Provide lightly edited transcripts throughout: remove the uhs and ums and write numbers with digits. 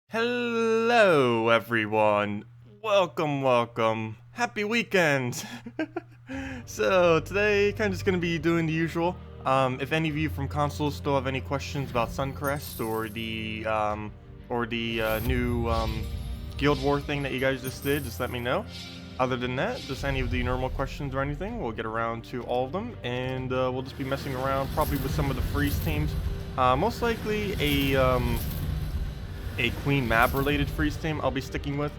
Hello, everyone. Welcome. Happy weekend. So today, kind of just gonna be doing the usual. If any of you from consoles still have any questions about Suncrest or the new Guild War thing that you guys just did, just let me know. Other than that, just any of the normal questions or anything, we'll get around to all of them, and we'll just be messing around probably with some of the freeze teams. Most likely a Queen Mab related freeze team I'll be sticking with.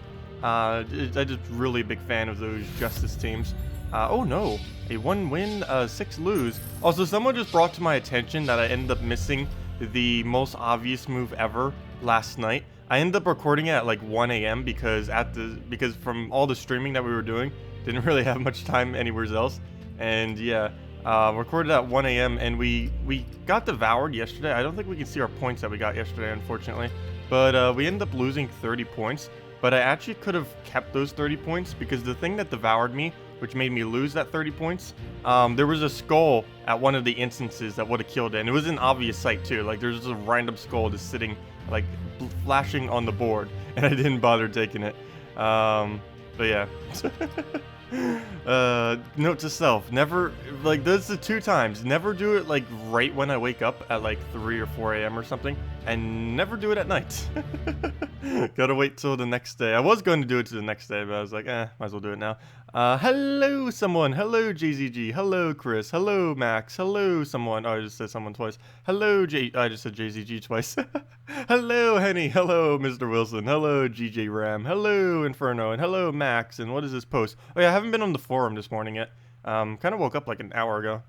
I'm just really a big fan of those Justice teams. Oh no, a 1 win, 6 lose. Also, someone just brought to my attention that I ended up missing the most obvious move ever last night. I ended up recording it at like 1 a.m. because from all the streaming that we were doing, didn't really have much time anywhere else. And yeah, recorded at 1 a.m. and we got devoured yesterday. I don't think we can see our points that we got yesterday, unfortunately. But we ended up losing 30 points. But I actually could have kept those 30 points because the thing that devoured me, which made me lose that 30 points, there was a skull at one of the instances that would have killed it. And it was an obvious sight too. Like there's just a random skull just sitting, like flashing on the board. And I didn't bother taking it. But yeah. Note to self, never, like, that's the 2 times, never do it like right when I wake up at like 3 or 4 a.m. or something, and never do it at night. Gotta wait till the next day. I was going to do it to the next day, but I was like, might as well do it now. Hello someone, hello JZG, hello Chris, hello Max, hello someone. Oh, I just said someone twice. Hello I just said JZG twice. Hello Henny, hello Mr. Wilson, hello GJ Ram, hello Inferno, and hello Max. And what is this post? Oh yeah, I haven't been on the forum this morning yet. Kind of woke up like an hour ago.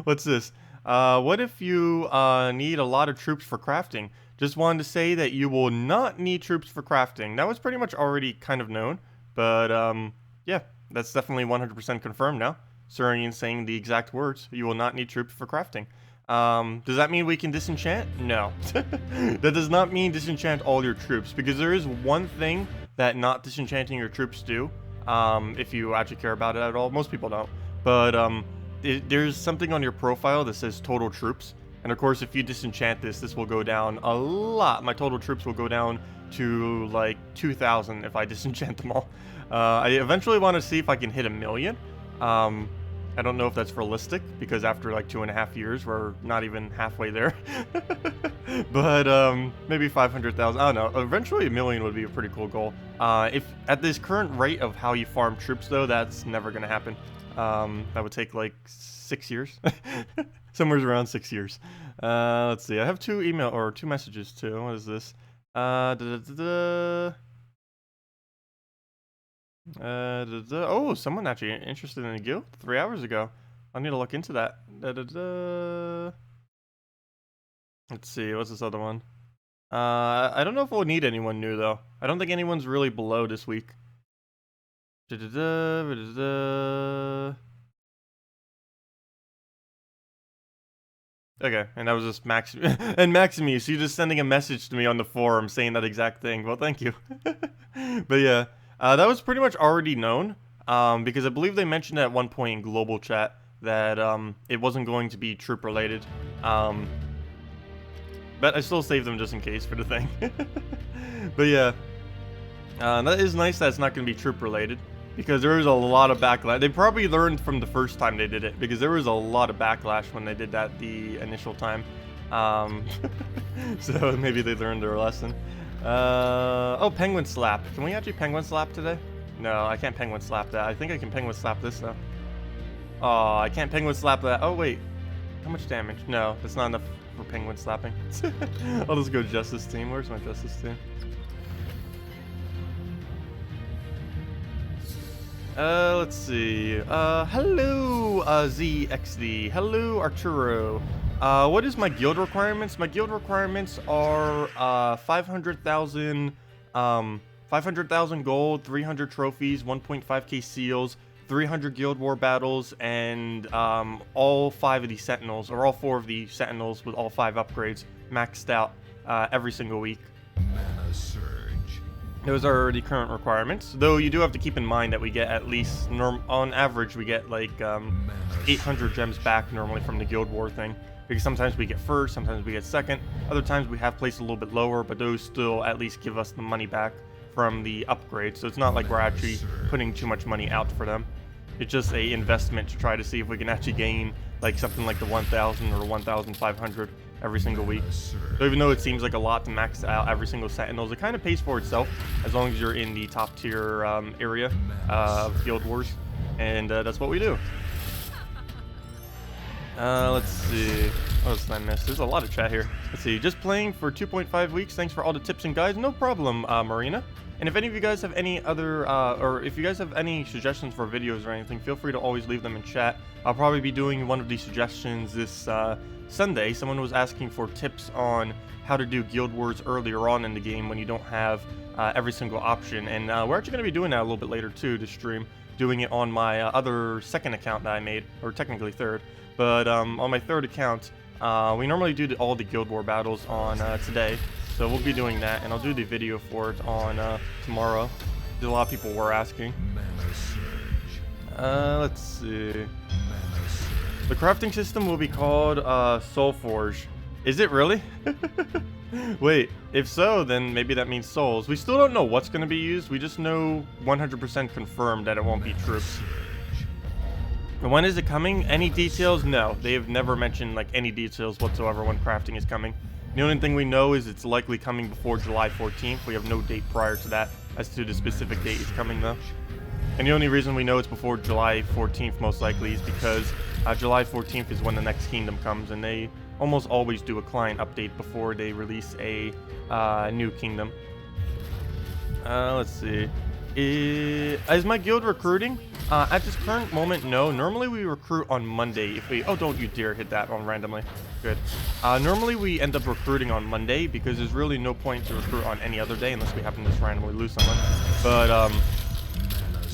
What's this? What if you need a lot of troops for crafting? Just wanted to say that you will not need troops for crafting. That was pretty much already kind of known, but yeah, that's definitely 100% confirmed now. Surian saying the exact words, you will not need troops for crafting. Does that mean we can disenchant? No. That does not mean disenchant all your troops, because there is one thing that not disenchanting your troops do, if you actually care about it at all. Most people don't, but there's something on your profile that says total troops, and of course if you disenchant this will go down a lot. My total troops will go down to like 2,000 if I disenchant them all. I eventually want to see if I can hit 1 million. I don't know if that's realistic, because after like 2.5 years, we're not even halfway there. But maybe 500,000. I don't know. Eventually 1 million would be a pretty cool goal. If at this current rate of how you farm troops, though, that's never going to happen. That would take like 6 years. Somewhere around 6 years. Let's see. I have 2 messages too. What is this? Oh, someone actually interested in a guild 3 hours ago. I need to look into that. Let's see, what's this other one? I don't know if we'll need anyone new though. I don't think anyone's really below this week. Okay, and that was just Max and Maxime. So you're just sending a message to me on the forum saying that exact thing. Well, thank you. But yeah. That was pretty much already known, because I believe they mentioned at one point in global chat that it wasn't going to be troop related, but I still saved them just in case for the thing. But yeah, that is nice that it's not going to be troop related, because there was a lot of backlash. They probably learned from the first time they did it, because there was a lot of backlash when they did that the initial time. So maybe they learned their lesson. Oh, penguin slap. Can we actually penguin slap today? No, I can't penguin slap that. I think I can penguin slap this though. Oh, I can't penguin slap that. Oh wait, how much damage? No, that's not enough for penguin slapping. I'll just go justice team. Where's my justice team? Let's see. Hello, ZXD. Hello, Arturo. What is my guild requirements? My guild requirements are 500,000 gold, 300 trophies, 1.5k seals, 300 guild war battles, and all 5 of the sentinels, or all 4 of the sentinels with all 5 upgrades maxed out every single week. Mana surge. Those are the current requirements, though you do have to keep in mind that we get at least, on average, we get like 800 gems back normally from the Guild War thing. Because sometimes we get first, sometimes we get second, other times we have placed a little bit lower, but those still at least give us the money back from the upgrade. So it's not like we're actually putting too much money out for them. It's just a investment to try to see if we can actually gain like something like the 1,000 or 1,500 every single week. So even though it seems like a lot to max out every single Sentinels, it kind of pays for itself as long as you're in the top tier area of Guild Wars, and that's what we do. Let's see. What else did I miss? There's a lot of chat here. Let's see. Just playing for 2.5 weeks. Thanks for all the tips and guides. No problem, Marina. And if any of you guys have any other, or if you guys have any suggestions for videos or anything, feel free to always leave them in chat. I'll probably be doing one of these suggestions this Sunday. Someone was asking for tips on how to do Guild Wars earlier on in the game when you don't have every single option. And we're actually going to be doing that a little bit later too to stream. Doing it on my other second account that I made, or technically third. But on my third account, we normally do all the Guild War battles on today. So we'll be doing that, and I'll do the video for it on tomorrow. A lot of people were asking. Let's see. The crafting system will be called Soulforge. Is it really? Wait, if so, then maybe that means souls. We still don't know what's going to be used. We just know 100% confirmed that it won't be troops. And when is it coming? Any details? No, they have never mentioned like any details whatsoever when crafting is coming. The only thing we know is it's likely coming before July 14th. We have no date prior to that as to the specific date it's coming though. And the only reason we know it's before July 14th most likely is because July 14th is when the next kingdom comes, and they almost always do a client update before they release a new kingdom. Let's see. Is my guild recruiting? At this current moment, no. Normally we recruit on Monday if we... Oh, don't you dare hit that on randomly. Good. Normally we end up recruiting on Monday because there's really no point to recruit on any other day unless we happen to just randomly lose someone. But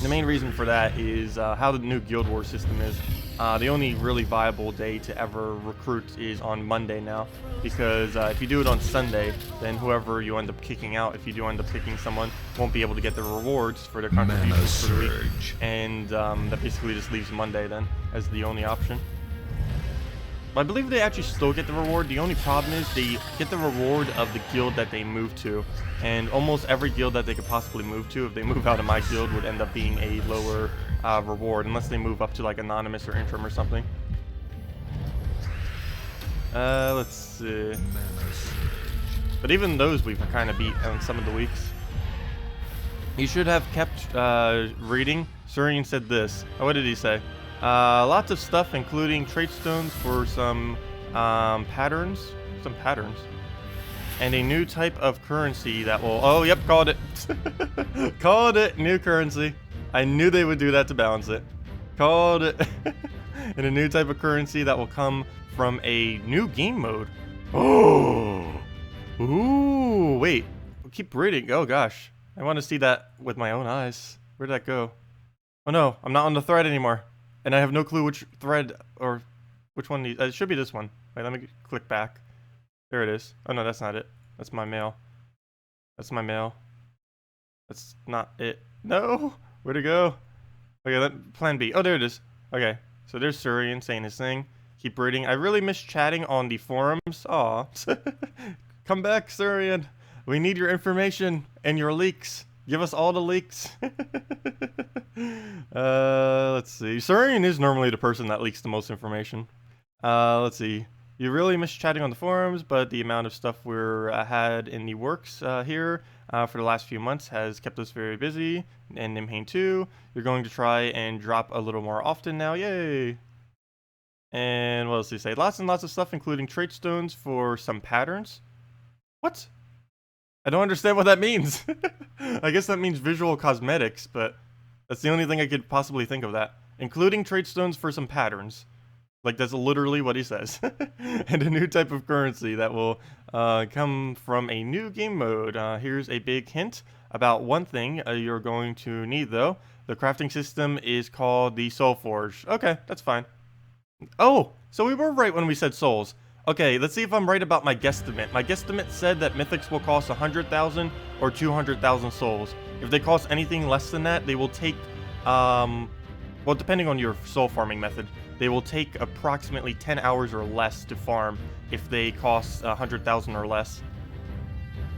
the main reason for that is how the new Guild War system is. The only really viable day to ever recruit is on Monday now, because if you do it on Sunday, then whoever you end up kicking out, if you do end up kicking someone, won't be able to get the rewards for their contributions for the week, and that basically just leaves Monday then as the only option. But I believe they actually still get the reward. The only problem is they get the reward of the guild that they move to, and almost every guild that they could possibly move to, if they move out of my guild, would end up being a lower reward, unless they move up to like Anonymous or Interim or something. Let's see. But even those we've kind of beat on some of the weeks. You should have kept reading. Surian said this. Oh, what did he say? Lots of stuff, including trait stones for some patterns. Some patterns. And a new type of currency that will... Oh, yep, called it. Called it. New currency. I knew they would do that to balance it. Called it. And a new type of currency that will come from a new game mode. Oh. Ooh, wait. Keep reading. Oh, gosh. I want to see that with my own eyes. Where did that go? Oh, no. I'm not on the thread anymore. And I have no clue which thread or which one. It should be this one. Wait, let me click back. There it is. Oh, no, that's not it. That's my mail. That's my mail. That's not it. No. Where'd it go? Okay, plan B. Oh, there it is. Okay, so there's Surian saying his thing. Keep reading. I really miss chatting on the forums. Aw. Come back, Surian. We need your information and your leaks. Give us all the leaks. Let's see. Surian is normally the person that leaks the most information. Let's see. You really miss chatting on the forums, but the amount of stuff we're had in the works here for the last few months has kept us very busy. And Nimhane 2, you're going to try and drop a little more often now. Yay! And what else did he say? Lots and lots of stuff, including trait stones for some patterns. What? I don't understand what that means. I guess that means visual cosmetics, but that's the only thing I could possibly think of that. Including trait stones for some patterns. Like, that's literally what he says. And a new type of currency that will come from a new game mode. Here's a big hint about one thing you're going to need, though. The crafting system is called the Soulforge. Okay, that's fine. Oh, so we were right when we said souls. Okay, let's see if I'm right about my guesstimate. My guesstimate said that mythics will cost 100,000 or 200,000 souls. If they cost anything less than that, they will take, well, depending on your soul farming method, they will take approximately 10 hours or less to farm if they cost 100,000 or less.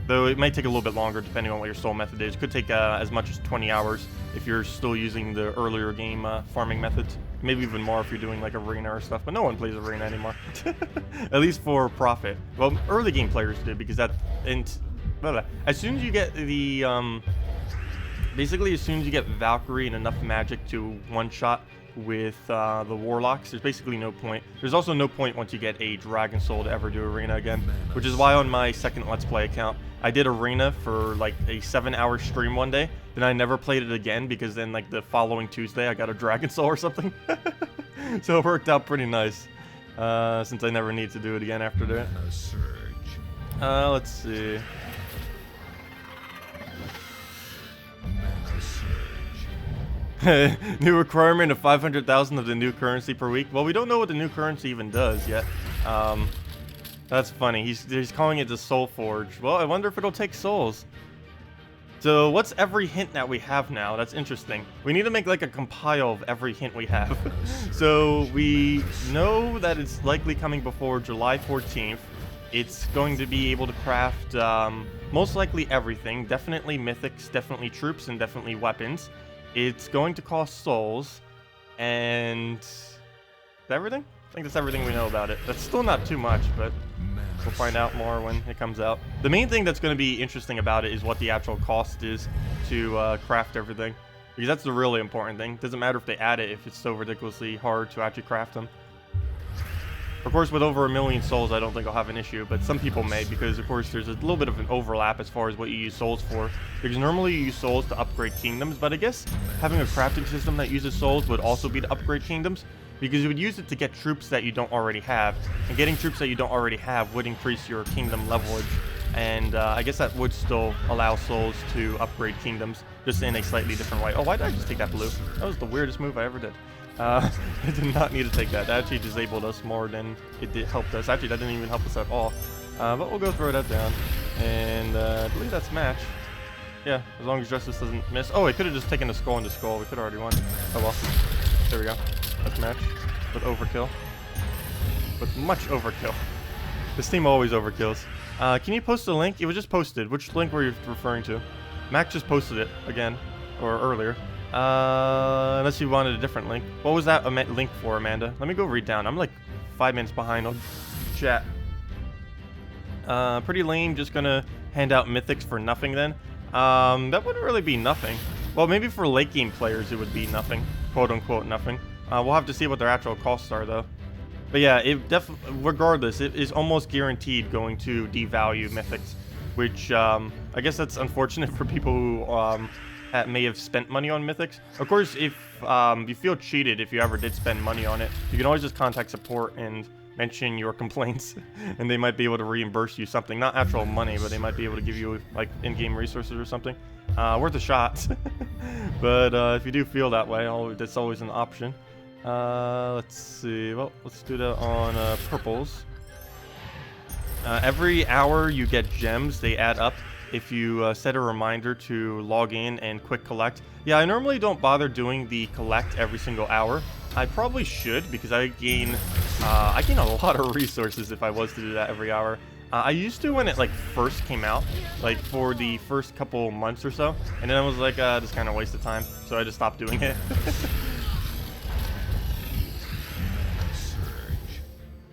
Though it might take a little bit longer depending on what your soul method is. It could take as much as 20 hours if you're still using the earlier game farming methods. Maybe even more if you're doing like arena or stuff, but no one plays arena anymore. At least for profit. Well, early game players do, because that, and as soon as you get the, basically as soon as you get Valkyrie and enough magic to one-shot with the warlocks, there's basically no point. There's also no point once you get a dragon soul to ever do arena again, which is why on my second Let's Play account, I did arena for like a 7-hour stream one day, then I never played it again because then like the following Tuesday I got a dragon soul or something. So it worked out pretty nice, since I never need to do it again after that. Let's see. New requirement of 500,000 of the new currency per week. Well, we don't know what the new currency even does yet. That's funny. He's calling it the Soul Forge. Well, I wonder if it'll take souls. So what's every hint that we have now? That's interesting. We need to make like a compile of every hint we have. So we know that it's likely coming before July 14th. It's going to be able to craft most likely everything. Definitely mythics, definitely troops, and definitely weapons. It's going to cost souls. And is that everything? I think that's everything we know about it. That's still not too much, but we'll find out more when it comes out. The main thing that's going to be interesting about it is what the actual cost is to craft everything. Because that's the really important thing. Doesn't matter if they add it if it's so ridiculously hard to actually craft them. Of course, with over 1 million souls, I don't think I'll have an issue, but some people may, because of course there's a little bit of an overlap as far as what you use souls for. Because normally you use souls to upgrade kingdoms, but I guess having a crafting system that uses souls would also be to upgrade kingdoms, because you would use it to get troops that you don't already have, and getting troops that you don't already have would increase your kingdom levelage, and I guess that would still allow souls to upgrade kingdoms, just in a slightly different way. Oh, why did I just take that blue? That was the weirdest move I ever did. I did not need to take that. That actually disabled us more than it helped us. Actually, that didn't even help us at all. But we'll go throw that down, and I believe that's match. Yeah, as long as Justice doesn't miss. Oh, it could have just taken a skull into skull. We could have already won. Oh well. There we go. Let's match with overkill. With much overkill. This team always overkills. Can you post a link? It was just posted. Which link were you referring to? Mac just posted it again, or earlier. Unless you wanted a different link. What was that link for, Amanda? Let me go read down. I'm like 5 minutes behind on chat. Pretty lame. Just gonna hand out mythics for nothing then. That wouldn't really be nothing. Well, maybe for late game players it would be nothing. Quote unquote nothing. We'll have to see what their actual costs are though. But yeah, it regardless, it is almost guaranteed going to devalue mythics, which I guess that's unfortunate for people who may have spent money on mythics. Of course, if you feel cheated if you ever did spend money on it, you can always just contact support and mention your complaints, and they might be able to reimburse you something. Not actual money, but they might be able to give you like in-game resources or something. Worth a shot. But if you do feel that way, that's always an option. Let's see. Well, let's do that on purples. Every hour you get gems, they add up. If you set a reminder to log in and quick collect. Yeah, I normally don't bother doing the collect every single hour. I probably should, because I gain a lot of resources if I was to do that every hour. I used to when it like first came out, like for the first couple months or so, and then I was like, this is kind of a waste of time, so I just stopped doing it.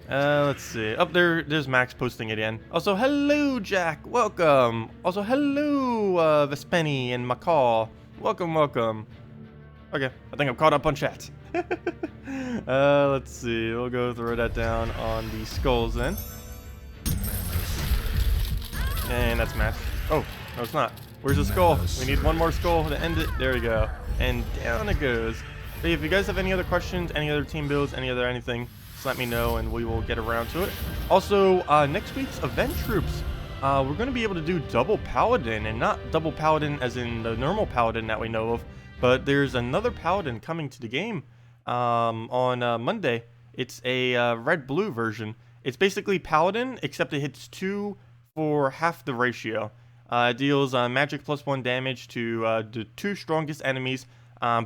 Let's see. Up there's Max posting it in. Also, hello, Jack. Welcome. Also, hello, Vespeni and Macaw. Welcome, welcome. Okay, I think I'm caught up on chat. Let's see. We'll go throw that down on the skulls then. And that's match. Oh, no, it's not. Where's the skull? We need one more skull to end it. There we go. And down it goes. Hey, if you guys have any other questions, any other team builds, any other anything, let me know and we will get around to it. Also, next week's event troops, we're going to be able to do double paladin, and not double paladin as in the normal paladin that we know of, but there's another paladin coming to the game on Monday. It's a red-blue version, It's basically Paladin, except it hits 2 for half the ratio. It deals magic +1 damage to the 2 strongest enemies,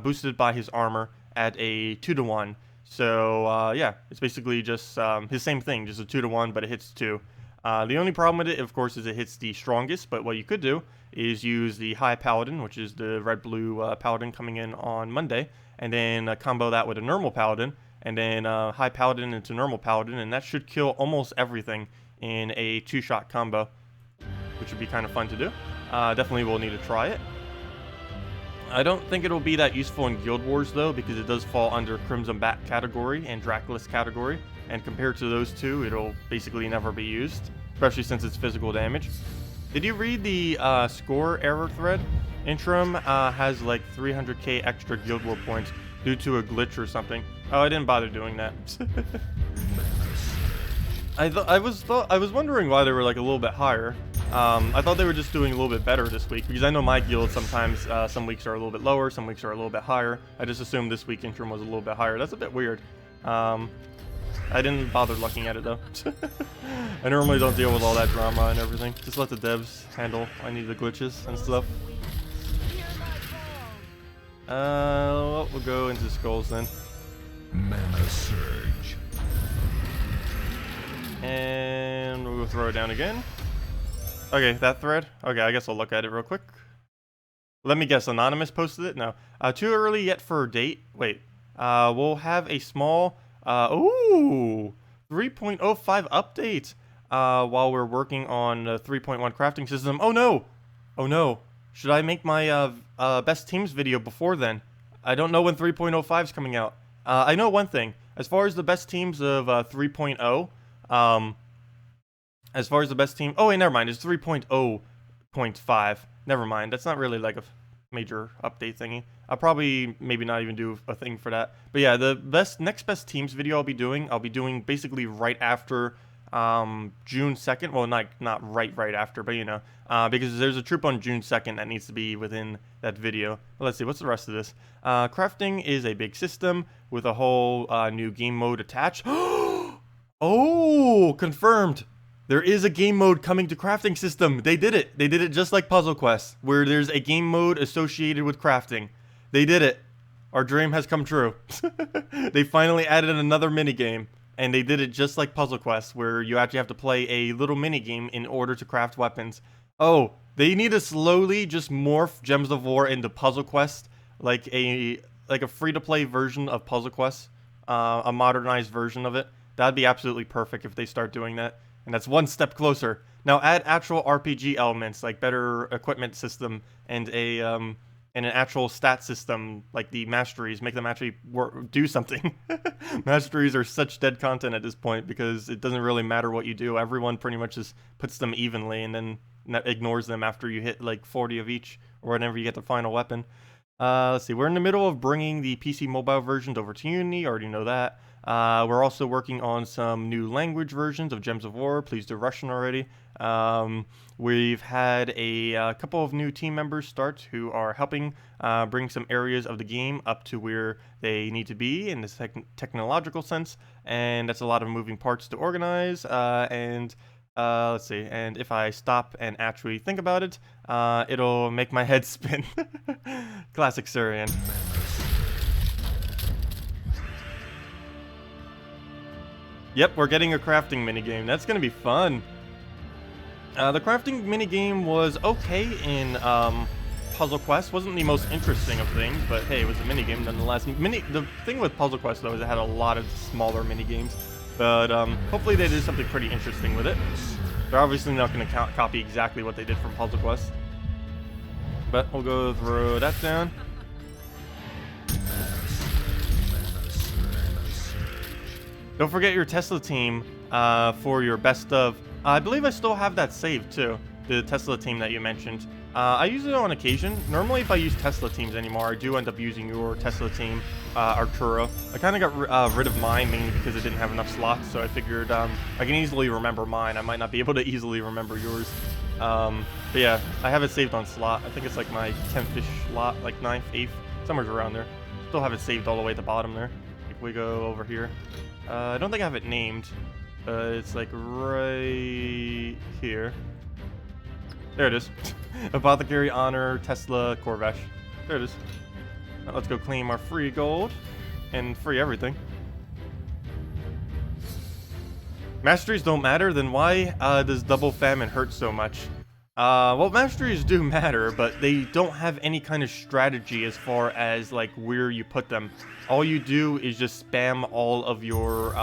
boosted by his armor at a 2-to-1. So yeah, it's basically just his same thing, just a 2-to-1, but it hits 2. The only problem with it, of course, is it hits the strongest, but what you could do is use the High Paladin, which is the red-blue Paladin coming in on Monday, and then combo that with a normal Paladin, and then High Paladin into normal Paladin, and that should kill almost everything in a 2-shot combo, which would be kind of fun to do. Definitely will need to try it. I don't think it'll be that useful in Guild Wars, though, because it does fall under Crimson Bat category and Draculus category, and compared to those two, it'll basically never be used, especially since it's physical damage. Did you read the score error thread? Interim has like 300k extra Guild War points due to a glitch or something. Oh, I didn't bother doing that. I was wondering why they were like a little bit higher. I thought they were just doing a little bit better this week, because I know my guild sometimes some weeks are a little bit lower, some weeks are a little bit higher. I just assumed this week Interim was a little bit higher. That's a bit weird. I didn't bother looking at it though. I normally don't deal with all that drama and everything. Just let the devs handle any of the glitches and stuff. Well, we'll go into skulls then. Mana surge. And we'll throw it down again. Okay, that thread. Okay, I guess I'll look at it real quick. Let me guess, Anonymous posted it? No. Too early yet for a date? Wait. We'll have a small, 3.05 update while we're working on the 3.1 crafting system. Oh no! Oh no. Should I make my best teams video before then? I don't know when 3.05 is coming out. I know one thing. As far as the best teams of 3.0, as far as the best team... Oh, wait, never mind. It's 3.0.5. Never mind. That's not really like a major update thingy. I'll probably maybe not even do a thing for that. But yeah, the next best teams video I'll be doing basically right after June 2nd. Well, not right after, but you know, because there's a troop on June 2nd that needs to be within that video. Well, let's see, what's the rest of this? Crafting is a big system with a whole new game mode attached. Oh, confirmed. There is a game mode coming to crafting system. They did it. They did it just like Puzzle Quest, where there's a game mode associated with crafting. They did it. Our dream has come true. They finally added another minigame, and they did it just like Puzzle Quest, where you actually have to play a little minigame in order to craft weapons. Oh, they need to slowly just morph Gems of War into Puzzle Quest, like a free-to-play version of Puzzle Quest, a modernized version of it. That'd be absolutely perfect if they start doing that. And that's one step closer. Now add actual RPG elements like better equipment system and an actual stat system like the masteries. Make them actually do something. Masteries are such dead content at this point because it doesn't really matter what you do. Everyone pretty much just puts them evenly and then ignores them after you hit like 40 of each or whenever you get the final weapon. Let's see. We're in the middle of bringing the PC mobile versions over to Unity. Already know that. We're also working on some new language versions of Gems of War. Please do Russian already. We've had a couple of new team members start who are helping bring some areas of the game up to where they need to be in this technological sense. And that's a lot of moving parts to organize. Let's see. And if I stop and actually think about it, it'll make my head spin. Classic Syrian. Yep, we're getting a crafting minigame. That's going to be fun. The crafting minigame was okay in Puzzle Quest. Wasn't the most interesting of things, but hey, it was a minigame nonetheless. The thing with Puzzle Quest, though, is it had a lot of smaller minigames. But hopefully they did something pretty interesting with it. They're obviously not going to copy exactly what they did from Puzzle Quest. But we'll go throw that down. Don't forget your Tesla team for your best of. I believe I still have that saved too. The Tesla team that you mentioned. I use it on occasion. Normally, if I use Tesla teams anymore, I do end up using your Tesla team, Arturo. I kind of got rid of mine mainly because it didn't have enough slots. So I figured I can easily remember mine. I might not be able to easily remember yours. But yeah, I have it saved on slot. I think it's like my 10th-ish slot, like 9th, 8th, somewhere around there. Still have it saved all the way at the bottom there. If we go over here. I don't think I have it named. It's like right here. There it is. Apothecary, Honor, Tesla, Corvash. There it is. Now let's go claim our free gold and free everything. Masteries don't matter, then why does double famine hurt so much? Well, masteries do matter, but they don't have any kind of strategy as far as like where you put them. All you do is just spam all of your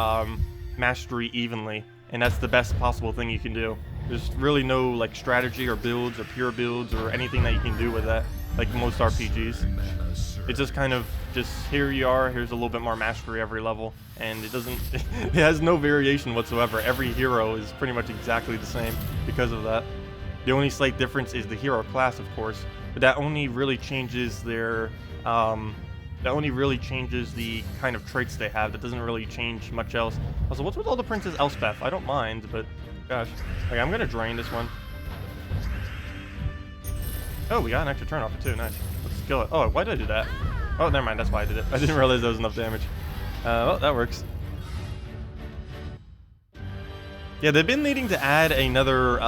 mastery evenly, and that's the best possible thing you can do. There's really no like strategy or builds or pure builds or anything that you can do with that, like most RPGs. It's just kind of just here you are, here's a little bit more mastery every level, and it doesn't, it has no variation whatsoever. Every hero is pretty much exactly the same because of that. The only slight difference is the hero class, of course, but that only really changes their, that only really changes the kind of traits they have. That doesn't really change much else. Also, what's with all the Princess Elspeth? I don't mind, but gosh. Okay, I'm gonna drain this one. Oh, we got an extra turn off it too, nice. Let's kill it. Oh, why did I do that? Oh, never mind, that's why I did it. I didn't realize there was enough damage. Well, that works. Yeah, they've been needing to add another,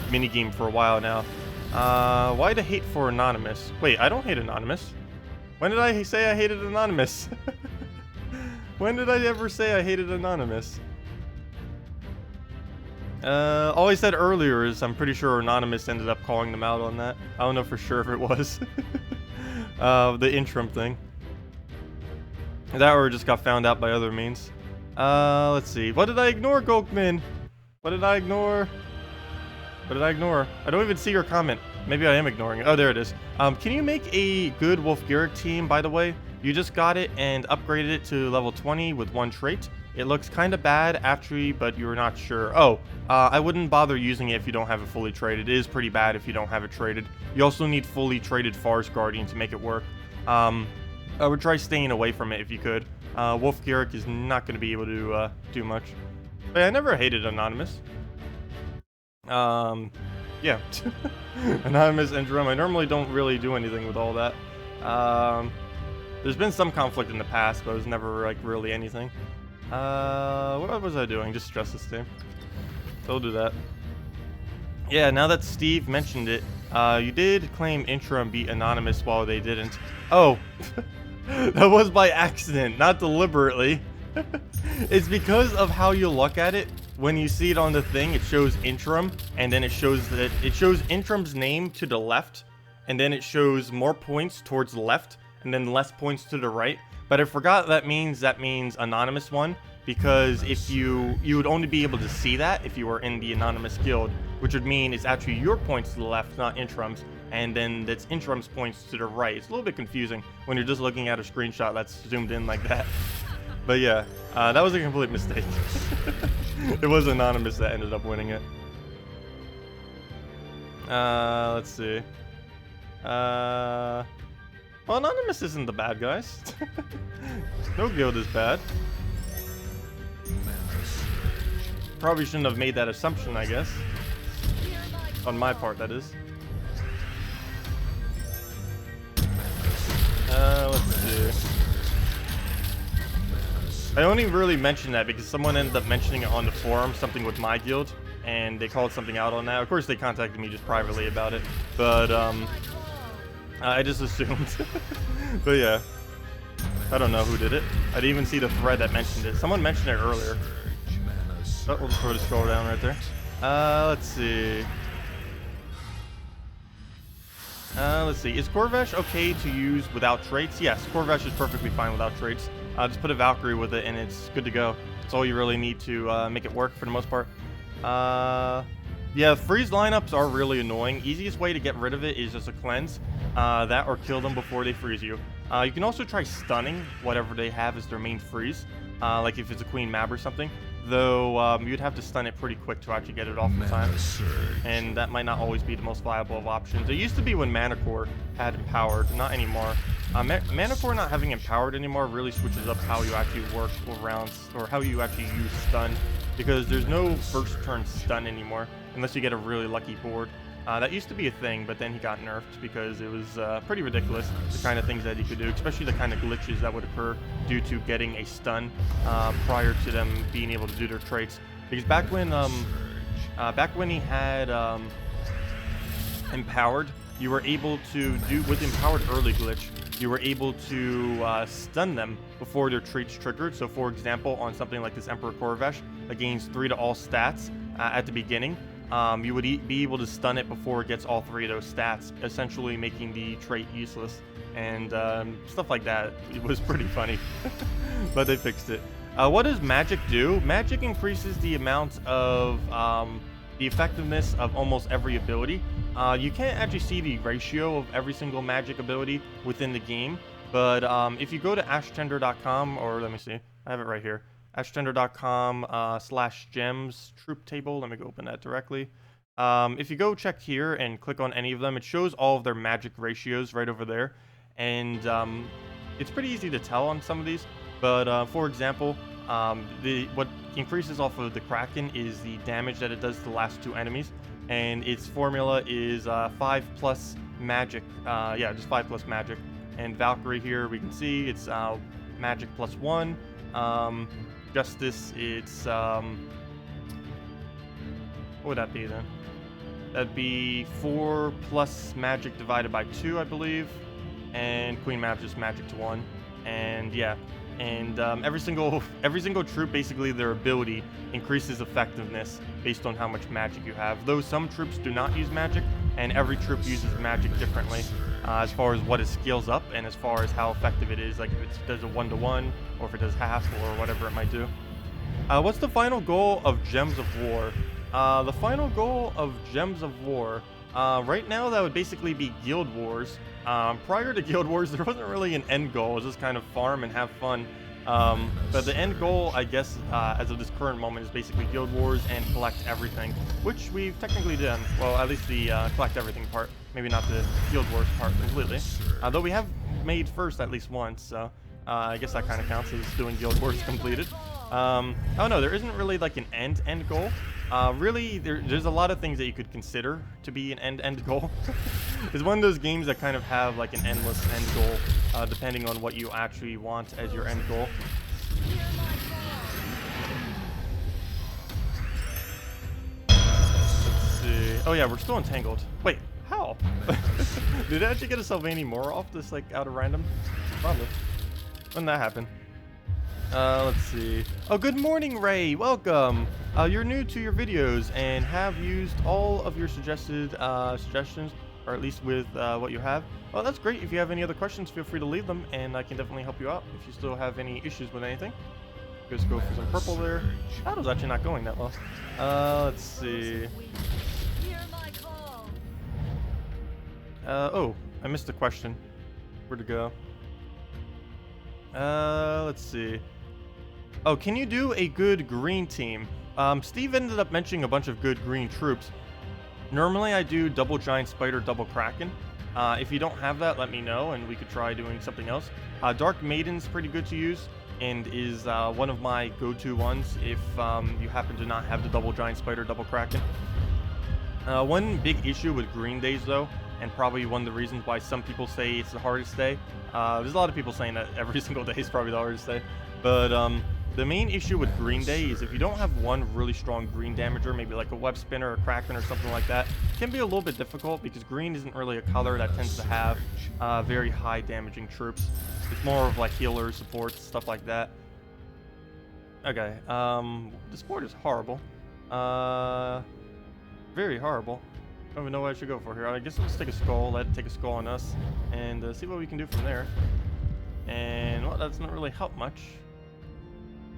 minigame for a while now. Why the hate for Anonymous? Wait, I don't hate Anonymous. When did I say I hated Anonymous? When did I ever say I hated Anonymous? All I said earlier is I'm pretty sure Anonymous ended up calling them out on that. I don't know for sure if it was. The interim thing. That or just got found out by other means. Let's see. What did I ignore, Gokman? What did I ignore? What did I ignore? I don't even see your comment. Maybe I am ignoring it. Oh, there it is. Can you make a good Wolf-Garrick team, by the way? You just got it and upgraded it to level 20 with one trait. It looks kind of bad after, but you're not sure. Oh, I wouldn't bother using it if you don't have it fully traded. It is pretty bad if you don't have it traded. You also need fully traded Forest Guardian to make it work. I would try staying away from it if you could. Wolf-Garrick is not going to be able to do much. But I never hated Anonymous. Yeah. Anonymous interim. I normally don't really do anything with all that. There's been some conflict in the past, but it was never like really anything. What was I doing? Just stress this team. So we'll do that. Yeah, now that Steve mentioned it, you did claim interim beat Anonymous while they didn't. Oh, that was by accident, not deliberately. It's because of how you look at it. When you see it on the thing, it shows interim, and then it shows that it shows interim's name to the left, and then it shows more points towards the left, and then less points to the right. But I forgot that means Anonymous won, because if you would only be able to see that if you were in the Anonymous guild, which would mean it's actually your points to the left, not interim's, and then that's interim's points to the right. It's a little bit confusing when you're just looking at a screenshot that's zoomed in like that. But yeah, that was a complete mistake. It was Anonymous that ended up winning it. Let's see. Well, Anonymous isn't the bad guys. No guild is bad. Probably shouldn't have made that assumption, I guess. On my part, that is. Let's see. I only really mentioned that because someone ended up mentioning it on the forum, something with my guild, and they called something out on that. Of course, they contacted me just privately about it, but I just assumed. But yeah, I don't know who did it. I didn't even see the thread that mentioned it. Someone mentioned it earlier. Oh, we'll just sort of scroll down right there. Let's see. Let's see. Is Corvash okay to use without traits? Yes, Corvash is perfectly fine without traits. Just put a Valkyrie with it and it's good to go. That's all you really need to make it work for the most part. Yeah, freeze lineups are really annoying. Easiest way to get rid of it is just a cleanse. That or kill them before they freeze you. You can also try stunning whatever they have as their main freeze. Like if it's a Queen Mab or something. Though you'd have to stun it pretty quick to actually get it off in time. And that might not always be the most viable of options. It used to be when Manacore had empowered, not anymore. Manacore not having empowered anymore really switches up how you actually work around, or how you actually use stun. Because there's no first turn stun anymore, unless you get a really lucky board. That used to be a thing, but then he got nerfed because it was pretty ridiculous, the kind of things that he could do, especially the kind of glitches that would occur due to getting a stun prior to them being able to do their traits. Because back when he had Empowered, you were able to do, with Empowered early glitch, you were able to stun them before their traits triggered. So for example, on something like this Emperor Korvash that gains 3 to all stats at the beginning, you would be able to stun it before it gets all 3 of those stats, essentially making the trait useless, and stuff like that. It was pretty funny, but they fixed it. What does magic do? Magic increases the amount of the effectiveness of almost every ability. You can't actually see the ratio of every single magic ability within the game, but if you go to ashtender.com, or let me see, I have it right here, ashtender.com/gems troop table. Let me go open that directly. If you go check here and click on any of them, it shows all of their magic ratios right over there, and it's pretty easy to tell on some of these. But for example, what increases off of the Kraken is the damage that it does to the last 2 enemies, and its formula is 5+ magic. Yeah, just 5+ magic. And Valkyrie here, we can see it's magic +1. Justice, it's what would that be then? That'd be 4+ magic divided by 2, I believe. And Queen Map's just magic to 1. And yeah, and every single troop, basically their ability increases effectiveness based on how much magic you have. Though some troops do not use magic, and every troop uses magic differently as far as what it scales up and as far as how effective it is, like if it does a 1-to-1 or if it does half or whatever it might do. What's the final goal of Gems of War? The final goal of Gems of War, right now that would basically be Guild Wars. Prior to Guild Wars, there wasn't really an end goal. It was just kind of farm and have fun. But the end goal, I guess, as of this current moment, is basically Guild Wars and collect everything, which we've technically done. Well, at least the collect everything part, maybe not the Guild Wars part completely. Though we have made first at least once, so I guess that kind of counts as doing Guild Wars completed. Oh no, there isn't really like an end goal. Really, there's a lot of things that you could consider to be an end goal. It's one of those games that kind of have like an endless end goal, depending on what you actually want as your end goal. Let's see. Oh yeah, we're still entangled. Wait, how? Did I actually get a Sylvanie more off this, like, out of random? Probably. When did that happen? Let's see. Oh, good morning, Ray. Welcome. You're new to your videos and have used all of your suggested suggestions, or at least with what you have. Well, that's great. If you have any other questions, feel free to leave them, and I can definitely help you out if you still have any issues with anything. Just go for some purple there. Battle's actually not going that well. Let's see. Oh, I missed a question. Where'd it go? Let's see. Oh, can you do a good green team? Steve ended up mentioning a bunch of good green troops. Normally I do double giant spider, double kraken. If you don't have that, let me know and we could try doing something else. Dark Maiden's pretty good to use and is one of my go-to ones if you happen to not have the double giant spider, double kraken. One big issue with green days though, and probably one of the reasons why some people say it's the hardest day. There's a lot of people saying that every single day is probably the hardest day, but the main issue with green day is if you don't have one really strong green damager, maybe like a web spinner or kraken or something like that, it can be a little bit difficult because green isn't really a color that tends to have very high damaging troops. It's more of like healers, supports, stuff like that. Okay, the sport is horrible. Very horrible. I don't even know what I should go for here. I guess let's take a skull, let it take a skull on us, and see what we can do from there. And, well, that doesn't really help much.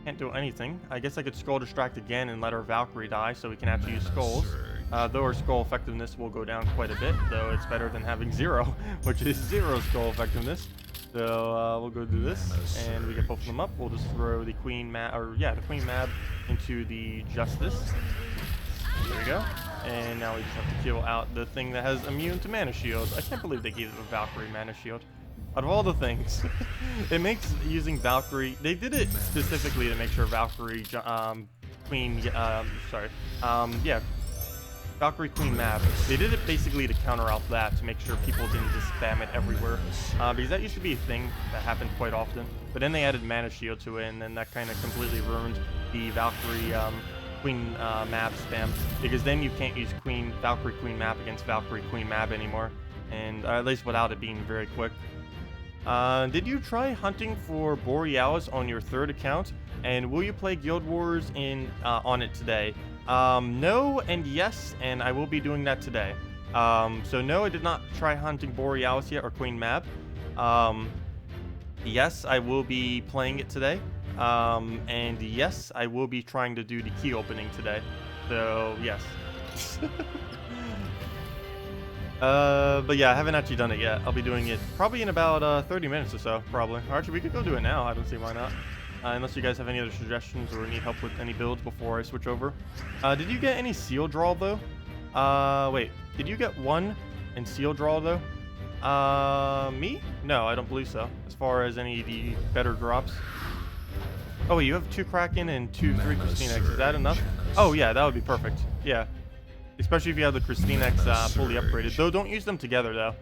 Can't do anything. I guess I could skull distract again and let our Valkyrie die so we can actually use skulls. Though our skull effectiveness will go down quite a bit, though it's better than having 0, which is 0 skull effectiveness. So we'll go do this, and we get both of them up. We'll just throw the Queen Mab, the Queen Mab into the Justice. There we go. And now we just have to kill out the thing that has immune to mana shield. I can't believe they gave it a Valkyrie mana shield. Out of all the things, it makes using Valkyrie, they did it specifically to make sure Valkyrie, Valkyrie Queen map. They did it basically to counter out that, to make sure people didn't just spam it everywhere. Because that used to be a thing that happened quite often. But then they added Mana Shield to it, and then that kind of completely ruined the Valkyrie Queen map spam. Because then you can't use Valkyrie Queen map against Valkyrie Queen map anymore. And at least without it being very quick. Did you try hunting for Borealis on your 3rd account? And will you play Guild Wars on it today? No and yes, and I will be doing that today. So no, I did not try hunting Borealis yet, or Queen map. Yes, I will be playing it today. And yes, I will be trying to do the key opening today. So yes. But yeah, I haven't actually done it yet. I'll be doing it probably in about 30 minutes or so, probably. Or actually, we could go do it now. I don't see why not. Unless you guys have any other suggestions or need help with any builds before I switch over. Did you get any seal draw though? Wait, did you get 1 in seal draw though? Me? No, I don't believe so. As far as any of the better drops. Oh wait, you have 2 Kraken and 3 Christine X. Is that enough? Oh yeah, that would be perfect. Yeah. Especially if you have the Christine X fully upgraded. Though don't use them together though.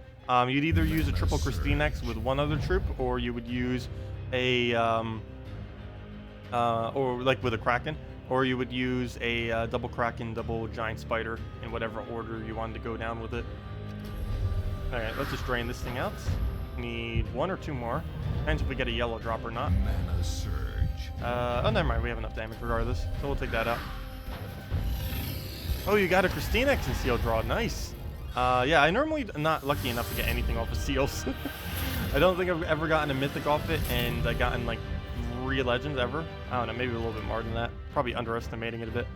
You'd either use a triple Christine X with 1 other troop, or you would use a or like with a Kraken, or you would use a double Kraken, double Giant Spider in whatever order you wanted to go down with it. Alright, let's just drain this thing out. Need 1 or 2 more. Depends if we get a yellow drop or not. Mana Surge. Oh, never mind. We have enough damage regardless, so we'll take that out. Oh, you got a Christine X in seal draw. Nice. Yeah, I normally am not lucky enough to get anything off of seals. I don't think I've ever gotten a mythic off it, and I've gotten like 3 legends ever. I don't know, maybe a little bit more than that. Probably underestimating it a bit.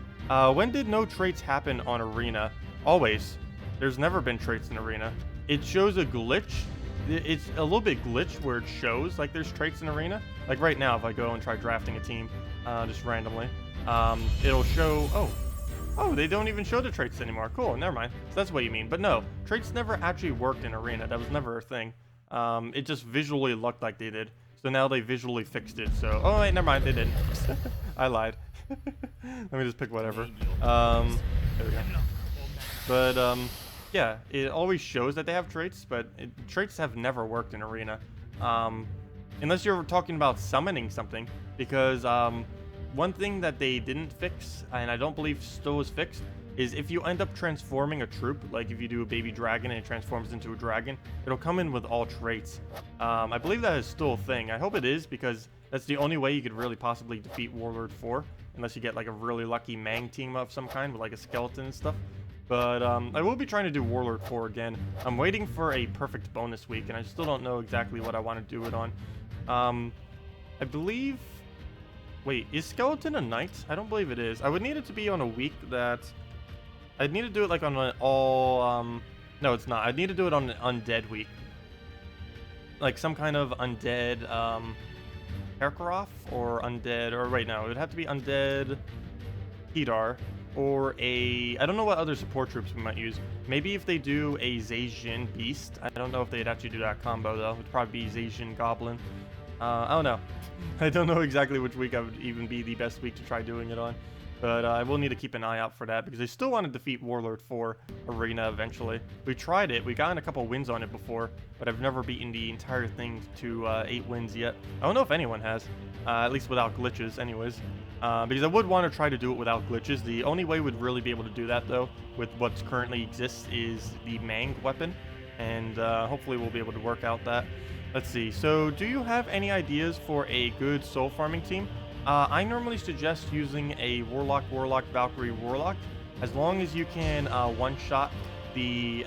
When did no traits happen on Arena? Always. There's never been traits in Arena. It shows a glitch. It's a little bit glitch where it shows like there's traits in Arena. Like right now, if I go and try drafting a team, just randomly, it'll show, oh, they don't even show the traits anymore. Cool, never mind. So that's what you mean. But no, traits never actually worked in Arena. That was never a thing. It just visually looked like they did. So now they visually fixed it. So, oh wait, never mind, they didn't. I lied. Let me just pick whatever. There we go. But, yeah, it always shows that they have traits, but traits have never worked in Arena. Unless you're talking about summoning something, because one thing that they didn't fix, and I don't believe still is fixed, is if you end up transforming a troop, like if you do a baby dragon and it transforms into a dragon, it'll come in with all traits. I believe that is still a thing. I hope it is, because that's the only way you could really possibly defeat Warlord 4, unless you get like a really lucky Mang team of some kind with like a skeleton and stuff. But I will be trying to do Warlord 4 again. I'm waiting for a perfect bonus week, and I still don't know exactly what I want to do it on. I believe... Wait, is Skeleton a knight? I don't believe it is. I would need it to be on a week that... I'd need to do it like on an all... No, it's not. I'd need to do it on an undead week. Like some kind of undead... Karkaroth? Or undead... Or wait, no. It would have to be undead... Hidar. Or a... I don't know what other support troops we might use. Maybe if they do a Zacian Beast. I don't know if they'd actually do that combo, though. It would probably be Zacian Goblin. I don't know. I don't know exactly which week I would even be the best week to try doing it on. But I will need to keep an eye out for that, because I still want to defeat Warlord 4 Arena eventually. We tried it. We gotten a couple wins on it before, but I've never beaten the entire thing to 8 wins yet. I don't know if anyone has. At least without glitches anyways. Because I would want to try to do it without glitches. The only way we'd really be able to do that, though, with what currently exists, is the Mang weapon. And hopefully we'll be able to work out that. Let's see. So, do you have any ideas for a good soul farming team? I normally suggest using a Warlock, Valkyrie, Warlock. As long as you can one-shot the...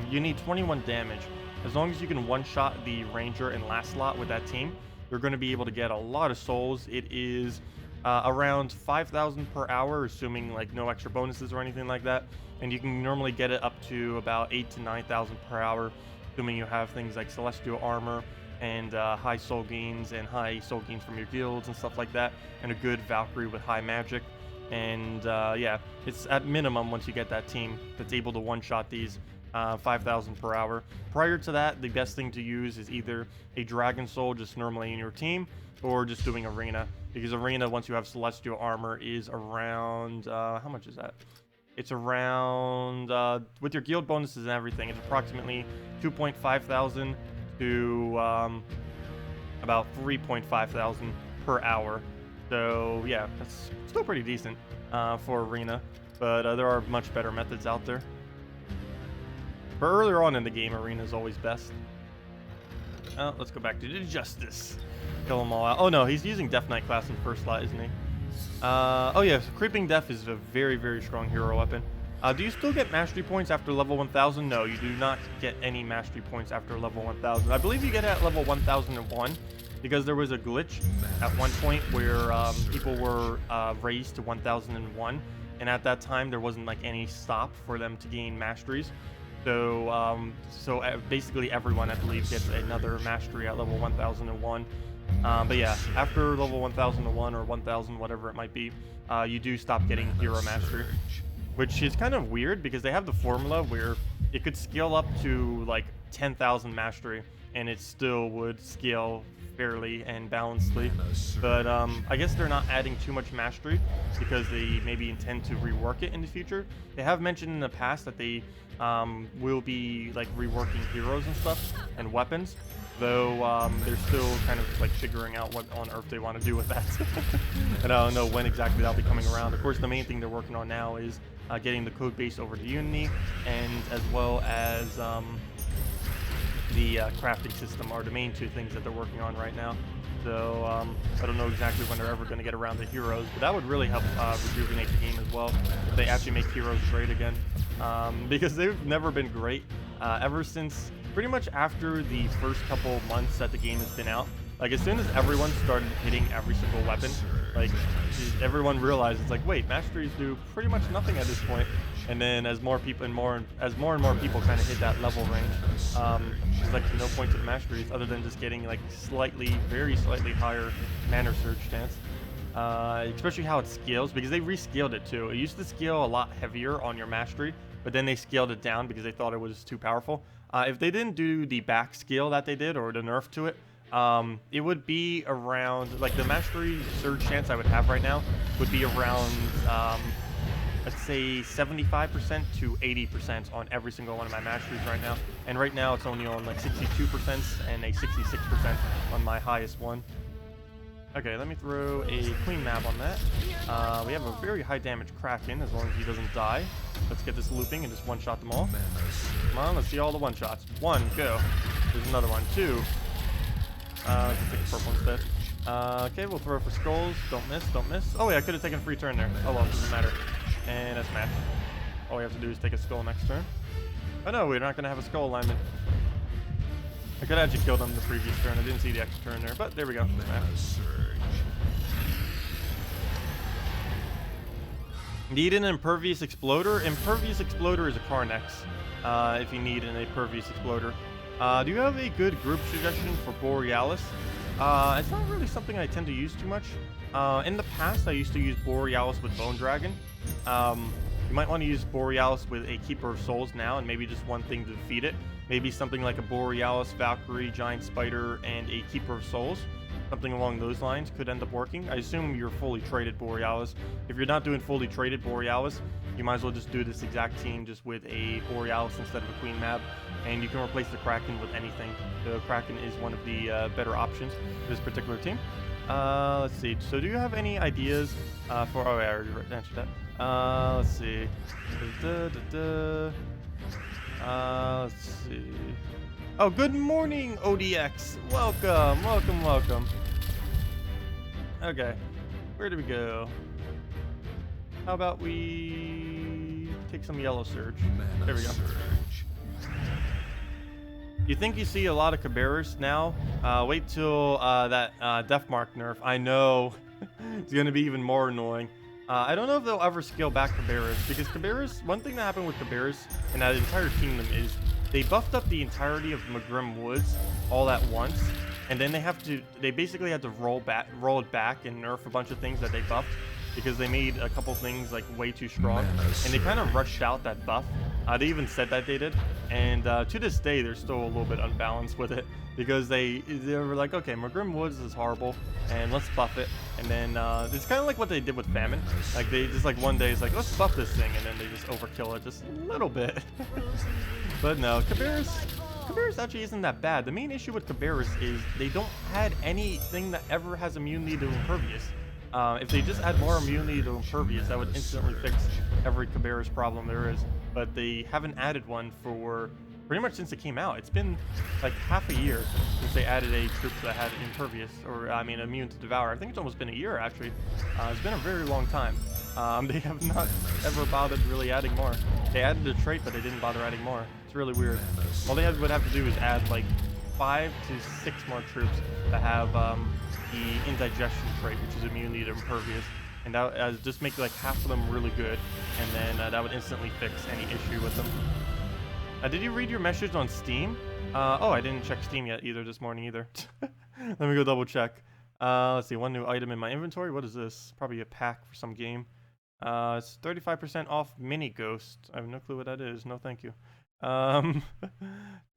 you need 21 damage. As long as you can one-shot the Ranger and Lancelot with that team, you're going to be able to get a lot of souls. It is around 5,000 per hour, assuming like no extra bonuses or anything like that. And you can normally get it up to about 8,000 to 9,000 per hour, assuming you have things like Celestial Armor and high soul gains and high soul gains from your guilds and stuff like that, and a good Valkyrie with high magic. And yeah, it's at minimum, once you get that team that's able to one-shot these, 5,000 per hour. Prior to that, the best thing to use is either a Dragon Soul just normally in your team, or just doing Arena, because Arena, once you have Celestial Armor, is around, how much is that? it's around, with your guild bonuses and everything, it's approximately 2.5 thousand to about 3.5 thousand per hour. So yeah, that's still pretty decent for arena, but there are much better methods out there. But earlier on in the game, arena is always best. Let's go back to the Justice. Kill them all out. Oh no, he's using Death Knight class in first slot, isn't he? Oh yeah, so Creeping Death is a very, very strong hero weapon. Do you still get mastery points after level 1000? No, you do not get any mastery points after level 1000. I believe you get it at level 1001 because there was a glitch at one point where people were raised to 1001, and at that time there wasn't like any stop for them to gain masteries. So basically everyone, I believe, gets another mastery at level 1001. But yeah, after level 1001 or 1000, whatever it might be, you do stop getting hero mastery, which is kind of weird because they have the formula where it could scale up to like 10,000 mastery and it still would scale fairly and balancedly. But I guess they're not adding too much mastery because they maybe intend to rework it in the future. They have mentioned in the past that they will be like reworking heroes and stuff and weapons, though they're still kind of like figuring out what on earth they want to do with that. And I don't know when exactly that'll be coming around. Of course, the main thing they're working on now is getting the code base over to Unity, and as well as the crafting system are the main two things that they're working on right now. So I don't know exactly when they're ever going to get around to heroes, but that would really help rejuvenate the game as well if they actually make heroes great again, because they've never been great ever since pretty much after the first couple months that the game has been out. Like as soon as everyone started hitting every single weapon, like everyone realized it's like, wait, masteries do pretty much nothing at this point. And then as more and more people kind of hit that level range, there's like no point to the masteries other than just getting like very slightly higher mana surge chance. Especially how it scales, because they rescaled it too. It used to scale a lot heavier on your mastery, but then they scaled it down because they thought it was too powerful. If they didn't do the back scale that they did, or the nerf to it, it would be around, like the mastery surge chance I would have right now would be around, let's say 75% to 80% on every single one of my masteries right now. And right now it's only on like 62% and a 66% on my highest one. Okay, let me throw a clean map on that. We have a very high damage Kraken as long as he doesn't die. Let's get this looping and just one-shot them all. Come on, let's see all the one-shots. One, go. There's another one. Two. Let's take a purple instead. Okay, we'll throw for skulls. Don't miss, don't miss. Oh, yeah, I could have taken a free turn there. Oh, well, it doesn't matter. And that's match. All we have to do is take a skull next turn. Oh, no, we're not going to have a skull alignment. I could have actually killed him the previous turn. I didn't see the extra turn there, but there we go. Need an Impervious Exploder? Impervious Exploder is a Carnex, if you need an Impervious Exploder. Do you have a good group suggestion for Borealis? It's not really something I tend to use too much. In the past, I used to use Borealis with Bone Dragon. You might want to use Borealis with a Keeper of Souls now, and maybe just one thing to defeat it. Maybe something like a Borealis, Valkyrie, Giant Spider, and a Keeper of Souls. Something along those lines could end up working. I assume you're fully traded Borealis. If you're not doing fully traded Borealis, you might as well just do this exact team just with a Borealis instead of a Queen Mab, and you can replace the Kraken with anything. The Kraken is one of the better options for this particular team. Let's see. So do you have any ideas for... Oh, yeah, I already answered that. Let's see. Let's see. Oh, good morning, ODX. Welcome, welcome, welcome. Okay, where do we go? How about we take some yellow surge? There we go. You think you see a lot of Caberas now? Wait till that Deathmark nerf. I know. It's gonna be even more annoying. I don't know if they'll ever scale back Caberas, because Caberas, one thing that happened with Caberas and that entire kingdom is they buffed up the entirety of Magrim Woods all at once, and then they basically had to roll it back and nerf a bunch of things that they buffed, because they made a couple things like way too strong, and they kind of rushed out that buff They even said that they did, and to this day they're still a little bit unbalanced with it, because they were like, okay, McGrim Woods is horrible, and let's buff it. And then it's kind of like what they did with Famine. Like they just like one day it's like, let's buff this thing, and then they just overkill it just a little bit. But no, Cabarrus actually isn't that bad. The main issue with Cabarrus is they don't add anything that ever has immunity to Impervious. If they just add more immunity to Impervious, that would instantly fix every Cabarrus problem there is. But they haven't added one for pretty much since it came out. It's been like half a year since they added a troop that had Impervious, or I mean immune to Devour. I think it's almost been a year actually. It's been a very long time. They have not ever bothered really adding more. They added a trait, but they didn't bother adding more. It's really weird. All they would have to do is add like 5 to 6 more troops that have the indigestion trait, which is immunity to Impervious, and that would just make like half of them really good, and then that would instantly fix any issue with them. Did you read your message on Steam? Oh, I didn't check Steam yet either this morning either. Let me go double check. Let's see, one new item in my inventory. What is this? Probably a pack for some game. It's 35% off Mini Ghost. I have no clue what that is. No, thank you. 2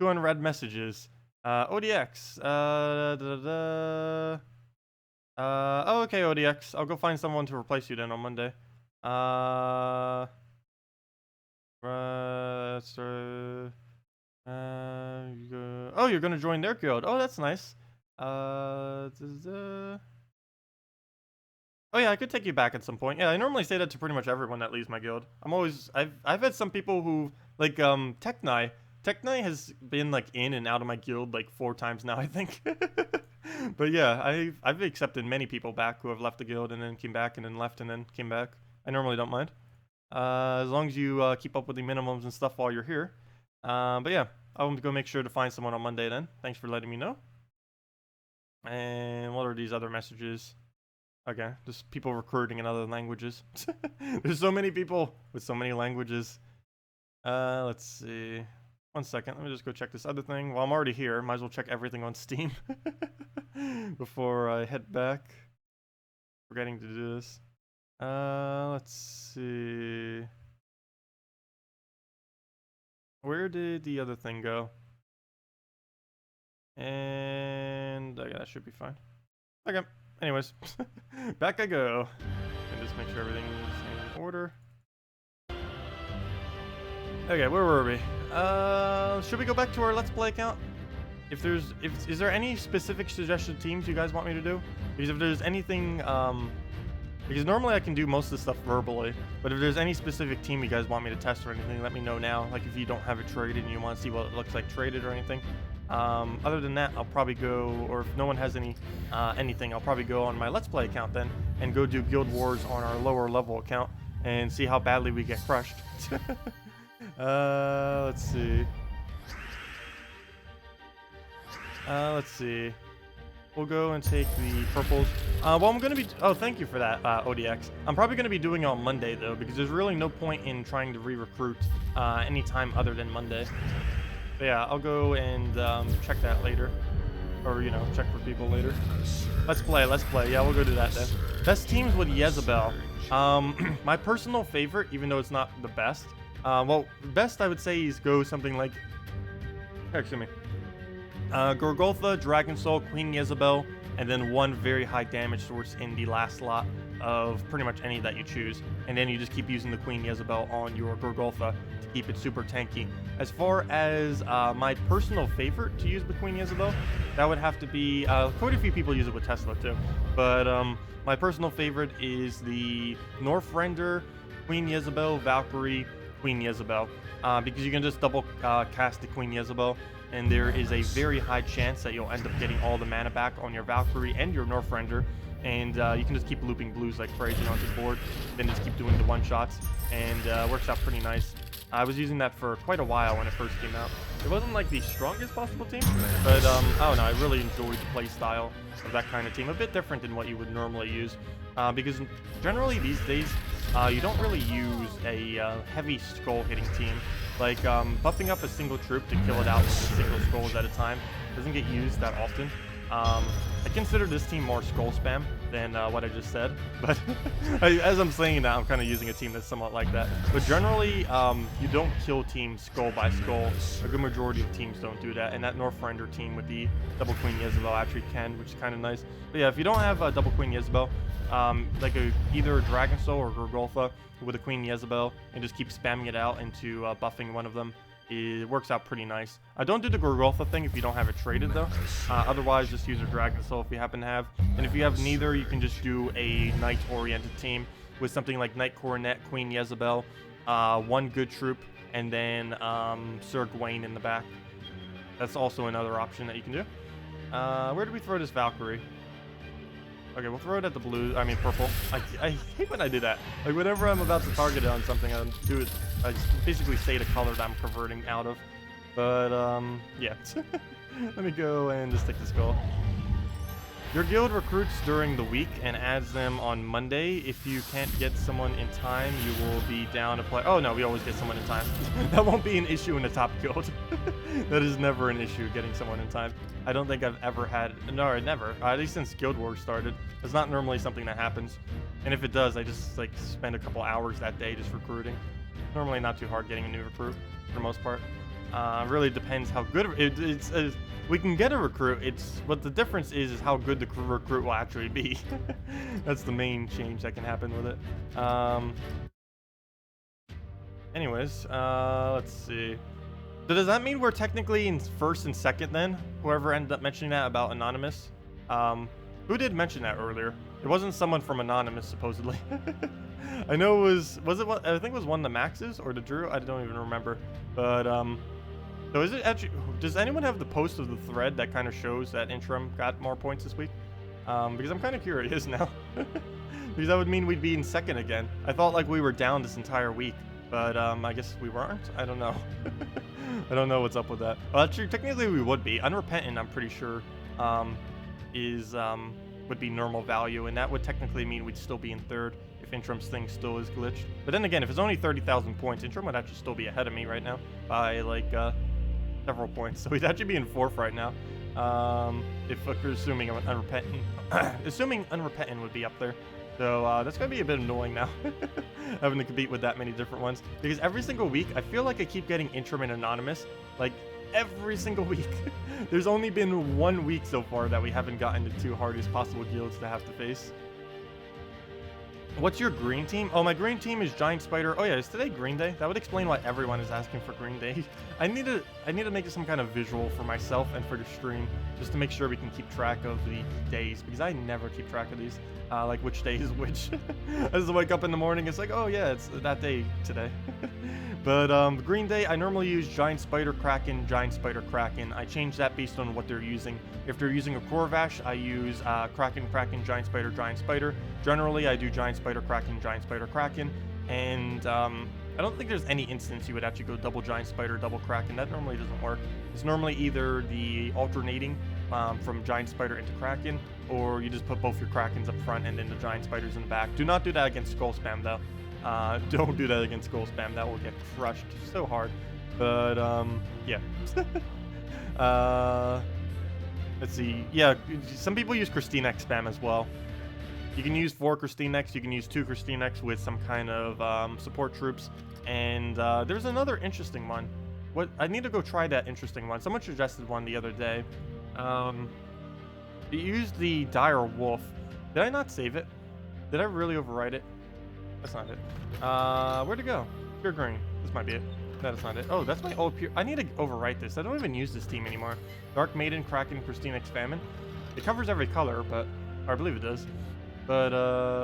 unread messages. ODX. Oh, okay, ODX. I'll go find someone to replace you then on Monday. Oh, you're gonna join their guild. Oh, that's nice. Oh yeah, I could take you back at some point. Yeah, I normally say that to pretty much everyone that leaves my guild. I've had some people who like Techni has been like in and out of my guild like 4 times now, I think. But yeah, I've accepted many people back who have left the guild and then came back and then left and then came back. I normally don't mind. As long as you keep up with the minimums and stuff while you're here. But yeah, I'll go make sure to find someone on Monday then. Thanks for letting me know. And what are these other messages? Okay, just people recruiting in other languages. There's so many people with so many languages. Let's see. 1 second, let me just go check this other thing. Well, I'm already here. Might as well check everything on Steam before I head back. Forgetting to do this. Let's see. Where did the other thing go? And okay, that should be fine. Okay. Anyways, back I go. And just make sure everything is in order. Okay, where were we? Should we go back to our Let's Play account? Is there any specific suggested teams you guys want me to do? Because if there's anything, because normally I can do most of the stuff verbally, but if there's any specific team you guys want me to test or anything, let me know now. Like if you don't have it traded and you want to see what it looks like traded or anything. Other than that, I'll probably go, or if no one has anything, I'll probably go on my Let's Play account then and go do Guild Wars on our lower level account and see how badly we get crushed. Let's see. Let's see. We'll go and take the purples. Well, I'm gonna be. Oh, thank you for that, ODX. I'm probably gonna be doing it on Monday though, because there's really no point in trying to re-recruit anytime other than Monday. But yeah, I'll go and check that later, or check for people later. Let's play. Yeah, we'll go do that then. Best teams with Jezebel. My personal favorite, even though it's not the best. Well, best I would say is go something like. Excuse me. Gorgolfa, Dragon Soul, Queen Jezebel, and then 1 very high damage source in the last slot of pretty much any that you choose. And then you just keep using the Queen Jezebel on your Gorgolfa to keep it super tanky. As far as my personal favorite to use with Queen Jezebel, that would have to be, quite a few people use it with Tesla too, but my personal favorite is the North Render, Queen Jezebel, Valkyrie, Queen Jezebel, because you can just double cast the Queen Jezebel, and there is a very high chance that you'll end up getting all the mana back on your Valkyrie and your North Render, and you can just keep looping blues like crazy onto the board, then just keep doing the one-shots, and works out pretty nice. I was using that for quite a while when it first came out. It wasn't like the strongest possible team, but I don't know, I really enjoyed the play style of that kind of team. A bit different than what you would normally use, because generally these days, you don't really use a heavy skull hitting team. Like buffing up a single troop to kill it out with single skulls at a time doesn't get used that often. I consider this team more skull spam, than what I just said. But as I'm saying that, I'm kind of using a team that's somewhat like that. But generally, you don't kill teams skull by skull. A good majority of teams don't do that. And that Northrender team with the double Queen Jezebel actually can, which is kind of nice. But yeah, if you don't have a double Queen Jezebel, like either a Dragon Soul or Gorgolfa with a Queen Jezebel, and just keep spamming it out into buffing one of them, it works out pretty nice. Don't do the Gorgolfa thing if you don't have it traded though. Otherwise, just use a Dragon Soul if you happen to have. And if you have neither, you can just do a Knight-oriented team with something like Knight Coronet, Queen Jezebel, one good troop, and then Sir Gawain in the back. That's also another option that you can do. Where do we throw this Valkyrie? Okay, we'll throw it at the blue. I mean purple. I hate when I do that. Like whenever I'm about to target it on something, I do it. I just basically say the color that I'm converting out of. But yeah. Let me go and just take the skull. Your guild recruits during the week and adds them on Monday. If you can't get someone in time, you will be down to play. Oh no, we always get someone in time. That won't be an issue in the top guild. That is never an issue, getting someone in time. I don't think I've ever had, no, never. At least since Guild Wars started. It's not normally something that happens. And if it does, I just like spend a couple hours that day just recruiting. Normally not too hard getting a new recruit for the most part. Really depends how good it's. We can get a recruit. It's what the difference is how good the recruit will actually be. That's the main change that can happen with it. Anyways, let's see. So does that mean we're technically in first and second then? Whoever ended up mentioning that about Anonymous. Who did mention that earlier? It wasn't someone from Anonymous supposedly. I know it was it what I think it was one of the Maxes or the Drew? I don't even remember. But so is it actually, does anyone have the post of the thread that kind of shows that Intrum got more points this week? Because I'm kind of curious now. Because that would mean we'd be in second again. I thought like we were down this entire week, but I guess we weren't. I don't know. I don't know what's up with that. Well, actually, technically we would be. Unrepentant, I'm pretty sure, would be normal value, and that would technically mean we'd still be in third if Intrum's thing still is glitched. But then again, if it's only 30,000 points, Intrum would actually still be ahead of me right now by like several points. So he'd actually be in fourth right now. If we're assuming Unrepentant, assuming Unrepentant would be up there. So that's gonna be a bit annoying now, having to compete with that many different ones. Because every single week, I feel like I keep getting Intrum and Anonymous, like every single week. There's only been 1 week so far that we haven't gotten the 2 hardest possible guilds to have to face. What's your green team? Oh, my green team is Giant Spider. Oh yeah, is today Green Day? That would explain why everyone is asking for Green Day. I need to make some kind of visual for myself and for the stream, just to make sure we can keep track of the days, because I never keep track of these. Like which day is which. I just wake up in the morning, it's like, oh yeah, it's that day today. But Green Day, I normally use Giant Spider Kraken, Giant Spider Kraken. I change that based on what they're using. If they're using a Corvash, I use Kraken, Kraken, Giant Spider, Giant Spider. Generally, I do Giant Spider Kraken, Giant Spider Kraken. And I don't think there's any instance you would actually go double Giant Spider, double Kraken. That normally doesn't work. It's normally either the alternating from Giant Spider into Kraken, or you just put both your Krakens up front and then the Giant Spiders in the back. Do not do that against Skull Spam though. Don't do that against Skull Spam. That will get crushed so hard. But yeah. Let's see. Yeah, some people use Christine X spam as well. You can use 4 Christine X, you can use 2 Christine X with some kind of support troops. And there's another interesting one. I need to go try that interesting one. Someone suggested one the other day. It used the Dire Wolf. Did I not save it? Did I really overwrite it? That's not it. Where'd it go? Pure green. This might be it. No, that's not it. Oh, that's my old pure. I need to overwrite this. I don't even use this team anymore. Dark Maiden, Kraken, Christine X Famine. It covers every color, but I believe it does. But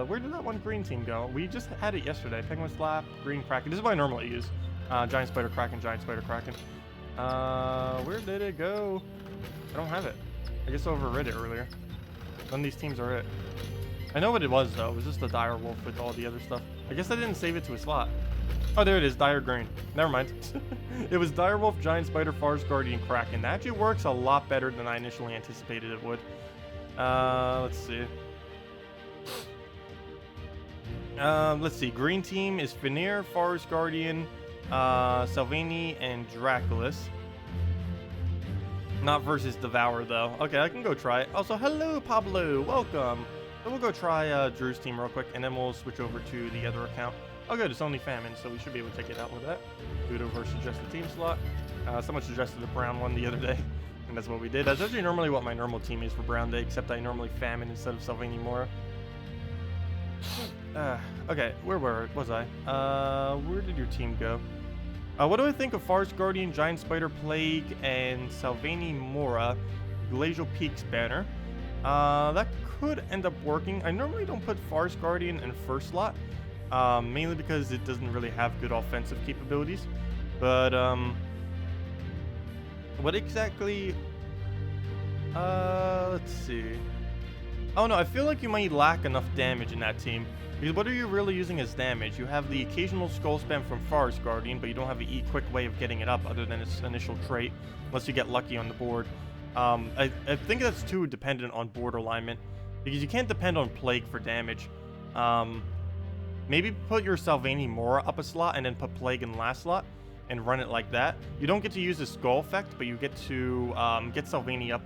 where did that one green team go? We just had it yesterday. Penguin Slap, Green Kraken. This is what I normally use. Giant Spider Kraken, Giant Spider Kraken. Where did it go? I don't have it. I guess I overrid it earlier. None of these teams are it. I know what it was though. It was just the Dire Wolf with all the other stuff. I guess I didn't save it to a slot. Oh, there it is. Dire Green. Never mind. It was Dire Wolf, Giant Spider, Forest Guardian, Kraken. That actually works a lot better than I initially anticipated it would. Let's see. Let's see. Green team is Veneer, Forest Guardian, Salvini, and Draculus. Not versus Devour though. Okay, I can go try it. Also, hello Pablo, welcome. So we'll go try Drew's team real quick, and then we'll switch over to the other account. Oh good, it's only famine, so we should be able to take it out with that. Do it over suggested team slot. Someone suggested the brown one the other day, and that's what we did. That's actually normally what my normal team is for brown day, except I normally famine instead of Sylvania Mora. Okay, where was I? Where did your team go? What do I think of Forest Guardian, Giant Spider Plague, and Sylvania Mora Glacial Peaks banner? That could end up working. I normally don't put Forest Guardian in first slot, mainly because it doesn't really have good offensive capabilities. But what exactly? Let's see. Oh no, I feel like you might lack enough damage in that team. Because what are you really using as damage? You have the occasional skull spam from Forest Guardian, but you don't have the quick way of getting it up other than its initial trait, unless you get lucky on the board. I think that's too dependent on board alignment, because you can't depend on Plague for damage. Maybe put your Sylvania Mora up a slot and then put Plague in last slot and run it like that. You don't get to use the skull effect, but you get to get Sylvania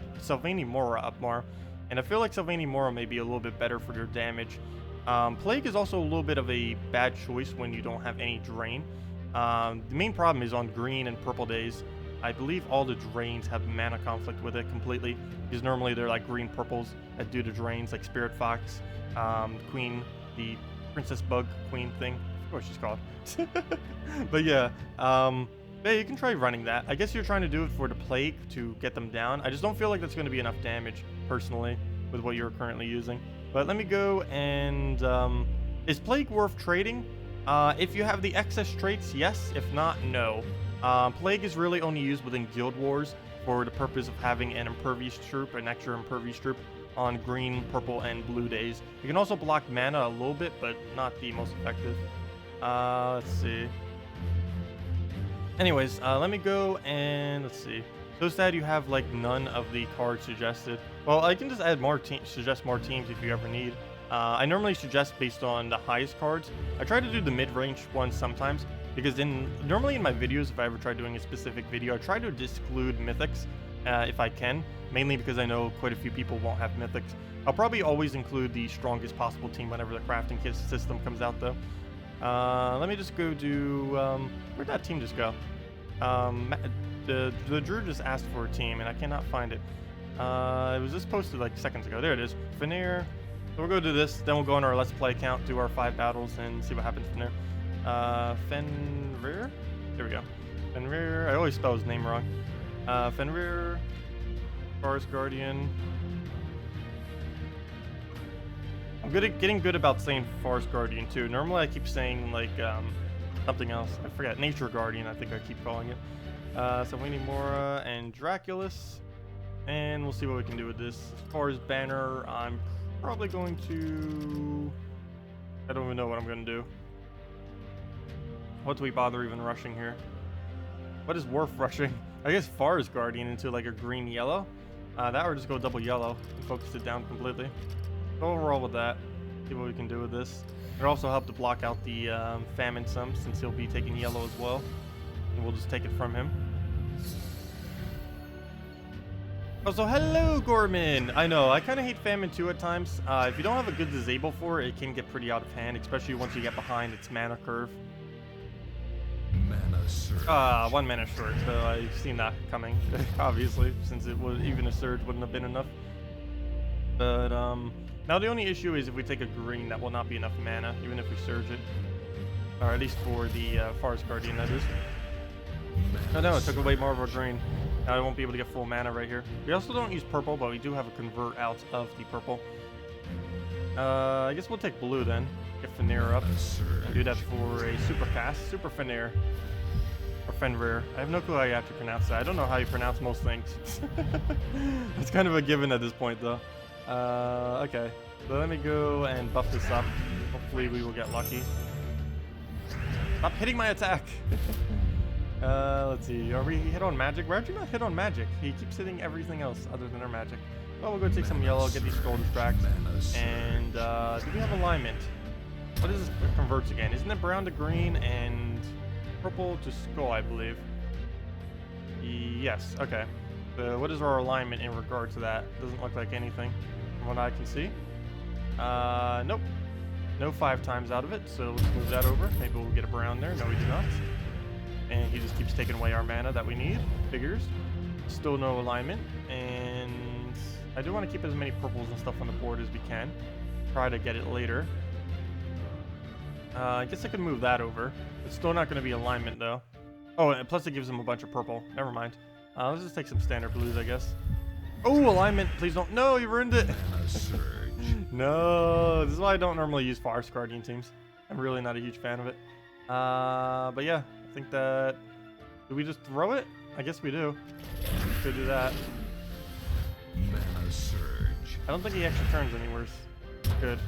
Mora up more. And I feel like Sylvania Mora may be a little bit better for your damage. Plague is also a little bit of a bad choice when you don't have any drain. The main problem is on green and purple days. I believe all the drains have mana conflict with it completely, because normally they're like green purples that do the drains, like Spirit Fox, Queen, the Princess Bug Queen thing. Of course she's called. But yeah, you can try running that. I guess you're trying to do it for the Plague to get them down. I just don't feel like that's going to be enough damage, personally, with what you're currently using. But let me go and... is Plague worth trading? If you have the excess traits, yes. If not, no. Plague is really only used within Guild Wars for the purpose of having an impervious troop, an extra impervious troop, on green, purple, and blue days. You can also block mana a little bit, but not the most effective. Let's see. Anyways, let me go and let's see. So sad you have like none of the cards suggested. Well, I can just add more suggest more teams if you ever need. I normally suggest based on the highest cards. I try to do the mid-range ones sometimes, because normally in my videos, if I ever try doing a specific video, I try to exclude mythics if I can, mainly because I know quite a few people won't have mythics. I'll probably always include the strongest possible team whenever the crafting kit system comes out though. Let me just go do, where'd that team just go? The Drew just asked for a team and I cannot find it. It was just posted like seconds ago. There it is. Fenrir. So we'll go do this, then we'll go on our Let's Play account, do our 5 battles, and see what happens from there. Fenrir? There we go. Fenrir. I always spell his name wrong. Fenrir. Forest Guardian. I'm good at getting good about saying Forest Guardian too. Normally I keep saying like something else. I forget. Nature Guardian, I think I keep calling it. So we need Mora and Draculus. And we'll see what we can do with this. As far as banner, I'm probably going to... I don't even know what I'm going to do. What do we bother even rushing here? What is worth rushing? I guess Forest Guardian into like a green-yellow. That or just go double yellow and focus it down completely. So overall with that, see what we can do with this. It'll also help to block out the famine some, since he'll be taking yellow as well. And we'll just take it from him. Oh, so hello, Gorman! I know, I kind of hate famine too at times. If you don't have a good disable for it, it can get pretty out of hand, especially once you get behind its mana curve. Mana surge. 1 mana short, so I've seen that coming, obviously, since it was even a surge wouldn't have been enough. But, now the only issue is if we take a green, that will not be enough mana, even if we surge it. Or at least for the Forest Guardian, that is. Oh no, it took away more of our green. Now I won't be able to get full mana right here. We also don't use purple, but we do have a convert out of the purple. I guess we'll take blue then. Get Fenrir up. And do that for a super cast. Super Fenrir. Or Fenrir. I have no clue how you have to pronounce that. I don't know how you pronounce most things. It's kind of a given at this point though. Okay. So let me go and buff this up. Hopefully we will get lucky. Stop hitting my attack! Let's see, are we hit on magic? We're actually not hit on magic. He keeps hitting everything else other than our magic. Well, we'll go take some yellow, get these scroll distracts. And, do we have alignment? What is this converts again? Isn't it brown to green and purple to skull, I believe? Yes, okay. So what is our alignment in regard to that? Doesn't look like anything from what I can see. Nope. No 5 times out of it, so let's move that over. Maybe we'll get a brown there. No, we do not. And he just keeps taking away our mana that we need. Figures. Still no alignment. And I do want to keep as many purples and stuff on the board as we can. Try to get it later. I guess I could move that over. It's still not going to be alignment, though. Oh, and plus it gives him a bunch of purple. Never mind. Let's just take some standard blues, I guess. Oh, alignment. Please don't. No, you ruined it. No, this is why I don't normally use Forest Guardian teams. I'm really not a huge fan of it. But yeah, I think that... Do we just throw it? I guess we do. Let's go do that. Mana surge. I don't think he actually turns any worse. Good.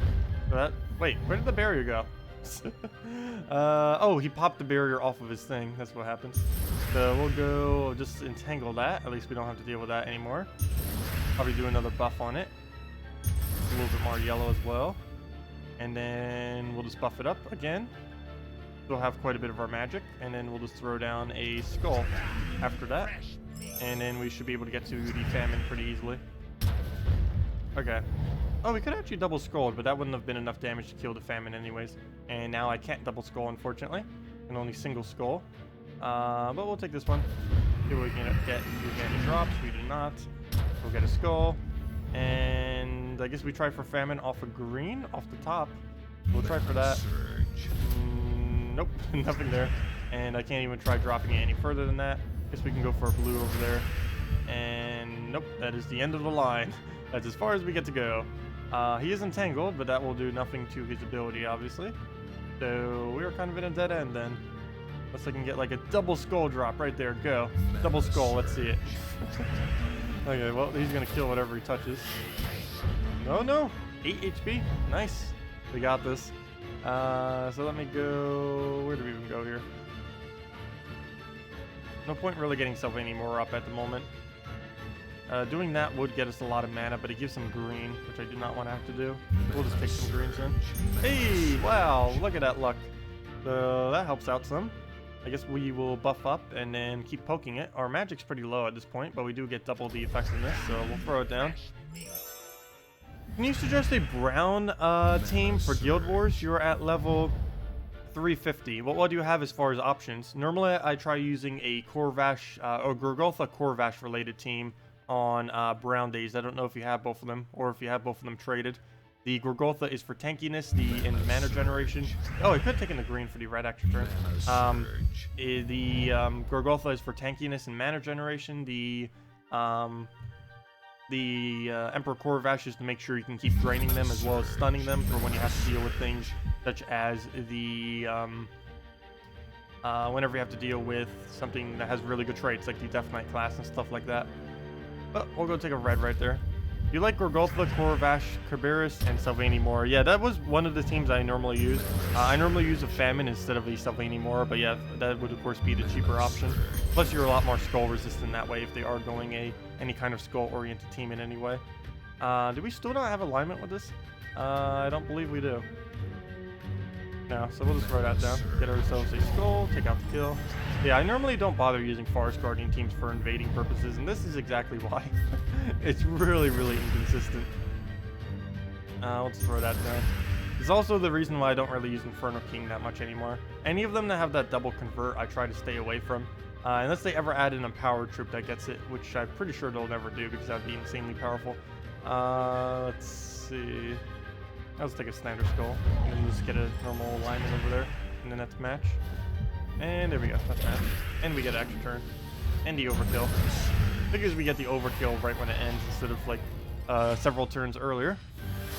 So that... Wait, where did the barrier go? Oh, he popped the barrier off of his thing. That's what happened. So we'll go just entangle that. At least we don't have to deal with that anymore. Probably do another buff on it. A little bit more yellow as well. And then we'll just buff it up again. We'll have quite a bit of our magic. And then we'll just throw down a skull after that. And then we should be able to get to the famine pretty easily. Okay. Oh, we could actually double scrolled, but that wouldn't have been enough damage to kill the famine anyways. And now I can't double skull, unfortunately. And only single skull. But we'll take this one. See what we can get. Do we get any drops? We do not. We'll get a skull. And I guess we try for famine off a green, off the top. We'll try for that. Nope, nothing there. And I can't even try dropping it any further than that. Guess we can go for a blue over there. And nope, that is the end of the line. That's as far as we get to go. He is entangled, but that will do nothing to his ability, obviously. So we are kind of in a dead end then. Unless I can get like a double skull drop right there. Go. Double skull, let's see it. Okay, well, he's gonna kill whatever he touches. Oh no! 8 HP. Nice. We got this. So let me go... Where do we even go here? No point really getting Sylvania more up at the moment. Doing that would get us a lot of mana, but it gives some green, which I do not want to have to do. We'll just take some greens in. Hey! Wow! Look at that luck. So that helps out some. I guess we will buff up and then keep poking it. Our magic's pretty low at this point, but we do get double the effectiveness, so we'll throw it down. Can you suggest a brown team for Guild Wars? You're at level 350. What do you have as far as options? Normally, I try using a Corvash or Gorgotha Corvash related team on brown days. I don't know if you have both of them or if you have both of them traded. The Gorgotha is for tankiness, and mana generation. Oh, I could have taken the green for the red extra turn. The Gorgotha is for tankiness and mana generation. The Emperor Corvash is to make sure you can keep draining them as well as stunning them for when you have to deal with things such as the whenever you have to deal with something that has really good traits like the Death Knight class and stuff like that. But we'll go take a red right there. You like Gorgotha, Corvash, Kerberos, and Sylvania more. Yeah, that was one of the teams I normally use. I normally use a Famine instead of a Sylvania more, but yeah, that would of course be the cheaper option. Plus you're a lot more skull resistant that way if they are going any kind of skull oriented team in any way. Do we still not have alignment with this? I don't believe we do. No, so we'll just throw that down. Get ourselves a skull, take out the kill. Yeah, I normally don't bother using Forest Guardian teams for invading purposes, and this is exactly why. It's really, really inconsistent. Let's throw that down. It's also the reason why I don't really use Inferno King that much anymore. Any of them that have that double convert, I try to stay away from. Unless they ever add an empowered troop that gets it, which I'm pretty sure they'll never do because that would be insanely powerful. Let's see. Let's take a standard skull, and then just get a normal alignment over there, and then that's match. And there we go, that's match. And we get extra turn. And the overkill. Figures we get the overkill right when it ends instead of like several turns earlier.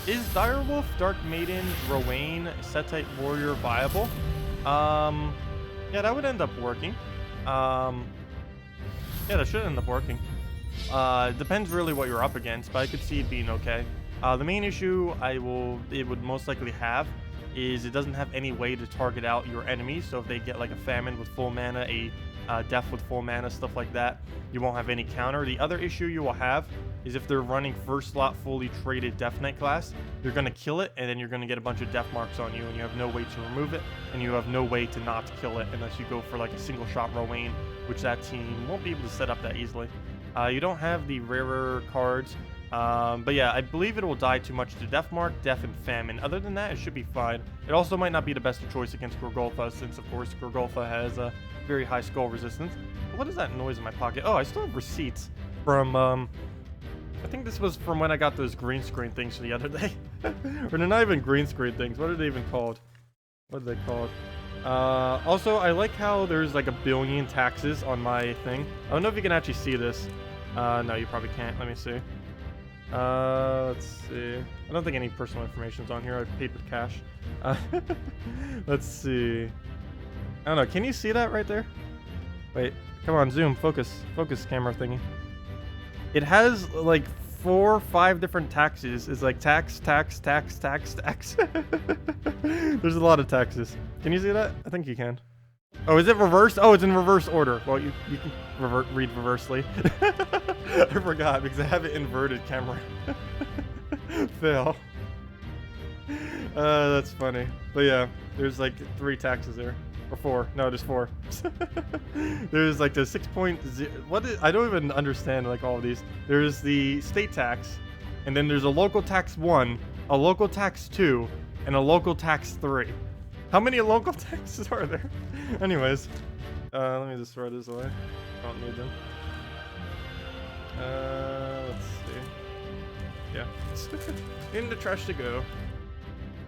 Is Direwolf, Dark Maiden, Rowan, Setite Warrior viable? Yeah, that would end up working. Yeah, that should end up working. Depends really what you're up against, but I could see it being okay. The main issue it would most likely have is it doesn't have any way to target out your enemies. So if they get like a famine with full mana, a death with full mana, stuff like that, you won't have any counter. The other issue you will have is if they're running first slot fully traded Death Knight class, you're going to kill it and then you're going to get a bunch of death marks on you and you have no way to remove it and you have no way to not kill it unless you go for like a single shot Rowan, which that team won't be able to set up that easily. You don't have the rarer cards But yeah, I believe it will die too much to Death Mark, Death, and Famine. Other than that, it should be fine. It also might not be the best choice against Gorgolfa, since, of course, Gorgolfa has a very high skull resistance. What is that noise in my pocket? Oh, I still have receipts from, I think this was from when I got those green screen things the other day. Or they're not even green screen things. What are they even called? What are they called? Also, I like how there's like 1 billion taxes on my thing. I don't know if you can actually see this. No, you probably can't. Let me see. Let's see. I don't think any personal information's on here. I paid with cash. Let's see. I don't know. Can you see that right there? Wait. Come on, zoom. Focus. Focus, camera thingy. It has like 4 or 5 different taxes. It's like tax. There's a lot of taxes. Can you see that? I think you can. Oh, is it reversed? Oh, it's in reverse order. Well, you can read reversely. I forgot because I have an inverted camera. Fail. That's funny. But yeah, there's like 3 taxes there. Or 4. No, there's 4. There's like the 6.0. What is, I don't even understand like all of these. There's the state tax, and then there's a local tax 1, a local tax 2, and a local tax 3. How many local taxes are there? Anyways, let me just throw this away. I don't need them. Let's see. Yeah. In the trash to go.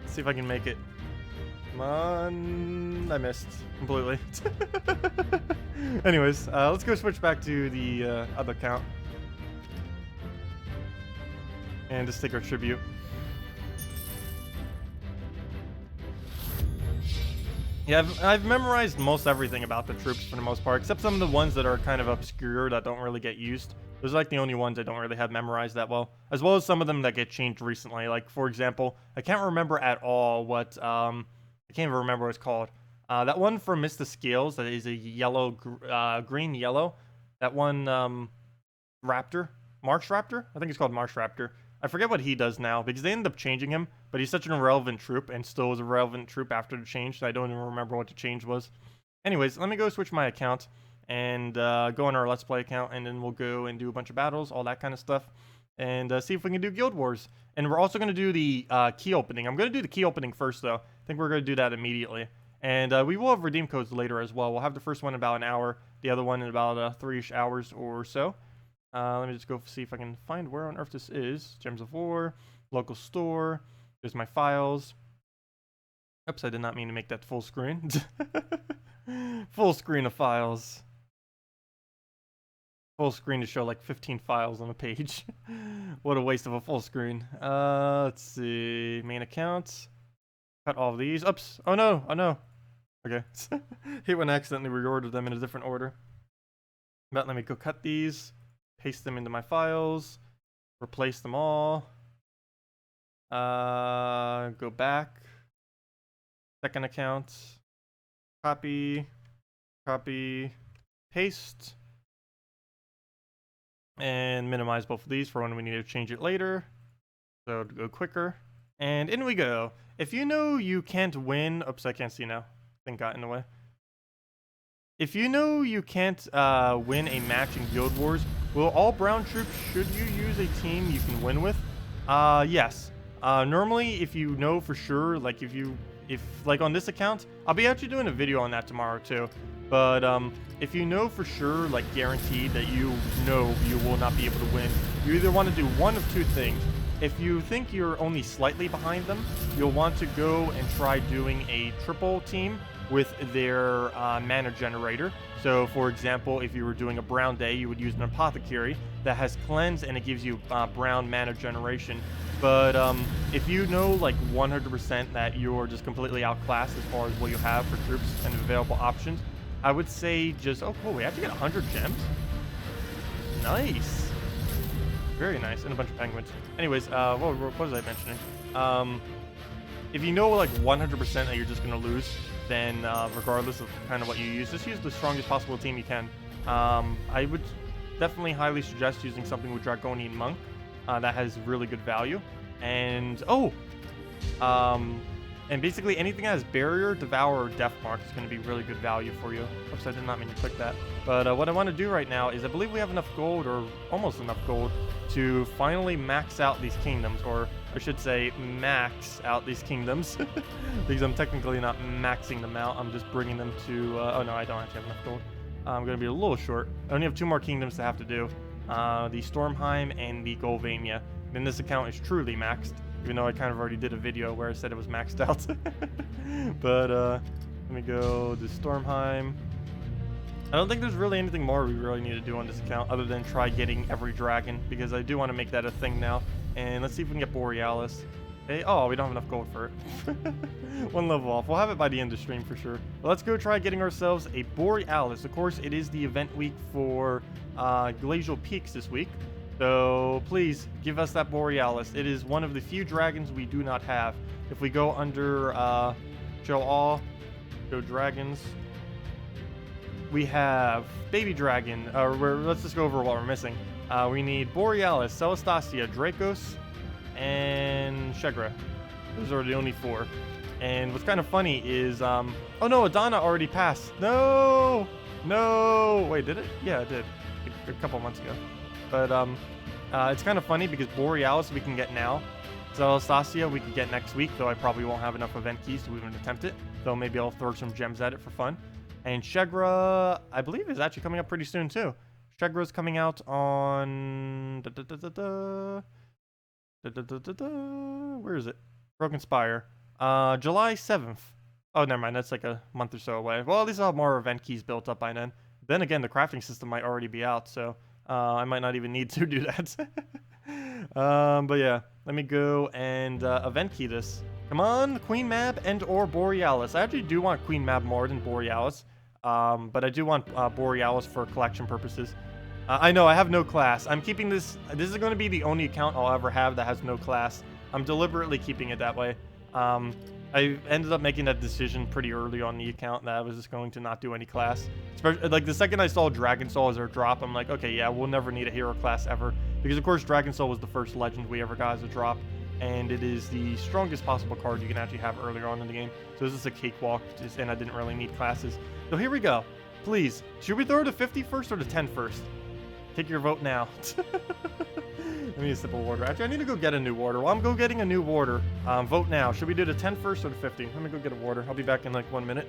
Let's see if I can make it. Come on. I missed completely. Anyways, let's go switch back to the other account. And just take our tribute. Yeah, I've memorized most everything about the troops for the most part, except some of the ones that are kind of obscure that don't really get used. Those are like the only ones I don't really have memorized that well, as well as some of them that get changed recently. Like, for example, I can't remember at all what, I can't even remember what it's called. That one for Mr. Scales that is a yellow, green yellow. That one, Raptor? Marsh Raptor? I think it's called Marsh Raptor. I forget what he does now, because they ended up changing him, but he's such an irrelevant troop, and still was a relevant troop after the change, so I don't even remember what the change was. Anyways, let me go switch my account, and go on our Let's Play account, and then we'll go and do a bunch of battles, all that kind of stuff, and see if we can do Guild Wars. And we're also going to do the key opening. I'm going to do the key opening first, though. I think we're going to do that immediately. And we will have redeem codes later as well. We'll have the first one in about an hour, the other one in about 3-ish hours or so. Let me just go see if I can find where on earth this is. Gems of War, local store. There's my files. Oops, I did not mean to make that full screen. Full screen of files. Full screen to show like 15 files on a page. What a waste of a full screen. Let's see. Main accounts. Cut all of these. Oops. Oh no. Oh no. Okay. Hate when I accidentally reordered them in a different order. But let me go cut these. Paste them into my files. Replace them all. Go back. Second account. Copy. Copy. Paste. And minimize both of these for when we need to change it later. So to go quicker. And in we go. If you know you can't win... Oops, I can't see now. Thing got in the way. If you know you can't win a match in Guild Wars, will all brown troops, should you use a team you can win with? Yes. Normally, if you know for sure, like if like on this account, I'll be actually doing a video on that tomorrow too. But if you know for sure, like guaranteed that you know you will not be able to win, you either want to do one of 2 things. If you think you're only slightly behind them, you'll want to go and try doing a triple team with their mana generator. So for example, if you were doing a brown day, you would use an apothecary that has cleanse and it gives you brown mana generation. But if you know like 100% that you're just completely outclassed as far as what you have for troops and available options, I would say just, oh cool, we have to get 100 gems? Nice. Very nice, and a bunch of penguins. Anyways, what was I mentioning? If you know like 100% that you're just gonna lose, then regardless of kind of what you use, just use the strongest possible team you can. I would definitely highly suggest using something with Dragonian Monk that has really good value. And And basically anything that has barrier, devour, or death mark is going to be really good value for you. Oops, I did not mean to click that. But what I want to do right now is I believe we have enough gold, or almost enough gold, to finally max out these kingdoms, or I should say max out these kingdoms. Because I'm technically not maxing them out, I'm just bringing them to, oh no, I don't actually have enough gold. I'm going to be a little short. I only have 2 more kingdoms to have to do. The Stormheim and the Golvania. Then this account is truly maxed. Even though I kind of already did a video where I said it was maxed out. But, let me go to Stormheim. I don't think there's really anything more we really need to do on this account other than try getting every dragon, because I do want to make that a thing now. And let's see if we can get Borealis. Hey, oh, we don't have enough gold for it. 1 level off. We'll have it by the end of the stream for sure. But let's go try getting ourselves a Borealis. Of course, it is the event week for Glacial Peaks this week. So please give us that Borealis. It is one of the few dragons we do not have. If we go under show all, show dragons, we have baby dragon. Let's just go over what we're missing. We need Borealis, Celastasia, Dracos, and Shegra. Those are the only 4. And what's kind of funny is, oh no, Adana already passed. No, wait, did it? Yeah, it did. A couple months ago. But it's kind of funny because Borealis we can get now. Celastasia we can get next week, though I probably won't have enough event keys to even attempt it. Though maybe I'll throw some gems at it for fun. And Shegra, I believe, is actually coming up pretty soon too. Shegra's coming out on... Where is it? Broken Spire. July 7th. Oh, never mind. That's like a month or so away. Well, at least I'll have more event keys built up by then. Then again, the crafting system might already be out, so I might not even need to do that. But yeah, let me go and event key this. Come on, Queen Mab and or Borealis. I actually do want Queen Mab more than Borealis, but I do want Borealis for collection purposes. I know, I have no class. I'm keeping this. This is going to be the only account I'll ever have that has no class. I'm deliberately keeping it that way. I ended up making that decision pretty early on the account that I was just going to not do any class. Especially, like, the second I saw Dragon Soul as our drop, I'm like, okay, yeah, we'll never need a hero class ever. Because, of course, Dragon Soul was the first legend we ever got as a drop. And it is the strongest possible card you can actually have earlier on in the game. So this is a cakewalk, and I didn't really need classes. So here we go. Please, should we throw to 50 first or to 10 first? Take your vote now. Let me a sip of water. Actually, I need to go get a new water. Well, I'm go getting a new water. Vote now. Should we do the 10 first or the 50? Let me go get a water. I'll be back in like 1 minute.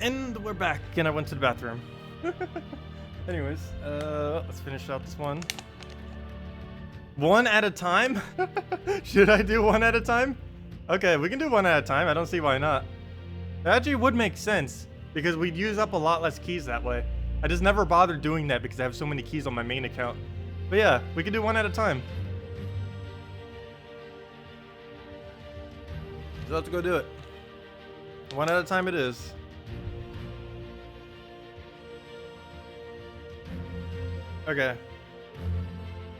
And we're back, and I went to the bathroom. Anyways, let's finish out this one. 1 at a time? Should I do 1 at a time? Okay, we can do 1 at a time. I don't see why not. It actually would make sense, because we'd use up a lot less keys that way. I just never bothered doing that because I have so many keys on my main account. But yeah, we can do 1 at a time. So let's go do it. 1 at a time it is. Okay.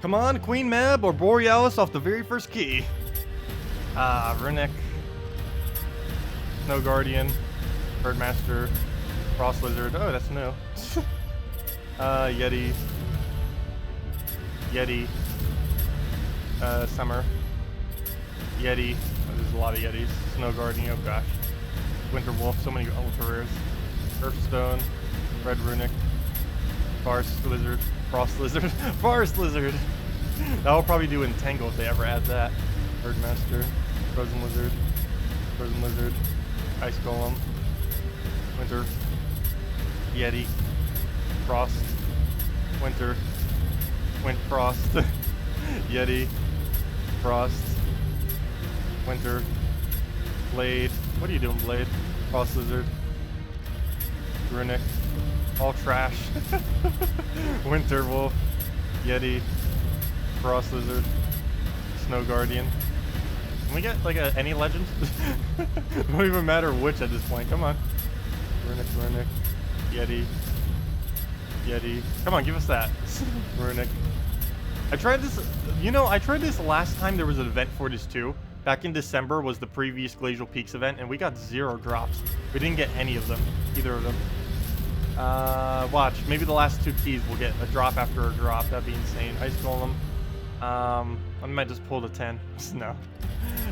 Come on, Queen Mab or Borealis off the very first key. Runic. Snow Guardian, Birdmaster, Frost Lizard. Oh, that's new. Yeti. Yeti. Summer. Yeti. Oh, there's a lot of Yetis. Snow Guardian. Oh gosh. Winter Wolf. So many ultra rares. Earthstone. Red Runic. Forest Lizard. Frost Lizard. Forest Lizard. That'll probably do Entangle if they ever add that. Birdmaster. Frozen Lizard. Frozen Lizard. Ice Golem. Winter. Yeti. Frost. Winter. Wind Frost. Yeti. Frost. Winter. Blade. What are you doing, Blade? Frost Lizard. Runic. All trash. Winter Wolf. Yeti. Frost Lizard. Snow Guardian. Can we get like any legend? It don't even matter which at this point. Come on. Runic. Yeti. Yeti. Come on, give us that. Runic. I tried this, you know, I tried this last time there was an event for this too. Back in December was the previous Glacial Peaks event, and we got 0 drops. We didn't get any of them. Either of them. Watch. Maybe the last 2 keys will get a drop after a drop. That'd be insane. Ice Golem. I might just pull the 10. No.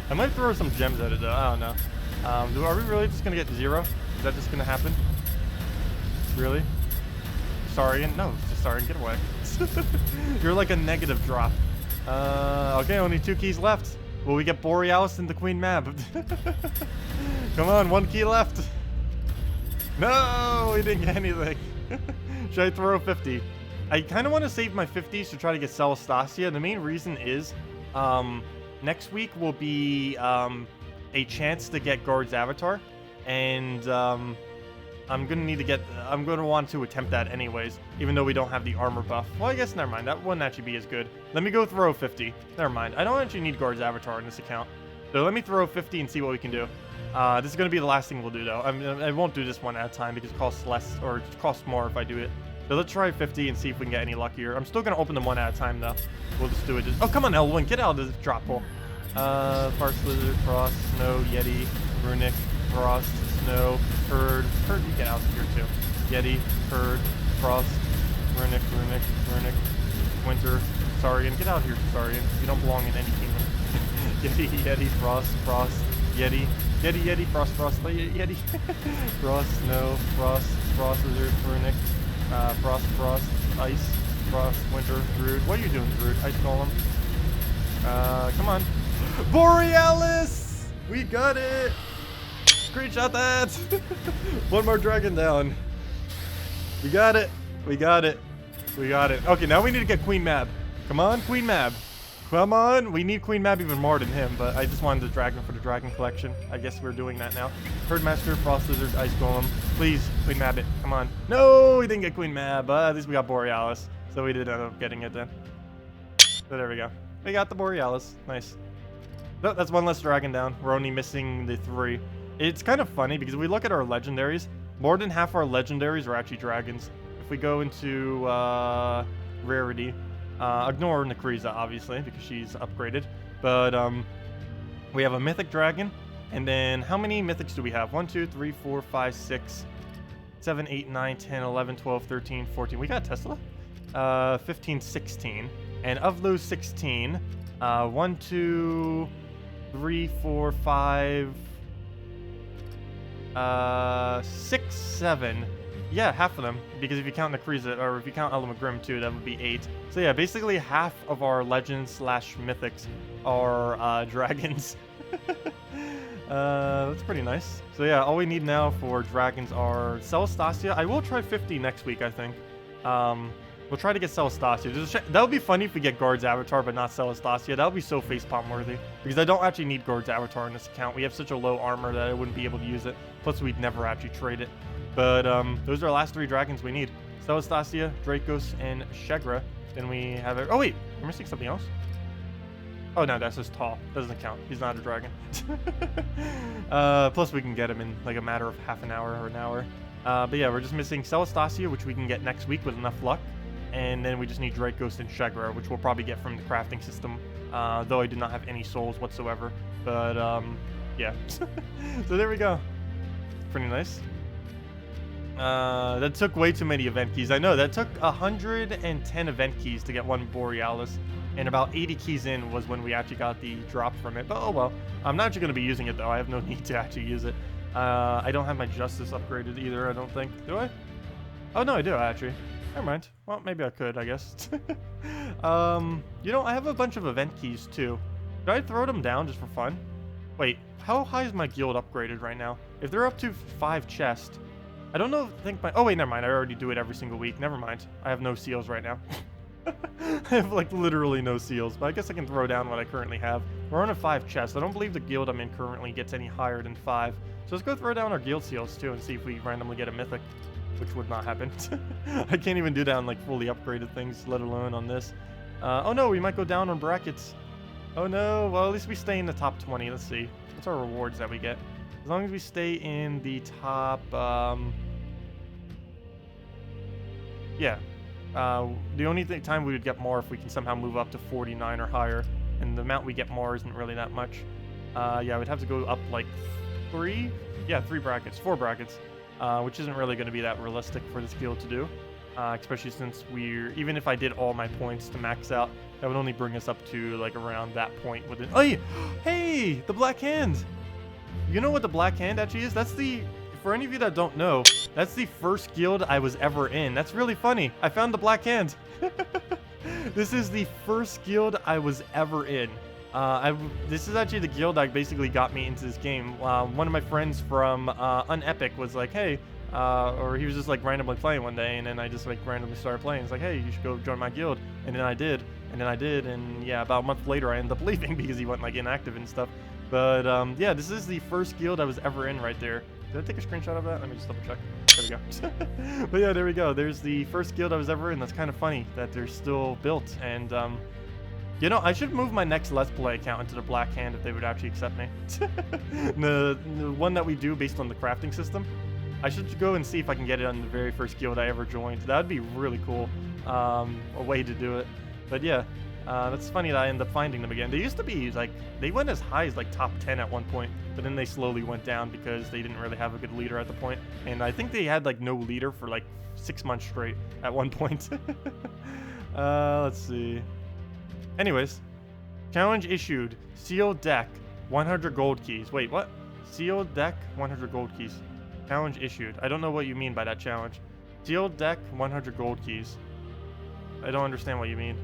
I might throw some gems at it though. I don't know. Are we really just gonna get 0? Is that just gonna happen? Really? Saurian? No, it's just Saurian. Get away. You're like a negative drop. Okay, only 2 keys left. Will we get Borealis and the Queen Mab? Come on, 1 key left. No, we didn't get anything. Should I throw 50? I kind of want to save my 50s to try to get Celestasia. The main reason is, next week will be a chance to get Guard's Avatar, and I'm gonna want to attempt that anyways, even though we don't have the armor buff. Well, I guess never mind. That wouldn't actually be as good. Let me go throw 50. Never mind. I don't actually need Guard's Avatar in this account, so let me throw 50 and see what we can do. This is gonna be the last thing we'll do though. I won't do this one at a time because it costs less, or it costs more if I do it. So let's try 50 and see if we can get any luckier. I'm still gonna open them one at a time though. We'll just do it. Oh, come on, Elwyn, get out of this drop hole. Farce Lizard, Frost, Snow, Yeti, Runic, Frost, Snow, Herd, you get out of here too. Yeti, Herd, Frost, Runic, Winter, Saurian, get out of here, Saurian. You don't belong in any kingdom. Yeti, Frost, Yeti, Frost, Yeti, Frost, Snow, Frost Lizard, Runic, Frost, Ice, Frost, Winter, Druid. What are you doing, Druid? Ice Golem. Come on. Borealis! We got it! Screenshot that! 1 more dragon down. We got it. Okay, now we need to get Queen Mab. Come on, Queen Mab. Come on. We need Queen Mab even more than him, but I just wanted the dragon for the dragon collection. I guess we're doing that now. Herdmaster, Frost Lizard, Ice Golem. Please, Queen Mab it. Come on. No, we didn't get Queen Mab, but at least we got Borealis. So we did end up getting it then. So there we go. We got the Borealis. Nice. So that's 1 less dragon down. We're only missing the 3. It's kind of funny because if we look at our legendaries, more than half our legendaries are actually dragons. If we go into rarity, ignore Nekriza obviously because she's upgraded, but we have a mythic dragon, and then how many mythics do we have? 1, 2, 3, 4, 5, 6, 7, 8, 9, 10, 11, 12, 13, 14. We got Tesla. 15, 16. And of those 16, 1, 2, 3, 4, 5, 6, 7. Yeah, half of them. Because if you count Nekriza, or if you count Element Grim too, that would be 8. So yeah, basically half of our legends / mythics are dragons. That's pretty nice. So yeah, all we need now for dragons are Celestasia. I will try 50 next week, I think. We'll try to get Celestasia. That would be funny if we get Guard's Avatar, but not Celestasia. That would be so facepalm worthy. Because I don't actually need Guard's Avatar in this account. We have such a low armor that I wouldn't be able to use it. Plus, we'd never actually trade it. But those are the last 3 dragons we need. Celestasia, Dracos, and Shegra. Then we have it. Oh wait, we're missing something else. Oh no, that's just tall. Doesn't count. He's not a dragon. Plus, we can get him in like a matter of half an hour or an hour. But yeah, we're just missing Celestasia, which we can get next week with enough luck. And then we just need Dracos and Shegra, which we'll probably get from the crafting system. Though I do not have any souls whatsoever. But yeah. So there we go. pretty nice. That took way too many event keys. I know, that took 110 event keys to get one Borealis. And about 80 keys in was when we actually got the drop from it. But oh well. I'm not actually going to be using it though. I have no need to actually use it. I don't have my Justice upgraded either, I don't think. Do I? Oh no, I do actually. Never mind. Well, maybe I could, I guess. You know, I have a bunch of event keys too. Should I throw them down just for fun? Wait, how high is my guild upgraded right now? If they're up to 5 chests, I don't know, think my... Oh wait, never mind. I already do it every single week. Never mind. I have no seals right now. I have like literally no seals, but I guess I can throw down what I currently have. We're on a 5 chest. I don't believe the guild I'm in currently gets any higher than 5. So let's go throw down our guild seals too and see if we randomly get a mythic, which would not happen. I can't even do that on like fully upgraded things, let alone on this. Oh no, we might go down on brackets. Oh no, well at least we stay in the top 20. Let's see. What's our rewards that we get? As long as we stay in the top, yeah. The only time we would get more if we can somehow move up to 49 or higher, and the amount we get more isn't really that much. Yeah, we'd have to go up like 3 brackets, 4 brackets, which isn't really going to be that realistic for this guild to do, especially since even if I did all my points to max out, that would only bring us up to like around that point within. Oh, hey, the Black Hand. You know what the Black Hand actually is? That's the... For any of you that don't know, that's the first guild I was ever in. That's really funny. I found the Black Hand. This is the first guild I was ever in. This is actually the guild that basically got me into this game. One of my friends from Unepic was like, hey, or he was just like randomly playing one day, and then I just like randomly started playing. It's like, hey, you should go join my guild. And then I did, and yeah, about a month later I ended up leaving because he went like inactive and stuff. But yeah, this is the first guild I was ever in right there. Did I take a screenshot of that? Let me just double check. There we go. But yeah, there we go. There's the first guild I was ever in. That's kind of funny that they're still built. And, you know, I should move my next Let's Play account into the Black Hand if they would actually accept me. the one that we do based on the crafting system. I should go and see if I can get it on the very first guild I ever joined. That would be really cool. A way to do it. But yeah. That's funny that I ended up finding them again. They used to be, like, they went as high as, like, top 10 at one point, but then they slowly went down because they didn't really have a good leader at the point. And I think they had, like, no leader for, like, 6 months straight at one point. Let's see. Anyways, challenge issued. Sealed deck, 100 gold keys. Wait, what? Sealed deck, 100 gold keys. Challenge issued. I don't know what you mean by that challenge. Sealed deck, 100 gold keys. I don't understand what you mean.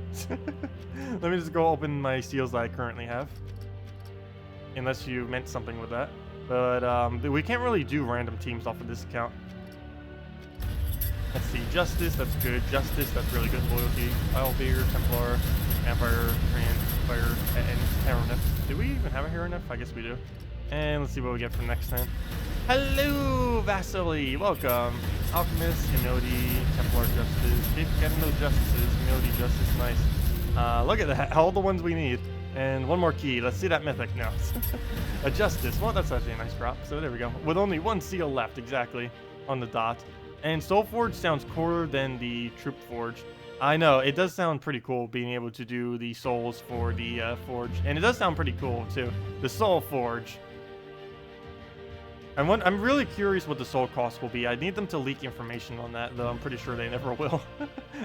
Let me just go open my seals that I currently have. Unless you meant something with that. But we can't really do random teams off of this account. Let's see. Justice, that's good. Justice, that's really good. Loyalty. Filebearer, Templar, Vampire, Fire, and Aeronef. Do we even have a Aeronef? I guess we do. And let's see what we get for next time. Hello, Vasily. Welcome. Alchemist, Humility, Templar Justice. Getting those Justices. Humility, Justice, nice. Look at that. All the ones we need. And one more key. Let's see that mythic now. A Justice. Well, that's actually a nice drop. So there we go. With only one seal left, exactly, on the dot. And Soul Forge sounds cooler than the Troop Forge. I know, it does sound pretty cool being able to do the souls for the Forge. And it does sound pretty cool, too. The Soul Forge. I'm really curious what the soul cost will be. I need them to leak information on that, though I'm pretty sure they never will.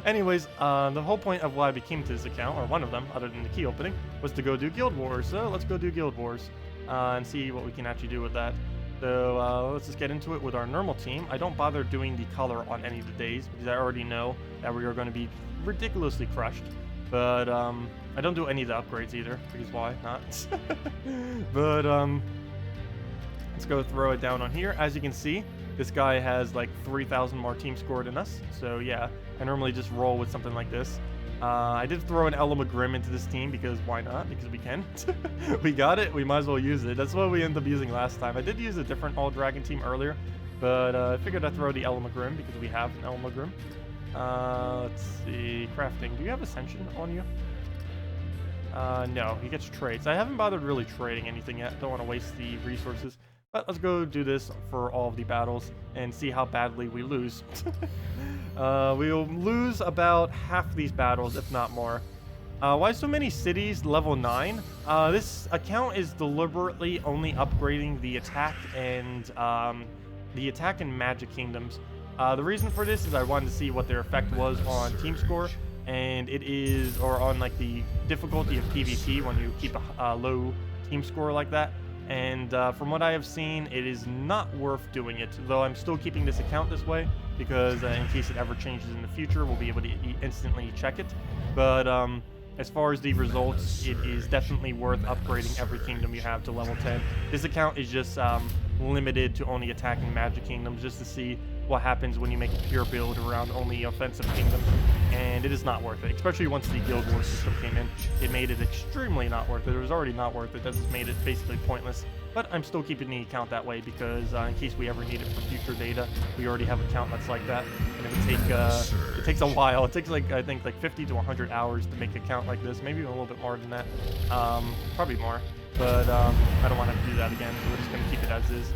Anyways, the whole point of why I became to this account, or one of them, other than the key opening, was to go do Guild Wars. So let's go do Guild Wars and see what we can actually do with that. So let's just get into it with our normal team. I don't bother doing the color on any of the days because I already know that we are going to be ridiculously crushed. But I don't do any of the upgrades either, because why not? But let's go throw it down on here. As you can see, this guy has like 3,000 more team score than us. So yeah, I normally just roll with something like this. I did throw an Grim into this team because why not? Because we can. We got it. We might as well use it. That's what we ended up using last time. I did use a different all-dragon team earlier, but I figured I'd throw the Grim because we have an Grim. Let's see. Crafting. Do you have Ascension on you? No. He gets traits. I haven't bothered really trading anything yet. Don't want to waste the resources. But let's go do this for all of the battles and see how badly we lose. We'll lose about half these battles, if not more. Why so many cities level 9? This account is deliberately only upgrading the attack and the attack and magic kingdoms. The reason for this is I wanted to see what their effect was on team score, and it is, or on like the difficulty of PvP when you keep a low team score like that. And from what I have seen, it is not worth doing it, though I'm still keeping this account this way because in case it ever changes in the future, we'll be able to instantly check it. But as far as the results, it is definitely worth upgrading every kingdom you have to level 10. This account is just limited to only attacking magic kingdoms just to see what happens when you make a pure build around only offensive kingdoms, and it is not worth it, especially once the guild war system came in. It made it extremely not worth it. It was already not worth it. That just made it basically pointless. But I'm still keeping the account that way because in case we ever need it for future data, we already have an account that's like that, and it would take it takes a while. It takes like I think like 50 to 100 hours to make an account like this, maybe a little bit more than that, probably more. But I don't want to do that again, so we're just gonna keep it as is.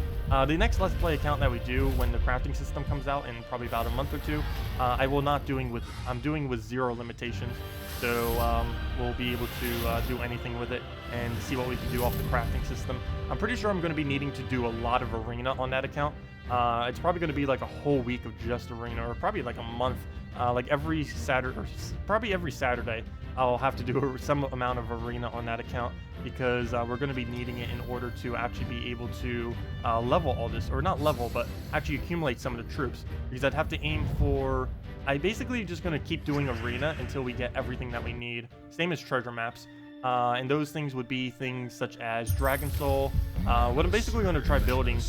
The next Let's Play account that we do when the crafting system comes out in probably about a month or two, I'm doing with 0 limitations. So we'll be able to do anything with it and see what we can do off the crafting system. I'm pretty sure I'm going to be needing to do a lot of arena on that account. It's probably going to be like a whole week of just arena, or probably like a month. Like every Saturday, or probably every Saturday, I'll have to do some amount of arena on that account because we're going to be needing it in order to actually be able to level all this, or not level, but actually accumulate some of the troops, because I'd have to aim for... I'm basically just going to keep doing arena until we get everything that we need, same as treasure maps. And those things would be things such as Dragon Soul, what I'm basically going to try building,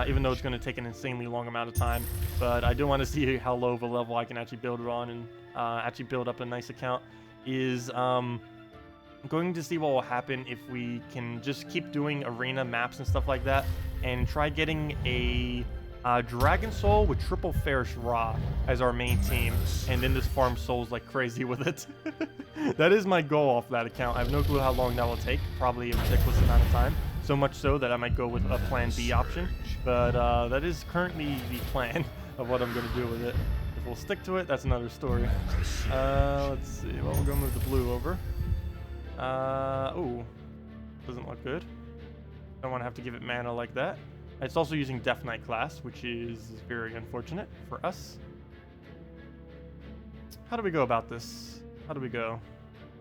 even though it's going to take an insanely long amount of time. But I do want to see how low of a level I can actually build it on and actually build up a nice account. Is going to see what will happen if we can just keep doing arena maps and stuff like that, and try getting a Dragon Soul with triple Ferris Ra as our main team, and then just farm souls like crazy with it. That is my goal off that account. I have no clue how long that will take, probably a ridiculous amount of time, so much so that I might go with a plan B option, but that is currently the plan of what I'm going to do with it. If we'll stick to it, that's another story. Let's see, well, we'll go move the blue over. Ooh, doesn't look good. Don't want to have to give it mana like that. It's also using Death Knight class, which is very unfortunate for us. How do we go about this? How do we go?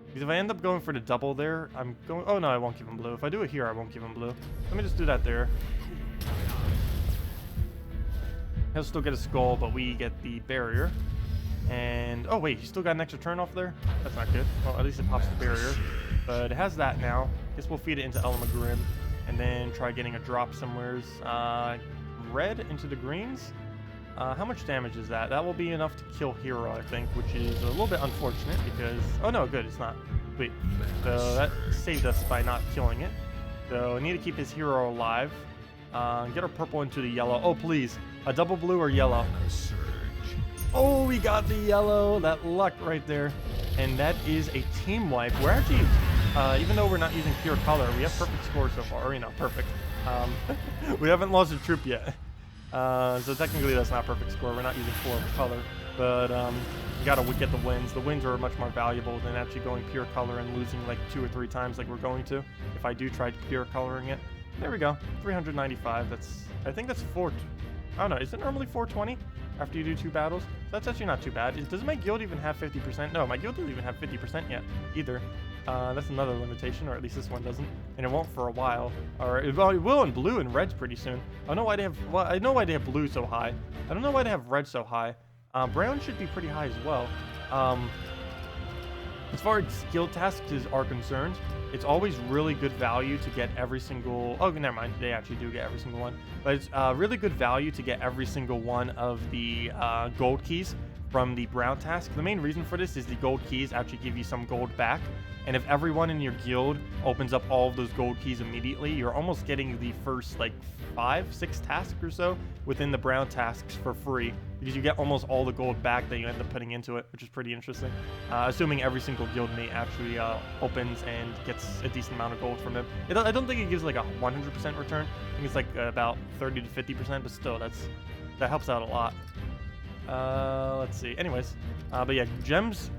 Because if I end up going for the double there, I'm going... Oh no, I won't give him blue. If I do it here, I won't give him blue. Let me just do that there. He'll still get a skull, but we get the barrier. And... Oh wait, he still got an extra turn off there? That's not good. Well, at least it pops the barrier. But it has that now. Guess we'll feed it into Elmagrim. And then try getting a drop somewheres. Red into the greens. How much damage is that? That will be enough to kill Hero, I think, which is a little bit unfortunate because... Oh no, good, it's not. Sweet. So that saved us by not killing it. So I need to keep his Hero alive. Get our purple into the yellow. Oh, please. A double blue or yellow. Oh, we got the yellow. That luck right there. And that is a team wipe. We're actually... even though we're not using pure color, we have perfect score so far. Or, you know, perfect. We haven't lost a troop yet. So technically that's not perfect score. We're not using 4 color. But you gotta get the wins. The wins are much more valuable than actually going pure color and losing like 2 or 3 times like we're going to. If I do try pure coloring it. There we go. 395. I think that's 4... I don't know. Is it normally 420 after you do 2 battles? So that's actually not too bad. Does my guild even have 50%? No, my guild doesn't even have 50% yet either. That's another limitation, or at least this one doesn't, and it won't for a while. Or it will in blue and red's pretty soon. I don't know why they have. Well, I know why they have blue so high. I don't know why they have red so high. Brown should be pretty high as well. As far as guild tasks are concerned, it's always really good value to get every single... Oh, never mind. They actually do get every single one. But it's really good value to get every single one of the gold keys from the brown task. The main reason for this is the gold keys actually give you some gold back. And if everyone in your guild opens up all of those gold keys immediately, you're almost getting the first like 5-6 tasks or so within the brown tasks for free, because you get almost all the gold back that you end up putting into it, which is pretty interesting. Assuming every single guild mate actually opens and gets a decent amount of gold from it. I don't think it gives like a 100% return. I think it's like about 30 to 50%, but still, that helps out a lot. Let's see. Anyways, but yeah, gems.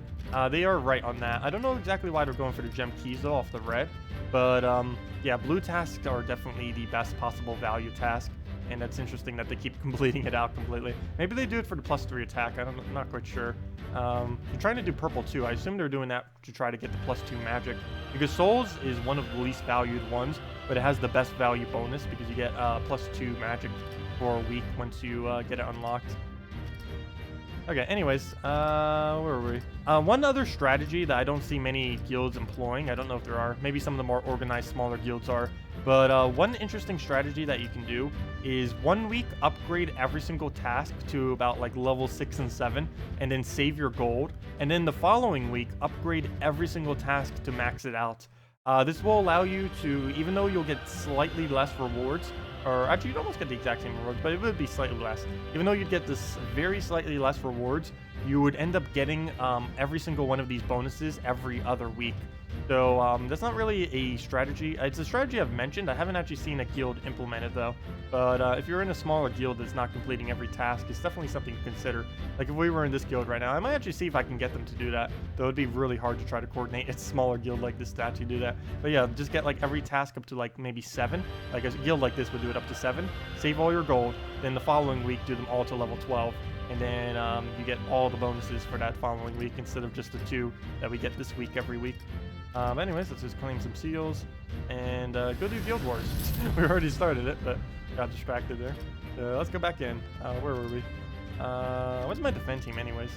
They are right on that. I don't know exactly why they're going for the gem keys though off the red, but yeah, blue tasks are definitely the best possible value task. and that's interesting that they keep completing it out completely. Maybe they do it for the +3 attack. I'm not quite sure. They're trying to do purple too. I assume they're doing that to try to get the +2 magic, because souls is one of the least valued ones, but it has the best value bonus because you get +2 magic for a week once you get it unlocked. Okay, anyways, where were we? One other strategy that I don't see many guilds employing, I don't know if there are, maybe some of the more organized smaller guilds are, but one interesting strategy that you can do is 1 week upgrade every single task to about like level 6 and 7, and then save your gold, and then the following week upgrade every single task to max it out. This will allow you to, even though you'll get slightly less rewards, or actually you'd almost get the exact same rewards, but it would be slightly less. Even though you'd get this very slightly less rewards, you would end up getting every single one of these bonuses every other week. So that's not really a strategy. It's a strategy I've mentioned. I haven't actually seen a guild implement it though. But if you're in a smaller guild that's not completing every task, it's definitely something to consider. Like if we were in this guild right now, I might actually see if I can get them to do that. Though it'd be really hard to try to coordinate a smaller guild like this to actually do that. But yeah, just get like every task up to like maybe 7. Like a guild like this would do it up to 7. Save all your gold. Then the following week, do them all to level 12. And then you get all the bonuses for that following week instead of just the 2 that we get this week every week. Anyways, let's just claim some seals and go do Guild Wars. We already started it, but got distracted there. Let's go back in. Where were we? What's my defend team anyways?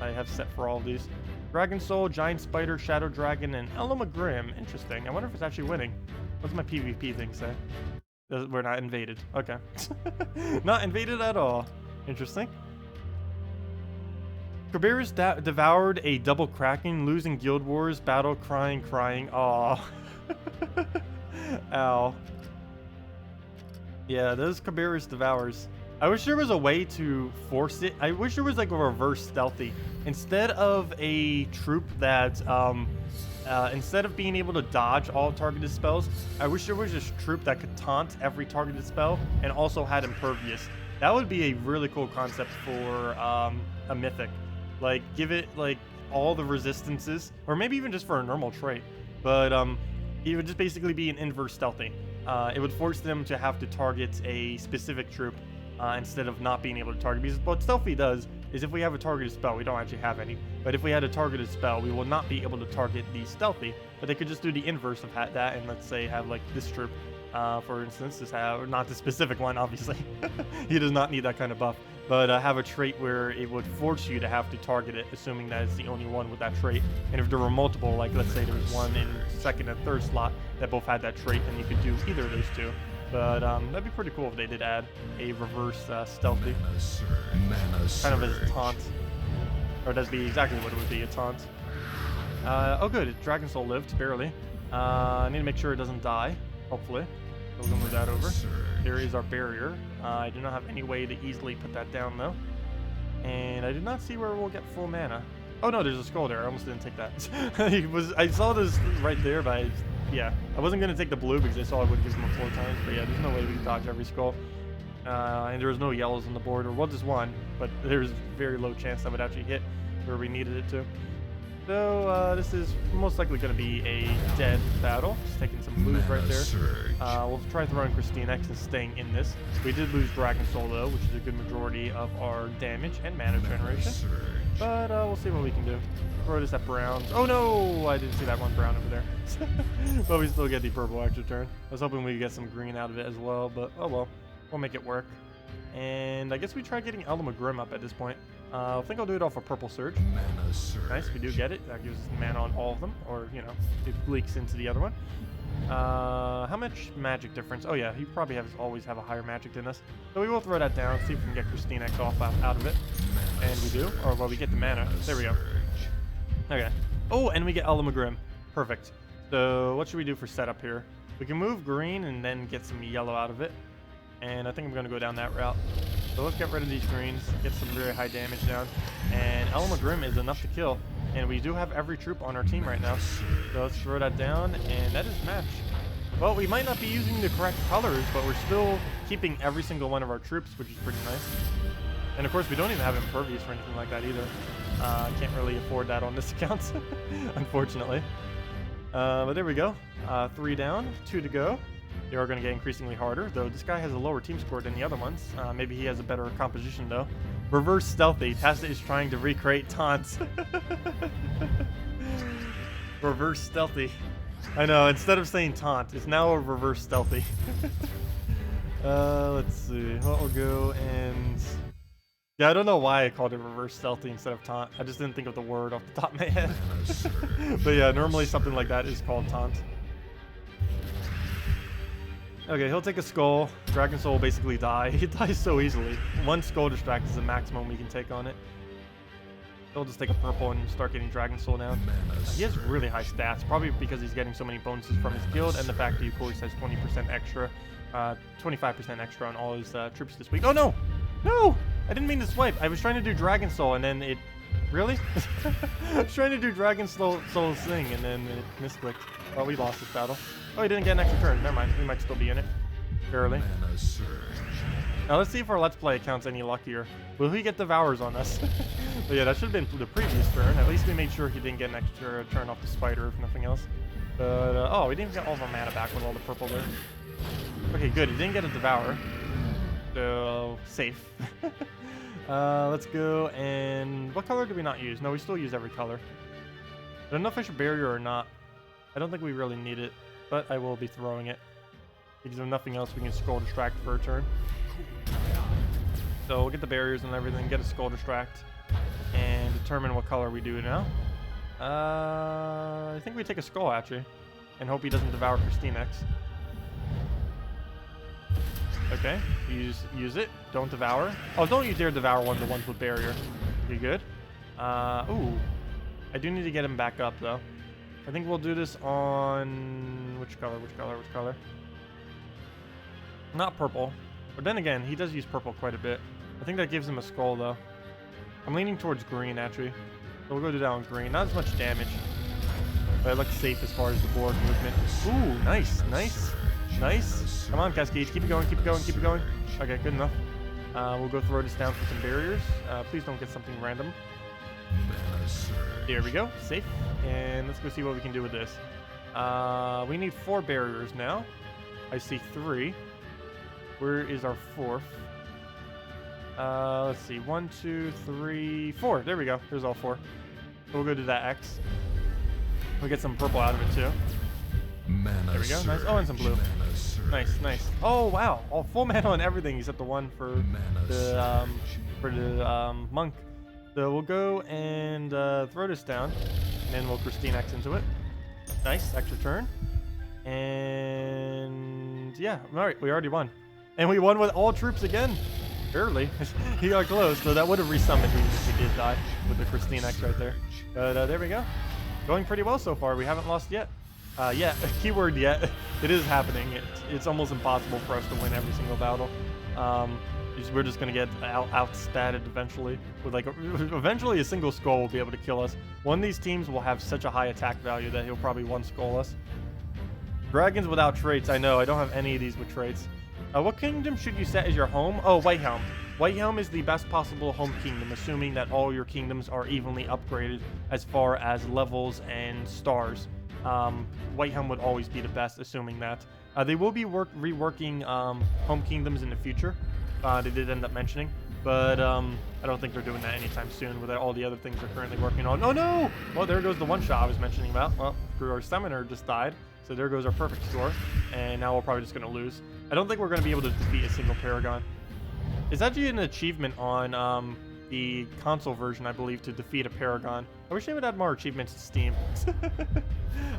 I have set for all of these. Dragon Soul, Giant Spider, Shadow Dragon, and Grim. Interesting. I wonder if it's actually winning. What's my PvP thing say? We're not invaded. Okay. Not invaded at all. Interesting. Kerberos devoured a double Kraken, losing Guild Wars, battle, crying. Aww. Ow. Yeah, those Kerberos devours. I wish there was a way to force it. I wish there was like a reverse stealthy. Instead of a troop that, instead of being able to dodge all targeted spells, I wish there was this troop that could taunt every targeted spell and also had impervious. That would be a really cool concept for a mythic. Like, give it, like, all the resistances, or maybe even just for a normal trait. But it would just basically be an inverse stealthy. It would force them to have to target a specific troop instead of not being able to target. Because what stealthy does is if we have a targeted spell, we don't actually have any, but if we had a targeted spell, we will not be able to target the stealthy, but they could just do the inverse of that, and let's say have, like, this troop, for instance, just have, not the specific one, obviously. He does not need that kind of buff. But have a trait where it would force you to have to target it, assuming that it's the only one with that trait. And if there were multiple, like let's say there was one in second and third slot that both had that trait, then you could do either of those two. But that'd be pretty cool if they did add a reverse stealthy. Kind of as a taunt. Or that'd be exactly what it would be, a taunt. Oh good, Dragon Soul lived, barely. I need to make sure it doesn't die, hopefully. So we're gonna move that over. There is our barrier. I do not have any way to easily put that down though. And I did not see where we'll get full mana. Oh no, there's a skull there. I almost didn't take that. I saw this right there, but yeah. I wasn't gonna take the blue because I saw it would give them 4 times. But yeah, there's no way we can dodge every skull. And there was no yellows on the board, or well, just one, but there's very low chance that would actually hit where we needed it to. So this is most likely going to be a dead battle. Just taking some blues right there. We'll try throwing Christine X and staying in this. We did lose Dragon Soul though, which is a good majority of our damage and mana generation. But we'll see what we can do. Throw this at browns. Oh no! I didn't see that one brown over there. But we still get the purple extra turn. I was hoping we could get some green out of it as well, but oh well. We'll make it work. And I guess we try getting Grim up at this point. I think I'll do it off a Purple Surge. Nice, we do get it. That gives us mana on all of them, or, you know, it leaks into the other one. How much magic difference? Oh yeah, he probably always have a higher magic than us. So we will throw that down, see if we can get Christine X off out of it. And we do, or well, we get the mana. There we go. Okay. Oh, and we get Grim. Perfect. So what should we do for setup here? We can move green and then get some yellow out of it. And I think I'm going to go down that route. So let's get rid of these greens, get some very high damage down. And Grim is enough to kill. And we do have every troop on our team right now. So let's throw that down, and that is match. Well, we might not be using the correct colors, but we're still keeping every single one of our troops, which is pretty nice. And of course, we don't even have impervious or anything like that either. Can't really afford that on this account, unfortunately. But there we go. 3 down, 2 to go. They are going to get increasingly harder, though this guy has a lower team score than the other ones. Maybe he has a better composition, though. Reverse stealthy. Tacet is trying to recreate taunts. Reverse stealthy. I know, instead of saying taunt, it's now a reverse stealthy. Let's see. Well, we'll go and... Yeah, I don't know why I called it reverse stealthy instead of taunt. I just didn't think of the word off the top of my head. But yeah, normally something like that is called taunt. Okay, he'll take a skull. Dragon Soul will basically die. He dies so easily. One skull distract is the maximum we can take on it. He'll just take a purple and start getting Dragon Soul down. He has really high stats, probably because he's getting so many bonuses from his guild and the fact that he of course has 20% extra, 25% extra on all his troops this week. Oh no! No! I didn't mean to swipe. I was trying to do Dragon Soul and then it... Really? I was trying to do Dragon Soul thing and then it misclicked. Well, we lost this battle. Oh, he didn't get an extra turn. Never mind. We might still be in it. Barely. Now let's see if our Let's Play account's any luckier. Will he get Devours on us? But yeah, that should have been the previous turn. At least we made sure he didn't get an extra turn off the spider, if nothing else. But, oh, we didn't get all of our mana back with all the purple there. Okay, good. He didn't get a Devour. So, safe. Let's go, and what color do we not use? No, we still use every color. Is there enough Fisher Barrier or not? I don't think we really need it, but I will be throwing it. Because if nothing else, we can Skull Distract for a turn. So we'll get the barriers and everything, get a Skull Distract, and determine what color we do now. I think we take a Skull, actually, and hope he doesn't devour Christinex. Okay, use it. Don't devour. Oh, don't you dare devour one of the ones with barrier. You good? Ooh. I do need to get him back up, though. I think we'll do this on... Which color? Not purple. But then again, he does use purple quite a bit. I think that gives him a skull, though. I'm leaning towards green, actually. So we'll go do that on green. Not as much damage. But it looks safe as far as the board movement. Ooh, nice. Come on, Cascade. Keep it going. Okay, good enough. We'll go throw this down for some barriers. Please don't get something random. There we go. Safe. And let's go see what we can do with this. We need 4 barriers now. I see 3. Where is our 4th? Let's see. 1, 2, 3, 4. There we go. There's all 4. So we'll go do that X. We'll get some purple out of it too. There we go. Nice. Oh, and some blue. Nice. Oh, wow. All full mana on everything except the one for the monk. So we'll go and throw this down, and then we'll Christine X into it. Nice. Extra turn. And yeah. All right. We already won. And we won with all troops again. Barely. He got close, so that would have resummoned if he did die with the Christine X right there. But there we go. Going pretty well so far. We haven't lost yet. Yeah, keyword yet. It is happening. It's almost impossible for us to win every single battle. We're just gonna get outstatted eventually. With eventually a single skull will be able to kill us. One of these teams will have such a high attack value that he'll probably one skull us. Dragons without traits. I know. I don't have any of these with traits. What kingdom should you set as your home? Oh, Whitehelm. Whitehelm is the best possible home kingdom, assuming that all your kingdoms are evenly upgraded as far as levels and stars. Whitehelm would always be the best, assuming that. They will be reworking home kingdoms in the future. They did end up mentioning, but I don't think they're doing that anytime soon with all the other things they're currently working on. Oh no! Well, there goes the one-shot I was mentioning about. Well, our summoner just died, so there goes our perfect score, and now we're probably just going to lose. I don't think we're going to be able to defeat a single Paragon. It's actually an achievement on the console version, I believe, to defeat a Paragon. I wish they would add more achievements to Steam.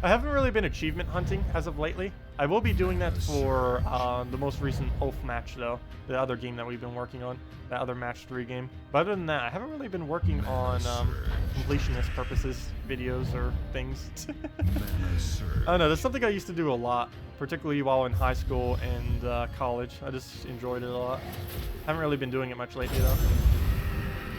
I haven't really been achievement hunting as of lately. I will be doing that for the most recent Ulf match, though. The other game that we've been working on. That other match 3 game. But other than that, I haven't really been working on completionist purposes, videos, or things. I don't know, that's something I used to do a lot. Particularly while in high school and college. I just enjoyed it a lot. Haven't really been doing it much lately, though.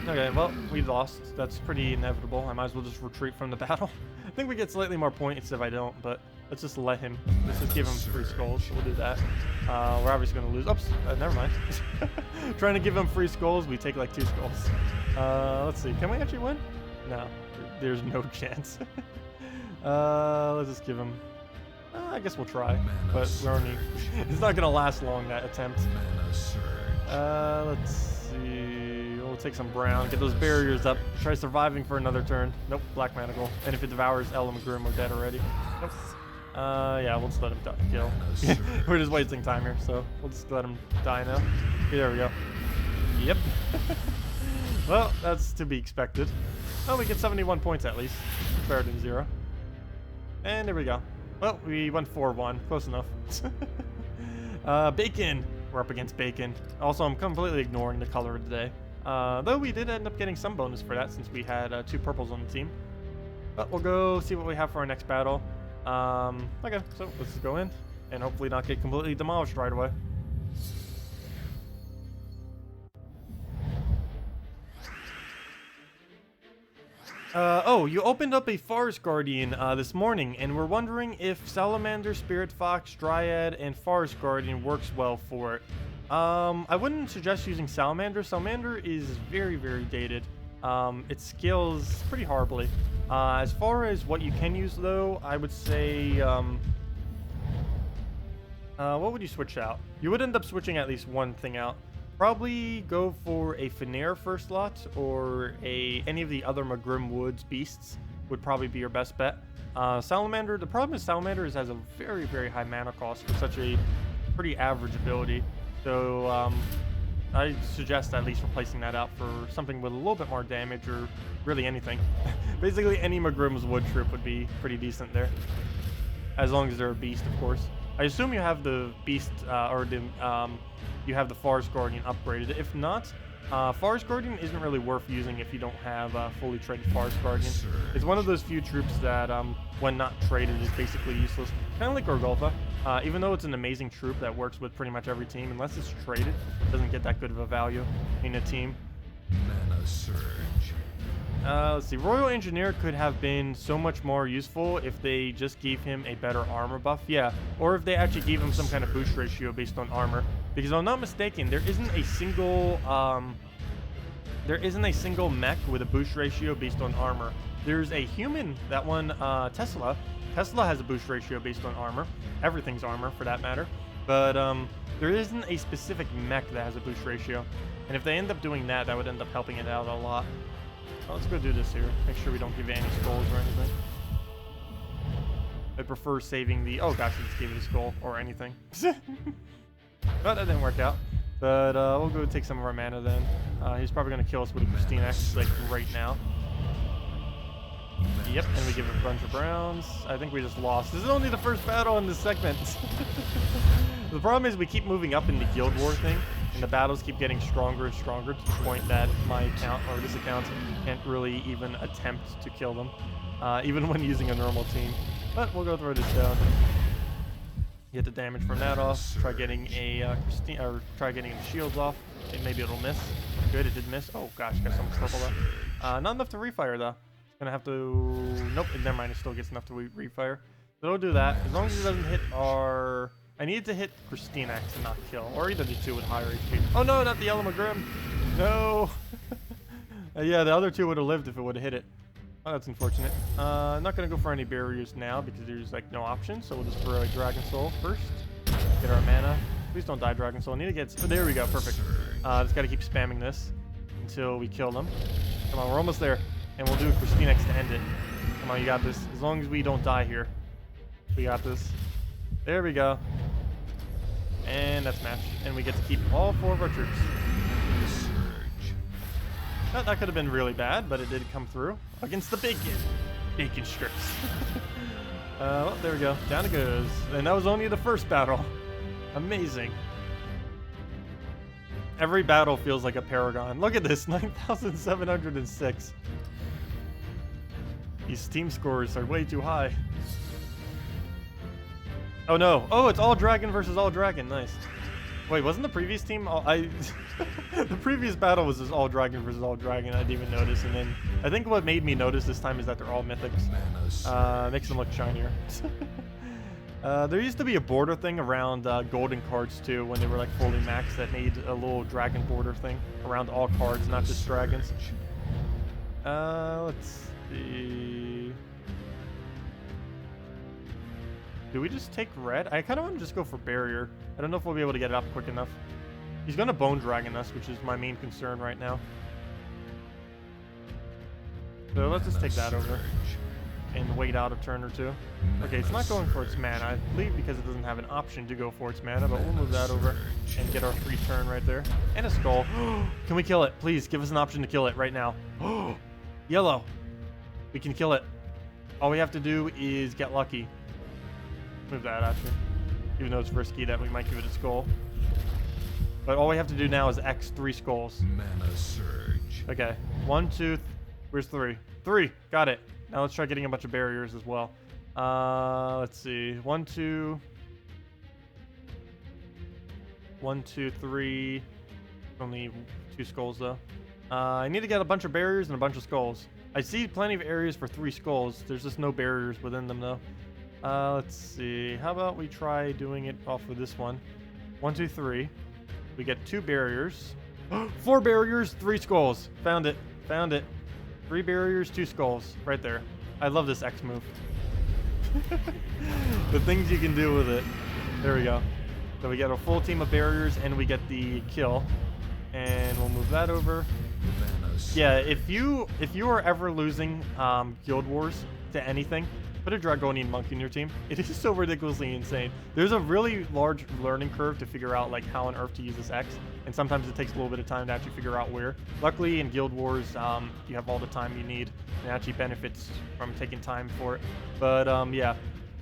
Okay, well, we lost. That's pretty inevitable. I might as well just retreat from the battle. I think we get slightly more points if I don't, but let's just let him. Let's just give him 3 skulls. So we'll do that. We're obviously going to lose. Oops, never mind. Trying to give him 3 skulls, we take like 2 skulls. Let's see. Can we actually win? No, there's no chance. Let's just give him I guess we'll try, but we're only... it's not gonna last long, that attempt. Mana surge. Let's see. We'll take some brown, get those barriers up, try surviving for another turn. Nope, black manacle. And if it devours Elamagrim, we're dead already. Nope. Yeah, we'll just let him kill. We're just wasting time here, so we'll just let him die now. Okay, there we go. Yep. Well, that's to be expected. Oh, we get 71 points at least. Better than 0. And there we go. Well, we went 4-1. Close enough. Bacon. We're up against Bacon. Also, I'm completely ignoring the color of the day. Though we did end up getting some bonus for that since we had 2 purples on the team. But we'll go see what we have for our next battle. Okay, so let's just go in and hopefully not get completely demolished right away. Oh, you opened up a Forest Guardian this morning, and we're wondering if Salamander, Spirit Fox, Dryad, and Forest Guardian works well for it. I wouldn't suggest using Salamander. Salamander is very, very dated. It scales pretty horribly. As far as what you can use, though, I would say, what would you switch out? You would end up switching at least one thing out. Probably go for a Finnair first lot, or any of the other Magrim Woods beasts would probably be your best bet. Salamander, the problem is Salamander has a very, very high mana cost for such a pretty average ability. So I suggest at least replacing that out for something with a little bit more damage, or really anything. Basically any Magrim's Wood troop would be pretty decent there. As long as they're a beast, of course. I assume you have the beast, you have the Forest Guardian upgraded. If not, Forest Guardian isn't really worth using if you don't have fully traded Forest Guardian. It's one of those few troops that, when not traded, is basically useless. Kind of like Gorgulfa. Even though it's an amazing troop that works with pretty much every team, unless it's traded, it doesn't get that good of a value in a team. Mana surge. Let's see. Royal Engineer could have been so much more useful if they just gave him a better armor buff. Yeah, or if they actually gave him some kind of boost ratio based on armor. Because if I'm not mistaken, there isn't a single mech with a boost ratio based on armor. There's a human, that one, Tesla. Tesla has a boost ratio based on armor. Everything's armor, for that matter. But there isn't a specific mech that has a boost ratio. And if they end up doing that, that would end up helping it out a lot. Well, let's go do this here. Make sure we don't give it any skulls or anything. I prefer saving the... Oh gosh, I just gave it a skull or anything. But that didn't work out. But we'll go take some of our mana then. He's probably going to kill us with a Pristine Axe, like, right now. Yep, and we give it a bunch of browns. I think we just lost. This is only the first battle in this segment. The problem is we keep moving up in the Guild War thing, and the battles keep getting stronger and stronger to the point that my account, or this account, can't really even attempt to kill them, even when using a normal team. But we'll go throw this down. Get the damage from that off. Try getting a try getting the shields off. Maybe it'll miss. Good, it did miss. Oh gosh, got some purple left. Not enough to refire though. Gonna have to. Nope, never mind. It still gets enough to refire. So we'll do that. As long as it doesn't hit our. I needed to hit Pristine Axe to not kill, or either the two with higher HP. Oh no, not the Elamagrim. No. Yeah, the other two would have lived if it would have hit it. Oh, that's unfortunate. I'm not gonna go for any barriers now because there's like no option. So we'll just throw a Dragon Soul first. Get our mana. Please don't die, Dragon Soul. I need to get. Oh, there we go. Perfect. Just gotta keep spamming this until we kill them. Come on, we're almost there, and we'll do a Pristine Axe to end it. Come on, you got this. As long as we don't die here, we got this. There we go. And that's match. And we get to keep all 4 of our troops. That could have been really bad, but it did come through against the bacon strips. Well, there we go. Down it goes. And that was only the first battle. Amazing. Every battle feels like a paragon. Look at this, 9,706. These team scores are way too high. Oh no. Oh, it's all dragon versus all dragon. Nice. Wait, wasn't the previous team all... the previous battle was just all dragon versus all dragon. I didn't even notice. And then I think what made me notice this time is that they're all mythics. Makes them look shinier. There used to be a border thing around golden cards too, when they were like fully maxed, that made a little dragon border thing around all cards, not just dragons. Let's see. Do we just take red? I kind of want to just go for barrier. I don't know if we'll be able to get it up quick enough. He's going to bone dragon us, which is my main concern right now. So let's just take that over and wait out a turn or two. Okay, it's not going for its mana, I believe, because it doesn't have an option to go for its mana, but we'll move that over and get our free turn right there. And a skull. Can we kill it? Please, give us an option to kill it right now. Yellow. We can kill it. All we have to do is get lucky. Move that, actually. Even though it's risky that we might give it a skull. But all we have to do now is X 3 skulls. Mana surge. Okay, 1, 2, where's 3? 3, got it. Now let's try getting a bunch of barriers as well. Let's see, 1, 2, 1, 2, 3. Only 2 skulls though. I need to get a bunch of barriers and a bunch of skulls. I see plenty of areas for 3 skulls. There's just no barriers within them though. Let's see. How about we try doing it off of this one? 1, 2, 3. We get 2 barriers. 4 barriers, 3 skulls. Found it. Found it. 3 barriers, 2 skulls. Right there. I love this X move. The things you can do with it. There we go. So we get a full team of barriers and we get the kill. And we'll move that over. Yeah, if you are ever losing Guild Wars to anything, put a Dragonian Monk in your team. It is so ridiculously insane. There's a really large learning curve to figure out like how on earth to use this X, and sometimes it takes a little bit of time to actually figure out where. Luckily in Guild Wars, you have all the time you need, and it actually benefits from taking time for it. But yeah,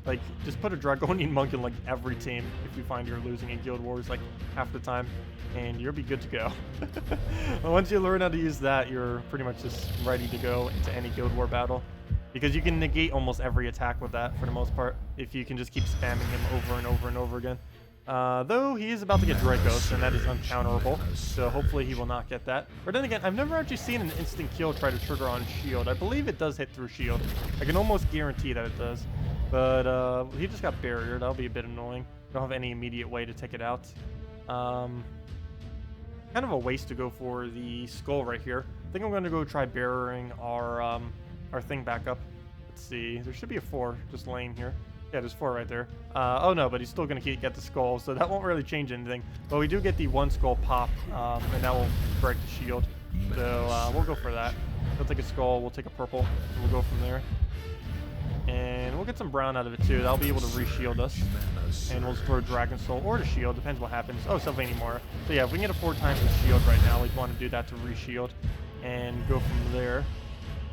like just put a Dragonian Monk in like every team if you find you're losing in Guild Wars like half the time, and you'll be good to go. Once you learn how to use that, you're pretty much just ready to go into any Guild War battle. Because you can negate almost every attack with that for the most part, if you can just keep spamming him over and over and over again. Though he is about to get Dracos, and that is uncounterable, so hopefully he will not get that. But then again, I've never actually seen an instant kill try to trigger on shield. I believe it does hit through shield. I can almost guarantee that it does. But he just got barriered. That'll be a bit annoying. Don't have any immediate way to take it out. Kind of a waste to go for the skull right here. I think I'm going to go try barriering our thing back up. Let's see. There should be a 4 just laying here. Yeah, there's 4 right there. Oh no, but he's still going to get the skull, so that won't really change anything. But we do get the 1 skull pop, and that will break the shield. So we'll go for that. We'll take a skull, we'll take a purple, and we'll go from there. And we'll get some brown out of it too. That'll be able to re-shield us. And we'll just throw a Dragon Soul or the shield, depends what happens. Oh, Sylvania more. So yeah, if we can get a 4 times the shield right now, we'd want to do that to re-shield and go from there.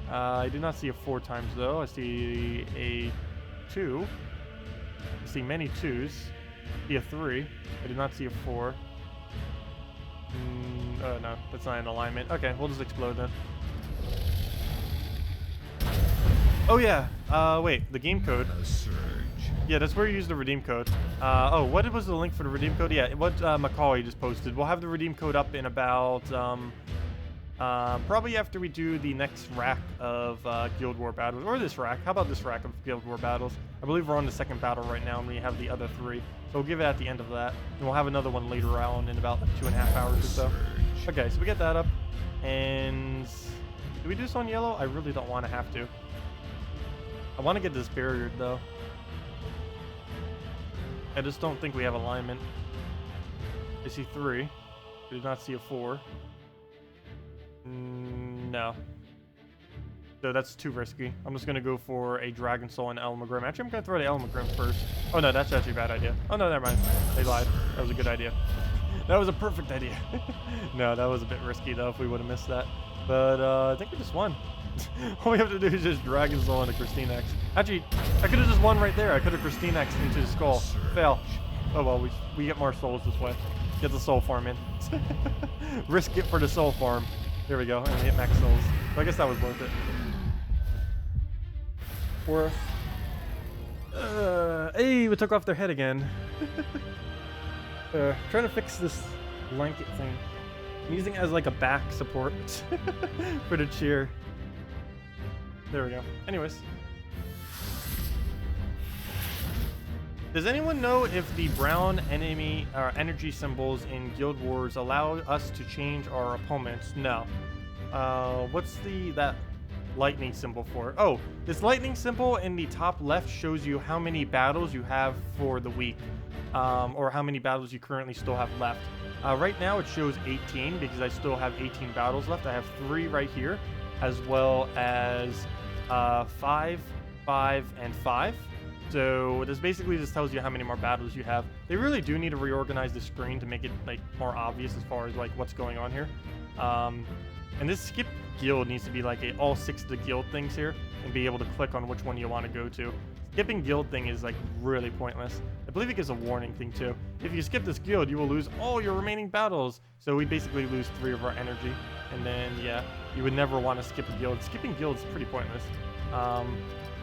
I do not see a 4 times though. I see a 2. I see many 2s. I see a 3. I do not see a 4. Oh no, that's not in alignment. Okay, we'll just explode then. Oh yeah, wait, the game code. Yeah, that's where you use the redeem code. Oh, what was the link for the redeem code? Yeah, what Macaulay just posted. We'll have the redeem code up in about probably after we do the next rack of Guild War battles, or this rack. How about this rack of Guild War battles? I believe we're on the 2nd battle right now, and we have the other 3. So we'll give it at the end of that, and we'll have another one later on in about 2.5 hours or so. Okay, so we get that up, and do we do this on yellow? I really don't want to have to. I want to get this barriered though. I just don't think we have alignment. I see 3. I do not see a 4. No. So that's too risky. I'm just going to go for a Dragon Soul and Elmagrim. Actually, I'm going to throw the Elmagrim first. Oh no, that's actually a bad idea. Oh no, never mind. They lied. That was a good idea. That was a perfect idea. No, that was a bit risky though if we would have missed that. But I think we just won. All we have to do is just Dragon Soul into Christine X. Actually, I could have just won right there. I could have Christine X into the skull. Fail. Oh well, we get more souls this way. Get the soul farm in. Risk it for the soul farm. There we go, and we hit max souls. So I guess that was worth it. Worth. Hey, we took off their head again. Trying to fix this blanket thing. I'm using it as like a back support for the cheer. There we go. Anyways. Does anyone know if the brown enemy energy symbols in Guild Wars allow us to change our opponents? No. What's that lightning symbol for? Oh, this lightning symbol in the top left shows you how many battles you have for the week, or how many battles you currently still have left. Right now it shows 18 because I still have 18 battles left. I have 3 right here, as well as 5, 5, and 5. So this basically just tells you how many more battles you have. They really do need to reorganize the screen to make it like more obvious as far as like what's going on here. And this skip guild needs to be like all 6 of the guild things here and be able to click on which one you want to go to. Skipping guild thing is like really pointless. I believe it gives a warning thing too. If you skip this guild, you will lose all your remaining battles. So we basically lose 3 of our energy. And then yeah, you would never want to skip a guild. Skipping guild is pretty pointless.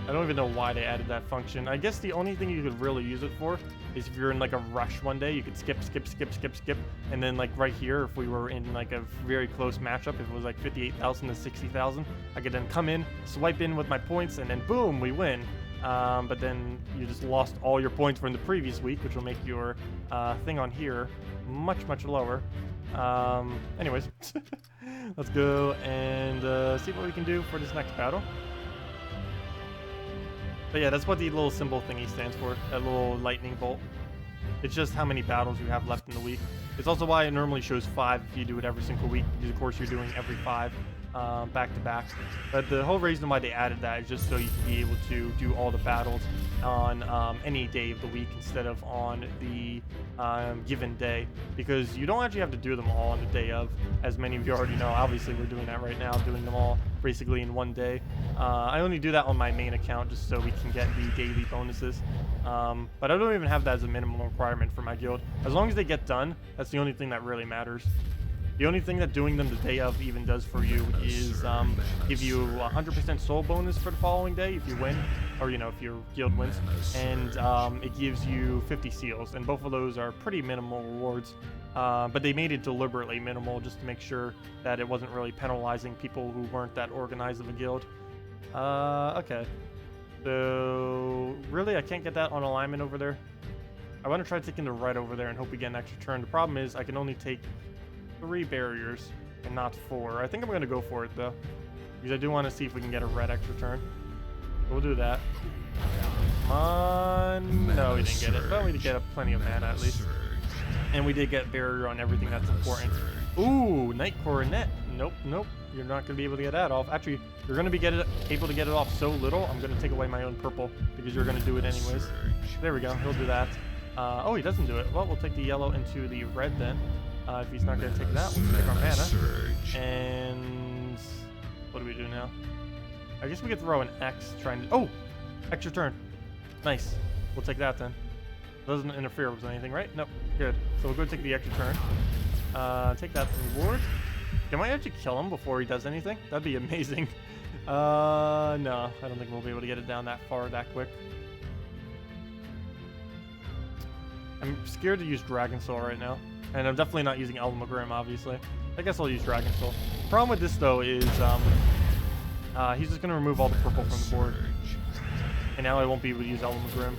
I don't even know why they added that function. I guess the only thing you could really use it for is if you're in like a rush one day, you could skip, and then like right here, if we were in like a very close matchup, if it was like 58,000 to 60,000, I could then come in, swipe in with my points, and then boom, we win. But then you just lost all your points from the previous week, which will make your thing on here much lower. Anyways, let's go and see what we can do for this next battle. But yeah, that's what the little symbol thingy stands for, that little lightning bolt. It's just how many battles you have left in the week. It's also why it normally shows 5 if you do it every single week, because of course you're doing every 5 back to back. But the whole reason why they added that is just so you can be able to do all the battles on any day of the week instead of on the given day, because you don't actually have to do them all on the day of, as many of you already know. Obviously we're doing that right now, doing them all basically in one day. I only do that on my main account just so we can get the daily bonuses, but I don't even have that as a minimum requirement for my guild. As long as they get done, that's the only thing that really matters. The only thing that doing them the day of even does for you is give you 100% soul bonus for the following day if you win, or you know, if your guild wins, and it gives you 50 seals, and both of those are pretty minimal rewards, but they made it deliberately minimal just to make sure that it wasn't really penalizing people who weren't that organized of a guild. Okay, so really I can't get that on alignment over there. I want to try taking the red over there and hope we get an extra turn. The problem is I can only take 3 barriers and not 4. I think I'm going to go for it though, because I do want to see if we can get a red extra turn. We'll do that. Come on. No, we didn't get it, but we did get plenty of mana at least. And we did get barrier on everything that's important. Ooh, Night Coronet. Nope. You're not going to be able to get that off. Actually, you're going to be able to get it off so little, I'm going to take away my own purple, because you're going to do it anyways. There we go. He'll do that. Oh, he doesn't do it. Well, we'll take the yellow into the red then. If he's not going to take that, we'll take our mana. And what do we do now? I guess we could throw an X trying to... Oh! Extra turn. Nice. We'll take that then. Doesn't interfere with anything, right? Nope. Good. So we'll go take the extra turn. Take that reward. Can I actually kill him before he does anything? That'd be amazing. No. I don't think we'll be able to get it down that far that quick. I'm scared to use Dragon Soul right now. And I'm definitely not using Elmagrim, obviously. I guess I'll use Dragon Soul. The problem with this, though, is he's just going to remove all the purple from the board. And now I won't be able to use Elmagrim.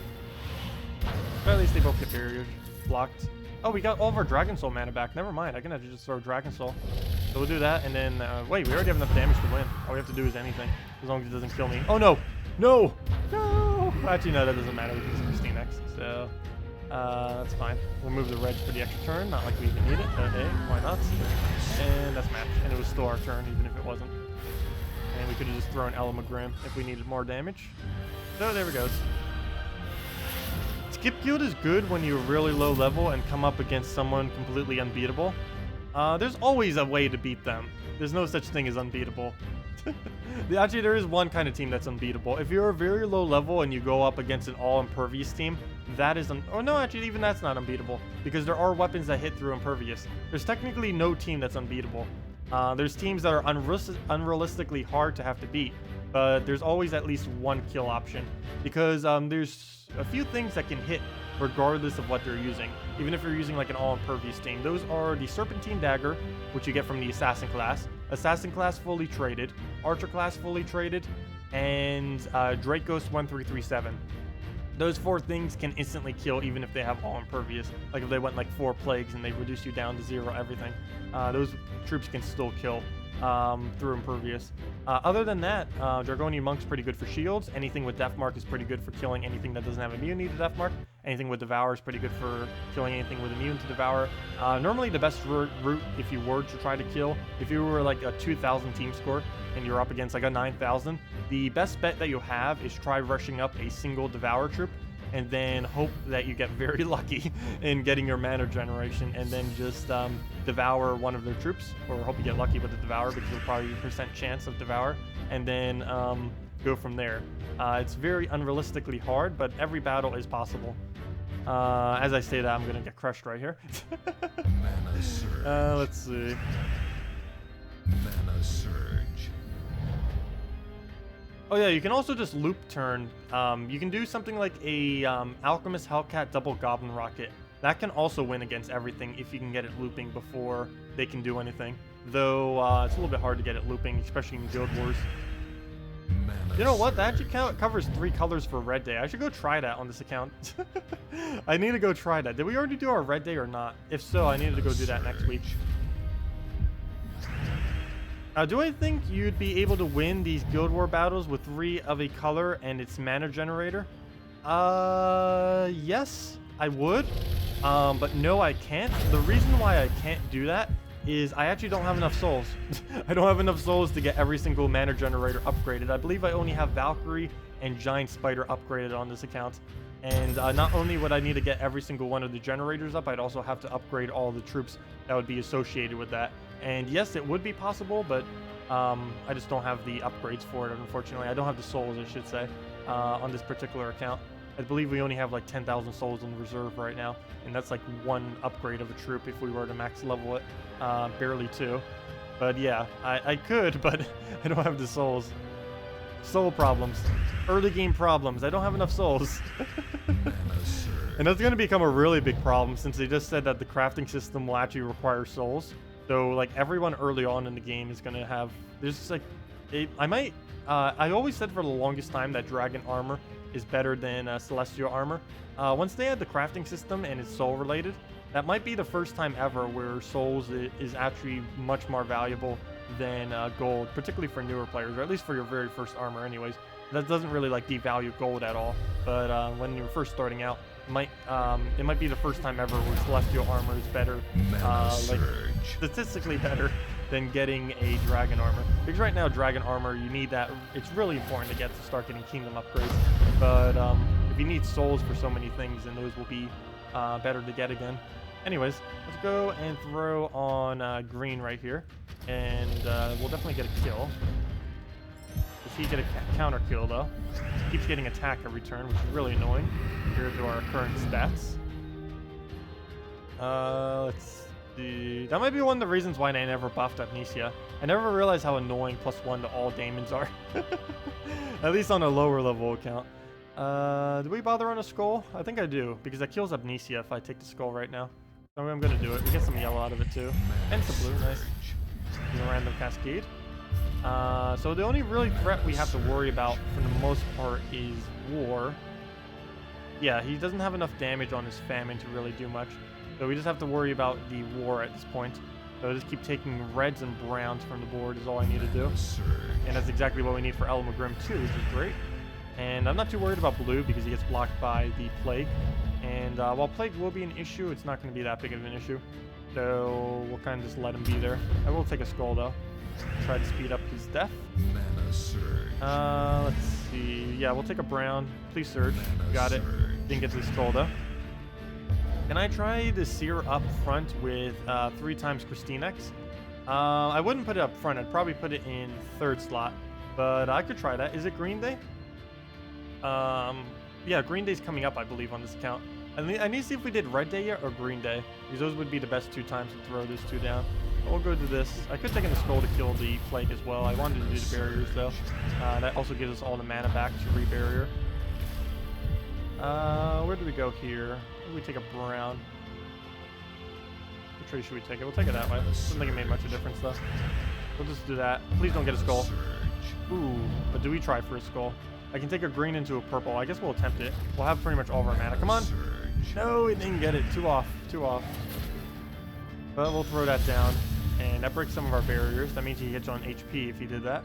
But at least they both get barriers blocked. Oh, we got all of our Dragon Soul mana back. Never mind. I can actually just throw Dragon Soul. So we'll do that, and then... wait, we already have enough damage to win. All we have to do is anything. As long as it doesn't kill me. Oh, no! No! No! Actually, no, that doesn't matter. We can use Christine next, so... that's fine. We'll move the reds for the extra turn, not like we even need it, but hey, why not? And that's match. And it was still our turn, even if it wasn't. And we could have just thrown Elmagrim if we needed more damage. So there we go. Skip guild is good when you're really low level and come up against someone completely unbeatable. There's always a way to beat them. There's no such thing as unbeatable. Actually, there is one kind of team that's unbeatable. If you're very low level and you go up against an all-impervious team, that is... oh, no, actually, even that's not unbeatable, because there are weapons that hit through impervious. There's technically no team that's unbeatable. There's teams that are unrealistically hard to have to beat, but there's always at least one kill option, because there's a few things that can hit regardless of what they're using, even if you're using like an all-impervious team. Those are the Serpentine Dagger, which you get from the Assassin class fully traded, Archer class fully traded, and Dracos 1337. Those 4 things can instantly kill even if they have all impervious. Like if they went like 4 plagues and they reduce you down to 0 everything, those troops can still kill. through Impervious. Other than that, Dragonian Monk's pretty good for shields. Anything with Death Mark is pretty good for killing anything that doesn't have immunity to Death Mark. Anything with Devour is pretty good for killing anything with immune to Devour. Normally the best route, if you were to try to kill, if you were like a 2,000 team score and you're up against like a 9,000, the best bet that you have is try rushing up a single Devour troop and then hope that you get very lucky in getting your mana generation, and then just devour one of their troops, or hope you get lucky with the Devour because you'll probably have a percent chance of Devour, and then go from there. It's very unrealistically hard, but every battle is possible. As I say that, I'm gonna get crushed right here. Mana surge. Let's see. Mana surge. Oh yeah, you can also just loop turn. You can do something like a Alchemist Hellcat double Goblin Rocket. That can also win against everything if you can get it looping before they can do anything. Though it's a little bit hard to get it looping, especially in Guild Wars. Mana You know what? That surge. actually covers 3 colors for Red Day. I should go try that on this account. I need to go try that. Did we already do our Red Day or not? If so, I needed to go do that next week. Do I think you'd be able to win these Guild War battles with 3 of a color and its mana generator? Yes, I would. But no, I can't. The reason why I can't do that is I actually don't have enough souls. I don't have enough souls to get every single mana generator upgraded. I believe I only have Valkyrie and Giant Spider upgraded on this account. And not only would I need to get every single one of the generators up, I'd also have to upgrade all the troops that would be associated with that. And yes, it would be possible, but I just don't have the upgrades for it, unfortunately. I don't have the souls, I should say, on this particular account. I believe we only have like 10,000 souls in reserve right now, and that's like 1 upgrade of a troop if we were to max level it, barely 2. But yeah, I could, but I don't have the souls. Soul problems. Early game problems. I don't have enough souls. Mana surge. And that's going to become a really big problem since they just said that the crafting system will actually require souls. So like everyone early on in the game is going to have, there's just like, I always said for the longest time that Dragon Armor is better than Celestial Armor. Once they add the crafting system and it's soul related, that might be the first time ever where souls is actually much more valuable than gold, particularly for newer players, or at least for your very first armor anyways. That doesn't really like devalue gold at all, but when you're first starting out, it might be the first time ever where Celestial Armor is better, like statistically better than getting a Dragon Armor. Because right now, Dragon Armor, you need that. It's really important to get to start getting Kingdom upgrades. But if you need souls for so many things, then those will be better to get again. Anyways, let's go and throw on green right here, and we'll definitely get a kill. Does he get a counter kill though? Keeps getting attack every turn, which is really annoying compared to our current stats. Let's see. That might be one of the reasons why I never buffed Amnesia. I never realized how annoying +1 to all daemons are. At least on a lower level account. Do we bother on a skull? I think I do, because that kills Amnesia if I take the skull right now. So I'm gonna do it. We get some yellow out of it too. And some blue, nice. And a random cascade. So the only really threat we have to worry about for the most part is war. Yeah, he doesn't have enough damage on his famine to really do much. So we just have to worry about the war at this point. So I just keep taking reds and browns from the board is all I need to do. And that's exactly what we need for Elamagrim too, which is great. And I'm not too worried about blue because he gets blocked by the plague. And while plague will be an issue, it's not going to be that big of an issue. So we'll kind of just let him be there. I will take a skull though. Try to speed up his death. Mana surge. Let's see. Yeah, we'll take a brown. Please surge. Got it. Didn't get to the skull though. Can I try to sear up front with 3 times Christine X? I wouldn't put it up front. I'd probably put it in 3rd slot. But I could try that. Is it Green Day? Yeah, Green Day's coming up, I believe, on this account. I need to see if we did Red Day yet or Green Day, because those would be the best 2 times to throw those 2 down. But we'll go to this. I could take in the skull to kill the plague as well. I wanted to do the barriers though. That also gives us all the mana back to re-barrier. Where do we go here? Maybe we take a brown. Which way should we take it? We'll take it that way. Doesn't think it made much of a difference though. We'll just do that. Please don't get a skull. Ooh, but do we try for a skull? I can take a green into a purple. I guess we'll attempt it. We'll have pretty much all of our mana. Come on. No, we didn't get it. Too off. Too off. But we'll throw that down. and that breaks some of our barriers. That means he hits on HP if he did that.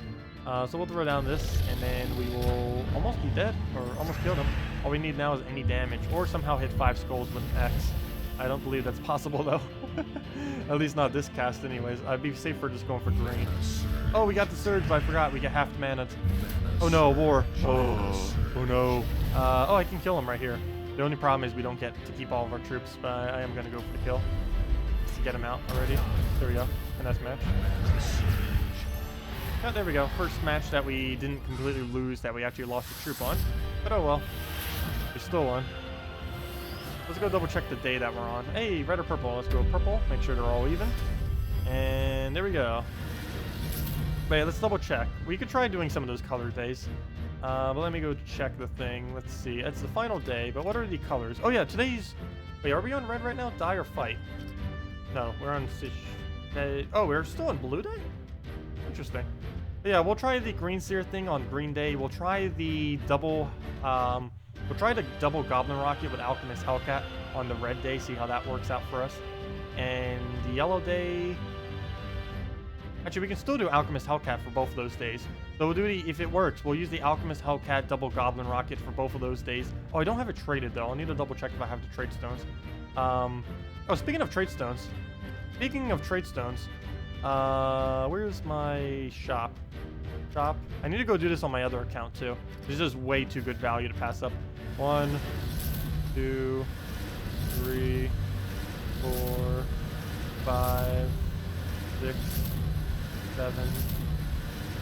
So we'll throw down this, and then we will almost be dead, or almost killed him. All we need now is any damage, or somehow hit 5 skulls with an X. I don't believe that's possible, though. At least not this cast, anyways. I'd be safer just going for green. Oh, we got the surge, but I forgot. We get half mana. Oh no, war. Oh no. Oh, I can kill him right here. The only problem is we don't get to keep all of our troops, but I am going to go for the kill. To get him out already. There we go. And that's match. Oh, there we go. First match that we didn't completely lose, that we actually lost a troop on. But oh well. We still won. Let's go double check the day that we're on. Hey, red or purple? Let's go purple. Make sure they're all even. And there we go. But yeah, let's double check. We could try doing some of those color days. But let me go check the thing. Let's see. It's the final day, but what are the colors? Oh yeah, today's... Wait, are we on red right now? Die or fight? No, we're on... Oh, we're still on blue day? Interesting. But yeah, we'll try the green seer thing on green day. We'll try the double... We'll try the double Goblin Rocket with Alchemist Hellcat on the red day, see how that works out for us. And the yellow day... Actually, we can still do Alchemist Hellcat for both of those days. So we'll do the, if it works, we'll use the Alchemist Hellcat double Goblin Rocket for both of those days. Oh, I don't have it traded, though. I'll need to double check if I have the trade stones. Oh, speaking of trade stones. Where's my shop? I need to go do this on my other account, too. This is just way too good value to pass up. 1, 2, 3, 4, 5, 6, 7,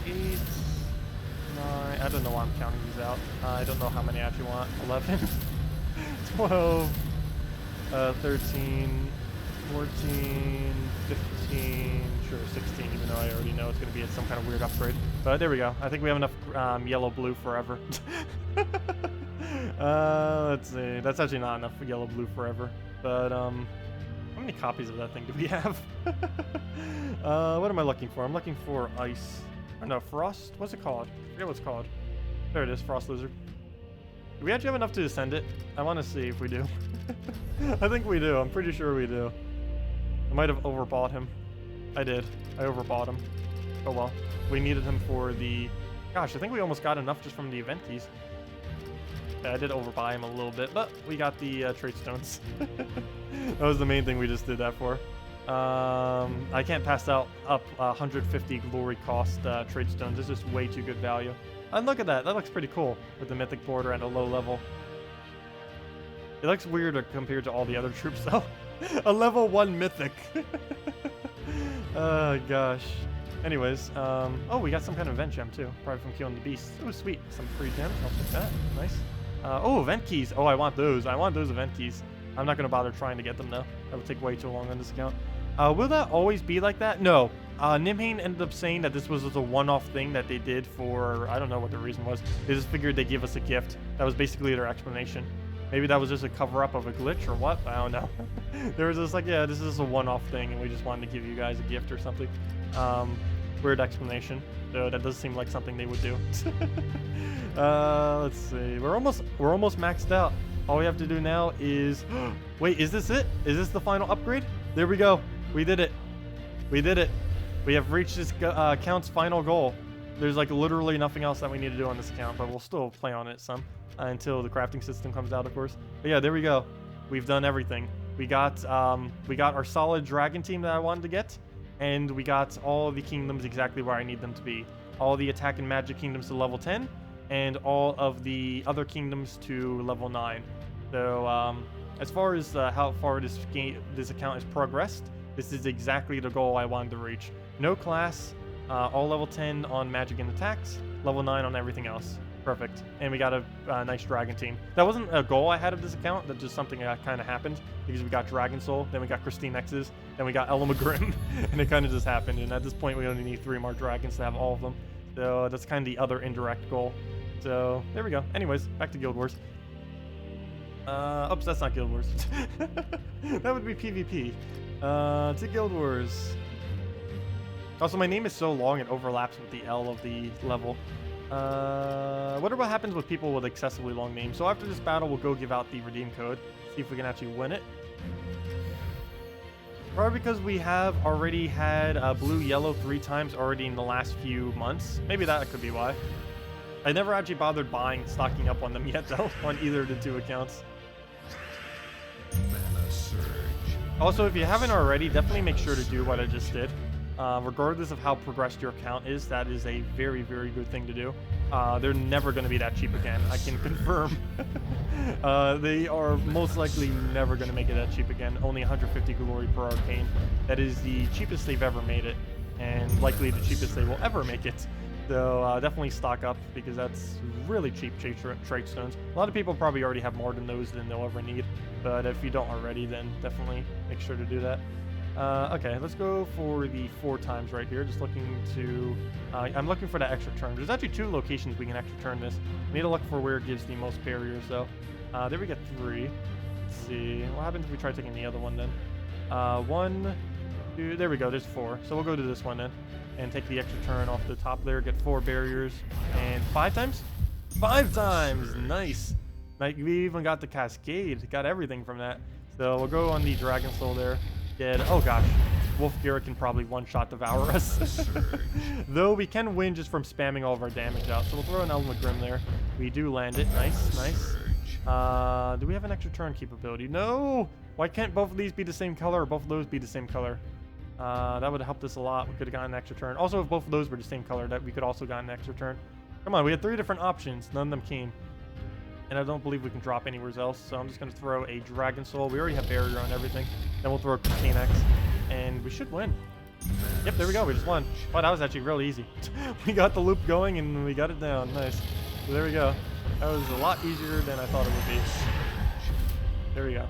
8, 9. I don't know why I'm counting these out. I don't know how many I actually want. 11, 12, 13, 14, 15, sure, 16, even though I already know it's going to be at some kind of weird upgrade. But there we go. I think we have enough yellow-blue forever. Let's see. That's actually not enough for yellow-blue forever. But, how many copies of that thing do we have? What am I looking for? I'm looking for ice. Or no, frost? What's it called? I forget what it's called. There it is, frost lizard. Do we actually have enough to ascend it? I want to see if we do. I think we do. I'm pretty sure we do. I might have overbought him. I did. I overbought him. Oh well. We needed him for the... Gosh, I think we almost got enough just from the event keys. Yeah, I did overbuy him a little bit, but we got the trade stones. That was the main thing we just did that for. I can't pass up 150 glory cost trade stones. This is just way too good value. And look at that. That looks pretty cool with the mythic border at a low level. It looks weird compared to all the other troops, though. A level 1 mythic. Oh, gosh. Anyways, oh, we got some kind of event gem, too. Probably from killing the beast. Oh, sweet. Some free gems. I'll take that. Nice. Oh, event keys. Oh, I want those. I want those event keys. I'm not going to bother trying to get them, though. That would take way too long on this account. Will that always be like that? No. Nimhane ended up saying that this was just a one-off thing that they did for... I don't know what the reason was. They just figured they'd give us a gift. That was basically their explanation. Maybe that was just a cover-up of a glitch or what? I don't know. They were just like, yeah, this is a one-off thing, and we just wanted to give you guys a gift or something. Weird explanation. So that does seem like something they would do. Let's see. We're almost maxed out. All we have to do now is... Wait, is this it? Is this the final upgrade? There we go. We did it. We did it. We have reached this account's final goal. There's like literally nothing else that we need to do on this account, but we'll still play on it some until the crafting system comes out, of course. But yeah, there we go. We've done everything. We got our solid dragon team that I wanted to get, and we got all the kingdoms exactly where I need them to be. All the attack and magic kingdoms to level 10, and all of the other kingdoms to level 9. So as far as how far this account has progressed, this is exactly the goal I wanted to reach. No class, all level 10 on magic and attacks, level 9 on everything else. Perfect. And we got a nice dragon team. That wasn't a goal I had of this account, that's just something that kind of happened, because we got Dragon Soul, then we got Christine X's, then we got Elamagrim, and it kind of just happened. And at this point, we only need 3 more dragons to have all of them. So that's kind of the other indirect goal. So there we go. Anyways, back to Guild Wars. Oops, that's not Guild Wars. That would be PvP. To Guild Wars. Also, my name is so long it overlaps with the L of the level. Wonder what happens with people with excessively long names. So after this battle, we'll go give out the redeem code. See if we can actually win it. Probably because we have already had blue, yellow 3 times already in the last few months. Maybe that could be why. I never actually bothered stocking up on them yet, though, on either of the 2 accounts. Mana surge. Also, if you haven't already, definitely make sure to do what I just did. Regardless of how progressed your account is, that is a very, very good thing to do. They're never going to be that cheap again, I can confirm. They are most likely never going to make it that cheap again. Only 150 glory per arcane. That is the cheapest they've ever made it, and likely the cheapest they will ever make it. So definitely stock up, because that's really cheap trait stones. A lot of people probably already have more than those than they'll ever need, but if you don't already, then definitely make sure to do that. Okay, let's go for the 4 times right here. Just looking to... I'm looking for that extra turn. There's actually 2 locations we can extra turn this. We need to look for where it gives the most barriers, though. There we get 3. Let's see. What happens if we try taking the other one, then? 1, 2... There we go. There's 4. So we'll go to this one, then. And take the extra turn off the top there. Get 4 barriers. And 5 times? 5 times! Nice! Like, we even got the Cascade. Got everything from that. So we'll go on the Dragon Soul there. Oh gosh, Wolf Garrett can probably one-shot devour us. Though we can win just from spamming all of our damage out. So we'll throw an Element Grim there. We do land it. Nice, nice. Do we have an extra turn capability? No! Why can't both of these be the same color, or both of those be the same color? That would have helped us a lot. We could have gotten an extra turn. Also, if both of those were the same color, that we could also gotten an extra turn. Come on, we had 3 different options. None of them came. And I don't believe we can drop anywhere else, so I'm just going to throw a Dragon Soul. We already have barrier on everything. Then we'll throw a Chain X, and we should win. Yep, there we go. We just won. Wow, that was actually really easy. We got the loop going, and we got it down. Nice. So there we go. That was a lot easier than I thought it would be. There we go.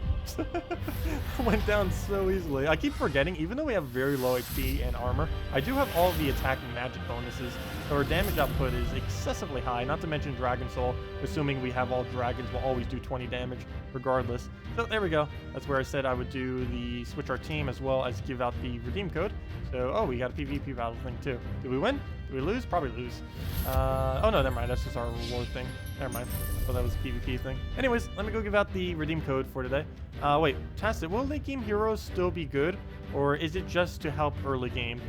Went down so easily. I keep forgetting, even though we have very low HP and armor, I do have all the attack and magic bonuses, so our damage output is excessively high, not to mention Dragon Soul, assuming we have all dragons will always do 20 damage regardless. So there we go. That's where I said I would do the switch our team as well as give out the redeem code. So, oh, we got a PvP battle thing too. Did we win? Did we lose? Probably lose. Oh no, never mind. That's just our reward thing. Never mind. So that was a PvP thing. Anyways, let me go give out the redeem code for today. Wait, Tacet, will late game heroes still be good, or is it just to help early game?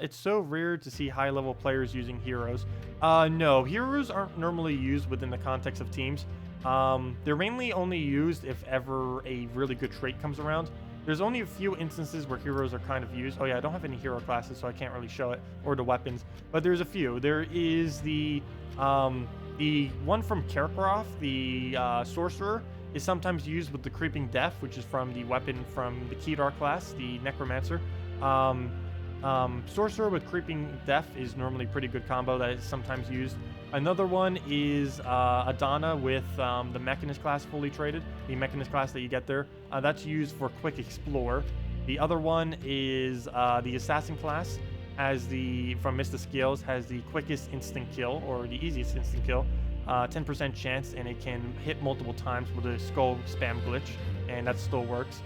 It's so rare to see high level players using heroes. No, heroes aren't normally used within the context of teams. They're mainly only used if ever a really good trait comes around. There's only a few instances where heroes are kind of used. Oh yeah, I don't have any hero classes, so I can't really show it, or the weapons, but there's a few. There is the one from Karkaroff, the sorcerer, is sometimes used with the Creeping Death, which is from the weapon from the Kedar class, the Necromancer. Sorcerer with Creeping Death is normally a pretty good combo that is sometimes used. Another one is Adana with the Mechanist class fully traded, the Mechanist class that you get there. That's used for Quick Explore. The other one is the Assassin class, from Mr. Scales, has the quickest instant kill, or the easiest instant kill. 10% chance, and it can hit multiple times with a skull spam glitch, and that still works.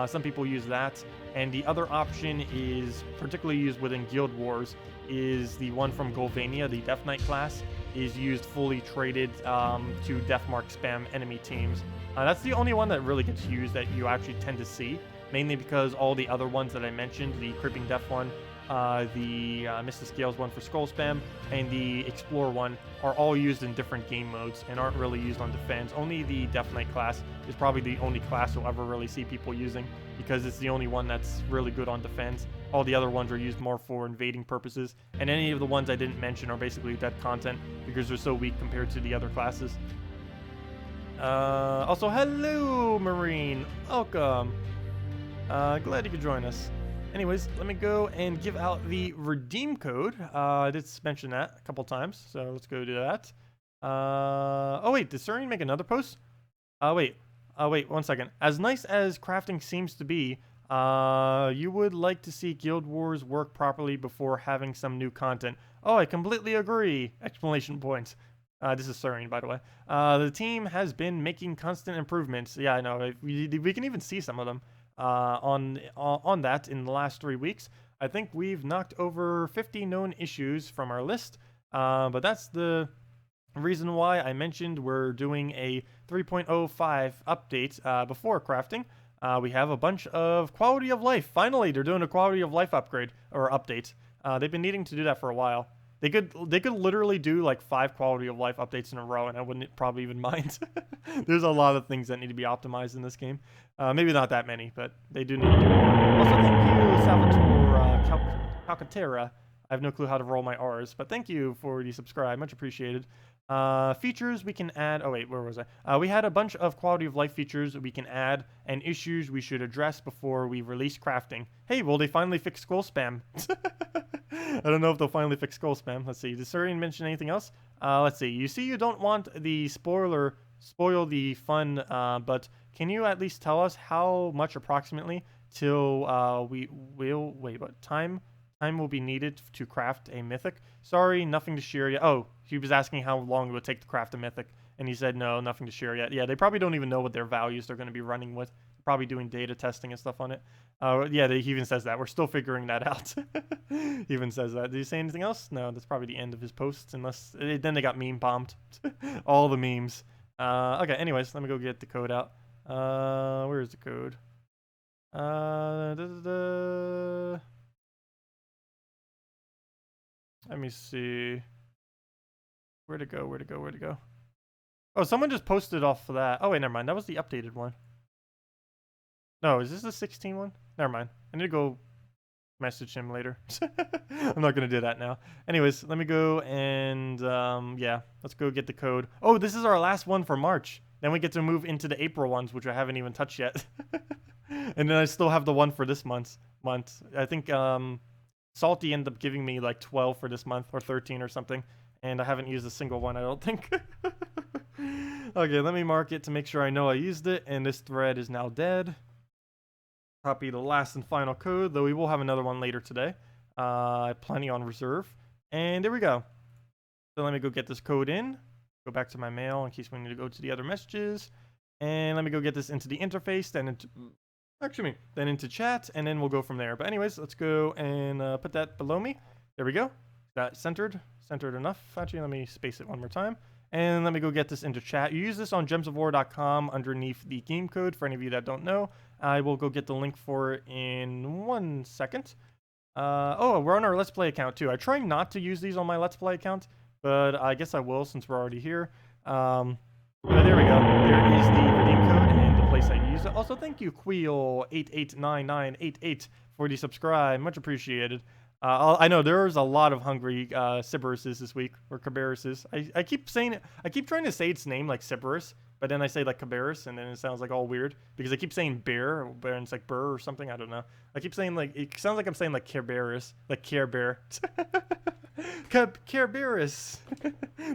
Some people use that. And the other option is particularly used within Guild Wars, is the one from Golvania, the Death Knight class, is used fully traded to Deathmark spam enemy teams. That's the only one that really gets used that you actually tend to see, mainly because all the other ones that I mentioned, the Creeping Death one, the Mr. Scales one for Skull Spam, and the Explore one are all used in different game modes and aren't really used on defense. Only the Death Knight class is probably the only class you'll ever really see people using, because it's the only one that's really good on defense. All the other ones are used more for invading purposes, and any of the ones I didn't mention are basically dead content because they're so weak compared to the other classes. Also, hello, Marine. Welcome. Glad you could join us. Anyways, let me go and give out the redeem code. I did mention that a couple times, so let's go do that. Oh wait, did Surian make another post? Wait, 1 second. As nice as crafting seems to be, you would like to see Guild Wars work properly before having some new content. Oh, I completely agree! Exclamation points. This is Surian, by the way. The team has been making constant improvements. Yeah, I know. We can even see some of them. On that in the last 3 weeks. I think we've knocked over 50 known issues from our list, but that's the reason why I mentioned we're doing a 3.05 update before crafting. we have a bunch of quality of life. Finally, they're doing a quality of life upgrade or update. They've been needing to do that for a while. They could literally do like 5 quality of life updates in a row, and I wouldn't probably even mind. There's a lot of things that need to be optimized in this game. Maybe not that many, but they do need to do more. Also, thank you, Salvatore Calcaterra. I have no clue how to roll my R's, but thank you for the subscribe. Much appreciated. Features we can add. Oh, wait, where was I? We had a bunch of quality of life features we can add and issues we should address before we release crafting. Hey, will they finally fix scroll spam? I don't know if they'll finally fix scroll spam. Let's see. Did Surian mention anything else? Let's see. You see, you don't want the spoil the fun, but can you at least tell us how much approximately till we will wait? What time will be needed to craft a mythic? Sorry, nothing to share yet. Oh, he was asking how long it would take to craft a mythic, and he said no, nothing to share yet. Yeah, they probably don't even know what their values they're going to be running with. Probably doing data testing and stuff on it. Yeah, he even says that. We're still figuring that out. He even says that. Did he say anything else? No, that's probably the end of his posts, unless then they got meme bombed. All the memes. Okay, anyways, let me go get the code out. Where is the code? Let me see. Where'd it go? Oh, someone just posted off of that. Oh, wait, never mind. That was the updated one. No, is this the 16 one? Never mind. I need to go message him later. I'm not going to do that now. Anyways, let me go and, yeah, let's go get the code. Oh, this is our last one for March. Then we get to move into the April ones, which I haven't even touched yet. And then I still have the one for this month. I think, Salty ended up giving me like 12 for this month, or 13 or something. And I haven't used a single one, I don't think. Okay, let me mark it to make sure I know I used it. And this thread is now dead. Copy the last and final code, though we will have another one later today. Plenty on reserve. And there we go. So let me go get this code in. Go back to my mail in case we need to go to the other messages. And let me go get this into the interface, then into... Actually, then into chat, and then we'll go from there. But anyways, let's go and put that below me. There we go. Got centered enough. Actually, let me space it one more time. And let me go get this into chat. You use this on gemsofwar.com underneath the game code. For any of you that don't know, I will go get the link for it in 1 second. Oh, we're on our Let's Play account too. I try not to use these on my Let's Play account, but I guess I will since we're already here. But there we go. There is the redeem code and the place I use it. Also, thank you, Queel889988 for the subscribe. Much appreciated. I know there's a lot of hungry Siberises this week, or Caberises. I keep saying it. I keep trying to say its name like Siberus, but then I say like Caberis, and then it sounds like all weird because I keep saying bear, and it's like burr or something. I don't know. I keep saying like it sounds like I'm saying like Caberis, like Care Bear. Caberis.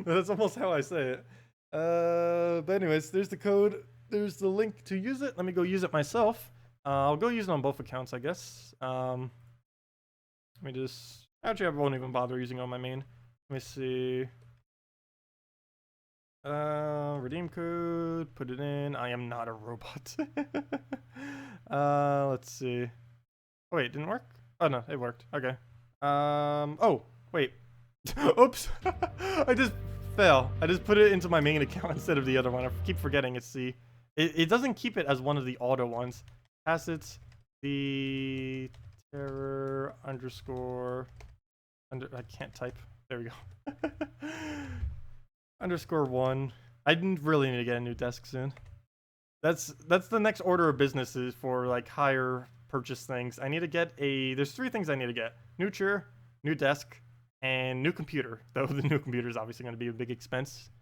That's almost how I say it. But anyways, there's the code. There's the link to use it. Let me go use it myself. I'll go use it on both accounts, I guess. Let me just... Actually, I won't even bother using it on my main. Let me see. Redeem code. Put it in. I am not a robot. Let's see. Oh, wait, it didn't work? Oh, no, it worked. Okay. Oh, wait. Oops. I just fell. I just put it into my main account instead of the other one. I keep forgetting it's the... It doesn't keep it as one of the auto ones. Tacet, the... Terror underscore I can't type. There we go. _1. I really need to get a new desk soon. That's the next order of businesses for like higher purchase things. I need to get there's 3 things I need to get. New chair, new desk, and new computer. Though the new computer is obviously going to be a big expense.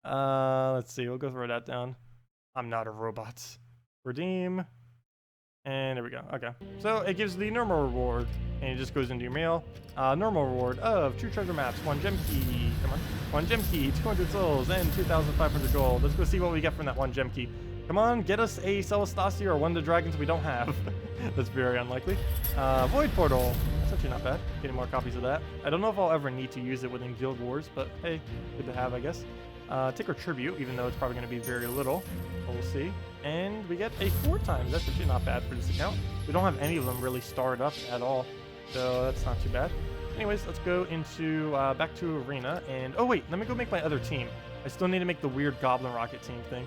Let's see. We'll go throw that down. I'm not a robot. Redeem. And there we go. Okay. So it gives the normal reward, and it just goes into your mail. Normal reward of 2 treasure maps, 1 gem key. Come on. 1 gem key, 200 souls, and 2,500 gold. Let's go see what we get from that 1 gem key. Come on, get us a Celestasi or one of the dragons we don't have. That's very unlikely. Void portal. That's actually not bad. Getting more copies of that. I don't know if I'll ever need to use it within Guild Wars, but hey, good to have, I guess. Ticker tribute, even though it's probably going to be very little. We'll see. And we get a 4 times. That's actually not bad for this account. We don't have any of them really starred up at all, so that's not too bad. Anyways, let's go into back to arena. And oh wait, let me go make my other team. I still need to make the weird goblin rocket team thing.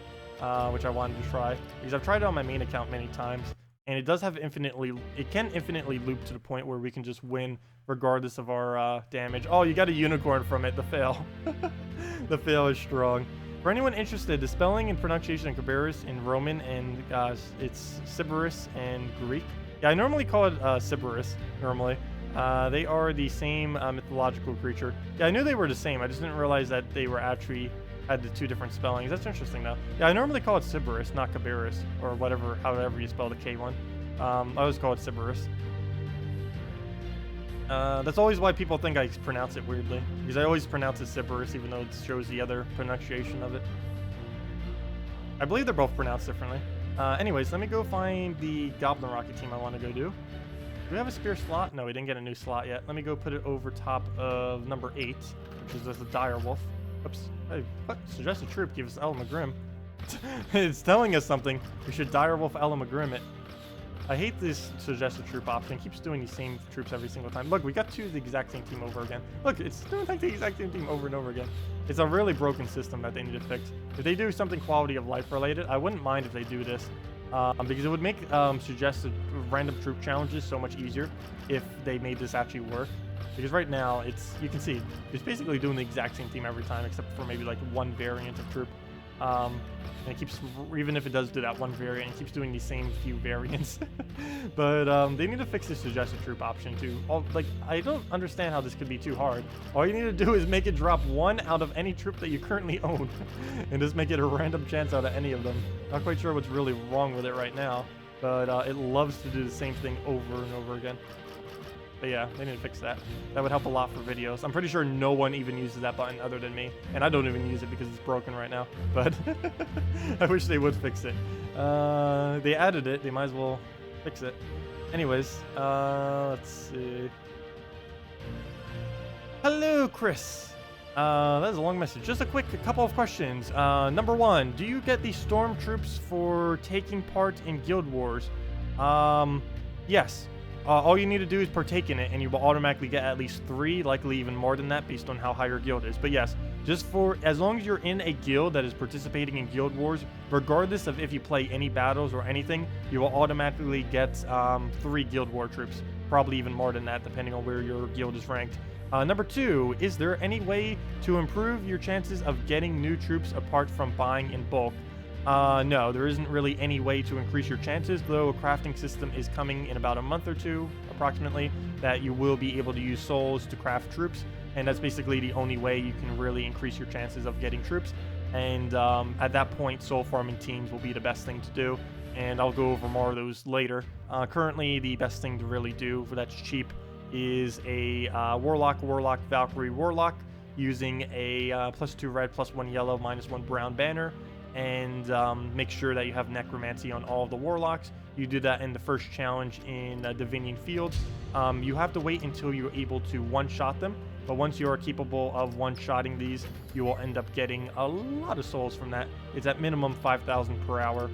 which I wanted to try because I've tried it on my main account many times, and it does have it can infinitely loop to the point where we can just win regardless of our damage. Oh, you got a unicorn from it. The fail. The fail is strong. For anyone interested, the spelling and pronunciation of Cabarrus in Roman and it's Sybaris and Greek. Yeah, I normally call it Sybaris, normally. They are the same mythological creature. Yeah, I knew they were the same. I just didn't realize that they were actually had the two different spellings. That's interesting, though. Yeah, I normally call it Sybaris, not Cabarrus, or whatever, however you spell the K one. I always call it Sybaris. That's always why people think I pronounce it weirdly, because I always pronounce it Sybaris, even though it shows the other pronunciation of it. I believe they're both pronounced differently. Anyways, let me go find the Goblin Rocket team I want to go do. Do we have a spear slot? No, we didn't get a new slot yet. Let me go put it over top of number 8, which is just the Direwolf. Oops. Hey, what? Suggested troop gives us Elamagrim. It's telling us something. We should Direwolf Elamagrim it. I hate this suggested troop option. It keeps doing the same troops every single time. Look, we got the exact same team over again. Look, it's doing like the exact same team over and over again. It's a really broken system that they need to fix. If they do something quality of life related, I wouldn't mind if they do this. Because it would make suggested random troop challenges so much easier if they made this actually work. Because right now, you can see, it's basically doing the exact same team every time, except for maybe like one variant of troop. And it keeps, even if it does do that one variant, it keeps doing the same few variants. But they need to fix the suggested troop option too. I don't understand how this could be too hard. All you need to do is make it drop one out of any troop that you currently own, and just make it a random chance out of any of them. Not quite sure what's really wrong with it right now, but it loves to do the same thing over and over again. But yeah, they need to fix that. That would help a lot for videos. I'm pretty sure no one even uses that button other than me. And I don't even use it because it's broken right now. But I wish they would fix it. They added it. They might as well fix it. Anyways, let's see. Hello, Chris. That is a long message. Just a couple of questions. Number 1, do you get the stormtroops for taking part in Guild Wars? Yes. All you need to do is partake in it, and you will automatically get at least 3, likely even more than that, based on how high your guild is. But yes, as long as you're in a guild that is participating in Guild Wars, regardless of if you play any battles or anything, you will automatically get 3 Guild War troops. Probably even more than that, depending on where your guild is ranked. Number 2, is there any way to improve your chances of getting new troops apart from buying in bulk? No, there isn't really any way to increase your chances, though a crafting system is coming in about a month or 2, approximately, that you will be able to use souls to craft troops, and that's basically the only way you can really increase your chances of getting troops. And at that point, soul farming teams will be the best thing to do, and I'll go over more of those later. Currently, the best thing to really do that's cheap is a Warlock, Valkyrie, Warlock, using a +2 red, +1 yellow, -1 brown banner, and make sure that you have necromancy on all of the warlocks. You do that in the first challenge in Divinian Fields. You have to wait until you're able to one-shot them, but once you are capable of one-shotting these, you will end up getting a lot of souls from that. It's at minimum 5,000 per hour,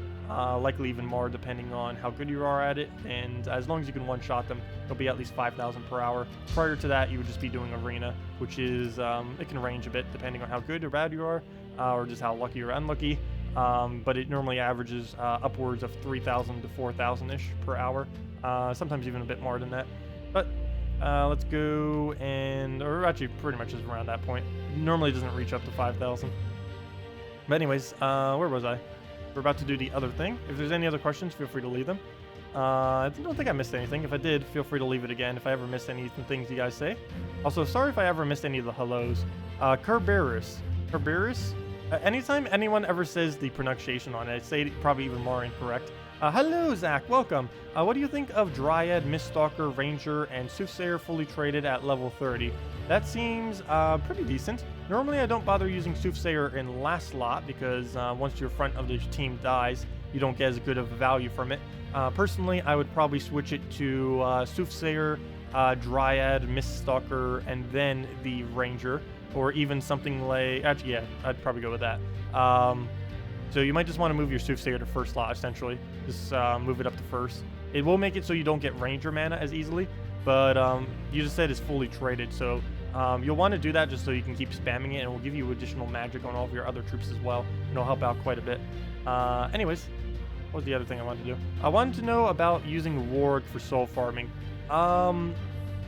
likely even more depending on how good you are at it, and as long as you can one-shot them, it'll be at least 5,000 per hour. Prior to that, you would just be doing Arena, which is, it can range a bit depending on how good or bad you are, or just how lucky or unlucky, but it normally averages upwards of 3,000 to 4,000-ish per hour, sometimes even a bit more than that. But let's go or actually pretty much is around that point. Normally doesn't reach up to 5,000. But anyways, where was I? We're about to do the other thing. If there's any other questions, feel free to leave them. I don't think I missed anything. If I did, feel free to leave it again if I ever missed any things you guys say. Also, sorry if I ever missed any of the hellos. Kerberis. Anytime anyone ever says the pronunciation on it, I say it probably even more incorrect. Hello, Zach. Welcome. What do you think of Dryad, Miststalker, Ranger, and Soothsayer fully traded at level 30? That seems pretty decent. Normally, I don't bother using Soothsayer in last slot because once your front of the team dies, you don't get as good of a value from it. Personally, I would probably switch it to Soothsayer, Dryad, Miststalker, and then the Ranger. Or even something like, actually, yeah, I'd probably go with that. So you might just want to move your Soothsayer to first slot, essentially. Just move it up to first. It will make it so you don't get Ranger mana as easily, but you just said it's fully traded, so You'll want to do that just so you can keep spamming it, and it will give you additional magic on all of your other troops as well. It'll help out quite a bit. Anyways, what was the other thing I wanted to do? I wanted to know about using Ward for soul farming.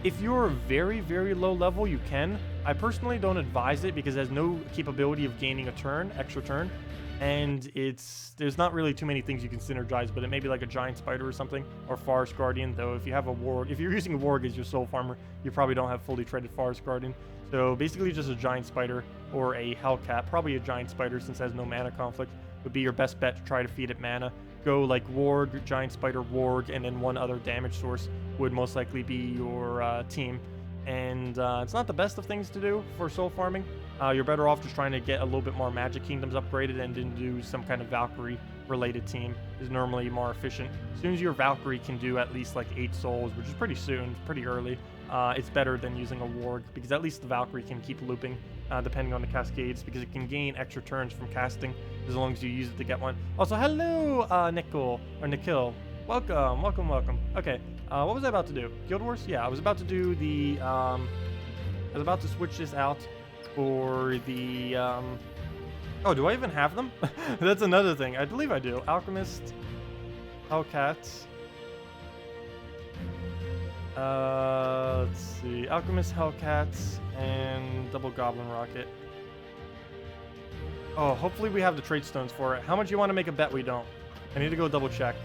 If you're very, very low level, you can. I personally don't advise it because it has no capability of gaining a turn, extra turn. And there's not really too many things you can synergize, but it may be like a giant spider or something, or forest guardian. Though if you have a warg, if you're using a warg as your soul farmer, you probably don't have fully traded forest guardian. So basically just a giant spider or a hellcat, probably a giant spider since it has no mana conflict, would be your best bet to try to feed it mana. Go like warg, giant spider, warg, and then one other damage source would most likely be your team. And it's not the best of things to do for soul farming. You're better off just trying to get a little bit more magic kingdoms upgraded and then do some kind of Valkyrie related team is normally more efficient. As soon as your Valkyrie can do at least like 8 souls, which is pretty soon, pretty early, it's better than using a warg because at least the Valkyrie can keep looping depending on the cascades because it can gain extra turns from casting as long as you use it to get one. Also, hello, Nikhil. Welcome, welcome, welcome. Okay, what was I about to do? Guild Wars? Yeah, I was about to do the, I was about to switch this out for the, oh, do I even have them? That's another thing. I believe I do. Alchemist, Hellcats. Let's see. Alchemist, Hellcats, and Double Goblin Rocket. Oh, hopefully we have the trade stones for it. How much you want to make a bet we don't? I need to go double check.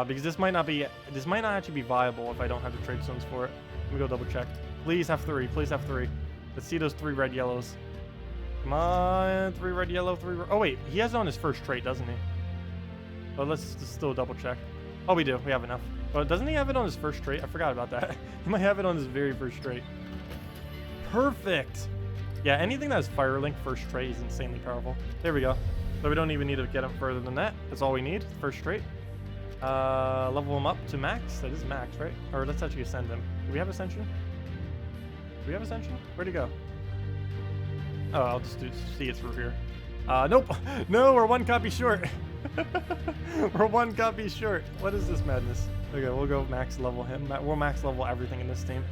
Because this might not actually be viable if I don't have the trade stones for it. Let me go double check. Please have 3. Please have 3. Let's see those 3 red yellows. Come on, 3 red yellow, 3 red. Oh wait, he has it on his first trait, doesn't he? But let's just still double check. Oh, we do. We have enough. But doesn't he have it on his first trait? I forgot about that. He might have it on his very first trait. Perfect. Yeah, anything that has Firelink first trait is insanely powerful. There we go. So we don't even need to get him further than that. That's all we need. First trait. Level him up to max. That is max, right? Or let's actually ascend him. Do we have ascension? Do we have ascension? Where'd he go? Oh, I'll just see it through here. Nope. No, we're 1 copy short. We're 1 copy short. What is this madness? Okay, we'll go max level him. We'll max level everything in this team.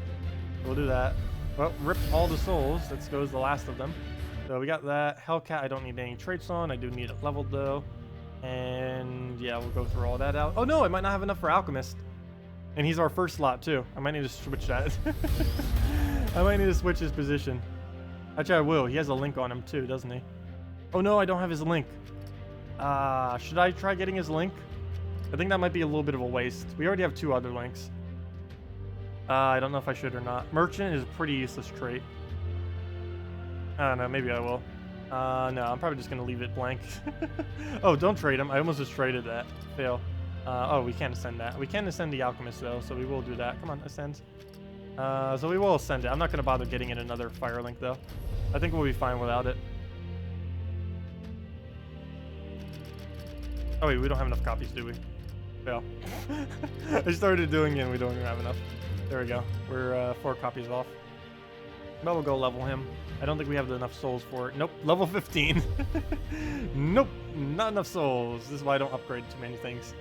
We'll do that. Well, rip all the souls. That goes the last of them. So we got that. Hellcat, I don't need any traits on. I do need it leveled though. And yeah, we'll go through all that out. Oh no, I might not have enough for Alchemist. And he's our first slot too. I might need to switch that. I might need to switch his position. Actually, I will. He has a link on him too, doesn't he? Oh no, I don't have his link. Should I try getting his link? I think that might be a little bit of a waste. We already have 2 other links. I don't know if I should or not. Merchant is a pretty useless trait. I don't know, maybe I will. No, I'm probably just going to leave it blank. Oh, don't trade him. I almost just traded that. Fail. Oh, we can't ascend that. We can ascend the Alchemist, though, so we will do that. Come on, ascend. So we will ascend it. I'm not going to bother getting in another Firelink, though. I think we'll be fine without it. Oh, wait, we don't have enough copies, do we? Fail. I started doing it, and we don't even have enough. There we go. We're 4 copies off. But we'll go level him. I don't think we have enough souls for it. Nope, level 15. Nope, not enough souls. This is why I don't upgrade too many things.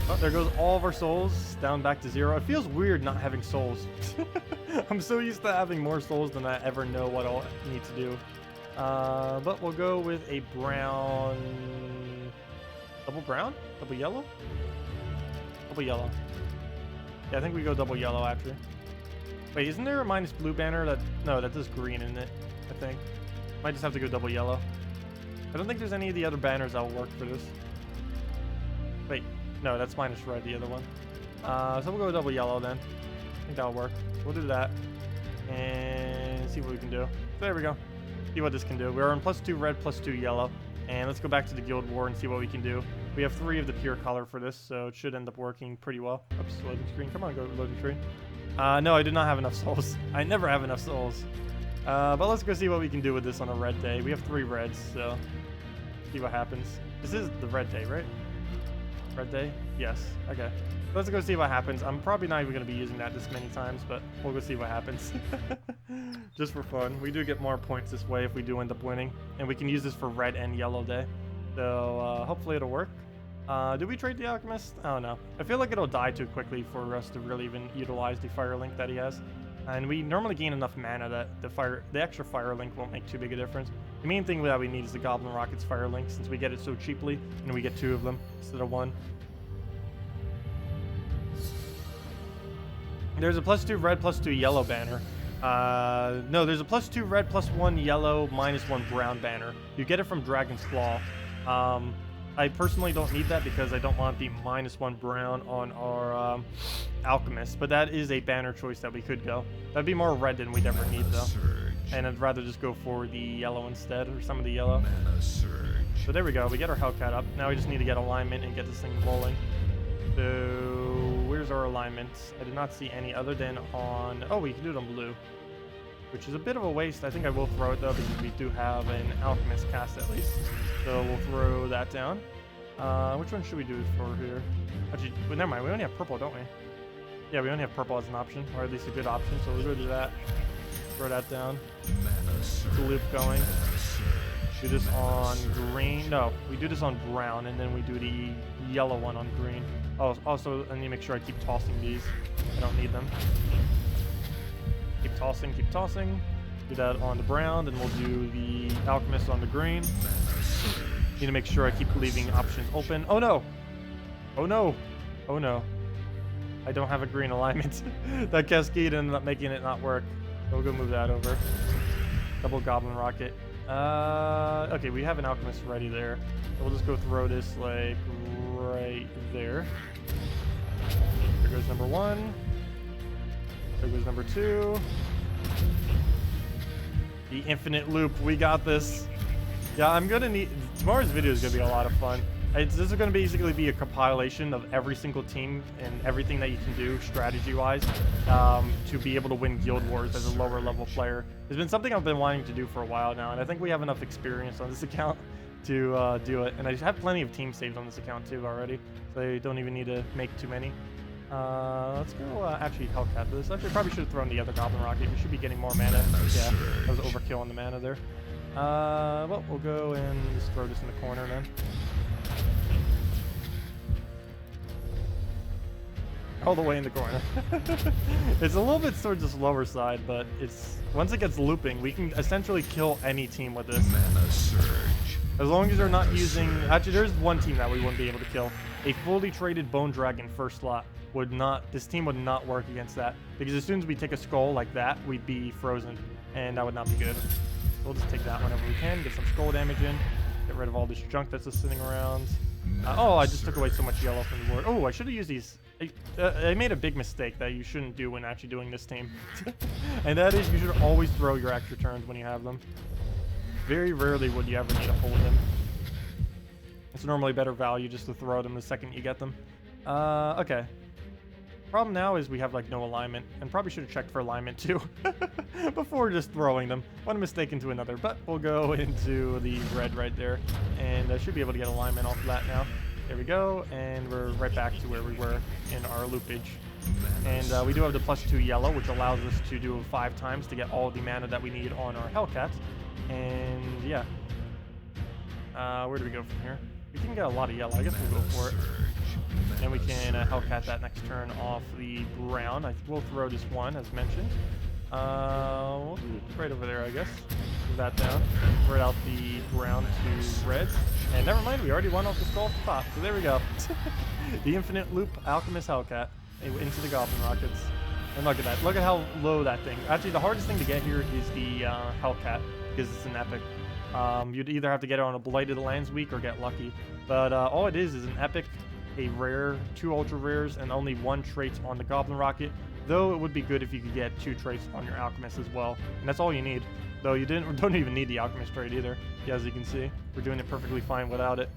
Oh, there goes all of our souls down back to 0. It feels weird not having souls. I'm so used to having more souls than I ever know what I'll need to do. But we'll go with a brown... Double brown? Double yellow? Double yellow. Yeah, I think we go double yellow actually. Wait, isn't there a minus blue banner that... No, that does green in it, I think. Might just have to go double yellow. I don't think there's any of the other banners that will work for this. Wait, no, that's minus red, the other one. So we'll go double yellow then. I think that'll work. We'll do that. And see what we can do. So there we go. See what this can do. We're on +2 red, +2 yellow. And let's go back to the Guild War and see what we can do. We have 3 of the pure color for this, so it should end up working pretty well. Oops, loading screen. Come on, go loading screen. No, I did not have enough souls. I never have enough souls. But let's go see what we can do with this on a red day. We have 3 reds, so see what happens. This is the red day, right? Red day? Yes. Okay. Let's go see what happens. I'm probably not even going to be using that this many times, but we'll go see what happens. Just for fun. We do get more points this way if we do end up winning. And we can use this for red and yellow day. So hopefully it'll work. Do we trade the Alchemist? I don't know. I feel like it'll die too quickly for us to really even utilize the Firelink that he has. And we normally gain enough mana that the extra fire link won't make too big a difference. The main thing that we need is the Goblin Rockets fire link, since we get it so cheaply, and we get 2 of them instead of 1. There's a +2 red, +2 yellow banner. No, there's a +2 red, +1 yellow, -1 brown banner. You get it from Dragon's Claw. I personally don't need that because I don't want the -1 brown on our Alchemist, but that is a banner choice that we could go. That'd be more red than we'd ever need though. And I'd rather just go for the yellow instead, or some of the yellow. So there we go, we get our Hellcat up. Now we just need to get alignment and get this thing rolling. So where's our alignments? I did not see any other than on, oh, we can do it on blue, which is a bit of a waste. I think I will throw it though, because we do have an Alchemist cast at least. So we'll throw that down. Which one should we do for here? Actually, well, never mind, we only have purple, don't we? Yeah, we only have purple as an option, or at least a good option, so we'll go do that. Throw that down. Get the loop going. Do this on green. No, we do this on brown, and then we do the yellow one on green. Oh, also, I need to make sure I keep tossing these. I don't need them. Keep tossing, keep tossing. Do that on the brown, then we'll do the Alchemist on the green. Need to make sure I keep leaving options open. Oh no! Oh no! Oh no. I don't have a green alignment. That Cascade ended up making it not work. So we'll go move that over. Double Goblin Rocket. Okay, we have an Alchemist ready there. So we'll just go throw this like right there. There goes number 1. There goes number 2. The infinite loop, we got this. Yeah, I'm gonna need, tomorrow's video is gonna be a lot of fun. This is gonna basically be a compilation of every single team and everything that you can do strategy-wise to be able to win Guild Wars as a lower level player. It's been something I've been wanting to do for a while now, and I think we have enough experience on this account to do it. And I have plenty of team saves on this account too already, so you don't even need to make too many. Let's go actually Hellcat this. Actually, probably should have thrown the other Goblin Rocket. We should be getting more mana. Yeah, that was overkill on the mana there. Well, we'll go and just throw this in the corner then. All the way in the corner. It's a little bit towards the slower side, but it's once it gets looping, we can essentially kill any team with this. As long as they're not using... Actually, there's one team that we wouldn't be able to kill. A fully traded Bone Dragon first slot would not... This team would not work against that. Because as soon as we take a skull like that, we'd be frozen. And that would not be good. We'll just take that whenever we can. Get some skull damage in. Get rid of all this junk that's just sitting around. Oh, I just took away so much yellow from the board. Oh, I should have used these... I made a big mistake that you shouldn't do when actually doing this team. And that is, you should always throw your extra turns when you have them. Very rarely would you ever need to hold them. It's normally better value just to throw them the second you get them. Okay. Problem now is we have like no alignment, and probably should have checked for alignment too before just throwing them. One mistake into another, but we'll go into the red right there, and I should be able to get alignment off of that now. There we go, and we're right back to where we were in our loopage. And we do have the +2 yellow, which allows us to do 5 times to get all the mana that we need on our Hellcat. And yeah, where do we go from here? We can get a lot of yellow. I guess we'll go for it. And we can Hellcat that next turn off the brown. I think we'll throw this one, as mentioned. We'll do it right over there, I guess. Move that down. Right out the brown to red. And never mind, we already won off the skull top. So there we go. The infinite loop Alchemist Hellcat into the Goblin Rockets. And look at that. Look at how low that thing. Actually, the hardest thing to get here is the Hellcat, because it's an epic. You'd either have to get it on a Blighted Lands week or get lucky. But all it is an epic, a rare, 2 ultra rares, and only 1 trait on the Goblin Rocket. Though it would be good if you could get 2 traits on your Alchemist as well. And that's all you need. Though you don't even need the Alchemist trait either. Yeah, as you can see, we're doing it perfectly fine without it.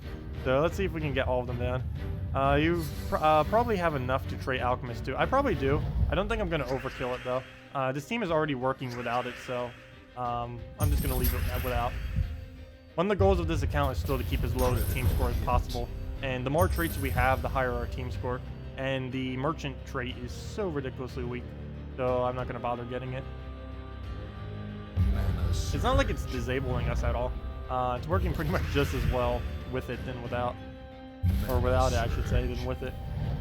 So let's see if we can get all of them down. You probably have enough to trade Alchemist too. I probably do. I don't think I'm going to overkill it though. This team is already working without it, so I'm just going to leave it without. One of the goals of this account is still to keep as low as the team score as possible. And the more traits we have, the higher our team score. And the merchant trait is so ridiculously weak, so I'm not going to bother getting it. It's not like it's disabling us at all. It's working pretty much just as well with it than without. Or without it, I should say, than with it.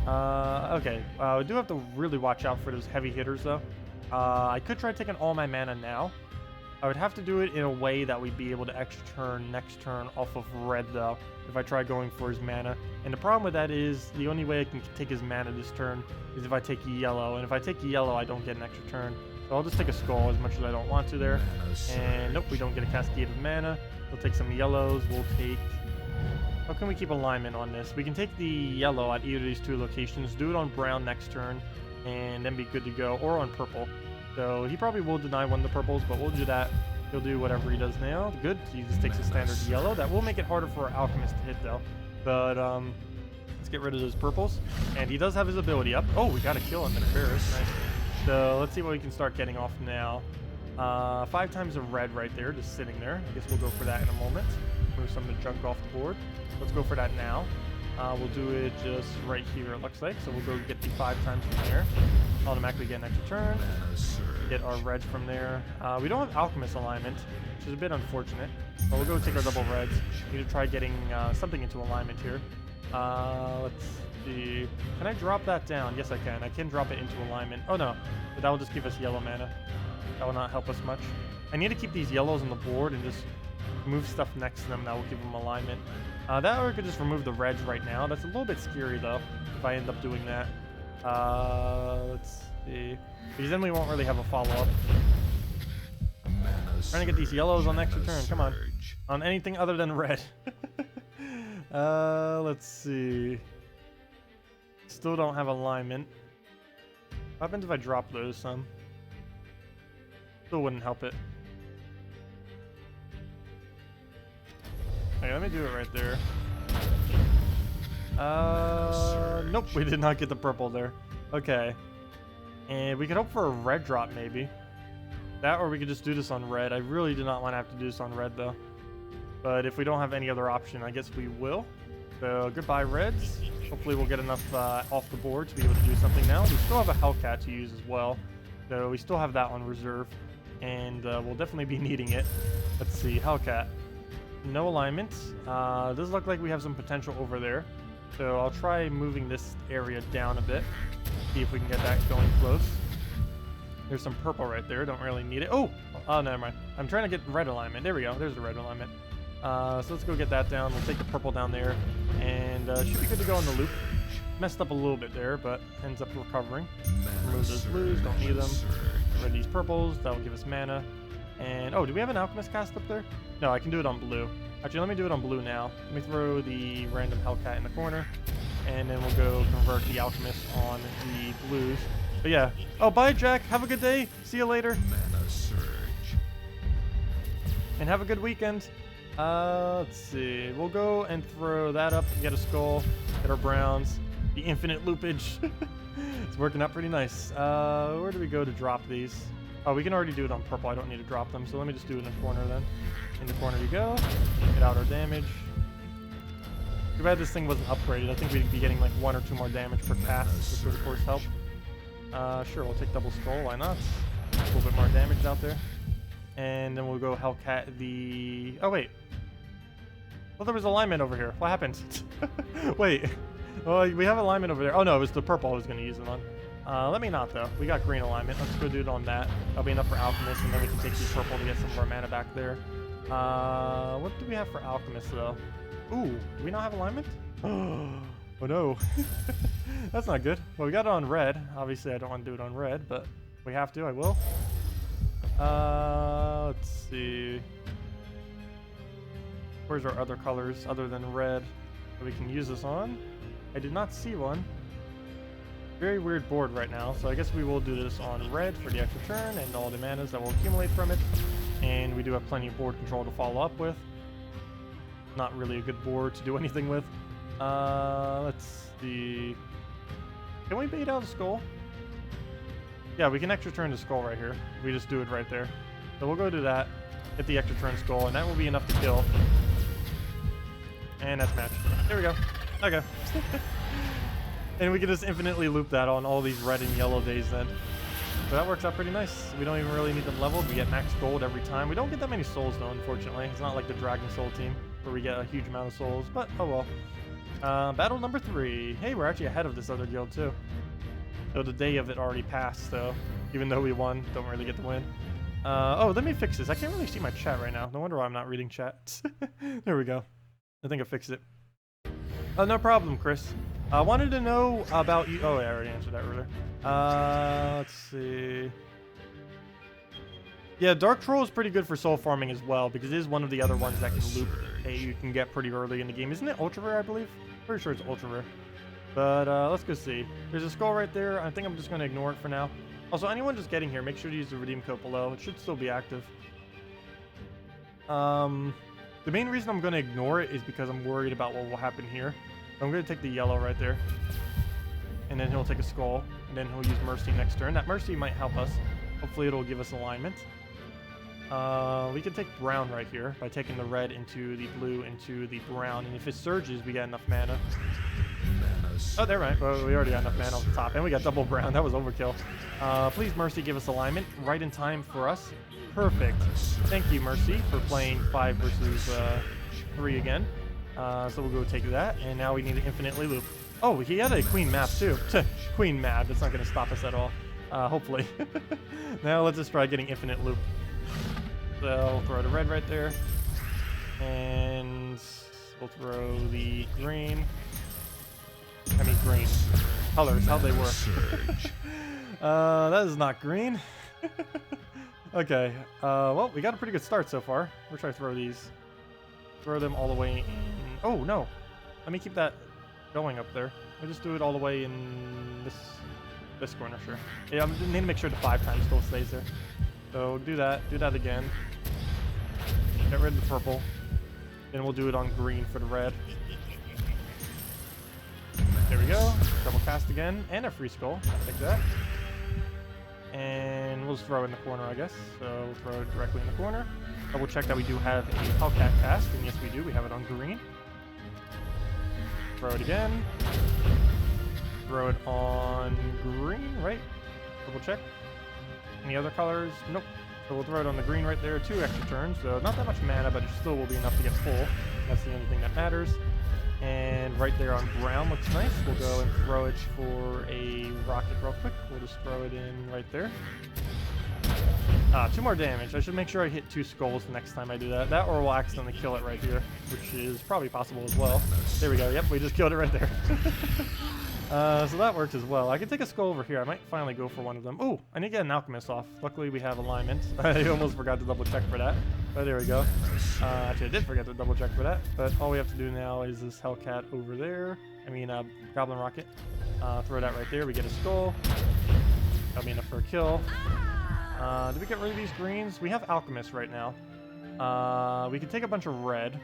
Okay, we do have to really watch out for those heavy hitters, though. I could try taking all my mana now. I would have to do it in a way that we'd be able to extra turn next turn off of red, though, if I try going for his mana. And the problem with that is the only way I can take his mana this turn is if I take yellow. And if I take yellow, I don't get an extra turn. So I'll just take a skull as much as I don't want to there. And nope, we don't get a cascade of mana. We'll take some yellows. We'll take... How can we keep alignment on this? We can take the yellow at either of these two locations, do it on brown next turn, and then be good to go, or on purple. So he probably will deny one of the purples, but we'll do that. He'll do whatever he does now. Good. He just takes a standard yellow. That will make it harder for our alchemist to hit, though. But let's get rid of those purples. And he does have his ability up. Oh, we got to kill him in a Ferris. Nice. So let's see what we can start getting off now. 5 times of red right there, just sitting there. I guess we'll go for that in a moment. Move some of the junk off the board. Let's go for that now. We'll do it just right here, it looks like. So we'll go get the 5 times from there. Automatically get an extra turn. Get our reds from there. We don't have alchemist alignment, which is a bit unfortunate. But we'll go take our double reds. Need to try getting something into alignment here. Let's see. Can I drop that down? Yes, I can. I can drop it into alignment. Oh no, but that will just give us yellow mana. That will not help us much. I need to keep these yellows on the board and just move stuff next to them that will give them alignment. That or I could just remove the reds right now. That's a little bit scary though, if I end up doing that. Let's see. Because then we won't really have a follow-up. Trying to get these yellows on extra turn. Come on. On anything other than red. Let's see. Still don't have alignment. What happens if I drop those some? Still wouldn't help it. Okay, let me do it right there. Nope, we did not get the purple there. Okay. And we could hope for a red drop, maybe. That, or we could just do this on red. I really do not want to have to do this on red, though. But if we don't have any other option, I guess we will. So, goodbye, reds. Hopefully we'll get enough off the board to be able to do something now. We still have a Hellcat to use as well. So, we still have that on reserve. And we'll definitely be needing it. Let's see, Hellcat. No alignment. Does look like we have some potential over there. So I'll try moving this area down a bit. See if we can get that going close. There's some purple right there. Don't really need it. Oh, never mind. I'm trying to get red alignment. There we go. There's the red alignment. So let's go get that down. We'll take the purple down there. And should be good to go in the loop. Messed up a little bit there, but ends up recovering. Remove those blues. Don't need them. Get rid of these purples. That will give us mana. And, oh, do we have an alchemist cast up there? No, I can do it on blue. Actually, let me do it on blue now. Let me throw the random Hellcat in the corner. And then we'll go convert the alchemist on the blues. But yeah. Oh, bye, Jack. Have a good day. See you later. Mana surge. And have a good weekend. Let's see. We'll go and throw that up and get a skull. Get our browns. The infinite loopage. It's working out pretty nice. Where do we go to drop these? Oh, we can already do it on purple. I don't need to drop them. So let me just do it in the corner then. In the corner you go. Get out our damage. Too bad this thing wasn't upgraded. I think we'd be getting like 1 or 2 more damage per cast, which would of course help. Sure, we'll take double skull. Why not? A little bit more damage out there. And then we'll go Hellcat the... Oh, wait. Well, there was alignment over here. What happened? Wait. Well, we have alignment over there. Oh, no, it was the purple I was going to use it on. Let me not, though. We got green alignment. Let's go do it on that. That'll be enough for Alchemist, and then we can take the purple to get some of our mana back there. What do we have for Alchemist, though? Ooh, do we not have alignment? Oh, no. That's not good. Well, we got it on red. Obviously, I don't want to do it on red, but if we have to, I will. Let's see. Where's our other colors other than red that we can use this on? I did not see one. Very weird board right now, so I guess we will do this on red for the extra turn and all the manas that will accumulate from it. And we do have plenty of board control to follow up with. Not really a good board to do anything with. Let's see. Can we bait out a skull? Yeah, we can extra turn the skull right here. We just do it right there. So we'll go do that. Get the extra turn skull, and that will be enough to kill. And that's matched. There we go. Okay. And we can just infinitely loop that on all these red and yellow days then. So that works out pretty nice. We don't even really need them leveled. We get max gold every time. We don't get that many souls though, unfortunately. It's not like the Dragon Soul team where we get a huge amount of souls, but oh well. Battle number 3. Hey, we're actually ahead of this other guild too. So the day of it already passed, so Even though we won, don't really get the win. Oh, let me fix this. I can't really see my chat right now. No wonder why I'm not reading chat. There we go. I think I fixed it. Oh, no problem, Chris. I wanted to know about you. Oh, yeah, I already answered that earlier. Let's see. Yeah, Dark Troll is pretty good for soul farming as well, because it is one of the other ones that can loop. Hey, you can get pretty early in the game. Isn't it ultra rare, I believe? Pretty sure it's ultra rare. But let's go see. There's a skull right there. I think I'm just going to ignore it for now. Also, anyone just getting here, make sure to use the redeem code below. It should still be active. The main reason I'm going to ignore it is because I'm worried about what will happen here. So I'm going to take the yellow right there. And then he'll take a skull. And then he'll use Mercy next turn. That Mercy might help us. Hopefully it'll give us alignment. We can take brown right here by taking the red into the blue into the brown. And if it surges, we get enough mana. Oh, they're right. Well, we already got enough mana on the top. And we got double brown. That was overkill. Please, Mercy, give us alignment right in time for us. Perfect. Thank you, Mercy, for playing 5 versus 3 again. So we'll go take that. And now we need to infinitely loop. Oh, he had a queen map too. Queen map. That's not going to stop us at all. Hopefully. Now let's just try getting infinite loop. So we'll throw the red right there. And we'll throw the green. I mean green. Colors, how'd they work? That is not green. Okay. Well, we got a pretty good start so far. We're trying to throw these. Throw them all the way in. Oh, no. Let me keep that going up there. We'll just do it all the way in this corner, sure. Yeah, I need to make sure the 5 times still stays there. So do that again. Get rid of the purple. Then we'll do it on green for the red. There we go. Double cast again. And a free skull. I'll take that. And we'll just throw it in the corner, I guess. So we'll throw it directly in the corner. Double check that we do have a Hellcat cast. And yes, we do. We have it on green. Throw it again. Throw it on green, right? Double check. Any other colors? Nope. So we'll throw it on the green right there. 2 extra turns. So not that much mana, but it still will be enough to get full. That's the only thing that matters. And right there on brown looks nice. We'll go and throw it for a rocket real quick. We'll just throw it in right there. 2 more damage. I should make sure I hit 2 skulls the next time I do that. That or we'll accidentally kill it right here, which is probably possible as well. There we go. Yep, we just killed it right there. So that worked as well. I can take a skull over here. I might finally go for one of them. Oh, I need to get an alchemist off. Luckily, we have alignment. I almost forgot to double check for that. But there we go. Actually, I did forget to double check for that. But all we have to do now is this Hellcat over there. I mean, Goblin Rocket. Throw that right there. We get a skull. That'll be enough for a kill. Did we get rid of these greens? We have alchemist right now. We can take a bunch of red.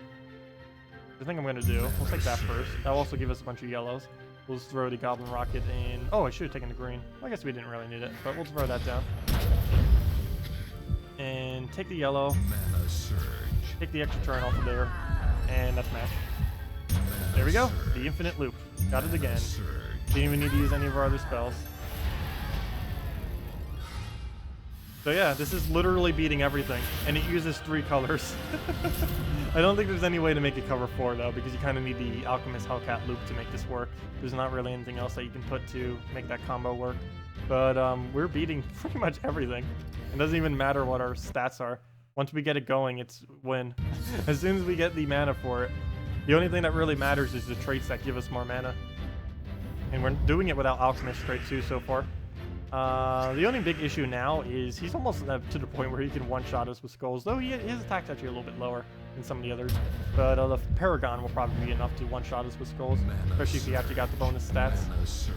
The thing I'm going to do, we'll take that first. That'll also give us a bunch of yellows. We'll just throw the Goblin Rocket in. Oh, I should have taken the green. Well, I guess we didn't really need it, but we'll throw that down. And take the yellow. Take the extra turn off of there. And that's match. There we go. The infinite loop. Got it again. Didn't even need to use any of our other spells. So yeah, this is literally beating everything. And it uses 3 colors. I don't think there's any way to make it cover 4 though, because you kind of need the Alchemist Hellcat loop to make this work. There's not really anything else that you can put to make that combo work. But we're beating pretty much everything. It doesn't even matter what our stats are. Once we get it going, it's win. As soon as we get the mana for it. The only thing that really matters is the traits that give us more mana. And we're doing it without Alchemist trait too so far. The only big issue now is he's almost to the point where he can one-shot us with skulls, though his attack's actually a little bit lower than some of the others. But the Paragon will probably be enough to one-shot us with skulls, especially if you actually got the bonus stats.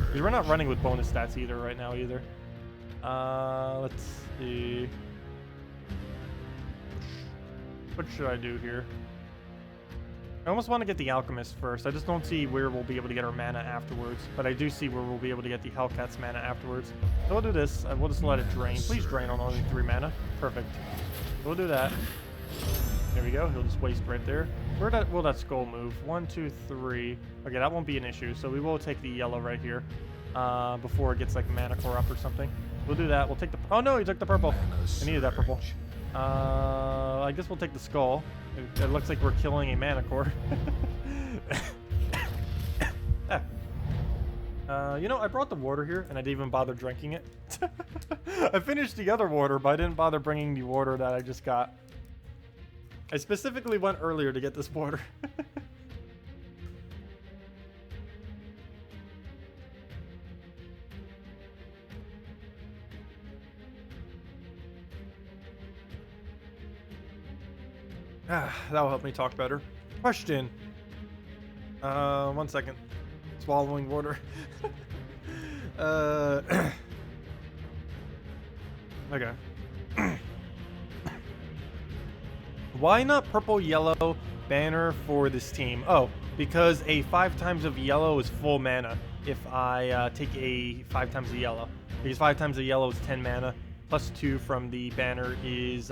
Because we're not running with bonus stats either right now either. Let's see. What should I do here? I almost want to get the Alchemist first. I just don't see where we'll be able to get our mana afterwards. But I do see where we'll be able to get the Hellcat's mana afterwards. So we'll do this. We'll just let it drain. Please drain on only 3 mana. Perfect. So we'll do that. There we go. He'll just waste right there. Where will that skull move? 1, 2, 3. Okay, that won't be an issue. So we will take the yellow right here before it gets like mana core up or something. We'll do that. We'll take the... Oh no, he took the purple. I needed that purple. I guess we'll take the skull. It looks like we're killing a mana core. You know, I brought the water here, and I didn't even bother drinking it. What? I finished the other water, but I didn't bother bringing the water that I just got. I specifically went earlier to get this water. That'll help me talk better. Question. 1 second. Swallowing water. Okay. Why not purple yellow banner for this team? Oh, because a 5 times of yellow is full mana if I take a 5 times the yellow. Because 5 times the yellow is 10 mana. Plus 2 from the banner is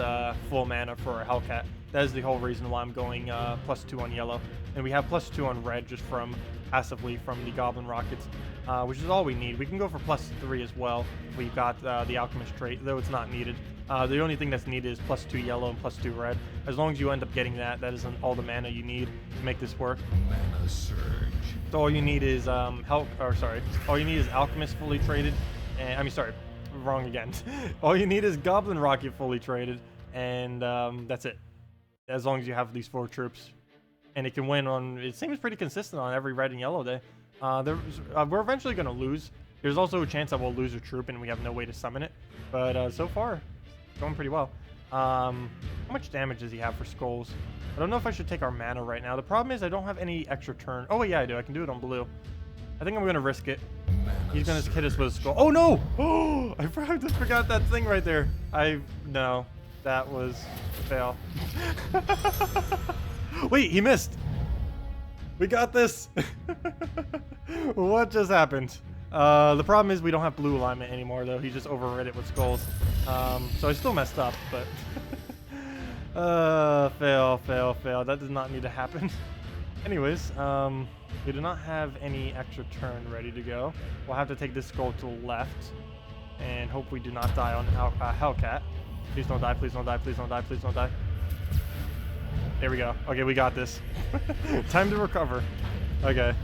full mana for a Hellcat. That is the whole reason why I'm going plus 2 on yellow. And we have plus 2 on red just from passively from the Goblin Rockets, which is all we need. We can go for plus 3 as well if we got the Alchemist trait, though it's not needed. The only thing that's needed is plus 2 yellow and plus 2 red. As long as you end up getting that, that isn't all the mana you need to make this work. Mana surge. So all you need is all you need is Alchemist fully traded, and wrong again. All you need is Goblin Rocket fully traded, and that's it. As long as you have these 4 troops, and it can win on. It seems pretty consistent on every red and yellow day. We're eventually gonna lose. There's also a chance that we'll lose a troop and we have no way to summon it, but so far, it's going pretty well. How much damage does he have for skulls? I don't know if I should take our mana right now. The problem is I don't have any extra turn. Oh wait, yeah, I do. I can do it on blue. I think I'm gonna risk it. He's gonna hit us with a skull. Oh no! Oh, I just forgot that thing right there. No, that was a fail. Wait, he missed. We got this. What just happened? The problem is we don't have blue alignment anymore, though. He just overrid it with skulls. So I still messed up, but fail. That did not need to happen. Anyways, we do not have any extra turn ready to go. We'll have to take this skull to the left and hope we do not die on Hellcat. Please don't die, please don't die, please don't die, please don't die. There we go. Okay, we got this. Time to recover. Okay.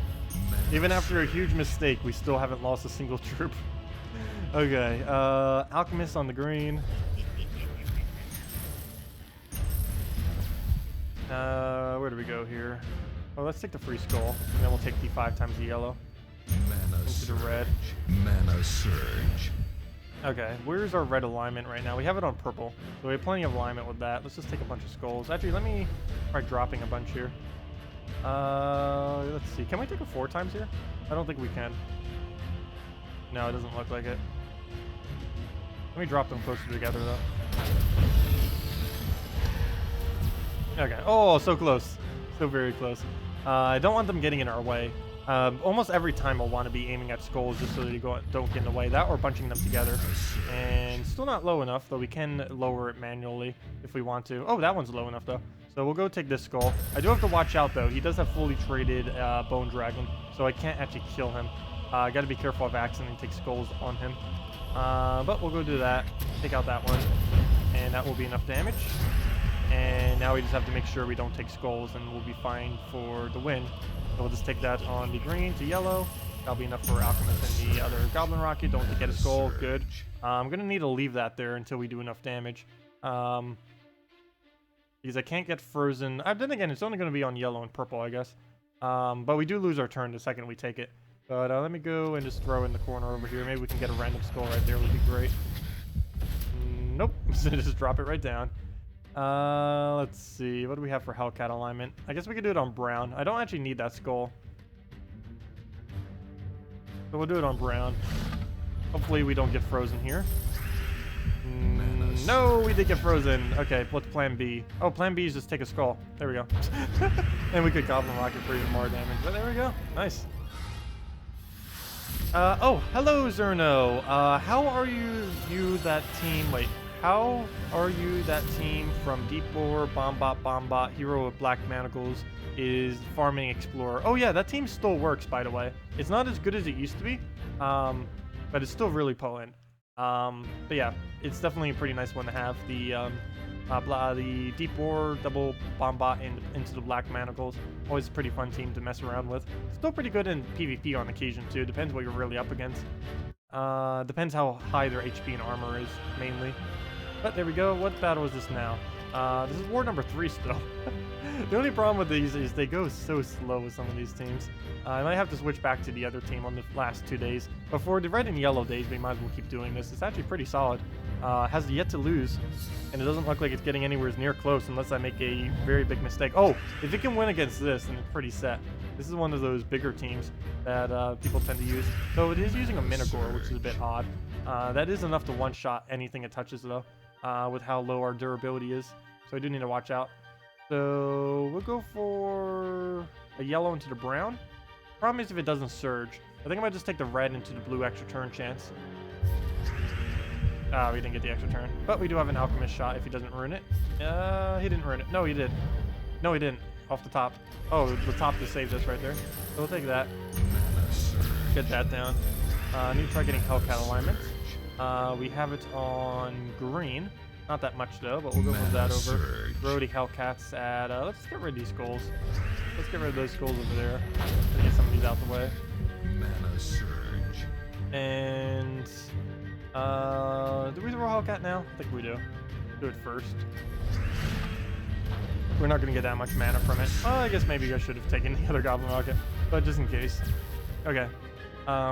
Even after a huge mistake, we still haven't lost a single troop. Okay, Alchemist on the green. Where do we go here? Oh, let's take the free skull, and then we'll take the 5 times the yellow. Mana into the red. Mana surge. Okay, where's our red alignment right now? We have it on purple, so we have plenty of alignment with that. Let's just take a bunch of skulls. Actually, let me try dropping a bunch here. Let's see. Can we take a 4 times here? I don't think we can. No, it doesn't look like it. Let me drop them closer together, though. Okay. Oh, so close. So very close. I don't want them getting in our way. Almost every time I'll want to be aiming at skulls just so they don't get in the way. That or bunching them together. And still not low enough, though we can lower it manually if we want to. Oh, that one's low enough, though. So we'll go take this skull. I do have to watch out, though. He does have fully traded Bone Dragon, so I can't actually kill him. I got to be careful of accidentally take skulls on him. But we'll go do that. Take out that one. And that will be enough damage. And now we just have to make sure we don't take skulls, and we'll be fine for the win. So we'll just take that on the green to yellow. That'll be enough for Alchemist and the other Goblin Rocket. Don't get a skull. Good. I'm going to need to leave that there until we do enough damage. Because I can't get frozen. Then again, it's only going to be on yellow and purple, I guess. But we do lose our turn the second we take it. But let me go and just throw in the corner over here. Maybe we can get a random skull right there. Would be great. Nope. So just drop it right down. Let's see. What do we have for Hellcat alignment? I guess we could do it on brown. I don't actually need that skull. So we'll do it on brown. Hopefully we don't get frozen here. No, we did get frozen. Okay, what's plan B? Oh, plan B is just take a skull. There we go. And we could Goblin Rocket for even more damage. But there we go. Nice. Oh, hello, Zerno. How are you that team? Wait. How are you that team from Deep Boar, Bombot, Hero with Black Manacles, is Farming Explorer? Oh yeah, that team still works, by the way. It's not as good as it used to be, but it's still really potent. But yeah, it's definitely a pretty nice one to have. The Deep Boar, double Bombot into the Black Manacles. Always a pretty fun team to mess around with. Still pretty good in PvP on occasion too, depends what you're really up against. Depends how high their HP and armor is, mainly. But there we go. What battle is this now? This is war number 3 still. The only problem with these is they go so slow with some of these teams. I might have to switch back to the other team on the last 2 days. But for the red and yellow days, we might as well keep doing this. It's actually pretty solid. Has yet to lose, and it doesn't look like it's getting anywhere near close unless I make a very big mistake. Oh, if it can win against this, then it's pretty set. This is one of those bigger teams that people tend to use. So it is using a Minigore, which is a bit odd. That is enough to one-shot anything it touches, though, with how low our durability is. So I do need to watch out. So we'll go for a yellow into the brown. Problem is if it doesn't surge. I think I might just take the red into the blue extra turn chance. We didn't get the extra turn. But we do have an alchemist shot if he doesn't ruin it. He didn't ruin it. No, he did. No, he didn't. Off the top. Oh, the top just saved us right there. So we'll take that. Get that down. I need to try getting Hellcat alignment. We have it on green. Not that much though, but we'll go move that over. Throw the Hellcats at, let's get rid of these skulls. Let's get rid of those skulls over there. Let's get some of these out the way. Mana surge. And, do we throw Hellcat now? I think we do. Do it first. We're not going to get that much mana from it. Well, I guess maybe I should have taken the other Goblin Rocket, but just in case. Okay.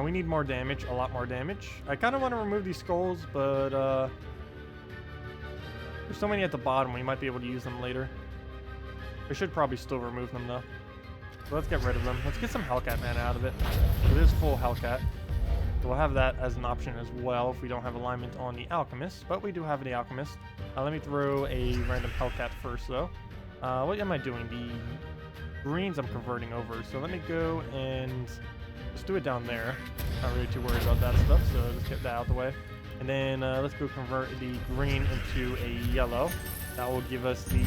We need more damage, a lot more damage. I kind of want to remove these skulls, but, there's so many at the bottom, we might be able to use them later. I should probably still remove them, though. So let's get rid of them. Let's get some Hellcat mana out of it. It is full Hellcat. So we'll have that as an option as well if we don't have alignment on the Alchemist. But we do have the Alchemist. Let me throw a random Hellcat first, though. What am I doing? The greens I'm converting over. So let me go and just do it down there. Not really too worried about that stuff, so let's get that out the way. And then let's go convert the green into a yellow. That will give us the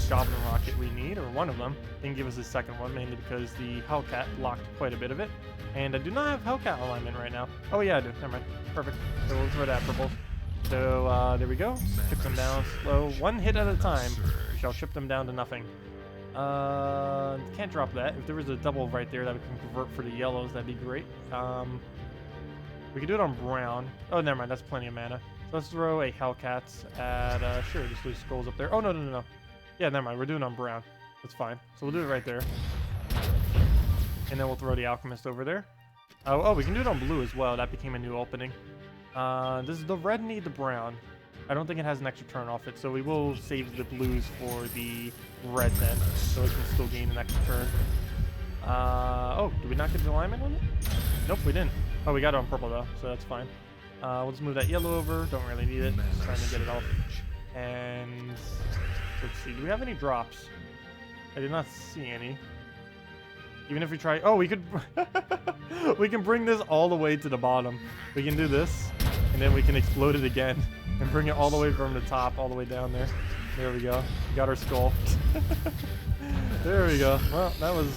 Goblin Rocket we need, or one of them. Then give us the second one, mainly because the Hellcat blocked quite a bit of it. And I do not have Hellcat alignment right now. Oh yeah, I do. Never mind. Perfect. So we'll throw that purple. So there we go. Chip them down slow. One hit at a time. We shall chip them down to nothing. Can't drop that. If there was a double right there that we can convert for the yellows, that'd be great. We can do it on brown. Oh, never mind. That's plenty of mana. So let's throw a Hellcat at, sure, just lose skulls up there. Oh, no. Yeah, never mind. We're doing it on brown. That's fine. So we'll do it right there. And then we'll throw the Alchemist over there. Oh, we can do it on blue as well. That became a new opening. Does the red need the brown? I don't think it has an extra turn off it, so we will save the blues for the red then, so it can still gain an extra turn. Oh, did we not get the alignment on it? Nope, we didn't. Oh, we got it on purple though, so that's fine. We'll just move that yellow over. Don't really need it. Just trying to get it off. And let's see. Do we have any drops? I did not see any. Even if we try, oh, we could, we can bring this all the way to the bottom. We can do this, and then we can explode it again and bring it all the way from the top, all the way down there. There we go. We got our skull. There we go. Well, that was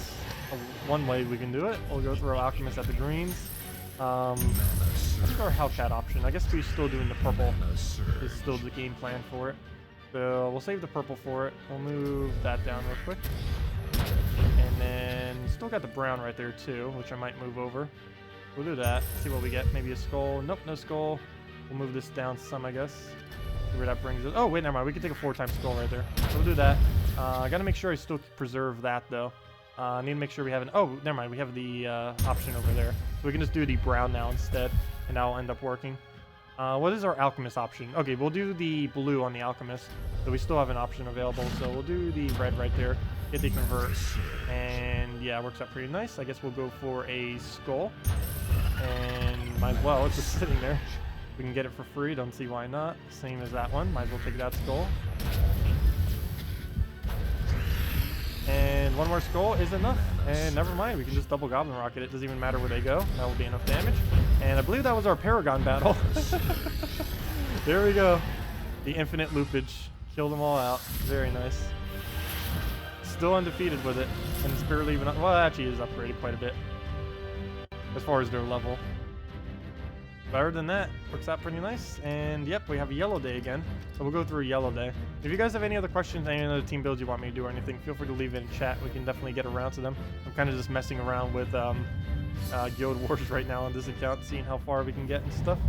one way we can do it. We'll go through our Alchemist at the greens. What's our Hellcat option? I guess we're still doing the purple. Is still the game plan for it. So we'll save the purple for it. We'll move that down real quick. And then still got the brown right there too, which I might move over. We'll do that. See what we get. Maybe a skull. Nope, no skull. We'll move this down some, I guess. See where that brings us. Oh, wait, never mind. We can take a 4-time skull right there. So we'll do that. I gotta make sure I still preserve that though. I need to make sure we have an... Oh, never mind. We have the option over there. So we can just do the brown now instead, and that'll end up working. What is our Alchemist option? Okay, we'll do the blue on the Alchemist. So we still have an option available. So we'll do the red right there. Get the convert. And yeah, it works out pretty nice. I guess we'll go for a skull. And might as well. It's just sitting there. We can get it for free. Don't see why not. Same as that one. Might as well take that skull. And one more skull is enough. And never mind, we can just double Goblin Rocket. It doesn't even matter where they go. That will be enough damage. And I believe that was our Paragon battle. There we go. The infinite loopage. Killed them all out. Very nice. Still undefeated with it. And it's barely even... Well, it actually is upgraded quite a bit. As far as their level. Better than that, works out pretty nice. And yep, we have a yellow day again. So we'll go through a yellow day. If you guys have any other questions, any other team builds you want me to do or anything, feel free to leave it in chat. We can definitely get around to them. I'm kind of just messing around with Guild Wars right now on this account, seeing how far we can get and stuff.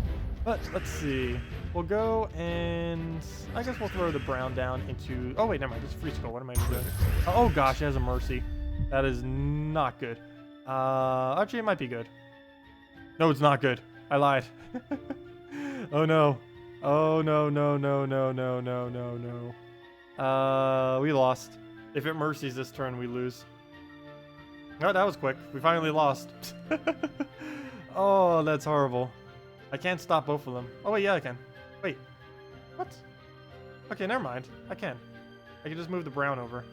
But let's see. We'll go and I guess we'll throw the brown down into. Oh wait, never mind. This is free skull. What am I doing? Oh gosh, it has a mercy. That is not good. Actually, it might be good. No, it's not good. I lied. Oh no. Oh no no no no no no no no. We lost. If it mercies this turn, we lose. Oh, that was quick. We finally lost. Oh, that's horrible. I can't stop both of them. Oh wait, yeah, I can. Wait. What? Okay, never mind. I can. I can just move the brown over.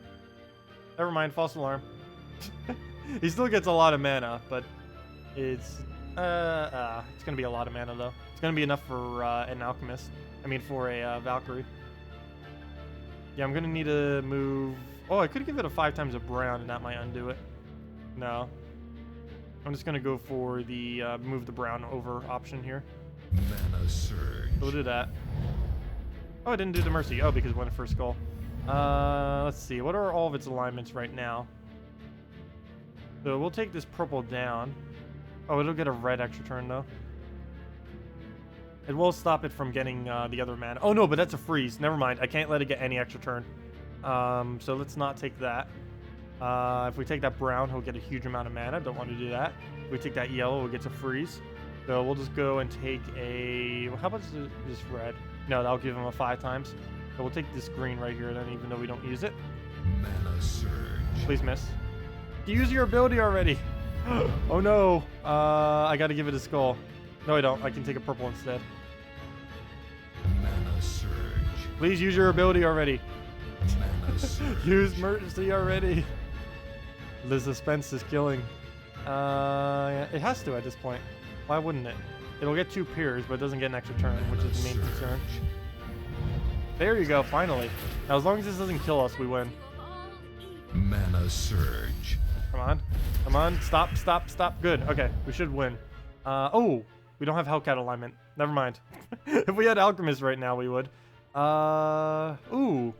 Never mind. False alarm. He still gets a lot of mana, but it's gonna be a lot of mana though. It's gonna be enough for an alchemist. I mean, for a Valkyrie. Yeah, I'm gonna need to move. Oh, I could give it a 5 times a brown, and that might undo it. No. I'm just gonna go for the move the brown over option here. Mana surge. We'll do that. Oh, I didn't do the mercy. Oh, because it went first skull. Let's see. What are all of its alignments right now? So we'll take this purple down. Oh, it'll get a red extra turn though. It will stop it from getting the other mana. Oh no, but that's a freeze. Never mind. I can't let it get any extra turn. So let's not take that. If we take that brown, he'll get a huge amount of mana. Don't want to do that. If we take that yellow, we'll get to freeze. So we'll just go and take a... How about this red? No, that'll give him a 5 times. So we'll take this green right here then, even though we don't use it. Mana surge. Please miss. Use your ability already. Oh no. I gotta give it a skull. No, I don't. I can take a purple instead. Mana surge. Please use your ability already. Mana surge. Use mercy already. The suspense is killing. Yeah, it has to at this point. Why wouldn't it? It'll get 2 peers, but it doesn't get an extra turn, which is the main concern. There you go, finally. Now, as long as this doesn't kill us, we win. Mana surge. Come on. Come on. Stop, stop, stop. Good. Okay, we should win. Oh, we don't have Hellcat alignment. Never mind. If we had Alchemist right now, we would. Ooh.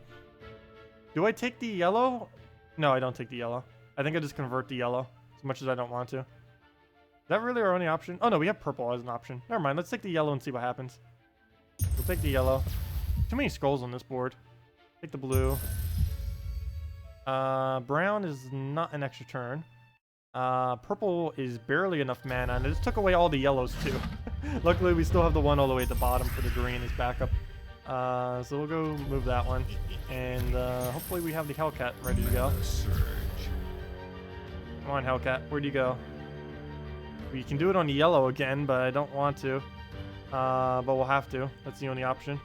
Do I take the yellow? No, I don't take the yellow. I think I just convert the yellow, as much as I don't want to. Is that really our only option? Oh no, we have purple as an option. Never mind, let's take the yellow and see what happens. We'll take the yellow. Too many skulls on this board. Take the blue. Brown is not an extra turn. Purple is barely enough mana, and it just took away all the yellows too. Luckily, we still have the one all the way at the bottom for the green as backup. So we'll go move that one. And hopefully we have the Hellcat ready to go. Mana surge. Come on, Hellcat, where'd you go? We can do it on yellow again, but I don't want to. But we'll have to. That's the only option.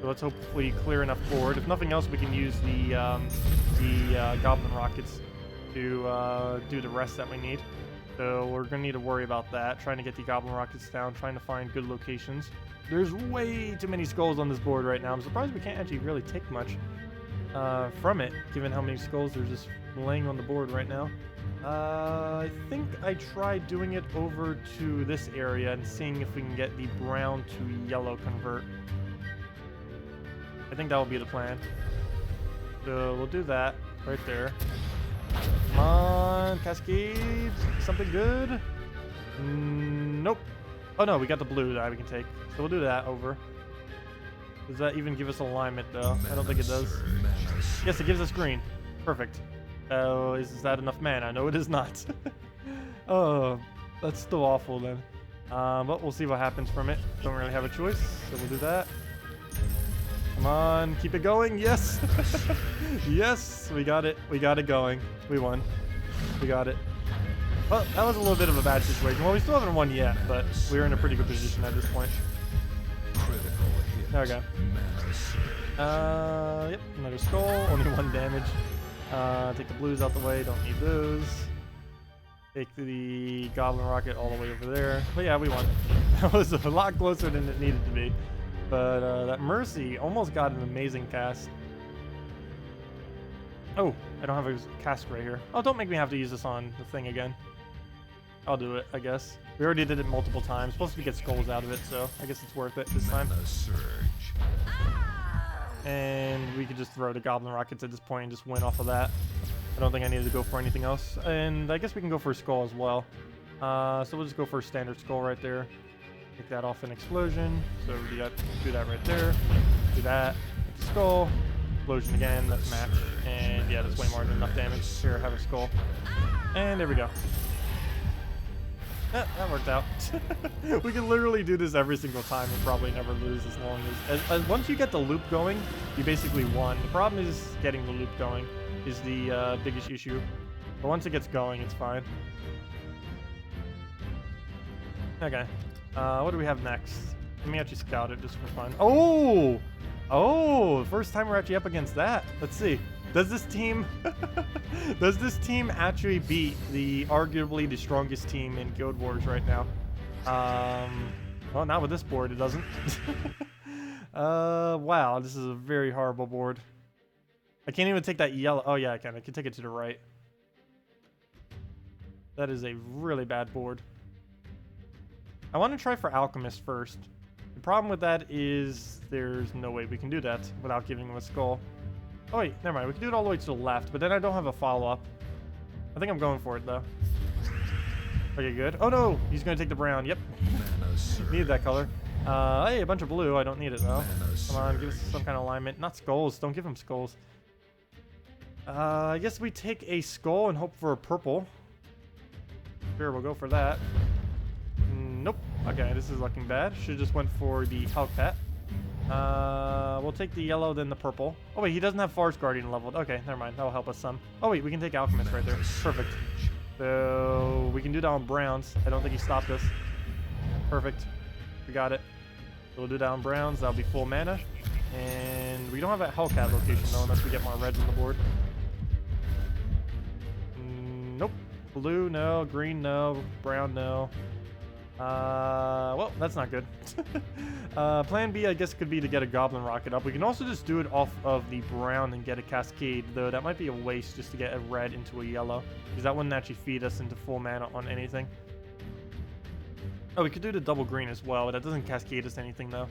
So let's hopefully clear enough board. If nothing else, we can use the Goblin Rockets to do the rest that we need. So we're going to need to worry about that. Trying to get the Goblin Rockets down, trying to find good locations. There's way too many skulls on this board right now. I'm surprised we can't actually really take much from it, given how many skulls there's just laying on the board right now. I think I tried doing it over to this area and seeing if we can get the brown to yellow convert. I think that will be the plan. So we'll do that right there. Come on, Cascade. Something good? Nope. Oh no, we got the blue that we can take. So we'll do that over. Does that even give us alignment though? I don't think it does. Yes, it gives us green. Perfect. Oh, is that enough mana? No, it is not. Oh, that's still awful then. But we'll see what happens from it. Don't really have a choice, so we'll do that. Come on, keep it going. Yes. Yes, we got it. We got it going. We won. We got it. Well, that was a little bit of a bad situation. Well, we still haven't won yet, but we're in a pretty good position at this point. There we go. Yep, another skull. Only 1 damage. Take the blues out the way. Don't need those. Take the Goblin Rocket all the way over there. But yeah, we won. That was a lot closer than it needed to be. But that Mercy almost got an amazing cast. Oh, I don't have a cast right here. Oh, don't make me have to use this on the thing again. I'll do it, I guess. We already did it multiple times. Supposed to get skulls out of it, so I guess it's worth it this time. And we could just throw the Goblin Rockets at this point and just win off of that. I don't think I needed to go for anything else. And I guess we can go for a skull as well. So we'll just go for a standard skull right there. Take that off an explosion. So we do that right there. Do that. Make the skull. Explosion again. That's match. And yeah, that's way more than enough damage. Here, have a skull. And there we go. That worked out. We can literally do this every single time and probably never lose as long as once you get the loop going, you basically won. The problem is getting the loop going is the biggest issue. But once it gets going, it's fine. Okay. What do we have next? Let me actually scout it just for fun. Oh! Oh! First time we're actually up against that. Let's see. Does this team actually beat the arguably the strongest team in Guild Wars right now? Well, not with this board, it doesn't. Wow, this is a very horrible board. I can't even take that yellow. Oh yeah, I can. I can take it to the right. That is a really bad board. I want to try for Alchemist first. The problem with that is there's no way we can do that without giving him a skull. Oh wait, never mind. We can do it all the way to the left, but then I don't have a follow-up. I think I'm going for it though. Okay, good. Oh no, he's going to take the brown. Yep. Needed that color. Hey, a bunch of blue. I don't need it though. Come on, give us some kind of alignment. Not skulls. Don't give him skulls. I guess we take a skull and hope for a purple. Sure, we'll go for that. Nope. Okay, this is looking bad. Should've just went for the Hellcat. We'll take the yellow, then the purple. Oh wait, he doesn't have Forest Guardian leveled. Okay, never mind. That'll help us some. Oh wait, we can take Alchemist right there. Perfect. So we can do that on browns. I don't think he stopped us. Perfect. We got it. So we'll do that on browns. That'll be full mana. And we don't have a Hellcat location though, unless we get more reds on the board. Nope. Blue, no. Green, no. Brown, no. Well, that's not good. Plan B, I guess, could be to get a Goblin Rocket up. We can also just do it off of the brown and get a Cascade, though that might be a waste just to get a red into a yellow, because that wouldn't actually feed us into full mana on anything. Oh, we could do the double green as well, but that doesn't Cascade us anything, though.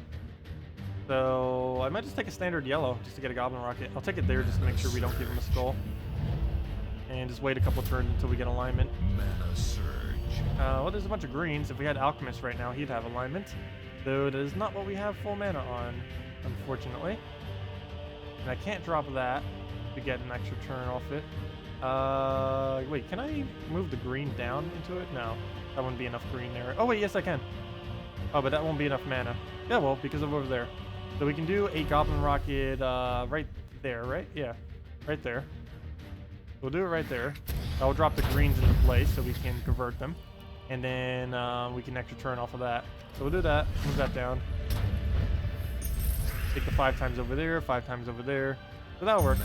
So, I might just take a standard yellow just to get a Goblin Rocket. I'll take it there just to make sure we don't give him a skull. And just wait a couple turns until we get alignment. Mana surge. Well, there's a bunch of greens. If we had Alchemist right now, he'd have alignment. Though that is not what we have full mana on, unfortunately. And I can't drop that to get an extra turn off it. Wait, can I move the green down into it? No, that wouldn't be enough green there. Oh wait, yes I can. Oh, but that won't be enough mana. Yeah, well, because of over there. So we can do a Goblin Rocket right there, right? Yeah, right there. We'll do it right there. I'll drop the greens into place so we can convert them. And then we can extra turn off of that. So we'll do that, move that down. Take the 5 times over there, 5 times over there. So that'll work.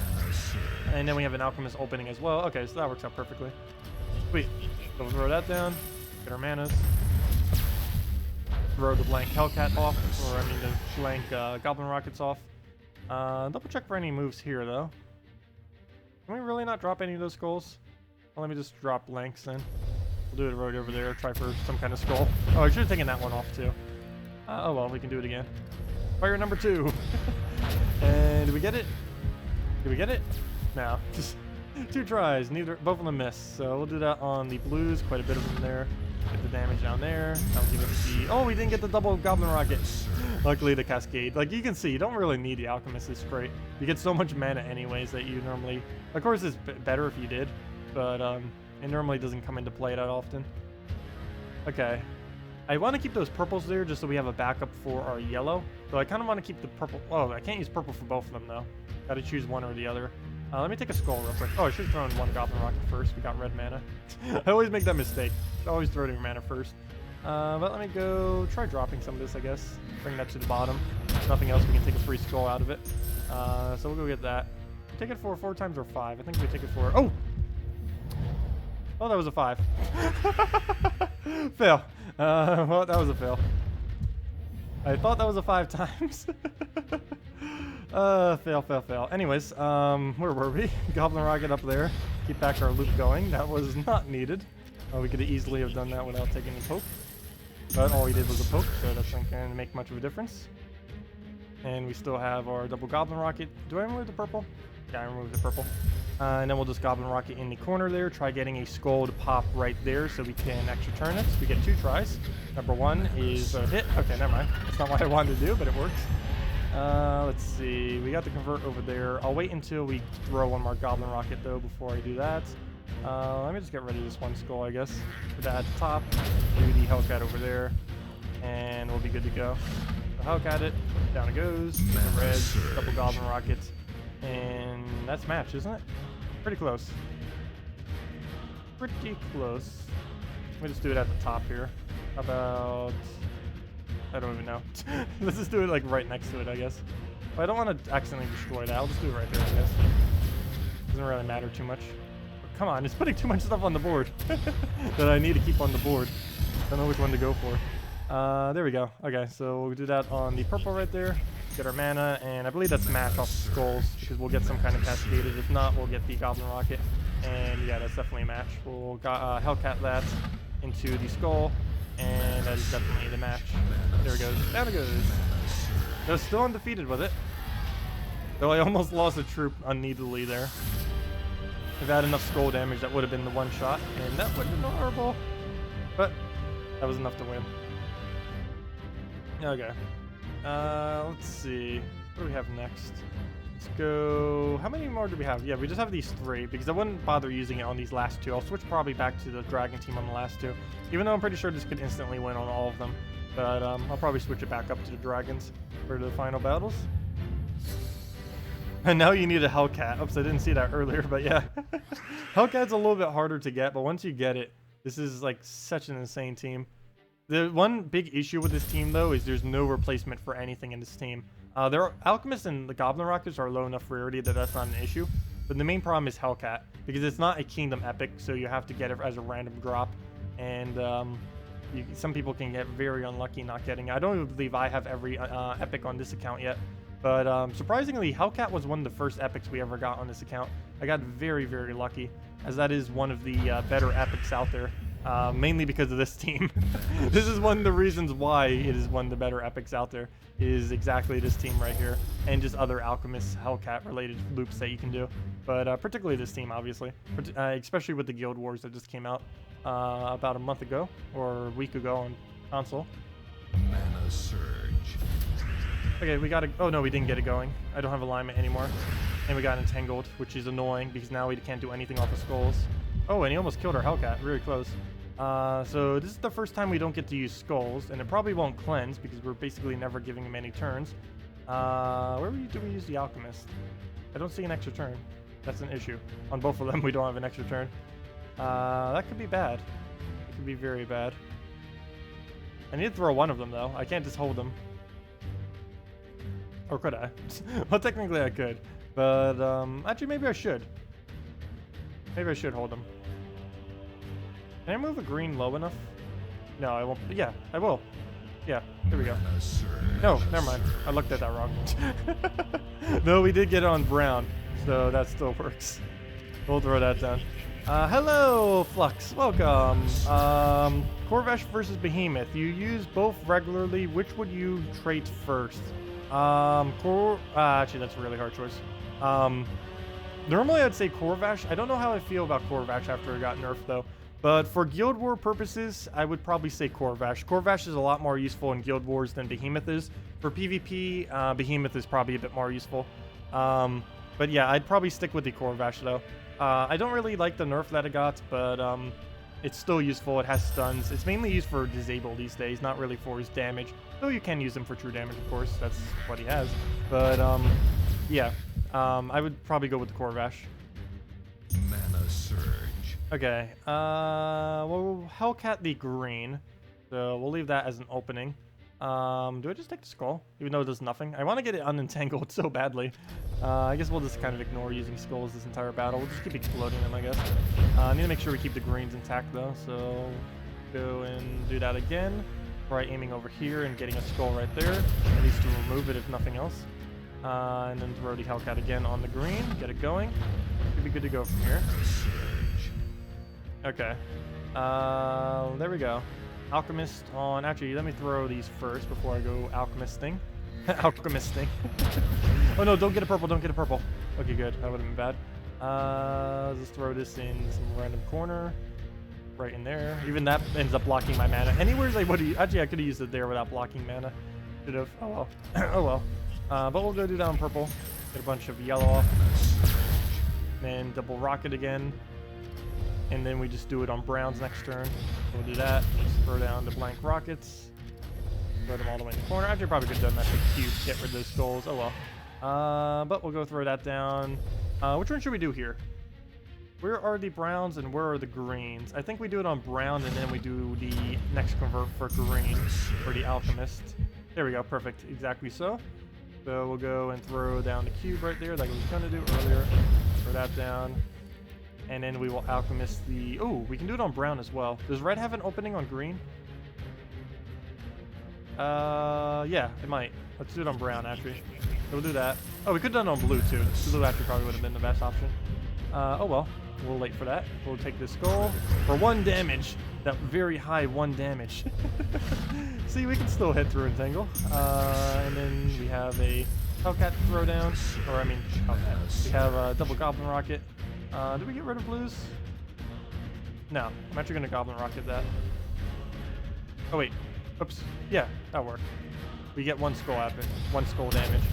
And then we have an Alchemist opening as well. Okay, so that works out perfectly. Sweet. So we'll throw that down, get our manas. Throw the blank Hellcat off, or I mean the blank Goblin Rockets off. Double check for any moves here though. Can we really not drop any of those skulls? Well, let me just drop blanks then. We'll do it right over there, try for some kind of skull. Oh, I should have taken that one off too. Oh well, we can do it again. Fire number 2. And did we get it? Did we get it? No, just 2 tries, both of them missed. So we'll do that on the blues, quite a bit of them there. Get the damage down there. That'll give us the... Oh, we didn't get the double Goblin Rocket. Luckily the Cascade. Like you can see, you don't really need the Alchemist, it's great. You get so much mana anyways that you normally... Of course it's better if you did, but it normally doesn't come into play that often. Okay. I want to keep those purples there just so we have a backup for our yellow. So I kind of want to keep the purple... Oh, I can't use purple for both of them though. Gotta choose one or the other. Let me take a skull real quick. Oh, I should have thrown one Goblin Rocket first. We got red mana. I always make that mistake. I always throw your mana first. But let me go try dropping some of this, I guess. Bring that to the bottom. If nothing else, we can take a free skull out of it. So we'll go get that. Take it for 4 times or 5. I think we take it for... Oh! Oh, that was a 5. Fail. Well, that was a fail. I thought that was a 5 times. Fail. Anyways, where were we? Goblin Rocket up there. Keep back our loop going. That was not needed. We could easily have done that without taking a poke. But all we did was a poke, so that's not going to make much of a difference. And we still have our double Goblin Rocket. Do I remove the purple? Yeah, I removed the purple. And then we'll just Goblin Rocket in the corner there. Try getting a skull to pop right there so we can extra turn it. We get 2 tries. Number 1 is a hit. Okay, never mind. That's not what I wanted to do, but it works. Let's see. We got the convert over there. I'll wait until we throw one more Goblin Rocket, though, before I do that. Let me just get rid of this 1 skull, I guess. Put that at the top. Do the Hellcat over there. And we'll be good to go. So Hellcat it. Down it goes. Red. Couple Goblin Rockets. And that's match, isn't it? Pretty close. Pretty close. Let me just do it at the top here. How about... I don't even know. Let's just do it like right next to it, I guess. But I don't want to accidentally destroy that. I'll just do it right there, I guess. Doesn't really matter too much. But come on, it's putting too much stuff on the board that I need to keep on the board. Don't know which one to go for. There we go. Okay, so we'll do that on the purple right there. Get our mana, and I believe that's match off the skulls, because we'll get some kind of cascaded. If not, we'll get the Goblin Rocket. And yeah, that's definitely a match. We'll Hellcat that into the skull, and that is definitely the match. There it goes. Down it goes. They're still undefeated with it. Though I almost lost a troop unneededly there. If I had enough skull damage, that would have been the 1 shot, and that would have been horrible. But that was enough to win. Okay. Let's see. What do we have next? Let's go... How many more do we have? Yeah, we just have these 3, because I wouldn't bother using it on these last 2. I'll switch probably back to the Dragon team on the last 2. Even though I'm pretty sure this could instantly win on all of them. But I'll probably switch it back up to the Dragons for the final battles. And now you need a Hellcat. Oops, I didn't see that earlier, but yeah. Hellcat's a little bit harder to get, but once you get it, this is like such an insane team. The one big issue with this team, though, is there's no replacement for anything in this team. Their Alchemists and the Goblin Rockets are low enough rarity that that's not an issue. But the main problem is Hellcat, because it's not a Kingdom Epic, so you have to get it as a random drop. And some people can get very unlucky not getting it. I don't even believe I have every Epic on this account yet. But surprisingly, Hellcat was one of the first Epics we ever got on this account. I got very, very lucky, as that is one of the better Epics out there. Mainly because of this team. This is one of the reasons why it is one of the better epics out there, is exactly this team right here, and just other Alchemist Hellcat related loops that you can do. But particularly this team, obviously, especially with the Guild Wars that just came out about a month ago, or a week ago on console. Mana Surge. Okay, we got it. Oh no, we didn't get it going. I don't have alignment anymore. And we got entangled, which is annoying, because now we can't do anything off the skulls. Oh, and he almost killed our Hellcat. Really close. So this is the first time we don't get to use skulls, and it probably won't cleanse because we're basically never giving him any turns. Where do we use the Alchemist? I don't see an extra turn. That's an issue. On both of them, we don't have an extra turn. That could be bad. It could be very bad. I need to throw one of them, though. I can't just hold them. Or could I? Well, technically I could. But, actually, maybe I should. Maybe I should hold them. Can I move a green low enough? No, I won't. Yeah, I will. Yeah, here we go. No, never mind. I looked at that wrong. No, we did get it on brown, so that still works. We'll throw that down. Hello, Flux. Welcome. Corvash versus Behemoth. You use both regularly. Which would you trait first? Actually, that's a really hard choice. Normally I'd say Corvash. I don't know how I feel about Corvash after it got nerfed, though. But for Guild War purposes, I would probably say Corvash. Corvash is a lot more useful in Guild Wars than Behemoth is. For PvP, Behemoth is probably a bit more useful. But yeah, I'd probably stick with the Corvash, though. I don't really like the nerf that it got, but it's still useful. It has stuns. It's mainly used for disable these days, not really for his damage. Though you can use him for true damage, of course. That's what he has. But yeah, I would probably go with the Corvash. Mana Surge. Okay, we'll Hellcat the green, so we'll leave that as an opening. Do I just take the skull, even though it does nothing? I want to get it unentangled so badly. I guess we'll just kind of ignore using skulls this entire battle. We'll just keep exploding them, I guess. I need to make sure we keep the greens intact, though, so go and do that again. Try aiming over here and getting a skull right there, at least to remove it if nothing else. And then throw the Hellcat again on the green, get it going. Should be good to go from here. Okay. There we go. Alchemist on... Actually, let me throw these first before I go Alchemisting. Alchemisting. Oh no, don't get a purple, don't get a purple. Okay, good. That would have been bad. Just throw this in some random corner. Right in there. Even that ends up blocking my mana. Anywhere I would have... Actually, I could have used it there without blocking mana. Should have. Oh well. Oh well. But we'll go do down purple. Get a bunch of yellow off. Then double rocket again. And then we just do it on browns next turn. We'll do that. Just throw down the blank rockets. Throw them all the way in the corner. Actually, probably could have done that with cube. Get rid of those skulls. Oh well. But we'll go throw that down. Which one should we do here? Where are the browns and where are the greens? I think we do it on brown and then we do the next convert for green for the alchemist. There we go. Perfect. Exactly so. So we'll go and throw down the cube right there like I was going to do earlier. Throw that down. And then we will alchemist the... Oh, we can do it on brown as well. Does red have an opening on green? Yeah, it might. Let's do it on brown, actually. So we'll do that. Oh, we could have done it on blue, too. Blue actually probably would have been the best option. Oh, well. We'll wait for that. We'll take this skull for 1 damage. That very high 1 damage. See, we can still hit through Entangle. And then we have a Hellcat throwdown. Or, I mean, Hellcat. We have a double Goblin Rocket. Did we get rid of blues? No. I'm actually going to Goblin Rocket that. Oh, wait. Oops. Yeah, that worked. We get 1 skull out of it. 1 skull damage.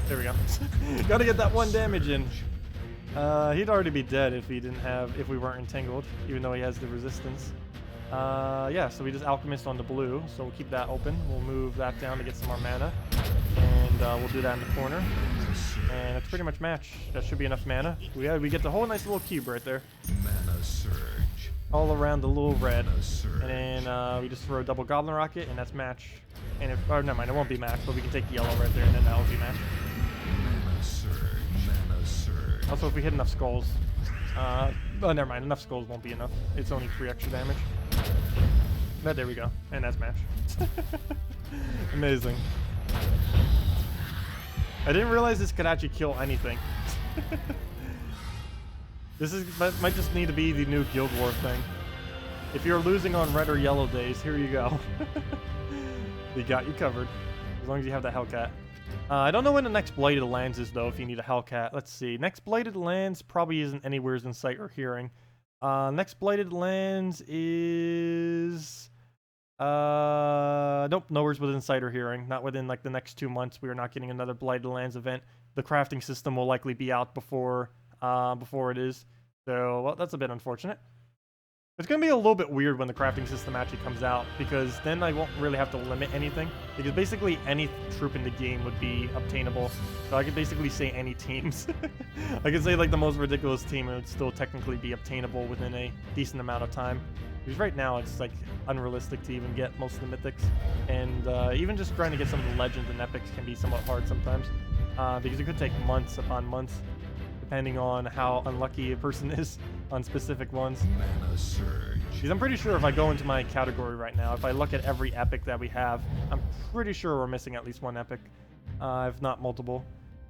There we go. Gotta get that 1 damage in. He'd already be dead if he didn't have, if we weren't entangled, even though he has the resistance. Yeah, so we just alchemist on the blue, so we'll keep that open. We'll move that down to get some more mana, and we'll do that in the corner. And it's pretty much match. That should be enough mana. We get the whole nice little cube right there. Mana surge. All around the little red. And then we just throw a double Goblin Rocket, and that's match. And if, oh, never mind, it won't be match, but we can take yellow right there, and then that will be match. Mana surge. Mana surge. Also, if we hit enough skulls. Oh, never mind, enough skulls won't be enough. It's only 3 extra damage. But there we go, and that's match. Amazing. I didn't realize this could actually kill anything. This might just need to be the new Guild War thing. If you're losing on red or yellow days, here you go. They got you covered, as long as you have the Hellcat. I don't know when the next Blighted Lands is, though, if you need a Hellcat. Let's see. Next Blighted Lands probably isn't anywhere in sight or hearing. Next Blighted Lands is... nope, nowhere's within sight or hearing. Not within, like, the next 2 months. We are not getting another Blighted Lands event. The crafting system will likely be out before it is. So, well, that's a bit unfortunate. It's going to be a little bit weird when the crafting system actually comes out, because then I won't really have to limit anything, because basically any troop in the game would be obtainable. So I could basically say any teams. I could say like the most ridiculous team, and it would still technically be obtainable within a decent amount of time. Because right now it's like unrealistic to even get most of the mythics, and even just trying to get some of the legends and epics can be somewhat hard sometimes, because it could take months upon months, depending on how unlucky a person is on specific ones. Mana surge. Because I'm pretty sure if I go into my category right now, if I look at every epic that we have, I'm pretty sure we're missing at least 1 epic, if not multiple.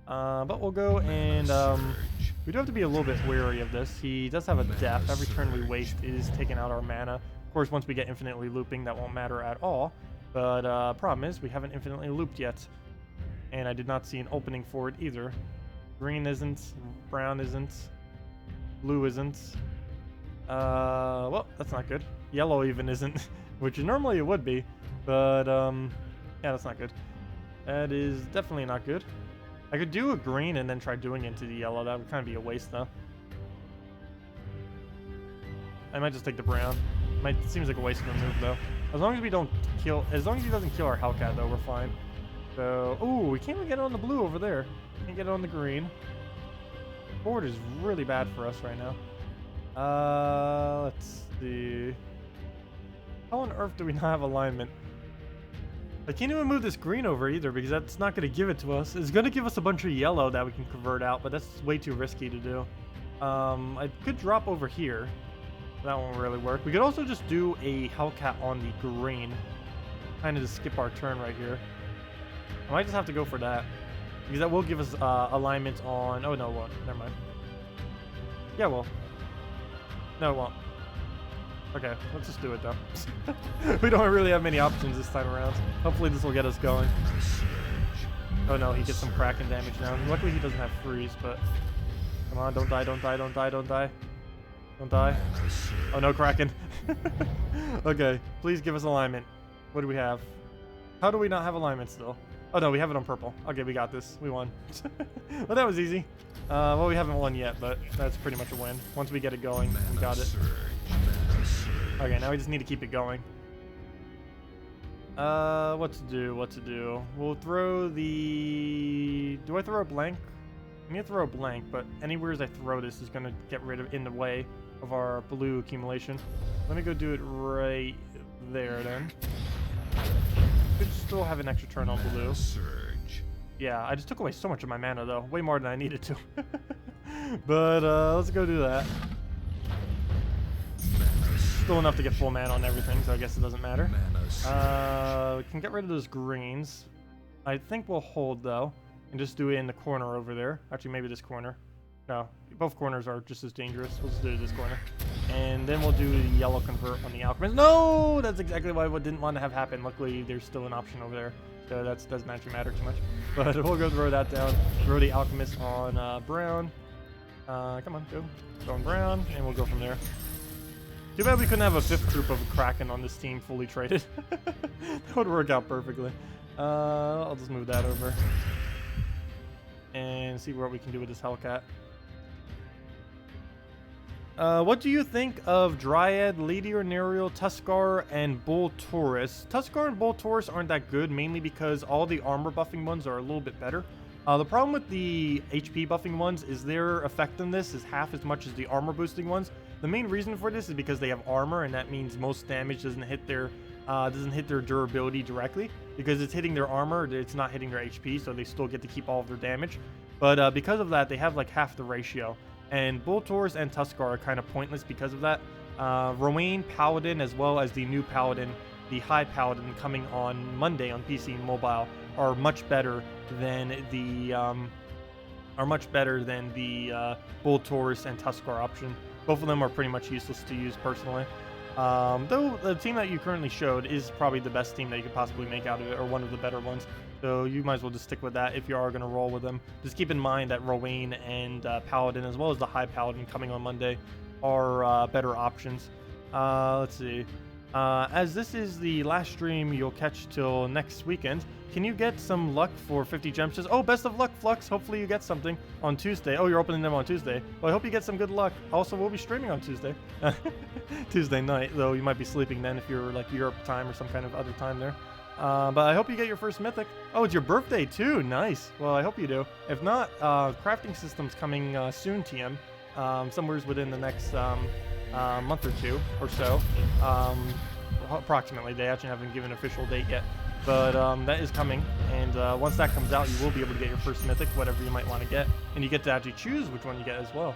But we'll go and we do have to be a little bit wary of this. He does have a death. Every turn we waste is taking out our mana. Of course, once we get infinitely looping, that won't matter at all. But problem is, we haven't infinitely looped yet, and I did not see an opening for it either. Green isn't, brown isn't, blue isn't. Well, that's not good. Yellow even isn't, which normally it would be, but yeah, that's not good. That is definitely not good. I could do a green and then try doing it into the yellow. That would kind of be a waste, though. I might just take the brown. Seems like a waste of a move, though. As long as we don't kill, as long as he doesn't kill our Hellcat, though, we're fine. So, ooh, we can't even get it on the blue over there. Can't get it on the green. Board is really bad for us right now. Let's see. How on earth do we not have alignment? I can't even move this green over either, because that's not going to give it to us. It's going to give us a bunch of yellow that we can convert out, but that's way too risky to do. I could drop over here. That won't really work. We could also just do a Hellcat on the green. Kind of just skip our turn right here. I might just have to go for that, because that will give us alignment on... Oh, no, it won't. Never mind. Yeah, well. No, it won't. Okay, let's just do it, though. We don't really have many options this time around. Hopefully this will get us going. Oh no, he gets some Kraken damage now. Luckily he doesn't have freeze, but come on, don't die, don't die, don't die, don't die. Don't die. Oh no, Kraken. Okay, please give us alignment. What do we have? How do we not have alignment still? Oh no, we have it on purple. Okay, we got this. We won. Well, that was easy. Well, we haven't won yet, but that's pretty much a win. Once we get it going, we got it. Okay, now we just need to keep it going. What to do? What to do? We'll throw the... Do I throw a blank? I'm gonna throw a blank, but anywhere as I throw this is gonna get rid of in the way of our blue accumulation. Let me go do it right there then. Could still have an extra turn on blue. Yeah, I just took away so much of my mana though, way more than I needed to. But let's go do that. Still enough to get full mana on everything, so I guess it doesn't matter. We can get rid of those greens. I think we'll hold though, and just do it in the corner over there. Actually, maybe this corner. No, both corners are just as dangerous. We'll just do it this corner. And then we'll do the yellow convert on the alchemist. No! That's exactly what I didn't want to have happen. Luckily, there's still an option over there. So that doesn't actually matter too much. But we'll go throw that down. Throw the alchemist on brown. Come on, go. Go on brown, and we'll go from there. Too bad we couldn't have a fifth troop of Kraken on this team fully traded. That would work out perfectly. I'll just move that over. And see what we can do with this Hellcat. What do you think of Dryad, Lady Ornerial, Tuskar, and Bull Taurus? Tuskar and Bull Taurus aren't that good, mainly because all the armor buffing ones are a little bit better. The problem with the HP buffing ones is their effectiveness is half as much as the armor boosting ones. The main reason for this is because they have armor, and that means most damage doesn't hit their durability directly. Because it's hitting their armor, it's not hitting their HP, so they still get to keep all of their damage. But because of that, they have like half the ratio. And Bull Taurus and Tuskar are kind of pointless because of that. Rowan Paladin, as well as the new Paladin, the High Paladin coming on Monday on PC and mobile, are much better than the Bull Taurus and Tuskar option. Both of them are pretty much useless to use personally. Though the team that you currently showed is probably the best team that you could possibly make out of it, or one of the better ones. So you might as well just stick with that if you are going to roll with them. Just keep in mind that Rowan and Paladin, as well as the High Paladin coming on Monday, are better options. Let's see. As this is the last stream you'll catch till next weekend, can you get some luck for 50 gemstones? Oh, best of luck, Flux. Hopefully you get something on Tuesday. Oh, you're opening them on Tuesday. Well, I hope you get some good luck. Also, we'll be streaming on Tuesday. Tuesday night, though you might be sleeping then if you're like Europe time or some kind of other time there. But I hope you get your first mythic. Oh, it's your birthday too. Nice. Well, I hope you do. If not, crafting system's coming soon, TM. Somewhere within the next month or two or so. Approximately. They actually haven't given an official date yet. But that is coming. And once that comes out, you will be able to get your first mythic, whatever you might want to get. And you get to actually choose which one you get as well.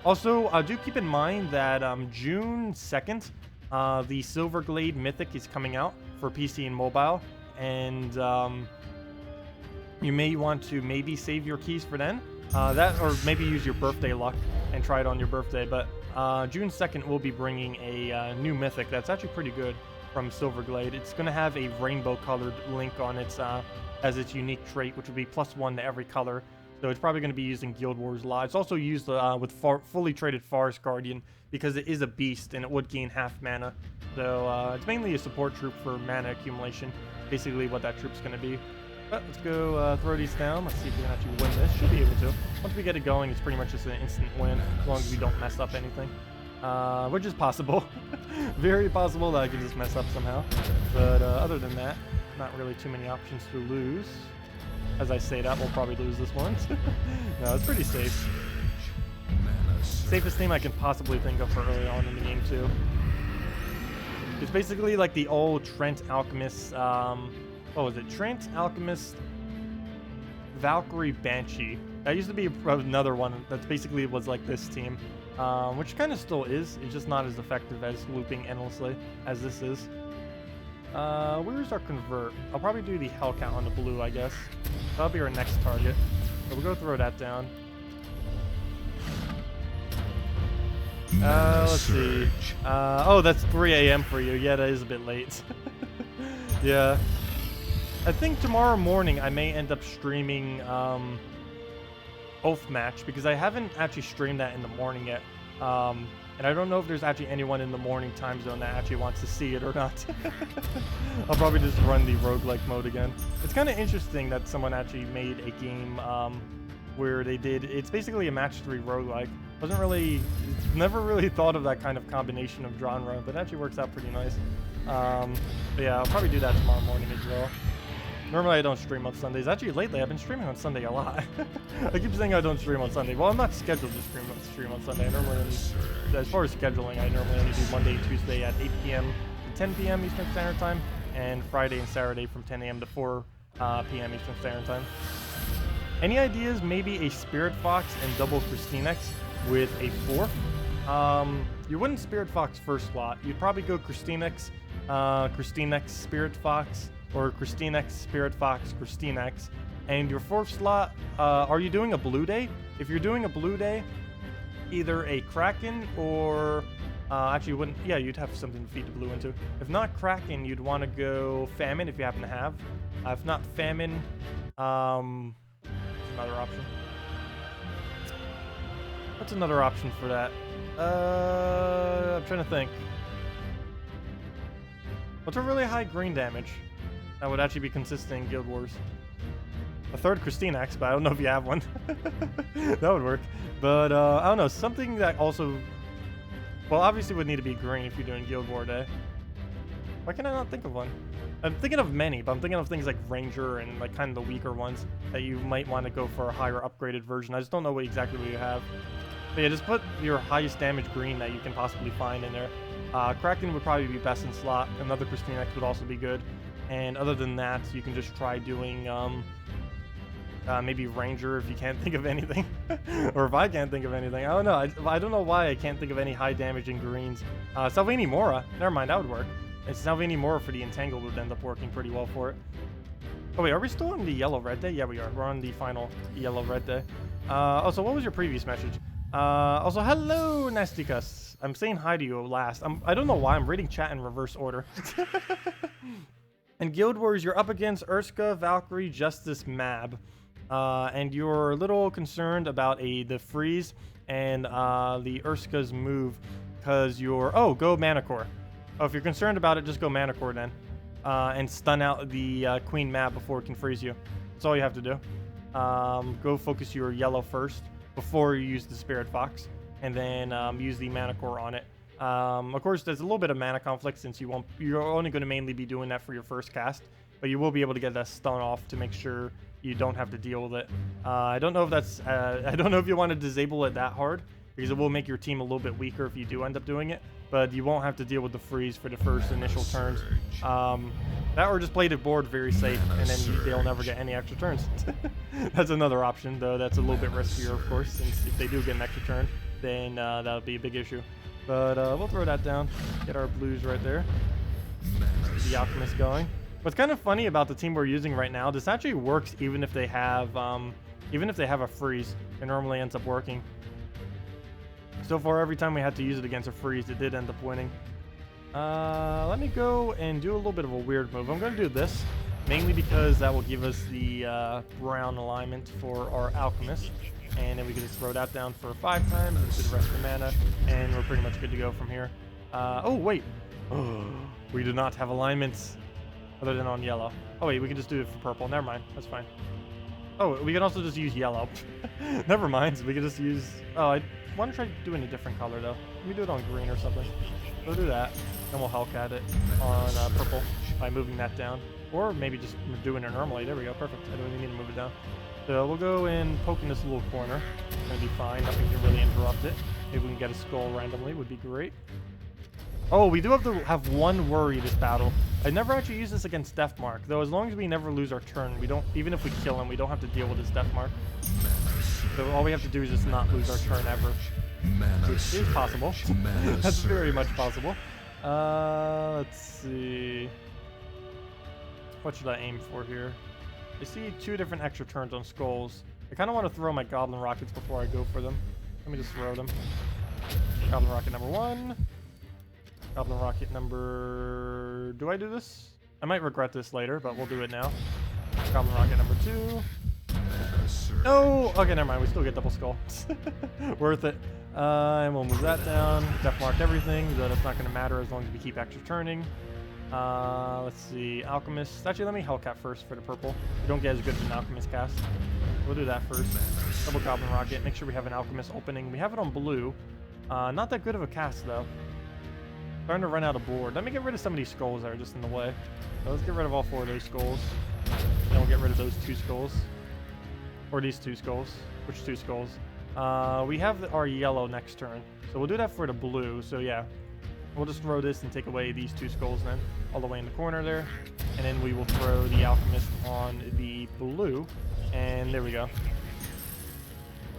Also, do keep in mind that June 2nd, the Silverglade Mythic is coming out for PC and mobile, and you may want to maybe save your keys for then. That, or maybe use your birthday luck and try it on your birthday. But June 2nd will be bringing a new Mythic that's actually pretty good from Silverglade. It's going to have a rainbow-colored link on its as its unique trait, which will be +1 to every color. So it's probably going to be used in Guild Wars Live. It's also used with fully traded Forest Guardian because it is a beast and it would gain half mana. So it's mainly a support troop for mana accumulation. Basically what that troop's going to be. But let's go throw these down. Let's see if we can actually win this. Should be able to. Once we get it going, it's pretty much just an instant win as long as we don't mess up anything. Which is possible. Very possible that I could just mess up somehow. But other than that, not really too many options to lose. As I say that, we'll probably lose this one. No, it's pretty safe. Safest team I can possibly think of for early on in the game, too. It's basically like the old Trent Alchemist, what was it? Trent Alchemist Valkyrie Banshee. That used to be another one that basically was like this team, which kind of still is. It's just not as effective as looping endlessly as this is. Where's our convert? I'll probably do the Hellcat on the blue, I guess. That'll be our next target. So we'll go throw that down. Let's see. Oh, that's 3 a.m. for you. Yeah, that is a bit late. Yeah. I think tomorrow morning I may end up streaming Oath Match because I haven't actually streamed that in the morning yet. And I don't know if there's actually anyone in the morning time zone that actually wants to see it or not. I'll probably just run the roguelike mode again. It's kind of interesting that someone actually made a game where they did, it's basically a match 3 roguelike. Never really thought of that kind of combination of genre, but it actually works out pretty nice. But yeah, I'll probably do that tomorrow morning as well. Normally I don't stream on Sundays. Actually, lately I've been streaming on Sunday a lot. I keep saying I don't stream on Sunday. Well, I'm not scheduled to stream on Sunday. I normally only, as far as scheduling, I normally only do Monday and Tuesday at 8 p.m. to 10 p.m. Eastern Standard Time, and Friday and Saturday from 10 a.m. to 4 p.m. Eastern Standard Time. Any ideas? Maybe a Spirit Fox and double Christinex with a 4th? You wouldn't Spirit Fox first slot. You'd probably go Christinex, Christinex, Spirit Fox, or Christinex, Spirit Fox, Christinex. And your 4th slot, are you doing a blue day? If you're doing a blue day, either a Kraken or, actually you wouldn't, yeah, you'd have something to feed the blue into. If not Kraken, you'd want to go Famine if you happen to have. If not Famine, another option. What's another option for that? I'm trying to think. What's a really high green damage that would actually be consistent in Guild Wars? A 3rd Christinex, but I don't know if you have one. That would work. But, I don't know, something that also... Well, obviously would need to be green if you're doing Guild War Day. Why can I not think of one? I'm thinking of many, but I'm thinking of things like Ranger and like kind of the weaker ones that you might want to go for a higher upgraded version. I just don't know exactly what you have. But yeah, just put your highest damage green that you can possibly find in there. Kraken would probably be best in slot. Another Christinex would also be good. And other than that, you can just try doing maybe Ranger if you can't think of anything. Or if I can't think of anything. I don't know. I don't know why I can't think of any high damage in greens. Salvini Mora. Never mind, that would work. And Salvini Mora for the Entangle would end up working pretty well for it. Oh wait, are we still on the yellow-red day? Yeah, we are. We're on the final yellow-red day. Also, what was your previous message? Also, hello, Nasticus. I'm saying hi to you last. I don't know why I'm reading chat in reverse order. In Guild Wars, you're up against Urska, Valkyrie, Justice, Mab. And you're a little concerned about the freeze and the Urska's move because you're... Oh, go Manicore. Oh, if you're concerned about it, just go Manicore then. And stun out the Queen Mab before it can freeze you. That's all you have to do. Go focus your yellow first before you use the Spirit Fox, and then use the Manicore on it. Of course, there's a little bit of mana conflict since you're only going to mainly be doing that for your first cast, but you will be able to get that stun off to make sure you don't have to deal with it. I don't know if that's I don't know if you want to disable it that hard, because it will make your team a little bit weaker if you do end up doing it, but you won't have to deal with the freeze for the first initial turns. That or just play the board very safe, and then they'll never get any extra turns. That's another option, though that's a little bit riskier, of course, since if they do get an extra turn, then that'll be a big issue. But we'll throw that down, get our blues right there. Get the Alchemist going. What's kind of funny about the team we're using right now, this actually works even if they have a freeze. It normally ends up working. So far, every time we had to use it against a freeze, it did end up winning. Let me go and do a little bit of a weird move. I'm going to do this, mainly because that will give us the brown alignment for our Alchemist. And then we can just throw that down for 5 times into the rest of the mana, and we're pretty much good to go from here. Oh, wait. We do not have alignments other than on yellow. Oh, wait, we can just do it for purple. Never mind. That's fine. Oh, we can also just use yellow. Never mind. We can just use... Oh, I want to try doing a different color, though. Let me do it on green or something. We'll do that. Then we'll Hellcat it on purple by moving that down. Or maybe just doing it normally. There we go. Perfect. I don't even need to move it down. So we'll go and poke in this little corner. It's going to be fine. Nothing can really interrupt it. Maybe we can get a skull randomly. Would be great. Oh, we do have to have one worry this battle. I never actually use this against Deathmark, though. As long as we never lose our turn, we don't. Even if we kill him, we don't have to deal with his Deathmark. So all we have to do is just not lose our turn ever, which is possible. That's very much possible. Let's see. What should I aim for here? I see 2 different extra turns on skulls. I kind of want to throw my Goblin Rockets before I go for them. Let me just throw them. Goblin Rocket number 1. Goblin Rocket number... Do I do this? I might regret this later, but we'll do it now. Goblin Rocket number 2. Mana surge. No! Okay, never mind. We still get double skull. Worth it. And we'll move that down. Def mark everything, though that's not going to matter as long as we keep extra turning. Let's see. Alchemist. Actually, let me Hellcat first for the purple. We don't get as good as an Alchemist cast. We'll do that first. Double Goblin Rocket. Make sure we have an Alchemist opening. We have it on blue. Not that good of a cast, though. Starting to run out of board. Let me get rid of some of these skulls that are just in the way. So let's get rid of all 4 of those skulls. Then we'll get rid of those 2 skulls. Or these 2 skulls. Which 2 skulls? We have our yellow next turn. So we'll do that for the blue. So yeah. We'll just throw this and take away these 2 skulls then. All the way in the corner there. And then we will throw the Alchemist on the blue. And there we go.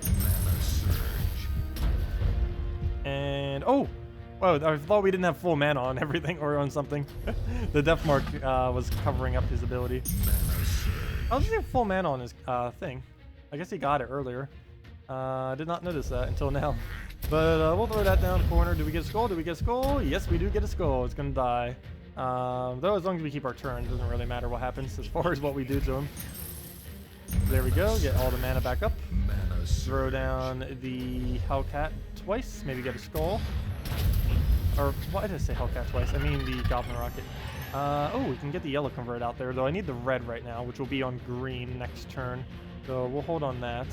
Mana surge. And oh! Whoa, I thought we didn't have full mana on everything or on something. The Death Mark was covering up his ability. Mana surge. I was just full mana on his thing. I guess he got it earlier. I did not notice that until now. But we'll throw that down the corner. Do we get a skull? Do we get a skull? Yes, we do get a skull. It's gonna die. Though as long as we keep our turn, it doesn't really matter what happens as far as what we do to him. There we go. Get all the mana back up. Mana surge. Throw down the Hellcat twice. Maybe get a skull. Or why did I say Hellcat twice? I mean the Goblin Rocket. Oh, we can get the yellow convert out there, though I need the red right now, which will be on green next turn. So we'll hold on that.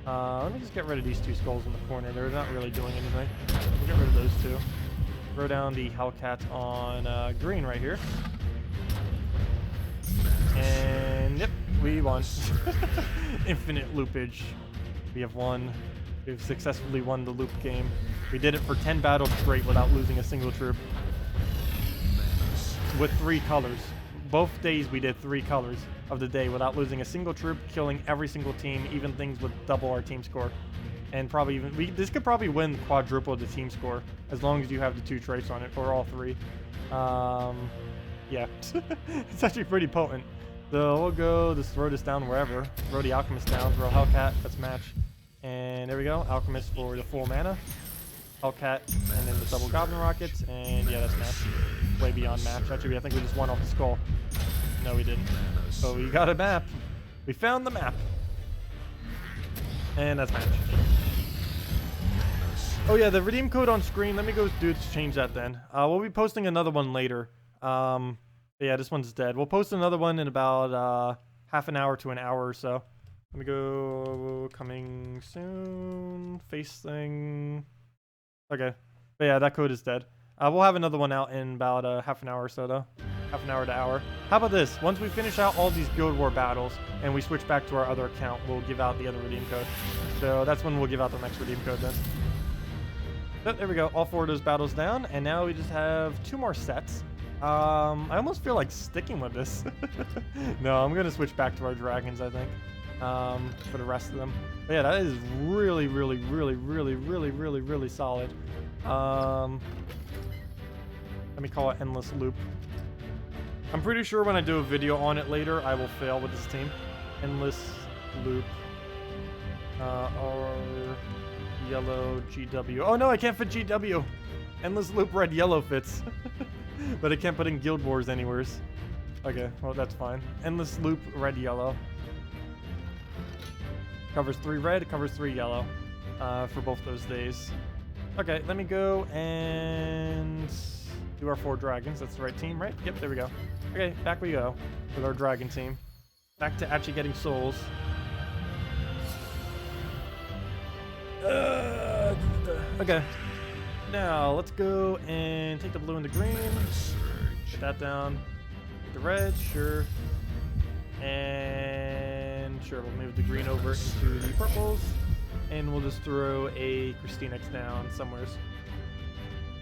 Let me just get rid of these 2 skulls in the corner. They're not really doing anything. We'll get rid of those 2. Throw down the Hellcat on green right here. And yep, we won. Infinite loopage. We have won. We've successfully won the loop game. We did it for 10 battles straight without losing a single troop. With 3 colors. Both days we did 3 colors of the day without losing a single troop, killing every single team, even things with double our team score. And probably even, this could probably win quadruple the team score, as long as you have the 2 traits on it, or all 3. Yeah, it's actually pretty potent. So we'll go, just throw this down wherever. Throw the Alchemist down, throw Hellcat, let's match. And there we go, Alchemist for the full mana. Hellcat, and then the double Goblin Rocket, and yeah, that's match. Way beyond match. Actually, I think we just won off the skull. No, we didn't. So we got a map. We found the map. And that's match. Oh yeah, the redeem code on screen. Let me go change that then. We'll be posting another one later. Yeah, this one's dead. We'll post another one in about half an hour to an hour or so. Let me go. Coming soon. Face thing. Okay. But yeah, that code is dead. We'll have another one out in about half an hour or so, though. Half an hour to hour. How about this? Once we finish out all these Guild War battles and we switch back to our other account, we'll give out the other redeem code. So that's when we'll give out the next redeem code then. So there we go. All 4 of those battles down. And now we just have 2 more sets. I almost feel like sticking with this. No, I'm going to switch back to our dragons, I think. For the rest of them. But yeah, that is really, really, really, really, really, really, really solid. Let me call it Endless Loop. I'm pretty sure when I do a video on it later, I will fail with this team. Endless Loop. R yellow GW. Oh no, I can't fit GW. Endless Loop red yellow fits. But I can't put in Guild Wars anywheres. Okay, well that's fine. Endless Loop red yellow. Covers 3 red, covers 3 yellow. For both those days. Okay, let me go and do our 4 dragons. That's the right team, right? Yep, there we go. Okay, back we go with our dragon team. Back to actually getting souls. Okay. Now, let's go and take the blue and the green. Put that down. Put the red, sure. And sure, we'll move the green over into the purples. And we'll just throw a Christinix down somewhere.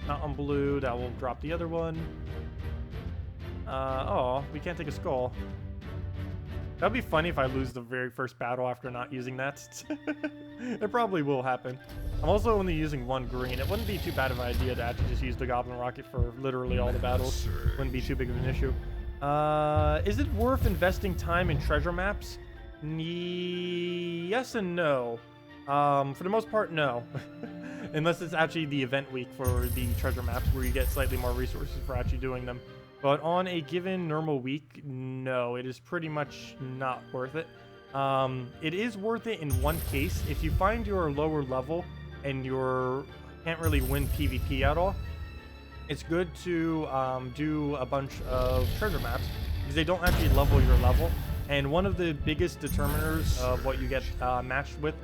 Not on blue, that will drop the other one. Oh, we can't take a skull. That'd be funny if I lose the very first battle after not using that. It probably will happen. I'm also only using 1 green. It wouldn't be too bad of an idea to actually just use the Goblin Rocket for literally all the battles. Wouldn't be too big of an issue. Is it worth investing time in treasure maps? Yes and no. For the most part, no. Unless it's actually the event week for the treasure maps where you get slightly more resources for actually doing them. But on a given normal week, no, it is pretty much not worth it. It is worth it in one case. If you find you're lower level and can't really win PvP at all, it's good to do a bunch of treasure maps because they don't actually level your level. And one of the biggest determiners of what you get matched with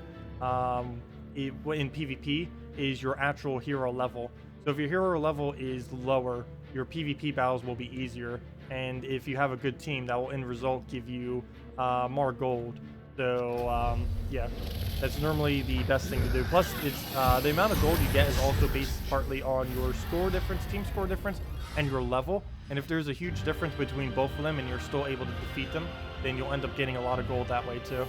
in PvP is your actual hero level. So if your hero level is lower, your PvP battles will be easier. And if you have a good team, that will in result give you more gold. So yeah, that's normally the best thing to do. Plus, it's the amount of gold you get is also based partly on your score difference, team score difference, and your level. And if there's a huge difference between both of them and you're still able to defeat them, then you'll end up getting a lot of gold that way too.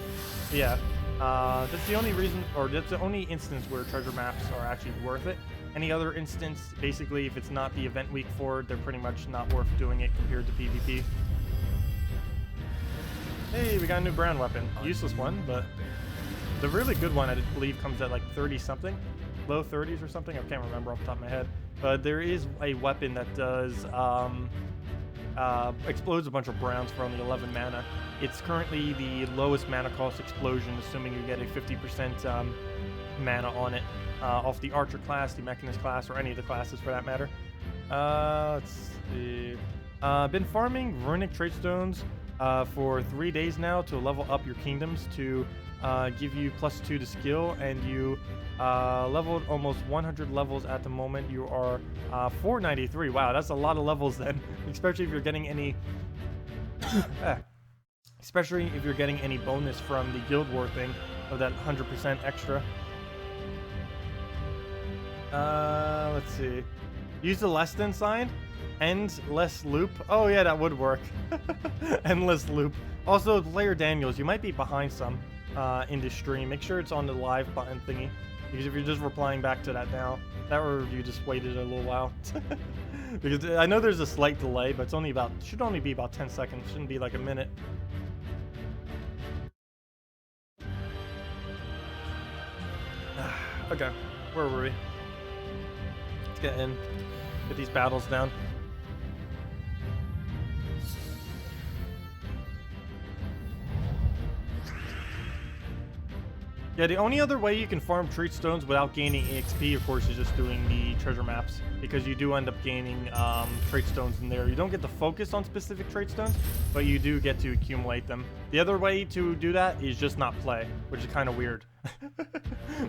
So yeah, that's the only reason, or that's the only instance where treasure maps are actually worth it. Any other instance, basically, if it's not the event week for it, they're pretty much not worth doing it compared to PvP. Hey, we got a new brand weapon. Useless one, but the really good one I believe comes at like 30 something, low 30s or something. I can't remember off the top of my head. But there is a weapon that does explodes a bunch of browns for only 11 mana. It's currently the lowest mana cost explosion, assuming you get a 50% mana on it off the Archer class, the Mechanist class, or any of the classes for that matter. Let's see. Been farming runic trade stones for 3 days now to level up your kingdoms to give you +2 to skill, and you leveled almost 100 levels at the moment. You are 493. Wow, that's a lot of levels then, especially if you're getting any especially if you're getting any bonus from the guild war thing of that 100% extra. Let's see. Use the less than sign. Endless loop. Oh yeah, that would work. Endless loop. Also, player Daniels, you might be behind some in the stream. Make sure it's on the live button thingy, because if you're just replying back to that now, or you just waited a little while. Because I know there's a slight delay, but it's only should only be about 10 seconds. Shouldn't be like a minute. Okay, where were we? Let's get in. Get these battles down. Yeah, the only other way you can farm treat stones without gaining EXP, of course, is just doing the treasure maps, because you do end up gaining trait stones in there. You don't get to focus on specific trait stones, but you do get to accumulate them. The other way to do that is just not play, which is kind of weird.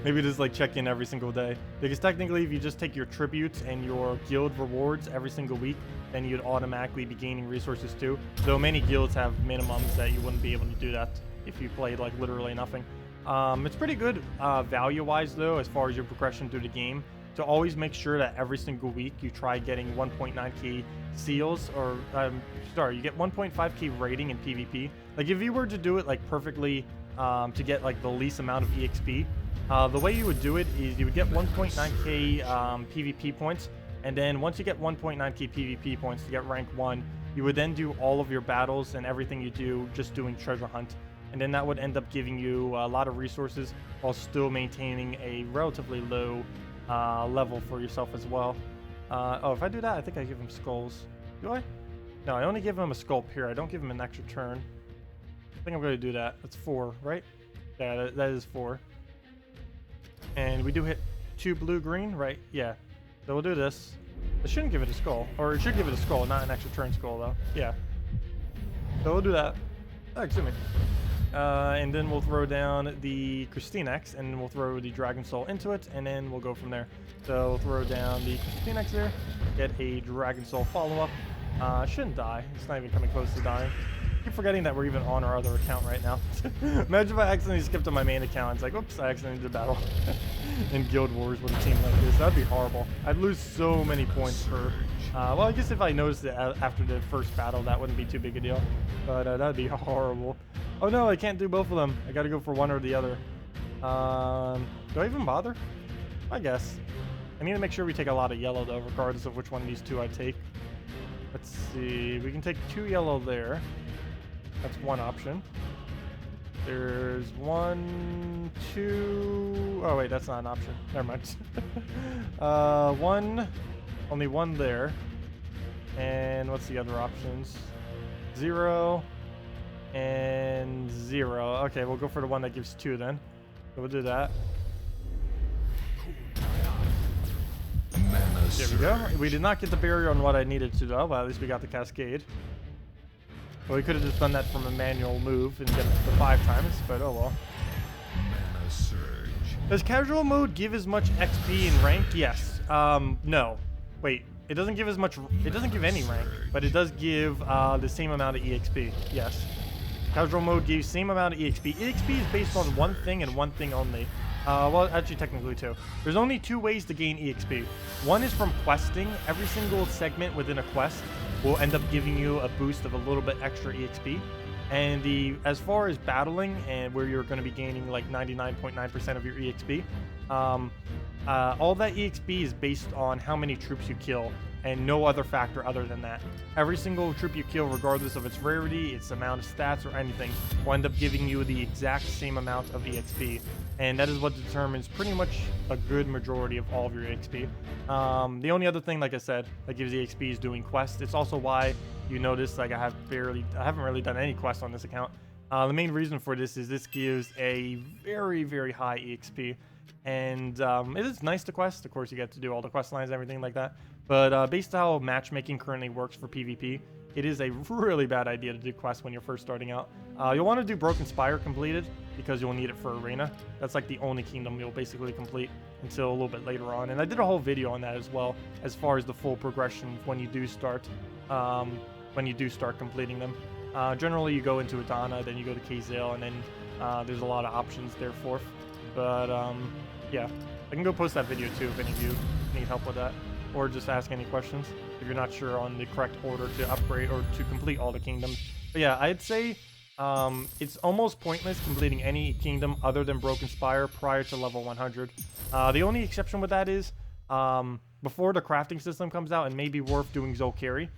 Maybe just like check in every single day, because technically if you just take your tributes and your guild rewards every single week, then you'd automatically be gaining resources too, though many guilds have minimums that you wouldn't be able to do that if you played like literally nothing. It's pretty good value-wise though, as far as your progression through the game, to always make sure that every single week you try getting 1.9k seals, or you get 1.5k rating in PvP. Like if you were to do it like perfectly to get like the least amount of EXP, the way you would do it is you would get 1.9k PvP points, and then once you get 1.9k PvP points to get rank 1, you would then do all of your battles and everything you do just doing treasure hunt. And then that would end up giving you a lot of resources while still maintaining a relatively low level for yourself as well. Oh, if I do that, I think I give him skulls. Do I? No, I only give him a skull here. I don't give him an extra turn. I think I'm going to do that. That's 4, right? Yeah, that is 4. And we do hit 2 blue-green, right? Yeah. So we'll do this. It shouldn't give it a skull. Or it should give it a skull, not an extra turn skull, though. Yeah. So we'll do that. Oh, excuse me. And then we'll throw down the Christinex, and then we'll throw the Dragon Soul into it, and then we'll go from there. So we'll throw down the Christinex there, get a Dragon Soul follow-up. Shouldn't die. It's not even coming close to dying. I keep forgetting that we're even on our other account right now. Imagine if I accidentally skipped on my main account. It's like, oops, I accidentally did battle in Guild Wars with a team like this. That'd be horrible. I'd lose so many points for... well, I guess if I noticed it after the first battle, that wouldn't be too big a deal. But that'd be horrible. Oh no, I can't do both of them. I gotta go for one or the other. Do I even bother? I guess. I need to make sure we take a lot of yellow though, regardless of which one of these two I take. Let's see. We can take 2 yellow there. That's one option. There's 1, 2... Oh wait, that's not an option. Never mind. Only one there. And what's the other options? 0 and 0. Okay, we'll go for the one that gives 2 then. So we'll do that. There we go. We did not get the barrier on what I needed to though, but at least we got the cascade. Well, we could have just done that from a manual move and get it to 5 times, but oh well. Mana surge. Does casual mode give as much XP in rank? Yes. No. Wait. It doesn't give as much. It doesn't give any rank, but it does give the same amount of EXP. Yes. Casual mode gives same amount of EXP. EXP is based on one thing and one thing only. Well, actually, technically 2. There's only 2 ways to gain EXP. One is from questing. Every single segment within a quest will end up giving you a boost of a little bit extra EXP. And as far as battling and where you're going to be gaining like 99.9% of your EXP, all that EXP is based on how many troops you kill and no other factor other than that. Every single troop you kill, regardless of its rarity, its amount of stats, or anything, will end up giving you the exact same amount of EXP. And that is what determines pretty much a good majority of all of your EXP. The only other thing, like I said, that gives EXP is doing quests. It's also why you notice like I haven't really done any quests on this account. The main reason for this is this gives a very, very high EXP. And it is nice to quest. Of course, you get to do all the quest lines and everything like that. But based on how matchmaking currently works for PvP, it is a really bad idea to do quests when you're first starting out. You'll want to do Broken Spire completed because you'll need it for Arena. That's like the only kingdom you'll basically complete until a little bit later on. And I did a whole video on that as well, as far as the full progression when you do start completing them. Generally, you go into Adana, then you go to Kazale, and then there's a lot of options there forth. But yeah, I can go post that video too if any of you need help with that, or just ask any questions if you're not sure on the correct order to upgrade or to complete all the kingdoms. But yeah, I'd say it's almost pointless completing any kingdom other than Broken Spire prior to level 100. The only exception with that is before the crafting system comes out, and maybe worth doing Zolkari,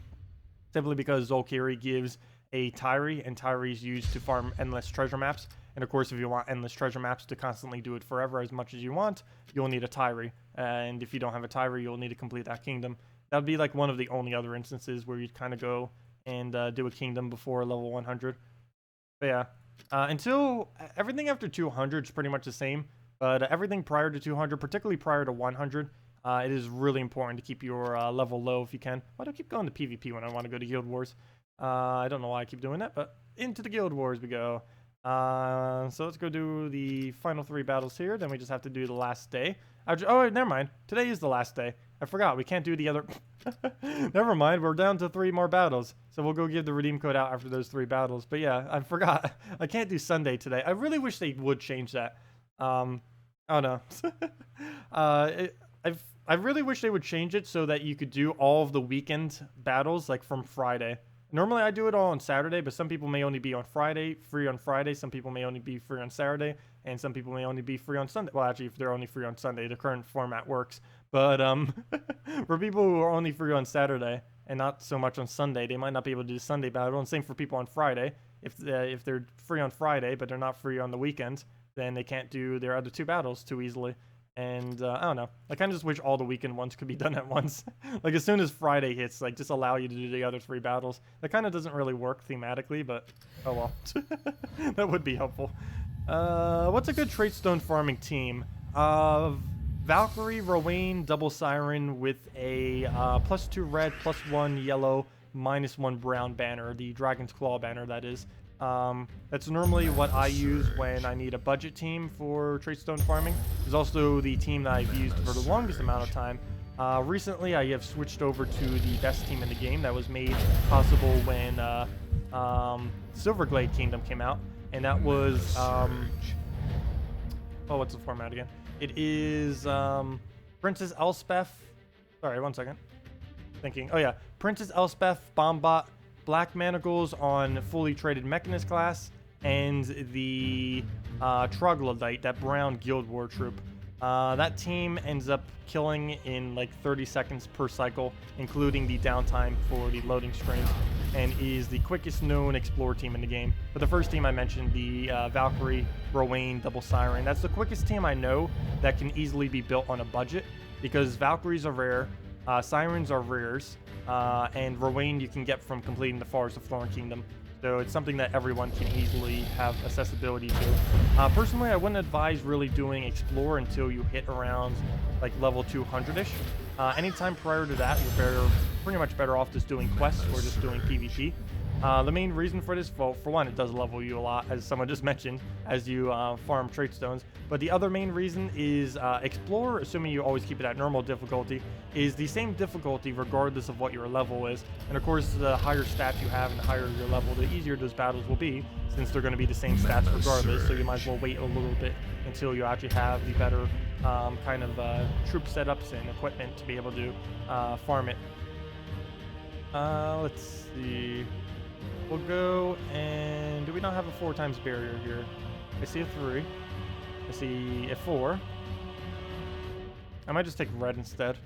simply because Zolkari gives a Tyree, and Tyree is used to farm endless treasure maps. And of course, if you want endless treasure maps to constantly do it forever as much as you want, you'll need a Tyree. And if you don't have a Tyree, you'll need to complete that kingdom. That would be like one of the only other instances where you'd kind of go and do a kingdom before level 100. But yeah, until everything after 200 is pretty much the same. But everything prior to 200, particularly prior to 100, it is really important to keep your level low if you can. Why do I keep going to PvP when I want to go to Guild Wars? I don't know why I keep doing that, but into the Guild Wars we go. So let's go do the final 3 battles here. Then we just have to do the last day. Oh, never mind. Today is the last day. I forgot. We can't do the other... Never mind. We're down to 3 more battles. So we'll go give the redeem code out after those 3 battles. But yeah, I forgot. I can't do Sunday today. I really wish they would change that. I don't know. I really wish they would change it so that you could do all of the weekend battles like from Friday. Normally I do it all on Saturday, but some people may only be on Friday, free on Friday. Some people may only be free on Saturday, and some people may only be free on Sunday. Well, actually, if they're only free on Sunday, the current format works. But for people who are only free on Saturday and not so much on Sunday, they might not be able to do the Sunday battle. And same for people on Friday. If they're free on Friday, but they're not free on the weekends, then they can't do their other 2 battles too easily. And I don't know. I kind of just wish all the weekend ones could be done at once. Like as soon as Friday hits, like just allow you to do the other 3 battles. That kind of doesn't really work thematically, but oh well. That would be helpful. What's a good tradestone farming team? Valkyrie, Rowan, Double Siren with a +2 red, +1 yellow, -1 brown banner. The Dragon's Claw banner, that is. That's normally what I use when I need a budget team for tradestone farming. It's also the team that I've used for the longest amount of time. Recently, I have switched over to the best team in the game that was made possible when Silverglade Kingdom came out, and that was oh, what's the format again? It is Princess Elspeth. Sorry, one second. Thinking. Oh yeah, Princess Elspeth, Bombot, Black Manacles on fully traded Mechanist class, and the Troglodyte, that brown Guild War troop. That team ends up killing in like 30 seconds per cycle, including the downtime for the loading screens, and is the quickest known Explorer team in the game. But the first team I mentioned, the Valkyrie, Rowan, Double Siren, that's the quickest team I know that can easily be built on a budget, because Valkyries are rare, Sirens are rares, and Rowan you can get from completing the Forest of Thorn Kingdom. So it's something that everyone can easily have accessibility to. Personally, I wouldn't advise really doing Explore until you hit around like level 200-ish. Anytime prior to that, you're pretty much better off just doing quests or just doing PvP. The main reason for this, well, for one, it does level you a lot, as someone just mentioned, as you farm trait stones. But the other main reason is Explore, assuming you always keep it at normal difficulty, is the same difficulty regardless of what your level is. And of course, the higher stats you have and the higher your level, the easier those battles will be, since they're going to be the same stats regardless. So you might as well wait a little bit until you actually have the better kind of troop setups and equipment to be able to farm it. Let's see. We'll go, and do we not have a 4 times barrier here? I see a 3. I see a 4. I might just take red instead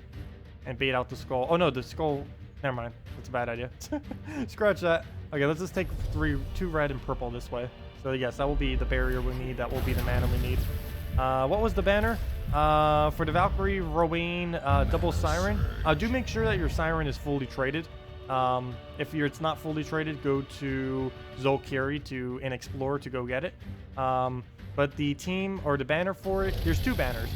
and bait out the skull. Oh no, the skull. Never mind. That's a bad idea. Scratch that. Okay, let's just take 2 red and purple this way. So yes, that will be the barrier we need. That will be the mana we need. What was the banner? For the Valkyrie, Rowan, double Siren. Do make sure that your Siren is fully traded. If it's not fully traded, go to Zolkiri and Explore to go get it. But the team, or the banner for it, there's 2 banners.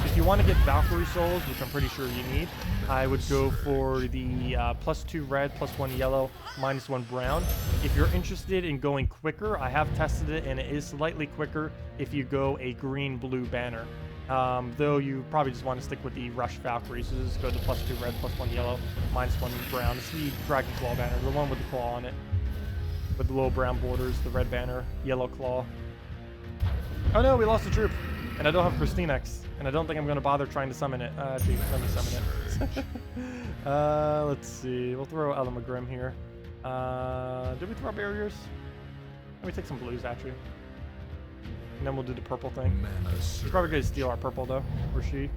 If you want to get Valkyrie Souls, which I'm pretty sure you need, I would go for the +2 red, +1 yellow, -1 brown. If you're interested in going quicker, I have tested it, and it is slightly quicker if you go a green-blue banner. Though you probably just want to stick with the Rush Valkyrie, so just go to +2 red, +1 yellow, -1 brown. It's the Dragon Claw banner, the one with the claw on it. With the little brown borders, the red banner, yellow claw. Oh no, we lost a troop! And I don't have Christine X, and I don't think I'm going to bother trying to summon it. Actually, let me summon it. Let's see, we'll throw Elamagrim here. Did we throw barriers? Let me take some blues, actually. And then we'll do the purple thing. He's probably going to steal our purple, though. Or she.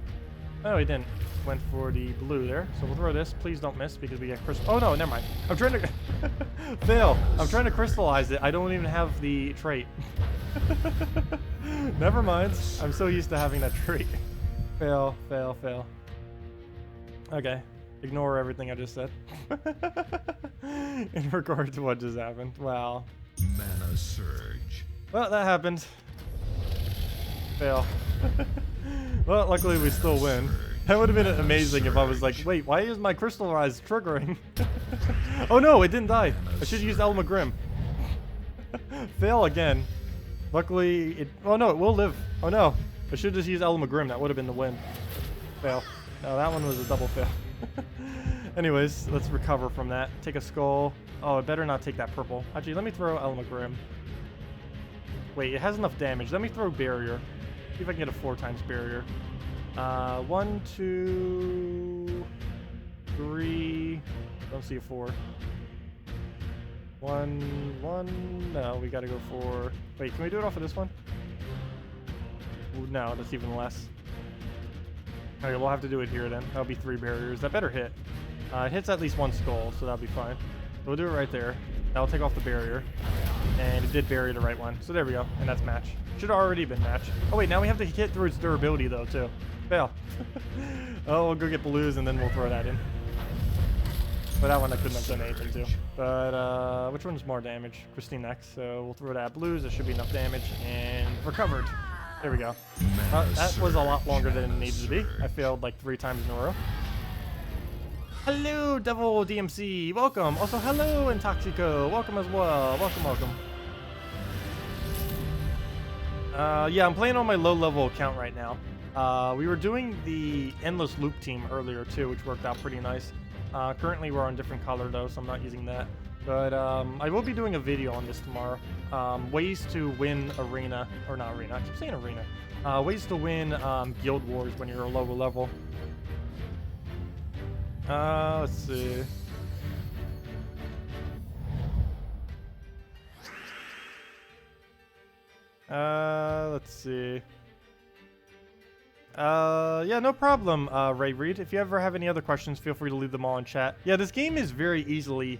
Oh, he didn't. Went for the blue there. So we'll throw this. Please don't miss, because we get crystal. Oh, no, never mind. I'm trying to... Fail. I'm trying to crystallize it. I don't even have the trait. Never mind. I'm so used to having that trait. Fail, fail, fail. Okay. Ignore everything I just said. In regard to what just happened. Wow. Mana surge. Well, that happened. Fail. Well, luckily we still win. That would have been amazing if I was like, wait, why is my crystal rise triggering? Oh no, it didn't die. I should use Elamagrim. Fail again. Luckily, it... Oh no, it will live. Oh no. I should just use Elamagrim. That would have been the win. Fail. No, that one was a double fail. Anyways, let's recover from that. Take a skull. Oh, I better not take that purple. Actually, let me throw Elamagrim. Wait, it has enough damage. Let me throw barrier. See if I can get a 4 times barrier. 1, 2, 3. Don't see a 4. 1. No, we gotta go for... Wait, can we do it off of this one? Ooh, no, that's even less. Okay, we'll have to do it here then. That'll be 3 barriers. That better hit. It hits at least 1 skull, so that'll be fine. So we'll do it right there. That'll take off the barrier. And it did bury the right one. So there we go. And that's match. Should have already been match. Oh wait, now we have to hit through its durability though, too. Fail. Oh, we'll go get blues and then we'll throw that in. But that one I couldn't have done anything to. But, which one's more damage? Christine next. So we'll throw that blues. That should be enough damage. And recovered. There we go. That was a lot longer than it needed to be. I failed like 3 times in a row. Hello, Devil DMC. Welcome. Also, hello, Intoxico. Welcome as well. Welcome, welcome. Yeah, I'm playing on my low-level account right now. We were doing the Endless Loop team earlier, too, which worked out pretty nice. Currently, we're on different color, though, so I'm not using that. But I will be doing a video on this tomorrow. Ways to win arena. Or not arena. I keep saying arena. Ways to win Guild Wars when you're a lower level. Let's see. Let's see. Yeah, no problem, Ray Reed. If you ever have any other questions, feel free to leave them all in chat. Yeah, this game is very easily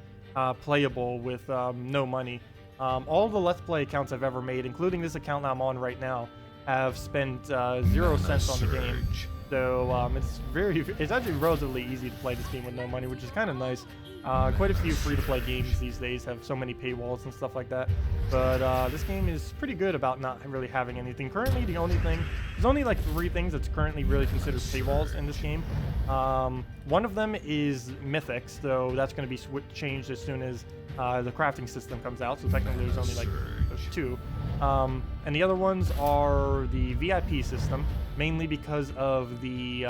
playable with no money. All the Let's Play accounts I've ever made, including this account I'm on right now, have spent 0 cents on the game. So it's actually relatively easy to play this game with no money, which is kind of nice. Quite a few free-to-play games these days have so many paywalls and stuff like that. But this game is pretty good about not really having anything. Currently, there's only like 3 things that's currently really considered paywalls in this game. One of them is mythics, so that's going to be changed as soon as the crafting system comes out. So technically, there's only like those 2. And the other ones are the VIP system, mainly because of the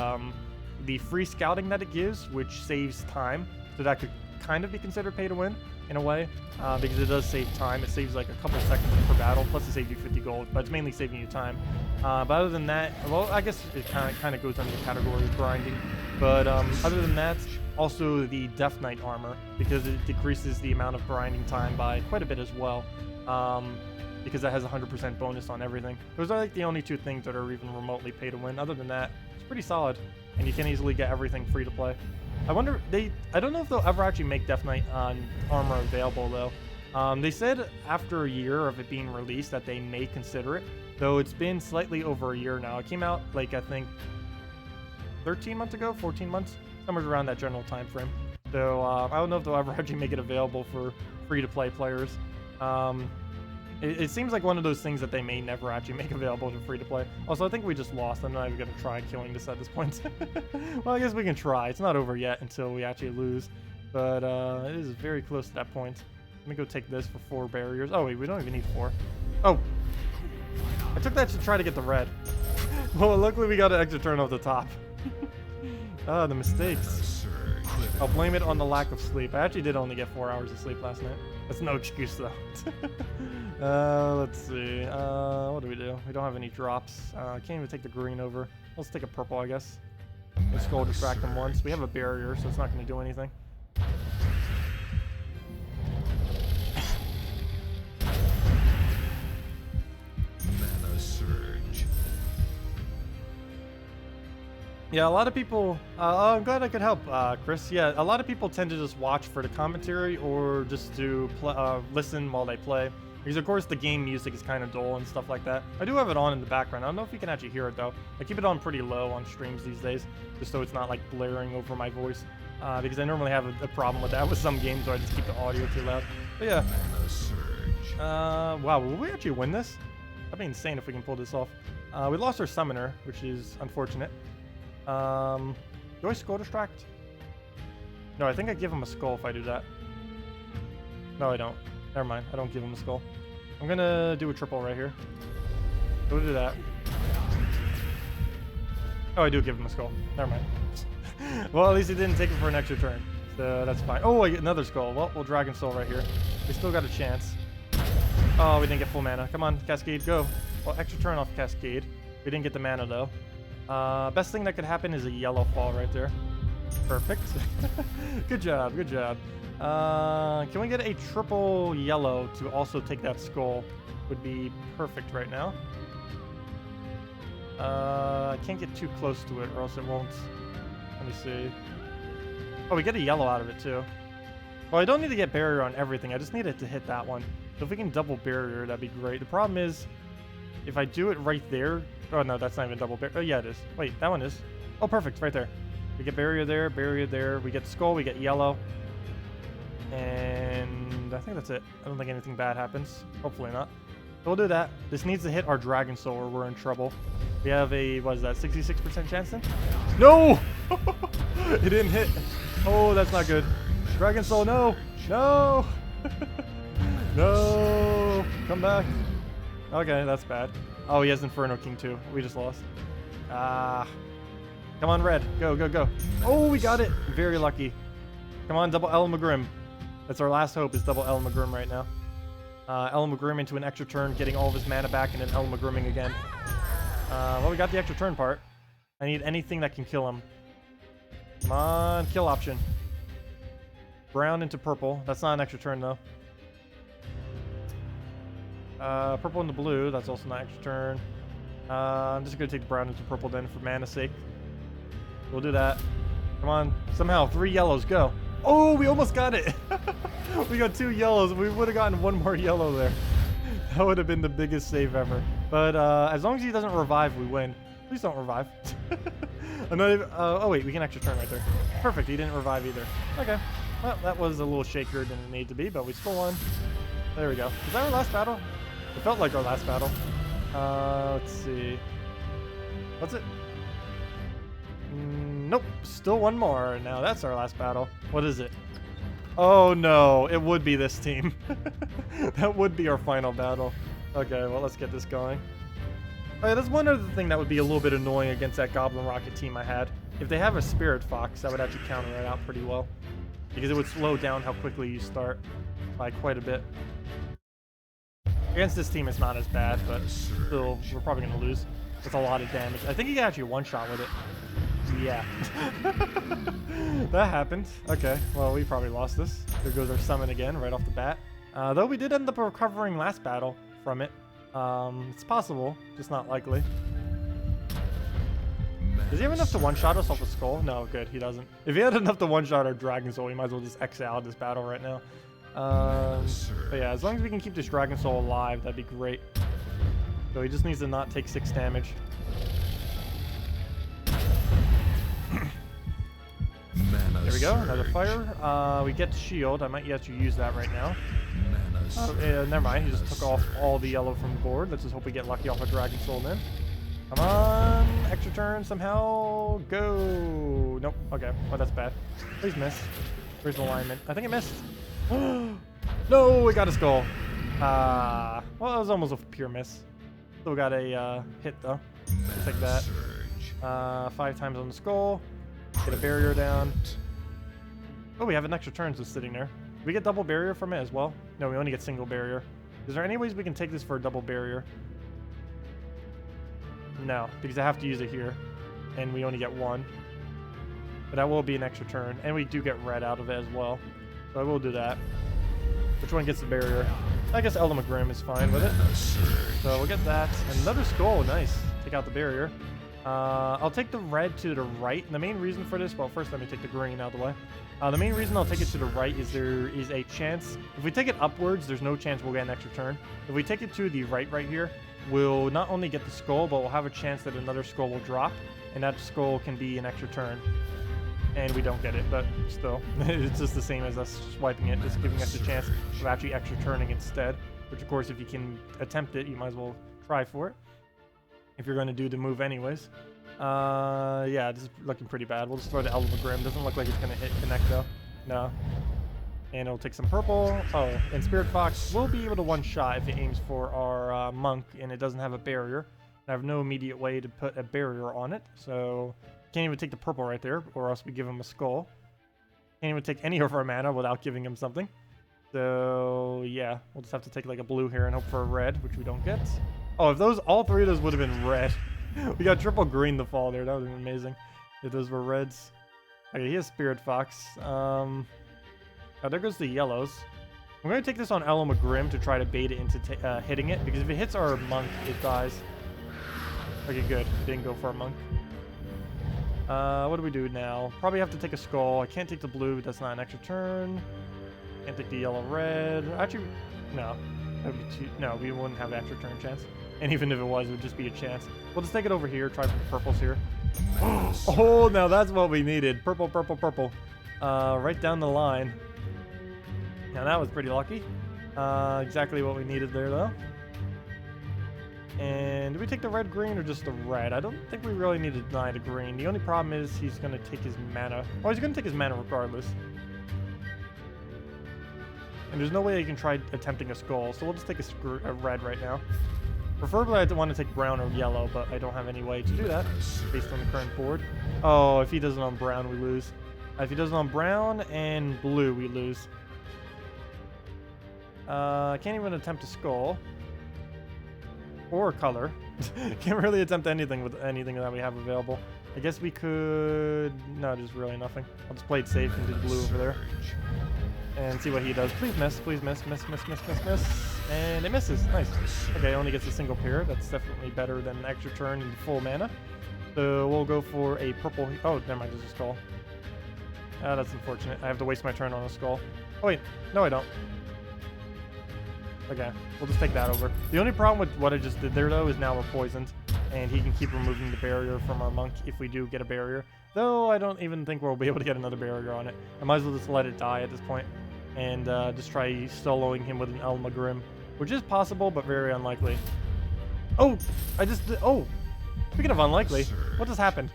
free scouting that it gives, which saves time. So that could kind of be considered pay to win in a way, because it does save time. It saves like a couple seconds per battle, plus it saves you 50 gold, but it's mainly saving you time. But other than that, well, I guess it kind of goes under the category of grinding. But other than that, also the Death Knight armor, because it decreases the amount of grinding time by quite a bit as well. Because that has 100% bonus on everything. Those are like the only 2 things that are even remotely pay to win. Other than that, it's pretty solid, and you can easily get everything free to play. I don't know if they'll ever actually make Death Knight armor available though. They said after a year of it being released that they may consider it, though it's been slightly over a year now. It came out like I think 13 months ago, 14 months, somewhere around that general time frame. So I don't know if they'll ever actually make it available for free to play players. It seems like one of those things that they may never actually make available to free-to-play. Also, I think we just lost. I'm not even going to try killing this at this point. Well, I guess we can try. It's not over yet until we actually lose. But it is very close to that point. Let me go take this for 4 barriers. Oh, wait, we don't even need 4. Oh! I took that to try to get the red. Well, luckily we got an extra turn off the top. Ah, the mistakes. I'll blame it on the lack of sleep. I actually did only get 4 hours of sleep last night. That's no excuse, though. Let's see. What do? We don't have any drops. Can't even take the green over. Let's take a purple, I guess. Let's go distract them once. We have a barrier, so it's not going to do anything. Mana surge. Yeah, a lot of people. I'm glad I could help, Chris. Yeah, a lot of people tend to just watch for the commentary or just to listen while they play. Because of course the game music is kind of dull and stuff like that. I do have it on in the background. I don't know if you can actually hear it though. I keep it on pretty low on streams these days, just so it's not like blaring over my voice. Because I normally have a problem with that with some games where I just keep the audio too loud. But yeah. Mana surge. Wow, will we actually win this? That'd be insane if we can pull this off. We lost our summoner, which is unfortunate. Do I skull distract? No, I think I give him a skull if I do that. No, I don't. Never mind. I don't give him a skull. I'm gonna do a triple right here. Go do that. Oh, I do give him a skull. Never mind. Well, at least he didn't take it for an extra turn. So that's fine. Oh, I get another skull. Well, we'll Dragon Soul right here. We still got a chance. Oh, we didn't get full mana. Come on, Cascade, go. Well, extra turn off Cascade. We didn't get the mana, though. Best thing that could happen is a yellow fall right there. Perfect. Good job, good job. Can we get a triple yellow to also take that skull? Would be perfect right now. I can't get too close to it or else it won't. Let me see. Oh, we get a yellow out of it too. Well, I don't need to get barrier on everything. I just need it to hit that one. So if we can double barrier, that'd be great. The problem is, if I do it right there... Oh, no, that's not even double barrier. Oh, yeah, it is. Wait, that one is. Oh, perfect. Right there. We get barrier there, barrier there. We get skull, we get yellow. And I think that's it. I don't think anything bad happens. Hopefully not. So we'll do that. This needs to hit our Dragon Soul or we're in trouble. We have a, what is that, 66% chance then? No! It didn't hit. Oh, that's not good. Dragon Soul, no! No! No! Come back. Okay, that's bad. Oh, he has Inferno King too. We just lost. Ah. Come on, red. Go, go, go. Oh, we got it. Very lucky. Come on, double El Magrim. That's our last hope is double El Magrim right now. El Magrim into an extra turn, getting all of his mana back, and then El Magrimming again. Well, we got the extra turn part. I need anything that can kill him. Come on, kill option. Brown into purple. That's not an extra turn, though. Purple into blue. That's also not extra turn. I'm just going to take the brown into purple then for mana's sake. We'll do that. Come on. Somehow, 3 yellows. Go. Oh, we almost got it. We got 2 yellows. We would have gotten 1 more yellow there. That would have been the biggest save ever. But as long as he doesn't revive, we win. Please don't revive. I'm not even, oh wait, we can extra turn right there. Perfect, he didn't revive either. Okay, well, that was a little shakier than it needed to be, but we still won. There we go. Was that our last battle? It felt like our last battle. Let's see. What's it? Nope, still one more. Now that's our last battle. What is it? Oh no, it would be this team. That would be our final battle. Okay, well, let's get this going. Oh yeah, that's one other thing that would be a little bit annoying against that Goblin Rocket team I had. If they have a Spirit Fox, that would actually counter it out pretty well. Because it would slow down how quickly you start by quite a bit. Against this team, it's not as bad, but still, we're probably going to lose. That's a lot of damage. I think he can actually one-shot with it. Yeah. That happened. Okay, well, we probably lost this. There goes our summon again, right off the bat. Though we did end up recovering last battle from it. It's possible, just not likely. Does he have enough to one-shot us off a skull? No, good, he doesn't. If he had enough to one-shot our Dragon Soul, he might as well just exit out of this battle right now. But yeah, as long as we can keep this Dragon Soul alive, that'd be great. So he just needs to not take 6 damage. There we go, another fire. We get shield. I might yet to use that right now. Oh, yeah, never mind. He just took off all the yellow from the board. Let's just hope we get lucky off a Dragon Soul then. Come on, extra turn somehow. Go. Nope. Okay. Oh, that's bad. Please miss. Where's the alignment? I think it missed. No, we got a skull. Well, that was almost a pure miss. Still got a hit though. Just like that. 5 times on the skull. Get a barrier down. Oh, we have an extra turn just sitting there. Do we get double barrier from it as well? No, we only get single barrier. Is there any ways we can take this for a double barrier? No, because I have to use it here. And we only get 1. But that will be an extra turn. And we do get red out of it as well. So I will do that. Which one gets the barrier? I guess Grim is fine with it. So we'll get that. Another skull, nice. Take out the barrier. I'll take the red to the right. And the main reason for this, well, first let me take the green out of the way. The main reason I'll take it to the right is there is a chance. If we take it upwards, there's no chance we'll get an extra turn. If we take it to the right here, we'll not only get the skull, but we'll have a chance that another skull will drop. And that skull can be an extra turn. And we don't get it, but still. It's just the same as us swiping it, just giving us a chance of actually extra turning instead. Which, of course, if you can attempt it, you might as well try for it. If you're going to do the move anyways. Yeah, this is looking pretty bad. We'll just throw the Grim. Doesn't look like it's going to connect, though. No. And it'll take some purple. Oh, and Spirit Fox will be able to one-shot if it aims for our monk, and it doesn't have a barrier. I have no immediate way to put a barrier on it, so... Can't even take the purple right there, or else we give him a skull. Can't even take any of our mana without giving him something. So, yeah. We'll just have to take like a blue here and hope for a red, which we don't get. Oh, if all 3 of those would have been red. We got triple green to fall there. That would have been amazing if those were reds. Okay, he has Spirit Fox. Oh, there goes the yellows. I'm going to take this on Grim to try to bait it into hitting it, because if it hits our monk, it dies. Okay, good. Didn't go for a monk. What do we do now? Probably have to take a skull. I can't take the blue. That's not an extra turn. Can't take the yellow-red. Actually, no. That would be too... No, we wouldn't have an extra turn chance. And even if it was, it would just be a chance. We'll just take it over here. Try for the purples here. Oh, now that's what we needed. Purple, purple, purple. Right down the line. Now that was pretty lucky. Exactly what we needed there, though. And do we take the red, green, or just the red? I don't think we really need to deny the green. The only problem is he's going to take his mana. Oh, he's going to take his mana regardless. And there's no way he can try attempting a skull, so we'll just take a red right now. Preferably I want to take brown or yellow, but I don't have any way to do that based on the current board. Oh, if he does it on brown, we lose. If he does it on brown and blue, we lose. I can't even attempt a skull. Or color. Can't really attempt anything with anything that we have available. I guess we could... No, there's really nothing. I'll just play it safe and do the blue over there. And see what he does. Please miss. Please miss. Miss, miss, miss, miss, miss. And it misses. Nice. Okay, only gets a single pair. That's definitely better than an extra turn and full mana. So we'll go for a purple... Oh, never mind. There's a skull. That's unfortunate. I have to waste my turn on a skull. Oh, wait. No, I don't. Okay, we'll just take that over. The only problem with what I just did there, though, is now we're poisoned. and he can keep removing the barrier from our monk if we do get a barrier. Though I don't even think we'll be able to get another barrier on it. I might as well just let it die at this point, and just try soloing him with an Elmagrim, which is possible, but very unlikely. Oh, oh, speaking of unlikely, what just happened?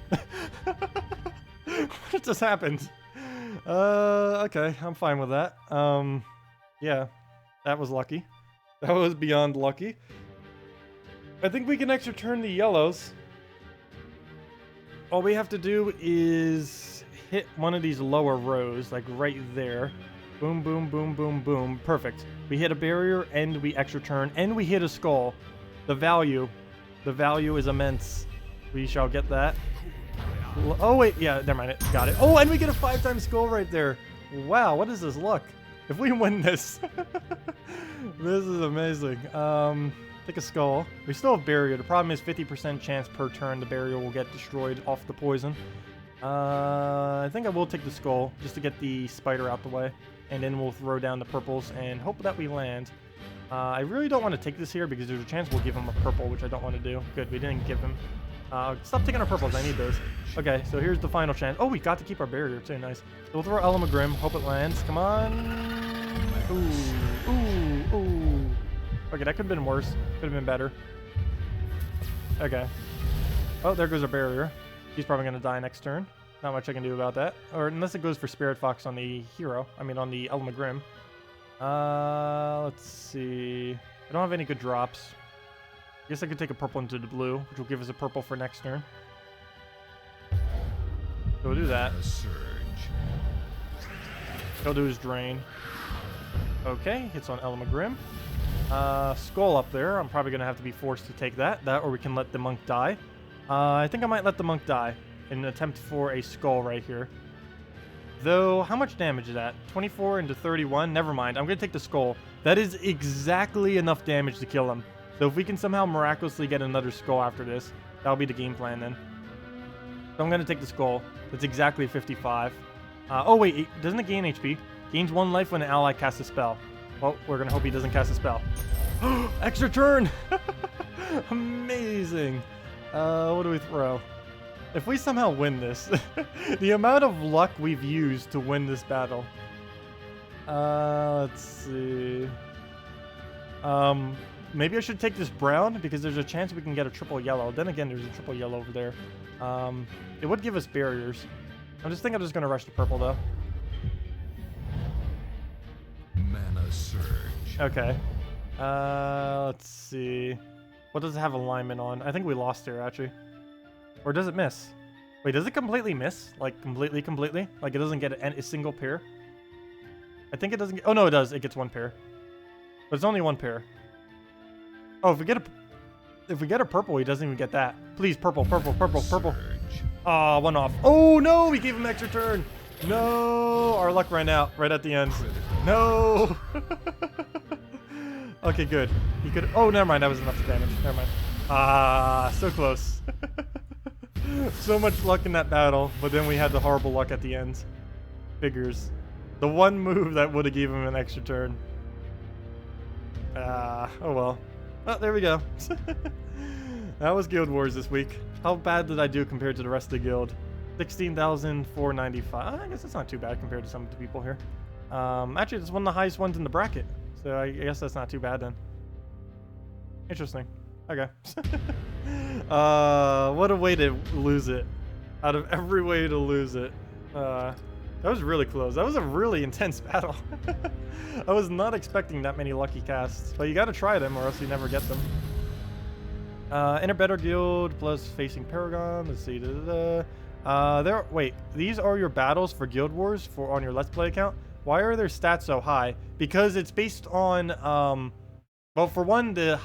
What just happened? Okay, I'm fine with that. Yeah, that was lucky. That was beyond lucky. I think we can extra turn the yellows. All we have to do is hit one of these lower rows, like right there. Boom, boom, boom, boom, boom. Perfect. We hit a barrier, and we extra turn, and we hit a skull. The value is immense. We shall get that. Oh, wait, yeah, never mind, got it. Oh, and we get a 5-time skull right there. Wow, what is this luck? If we win this, this is amazing. Take a skull. We still have barrier. The problem is 50% chance per turn the barrier will get destroyed off the poison. I think I will take the skull just to get the spider out the way, and then we'll throw down the purples and hope that we land. I really don't want to take this here because there's a chance we'll give him a purple, which I don't want to do. Good, we didn't give him. Stop taking our purples, I need those. Okay, so here's the final chance. Oh, we got to keep our barrier too, nice. So we'll throw Elmagrim, hope it lands. Come on. Ooh, ooh, ooh. Okay, that could have been worse. Could have been better. Okay. Oh, there goes our barrier. He's probably going to die next turn. Not much I can do about that. Or unless it goes for Spirit Fox on the hero. I mean, on the Elmagrim. Let's see. I don't have any good drops. I guess I could take a purple into the blue, which will give us a purple for next turn. So we'll do that. He'll do his drain. Okay, hits on Elmagrim. Skull up there. I'm probably going to have to be forced to take that. That, or we can let the monk die. I think I might let the monk die in an attempt for a skull right here. Though, how much damage is that? 24 into 31? Never mind. I'm going to take the skull. That is exactly enough damage to kill him. So if we can somehow miraculously get another skull after this, that'll be the game plan then. So I'm going to take the skull. That's exactly 55. Oh wait, doesn't it gain HP? Gains 1 life when an ally casts a spell. Well, we're going to hope he doesn't cast a spell. Extra turn! Amazing. What do we throw? If we somehow win this, the amount of luck we've used to win this battle. Let's see. Maybe I should take this brown because there's a chance we can get a triple yellow. Then again, there's a triple yellow over there. It would give us barriers. I'm just going to rush the purple though. Mana surge. Okay. Let's see. What does it have alignment on? I think we lost here actually. Or does it miss? Wait, does it completely miss? Like completely? Like it doesn't get a single pair? I think it doesn't get... Oh no, it does. It gets 1 pair. But it's only 1 pair. Oh, if we get a purple, he doesn't even get that. Please, purple, purple, purple, purple. Ah, 1 off. Oh no, we gave him extra turn. No, our luck ran out right at the end. No. Okay, good. He could... Oh, never mind. That was enough damage. Never mind. Ah, so close. So much luck in that battle, but then we had the horrible luck at the end. Figures. The one move that would have given him an extra turn. Oh well. Oh, there we go. That was Guild Wars this week. How bad did I do compared to the rest of the guild? 16,495. I guess that's not too bad compared to some of the people here. Actually, it's one of the highest ones in the bracket. So I guess that's not too bad then. Interesting. Okay. What a way to lose it. Out of every way to lose it. That was really close. That was a really intense battle. I was not expecting that many lucky casts. But you gotta try them or else you never get them. Enter better guild plus facing Paragon. Let's see. Wait, these are your battles for Guild Wars on your Let's Play account? Why are their stats so high? Because it's based on, well, for one, the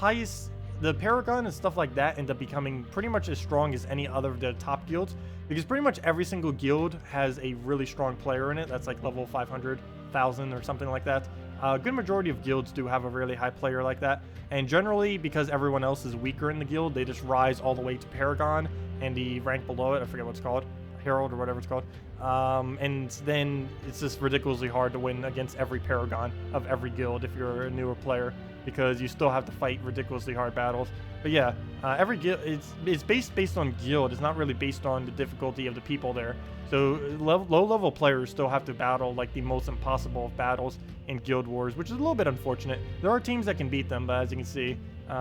Paragon and stuff like that end up becoming pretty much as strong as any other of the top guilds. Because pretty much every single guild has a really strong player in it. That's like level 500, 1,000 or something like that. A good majority of guilds do have a really high player like that. And generally, because everyone else is weaker in the guild, they just rise all the way to Paragon and the rank below it. I forget what it's called. Herald or whatever it's called. And then it's just ridiculously hard to win against every Paragon of every guild if you're a newer player. because you still have to fight ridiculously hard battles. But yeah, every guild, it's based on guild. It's not really based on the difficulty of the people there. So low-level players still have to battle like the most impossible of battles in Guild Wars, which is a little bit unfortunate. There are teams that can beat them, but as you can see,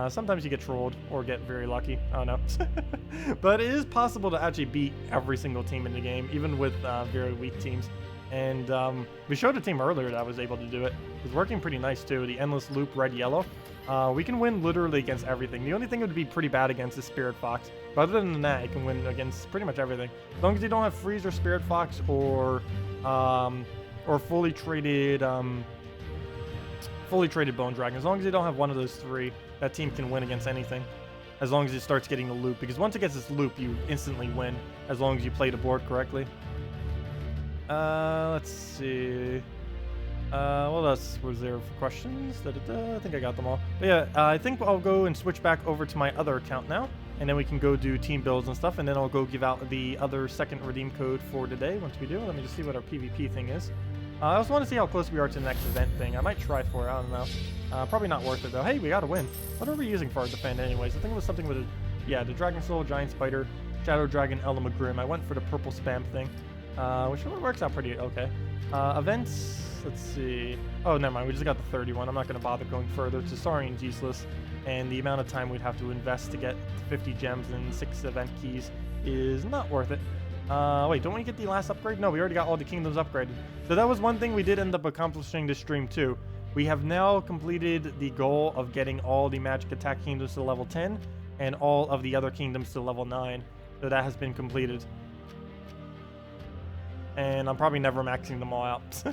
sometimes you get trolled or get very lucky. I don't know. But it is possible to actually beat every single team in the game, even with very weak teams. And we showed a team earlier that was able to do it. It was working pretty nice too. The Endless Loop Red-Yellow. We can win literally against everything. The only thing it would be pretty bad against is Spirit Fox. But other than that, it can win against pretty much everything. As long as you don't have Freeze or Spirit Fox or fully traded Bone Dragon. As long as you don't have one of those three, that team can win against anything. As long as it starts getting the loop. Because once it gets this loop, you instantly win. As long as you play the board correctly. Let's see. What else was there for questions? I think I got them all. But yeah, I think I'll go and switch back over to my other account now. And then we can go do team builds and stuff. And then I'll go give out the other second redeem code for today. Once we do, let me just see what our PvP thing is. I also want to see how close we are to the next event thing. I might try for it. I don't know. Probably not worth it though. Hey, we got to win. What are we using for our defend anyways? I think it was something with the Dragon Soul, Giant Spider, Shadow Dragon, Element of Grim. I went for the purple spam thing. Which works out pretty okay. Events, let's see. Oh, never mind. We just got the 31. I'm not going to bother going further. Tsarion's useless. And the amount of time we'd have to invest to get 50 gems and 6 event keys is not worth it. Wait, don't we get the last upgrade? No, we already got all the kingdoms upgraded. So that was one thing we did end up accomplishing this stream too. We have now completed the goal of getting all the magic attack kingdoms to level 10 and all of the other kingdoms to level 9. So that has been completed. And I'm probably never maxing them all out.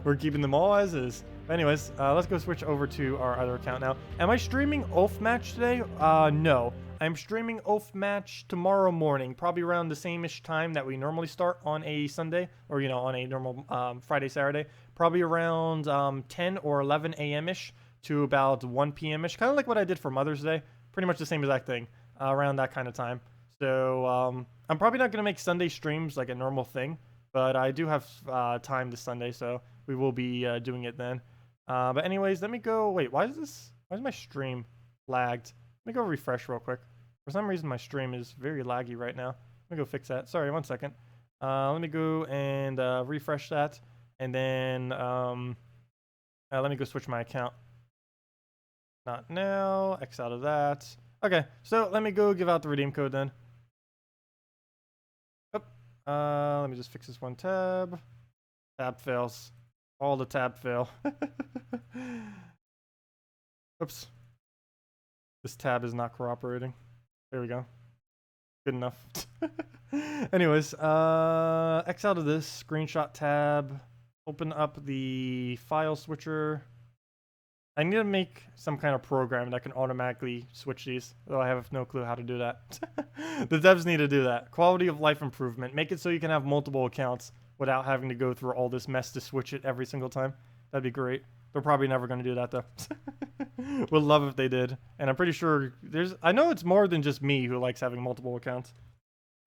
We're keeping them all as is. But anyways, let's go switch over to our other account now. Am I streaming Oath Match today? No. I'm streaming Oath Match tomorrow morning, probably around the same-ish time that we normally start on a Sunday, or, you know, on a normal Friday, Saturday. Probably around 10 or 11 a.m.-ish to about 1 p.m.-ish. Kind of like what I did for Mother's Day. Pretty much the same exact thing, around that kind of time. So, I'm probably not going to make Sunday streams like a normal thing. But I do have time this Sunday, so we will be doing it then. But anyways, let me go... Wait, why is my stream lagged? Let me go refresh real quick. For some reason, my stream is very laggy right now. Let me go fix that. Sorry, one second. Let me go and refresh that. And then let me go switch my account. Not now. X out of that. Okay, so let me go give out the redeem code then. Let me just fix this one tab. Tab fails. All the tab fail. Oops. This tab is not cooperating. There we go. Good enough. Anyways, X out of this. Screenshot tab. Open up the file switcher. I need to make some kind of program that can automatically switch these, though I have no clue how to do that. The devs need to do that. Quality of life improvement. Make it so you can have multiple accounts without having to go through all this mess to switch it every single time. That'd be great. They're probably never going to do that, though. Would love if they did. And I'm pretty sure I know it's more than just me who likes having multiple accounts.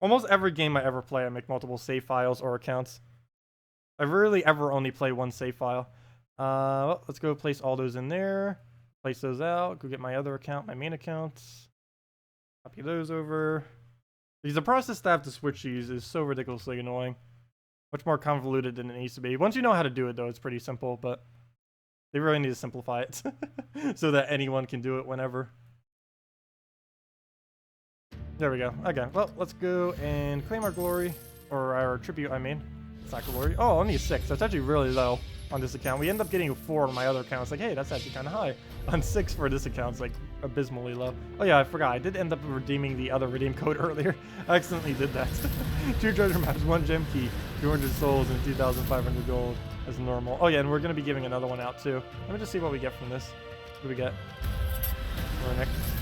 Almost every game I ever play, I make multiple save files or accounts. I rarely ever only play one save file. Well, let's go place all those in there. Place those out. Go get my other account, my main accounts. Copy those over. Because the process to have to switch these is so ridiculously annoying. Much more convoluted than it needs to be. Once you know how to do it, though, it's pretty simple, but they really need to simplify it so that anyone can do it whenever. There we go. Okay, well, let's go and claim our glory. Or our tribute, I mean. It's not glory. Oh, only a 6. That's actually really low on this account. We end up getting a 4 on my other account. It's like, hey, that's actually kind of high. On 6 for this account, it's like abysmally low. Oh yeah, I forgot. I did end up redeeming the other redeem code earlier. I accidentally did that. 2 treasure maps, 1 gem key, 200 souls, and 2,500 gold as normal. Oh yeah, and we're going to be giving another one out too. Let me just see what we get from this. What do we get?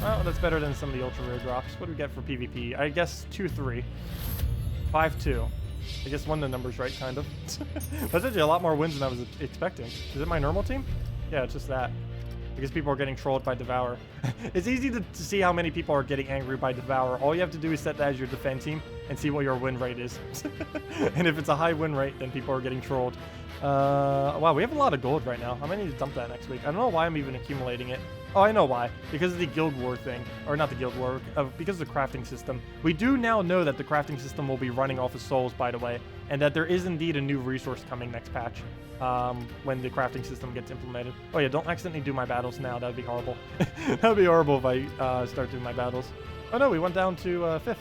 Oh, that's better than some of the ultra rare drops. What do we get for PvP? I guess 2-3. 5-2. I guess won the numbers right, kind of. That's actually a lot more wins than I was expecting. Is it my normal team? Yeah, it's just that. Because people are getting trolled by Devour. It's easy to see how many people are getting angry by Devour. All you have to do is set that as your defend team, and see what your win rate is. And if it's a high win rate, then people are getting trolled. Wow, we have a lot of gold right now. I might need to dump that next week. I don't know why I'm even accumulating it. Oh, I know why. Because of the Guild War thing. Or not the Guild War, because of the crafting system. We do now know that the crafting system will be running off of souls, by the way. And that there is indeed a new resource coming next patch. When the crafting system gets implemented. Oh yeah, don't accidentally do my battles now. That would be horrible. That would be horrible if I start doing my battles. Oh no, we went down to 5th.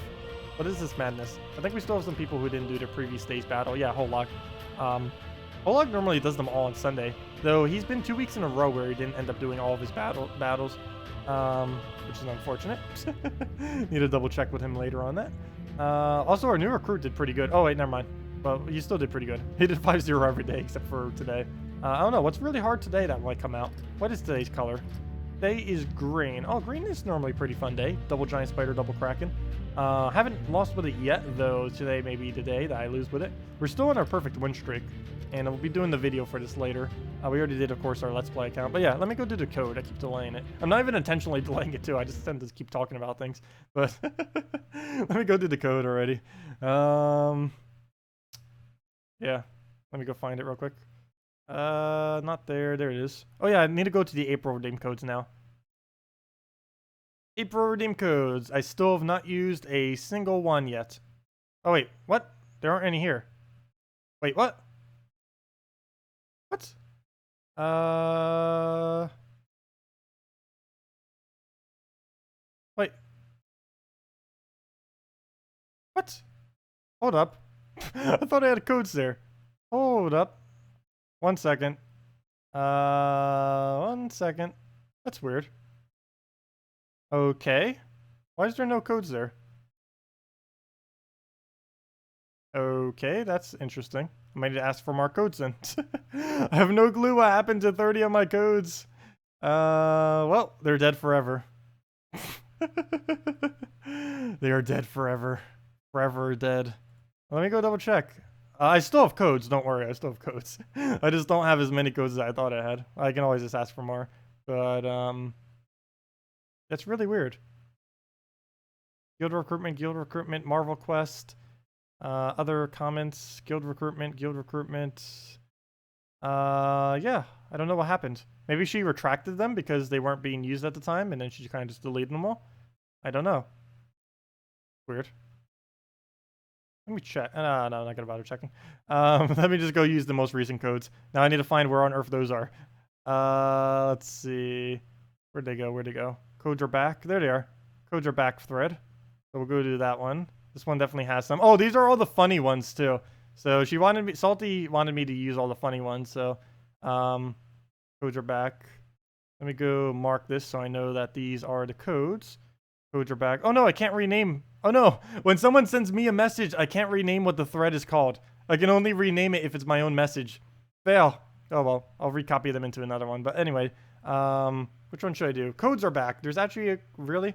What is this madness? I think we still have some people who didn't do their previous day's battle. Yeah, Holog. Holog normally does them all on Sunday, though he's been 2 weeks in a row where he didn't end up doing all of his battles, which is unfortunate. Need to double check with him later on that. Also, our new recruit did pretty good. Oh wait, never mind. Well, he still did pretty good. He did 5-0 every day except for today. I don't know, what's really hard today that might come out? What is today's color? Today is green. Oh, green is normally a pretty fun day. Double giant spider, double kraken. Haven't lost with it yet, though today may be the day that I lose with it. We're still on our perfect win streak, and we'll be doing the video for this later. We already did, of course, our Let's Play account. But yeah, let me go do the code. I keep delaying it. I'm not even intentionally delaying it, too. I just tend to keep talking about things. But let me go do the code already. Yeah, let me go find it real quick. Not there. There it is. Oh yeah, I need to go to the April redeem codes now. April redeem codes. I still have not used a single one yet. Oh wait, what? There aren't any here. Wait, what? What? Wait. What? Hold up. I thought I had codes there. Hold up. 1 second. 1 second. That's weird. Okay. Why is there no codes there? Okay, that's interesting. I might need to ask for more codes then. I have no clue what happened to 30 of my codes. Well, they're dead forever. They are dead forever. Forever dead. Let me go double check. I still have codes, don't worry, I still have codes. I just don't have as many codes as I thought I had. I can always just ask for more. But, that's really weird. Guild recruitment, Marvel Quest. Other comments, guild recruitment. Yeah, I don't know what happened. Maybe she retracted them because they weren't being used at the time, and then she kind of just deleted them all. I don't know. Weird. Let me check. No, I'm not gonna bother checking. Let me just go use the most recent codes. Now I need to find where on earth those are. Let's see. Where'd they go? Codes are back. There they are. Codes are back thread. So we'll go do that one. This one definitely has some. Oh, these are all the funny ones too. So she wanted me, Salty wanted me to use all the funny ones. So, codes are back. Let me go mark this so I know that these are the codes. Codes are back. Oh no, I can't rename. Oh no, when someone sends me a message, I can't rename what the thread is called. I can only rename it if it's my own message. Fail. Oh well, I'll recopy them into another one. But anyway, which one should I do? Codes are back. There's actually a, really?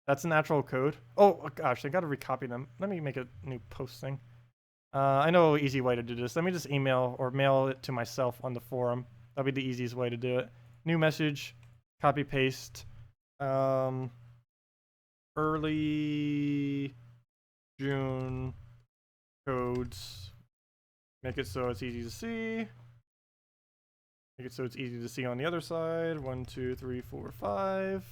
That's an actual code. Oh gosh, I gotta recopy them. Let me make a new posting. I know an easy way to do this. Let me just email or mail it to myself on the forum. That'll be the easiest way to do it. New message, copy paste. Early June codes. Make it so it's easy to see. Make it so it's easy to see on the other side. 1, 2, 3, 4, 5.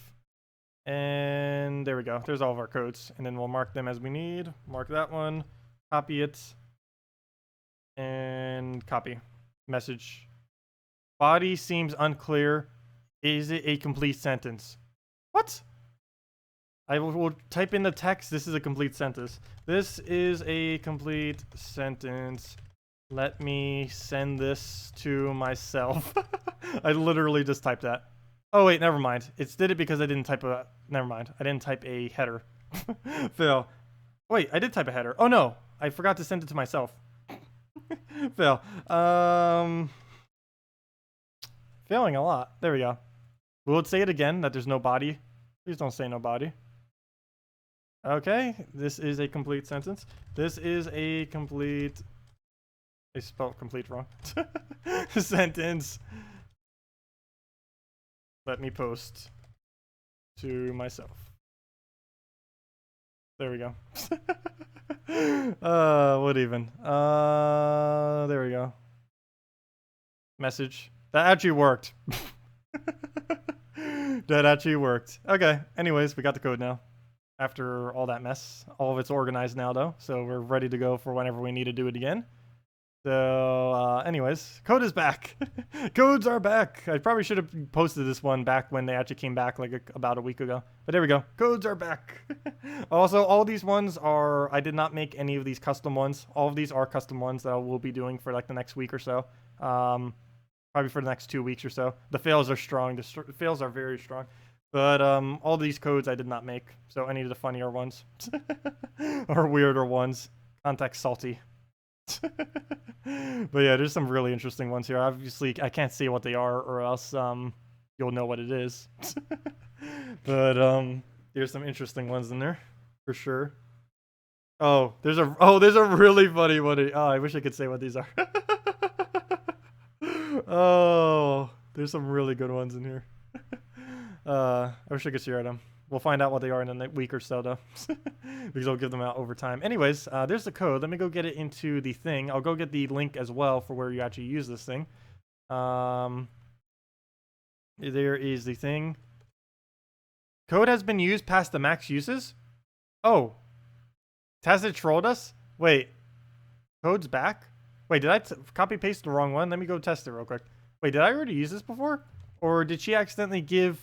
And there we go. There's all of our codes. And then we'll mark them as we need. Mark that one. Copy it. And copy. Message. Body seems unclear. Is it a complete sentence? What? I will type in the text. This is a complete sentence. This is a complete sentence. Let me send this to myself. I literally just typed that. Oh wait, never mind. It did it because I didn't type a... Never mind. I didn't type a header. Fail. Wait, I did type a header. Oh no, I forgot to send it to myself. Fail. Failing a lot. There we go. Will it say it again that there's no body? Please don't say no body. Okay, this is a complete sentence. This is a complete... I spelled complete wrong. Sentence. Let me post to myself. There we go. What even? There we go. Message. That actually worked. That actually worked. Okay, anyways, we got the code now. After all that mess. All of it's organized now, though, so we're ready to go for whenever we need to do it again. So, anyways, code is back. Codes are back. I probably should have posted this one back when they actually came back, like about a week ago. But there we go. Codes are back. Also, all these ones are... I did not make any of these custom ones. All of these are custom ones that I will be doing for like the next week or so. Probably for the next 2 weeks or so. The fails are strong. The fails are very strong. But all these codes I did not make. So any of the funnier ones. Or weirder ones. Contact Salty. But yeah, there's some really interesting ones here. Obviously, I can't say what they are, or else you'll know what it is. But there's some interesting ones in there, for sure. Oh, there's a really funny one. Oh, I wish I could say what these are. Oh, there's some really good ones in here. I wish I could share them. We'll find out what they are in a week or so, though. Because I'll give them out over time. Anyways, there's the code. Let me go get it into the thing. I'll go get the link as well for where you actually use this thing. There is the thing. Code has been used past the max uses? Oh. Tacet trolled us? Wait. Code's back? Wait, did I copy paste the wrong one? Let me go test it real quick. Wait, did I already use this before? Or did she accidentally give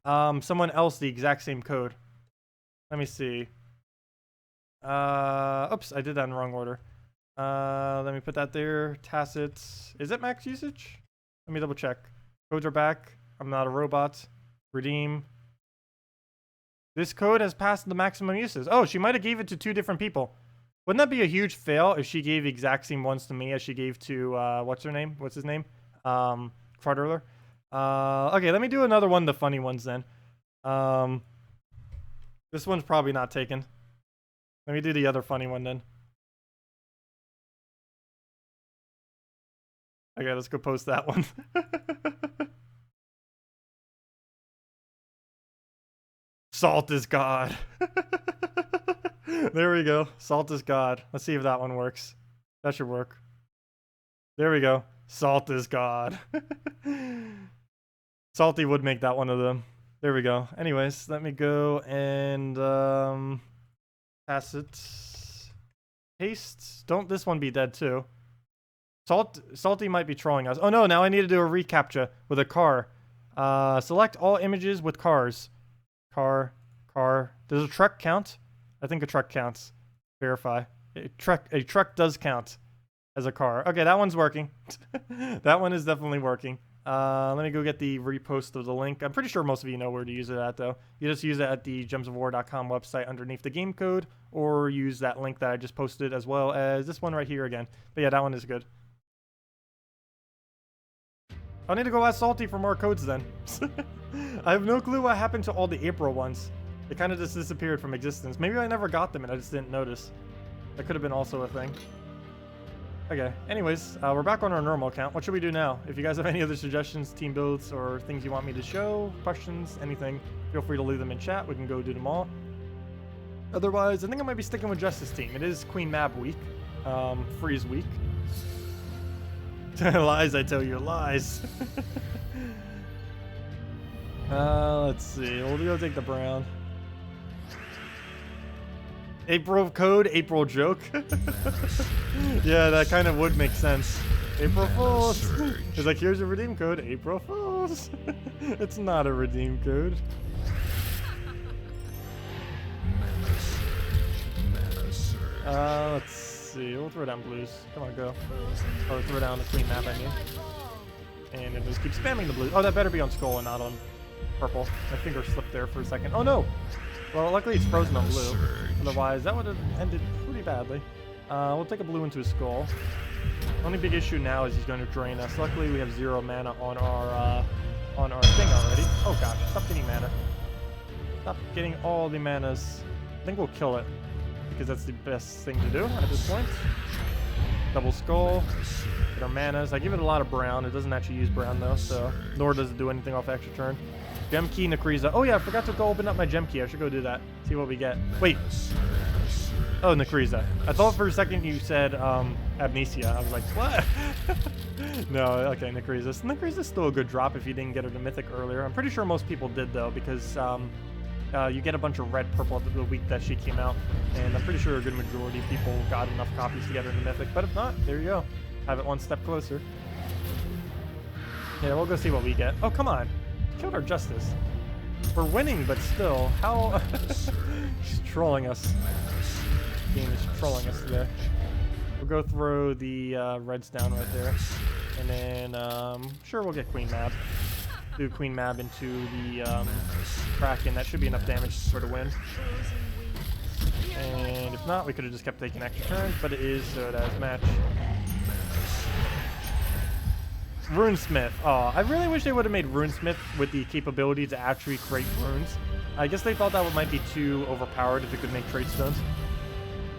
someone else the exact same code? Let me see. Oops, I did that in the wrong order. Let me put that there. Tacet. Is it max usage? Let me double check. Codes are back. I'm not a robot. Redeem. This code has passed the maximum uses. Oh, she might have gave it to 2 different people. Wouldn't that be a huge fail if she gave the exact same ones to me as she gave to, what's her name? What's his name? Farderler. Okay, let me do another one of the funny ones then. This one's probably not taken. Let me do the other funny one then. Okay, let's go post that one. Salt is God. There we go. Salt is God. Let's see if that one works. That should work. There we go. Salt is God. Salty would make that one of them. There we go. Anyways, let me go and Tacet. Paste. Don't this one be dead too? Salty might be trolling us. Oh no, now I need to do a reCAPTCHA with a car. Select all images with cars. Car. Does a truck count? I think a truck counts. Verify. A truck does count as a car. Okay, that one's working. That one is definitely working. Let me go get the repost of the link. I'm pretty sure most of you know where to use it at, though. You just use it at the gemsofwar.com website underneath the game code, or use that link that I just posted, as well as this one right here again. But yeah, that one is good. I need to go ask Salty for more codes then. I have no clue what happened to all the April ones. They kind of just disappeared from existence. Maybe I never got them and I just didn't notice. That could have been also a thing. Okay, anyways, we're back on our normal account. What should we do now? If you guys have any other suggestions, team builds, or things you want me to show, questions, anything, feel free to leave them in chat. We can go do them all. Otherwise, I think I might be sticking with Justice Team. It is Queen Mab week. Freeze week. Lies, I tell you, lies. Let's see. We'll go take the brown. April code, April joke. Yeah, that kind of would make sense. April Fools. It's like, here's a redeem code, April Fools. It's not a redeem code. Let's see. We'll throw down blues. Come on, go. Or throw down the Queen Map, I mean. And then just keep spamming the blues. Oh, that better be on skull and not on purple. My finger slipped there for a second. Oh, no. Well, luckily it's frozen on blue. Otherwise, that would have ended pretty badly. We'll take a blue into his skull. Only big issue now is he's going to drain us. Luckily, we have 0 mana on our thing already. Oh gosh, stop getting mana. Stop getting all the manas. I think we'll kill it because that's the best thing to do at this point. Double skull. Get our manas. I give it a lot of brown. It doesn't actually use brown though, so nor does it do anything off extra turn. Gem key Nakriza. Oh yeah, I forgot to go open up my gem key. I should go do that. See what we get. Wait. Oh, Nekriza. I thought for a second you said Amnesia. I was like, what? No, okay, Nekriza. Nekriza's still a good drop if you didn't get her to Mythic earlier. I'm pretty sure most people did, though, because you get a bunch of red purple the week that she came out, and I'm pretty sure a good majority of people got enough copies to get her to Mythic. But if not, there you go. Have it one step closer. Yeah, we'll go see what we get. Oh, come on. Killed our Justice. We're winning, but still, how... She's trolling us. The game is trolling us today. We'll go throw the reds down right there. And then, sure, we'll get Queen Mab. Do Queen Mab into the Kraken. That should be enough damage for the win. And if not, we could have just kept taking extra turns, but it is, so that's match. Runesmith. Oh, I really wish they would have made Runesmith with the capability to actually create runes. I guess they thought that might be too overpowered if it could make trade stones.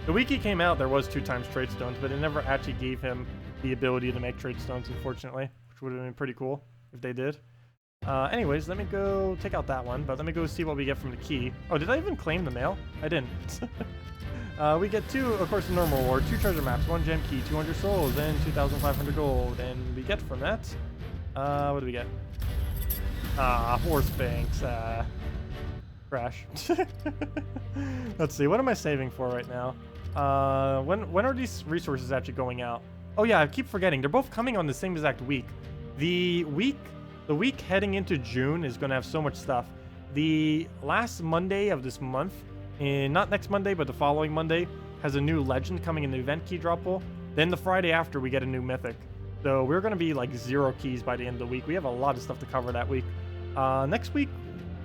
The week he came out, there was 2 times trade stones, but it never actually gave him the ability to make trade stones, unfortunately, which would have been pretty cool if they did. Anyways, let me go take out that one, but let me go see what we get from the key. Oh, did I even claim the mail? I didn't. We get 2, of course, the normal reward, 2 treasure maps, 1 gem key, 200 souls, and 2,500 gold. And we get from that, what do we get? Horse banks. Crash. Let's see, what am I saving for right now? When are these resources actually going out? Oh yeah, I keep forgetting. They're both coming on the same exact week. The week heading into June is going to have so much stuff. The last Monday of this month, not next Monday, but the following Monday, has a new legend coming in the event key drop pool. Then the Friday after, we get a new mythic. So we're going to be like 0 keys by the end of the week. We have a lot of stuff to cover that week. Next week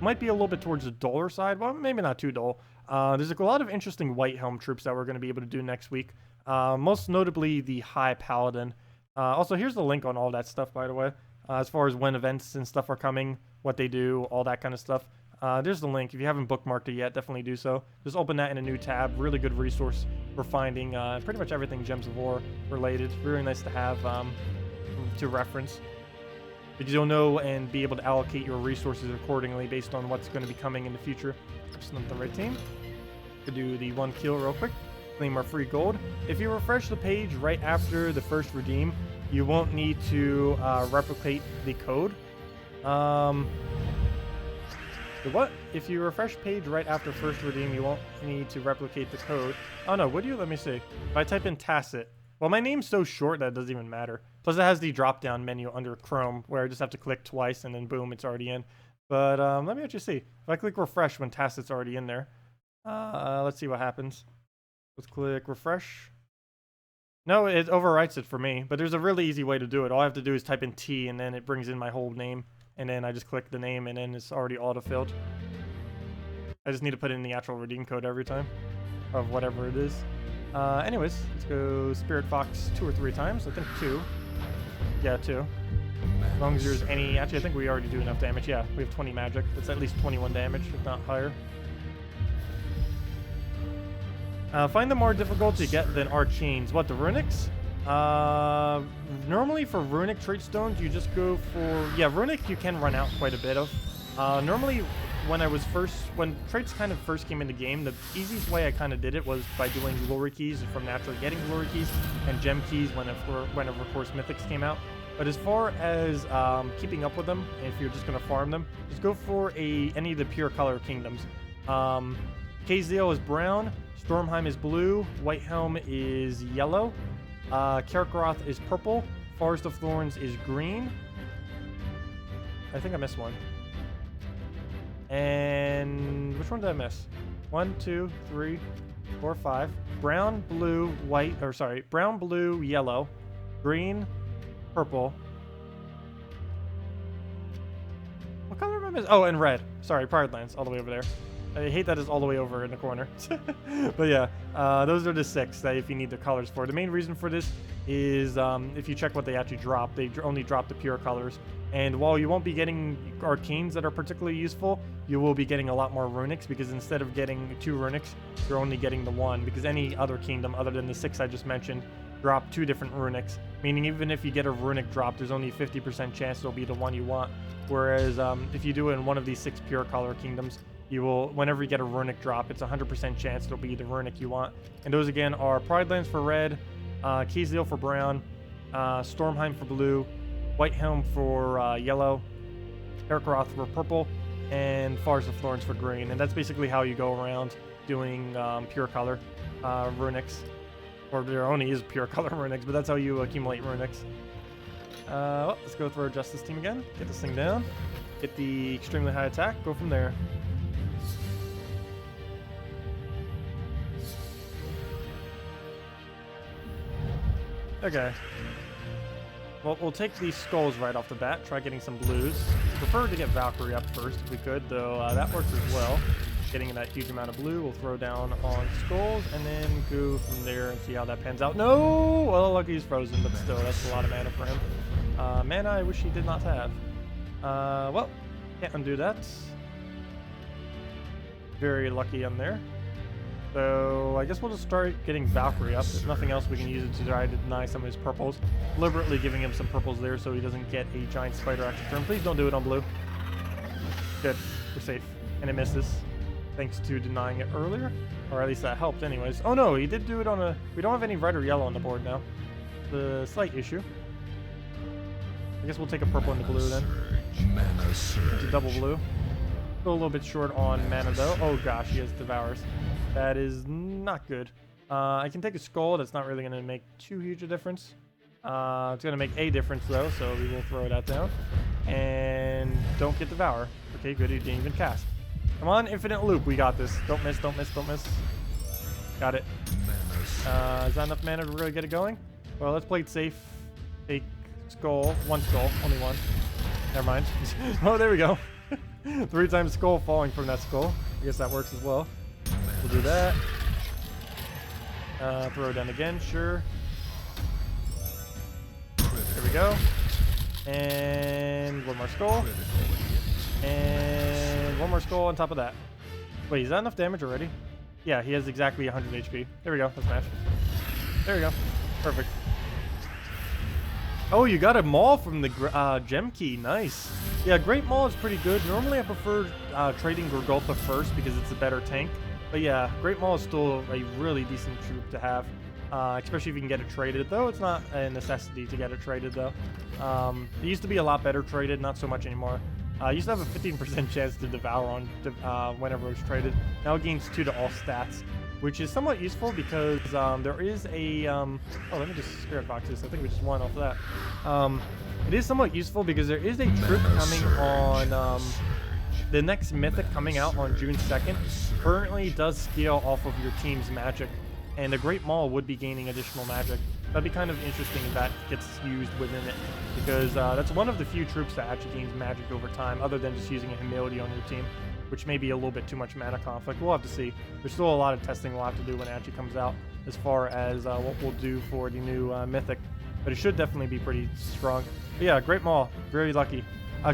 might be a little bit towards the duller side. Well, maybe not too dull. There's a lot of interesting White Helm troops that we're going to be able to do next week. Most notably the High Paladin. Also, here's the link on all that stuff, by the way. As far as when events and stuff are coming, what they do, all that kind of stuff. There's the link. If you haven't bookmarked it yet, definitely do so. Just open that in a new tab. Really good resource for finding pretty much everything Gems of War related. Really nice to have to reference, because you'll know and be able to allocate your resources accordingly based on what's going to be coming in the future. Just not the right team. Could do the 1 kill real quick. Claim our free gold. If you refresh the page right after the first redeem, you won't need to replicate the code. What? If you refresh page right after first redeem, you won't need to replicate the code. Oh no, would you? Let me see. If I type in Tacet. Well, my name's so short that it doesn't even matter. Plus it has the drop-down menu under Chrome where I just have to click twice and then boom, it's already in. But let me actually see. If I click refresh when Tacet's already in there. Let's see what happens. Let's click refresh. No, it overwrites it for me, but there's a really easy way to do it. All I have to do is type in T and then it brings in my whole name. And then I just click the name and then it's already auto-filled. I just need to put in the actual redeem code every time of whatever it is. Anyways, let's go Spirit Fox 2 or 3 times. I think 2. Yeah, 2. As long as there's any... Actually, I think we already do enough damage. Yeah, we have 20 magic. That's at least 21 damage, if not higher. Find them more difficult to get than Arcanes. What, the Runics? Normally for Runic trait stones, you just go for... Yeah, Runic you can run out quite a bit of. Normally, when traits kind of first came in the game, the easiest way I kind of did it was by doing glory keys from naturally getting glory keys and gem keys whenever of course mythics came out. But as far as keeping up with them, if you're just going to farm them, just go for any of the pure color kingdoms. Kaziel is brown, Stormheim is blue, White Helm is yellow, Karkaroth is purple, Forest of Thorns is green. I think I missed one. And which one did I miss? 1, 2, 3, 4, 5. Brown, blue, white, or sorry, brown, blue, yellow, green, purple. What color am I missing? Oh, and red. Sorry, Pride Lands, all the way over there. I hate that it's all the way over in the corner. But yeah, those are the 6 that if you need the colors for. The main reason for this is if you check what they actually drop, they only drop the pure colors. And while you won't be getting Arcanes that are particularly useful, you will be getting a lot more Runics, because instead of getting 2 Runics, you're only getting the 1, because any other kingdom other than the 6 I just mentioned drop 2 different Runics, meaning even if you get a Runic drop, there's only a 50% chance it'll be the one you want. Whereas if you do it in one of these 6 pure color kingdoms, you will, whenever you get a runic drop, it's 100% chance it'll be the runic you want. And those again are Pride Lands for red, Keysdale for brown, Stormheim for blue, Whitehelm for yellow, Erkaroth for purple, and Forest of Thorns for green. And that's basically how you go around doing pure color runics. Or there only is pure color runics, but that's how you accumulate runics. Well, let's go through our Justice team again. Get this thing down. Get the extremely high attack. Go from there. Okay. Well, we'll take these skulls right off the bat. Try getting some blues. Prefer to get Valkyrie up first if we could, though that works as well. Getting that huge amount of blue, we'll throw down on skulls and then go from there and see how that pans out. No! Well, lucky he's frozen, but still, that's a lot of mana for him. Mana I wish he did not have. Well, can't undo that. Very lucky on there. So I guess we'll just start getting Valkyrie up. If nothing else, we can use it to try to deny some of his purples. Deliberately giving him some purples there so he doesn't get a giant spider action turn. Please don't do it on blue. Good. We're safe. And it misses. Thanks to denying it earlier. Or at least that helped anyways. Oh no, he did do it on a... We don't have any red or yellow on the board now. The slight issue. I guess we'll take a purple and a blue then. It's a double blue. Still a little bit short on mana though. Oh gosh, he has Devours. That is not good. I can take a skull. That's not really going to make too huge a difference. It's going to make a difference though, so we will throw that down. And don't get Devour. Okay, good. He didn't even cast. Come on, infinite loop. We got this. Don't miss, don't miss, don't miss. Got it. Is that enough mana to really get it going? Well, let's play it safe. Take skull. One skull. Only one. Never mind. Oh, there we go. 3 times skull falling from that skull. I guess that works as well. We'll do that. Throw it down again. Sure. There we go. And one more skull. And one more skull on top of that. Wait, is that enough damage already? Yeah, he has exactly 100 HP. There we go. Let's match. There we go. Perfect. Oh, you got a maul from the gem key. Nice. Yeah, Great Maul is pretty good. Normally I prefer trading Gorgulpa first because it's a better tank. But yeah, Great Maul is still a really decent troop to have. Especially if you can get it traded, though it's not a necessity to get it traded, though. It used to be a lot better traded, not so much anymore. I used to have a 15% chance to devour on whenever it was traded. Now it gains 2 to all stats, which is somewhat useful because there is a... oh, let me just spirit box this. I think we just won off of that. It is somewhat useful because there is a troop coming on... the next mythic coming out on June 2nd currently does scale off of your team's magic, and the Great Maul would be gaining additional magic. That'd be kind of interesting if that gets used within it, because that's one of the few troops that actually gains magic over time, other than just using a humility on your team, which may be a little bit too much mana conflict. We'll have to see. There's still a lot of testing we'll have to do when it actually comes out, as far as what we'll do for the new mythic, but it should definitely be pretty strong. But yeah, Great Maul, very lucky.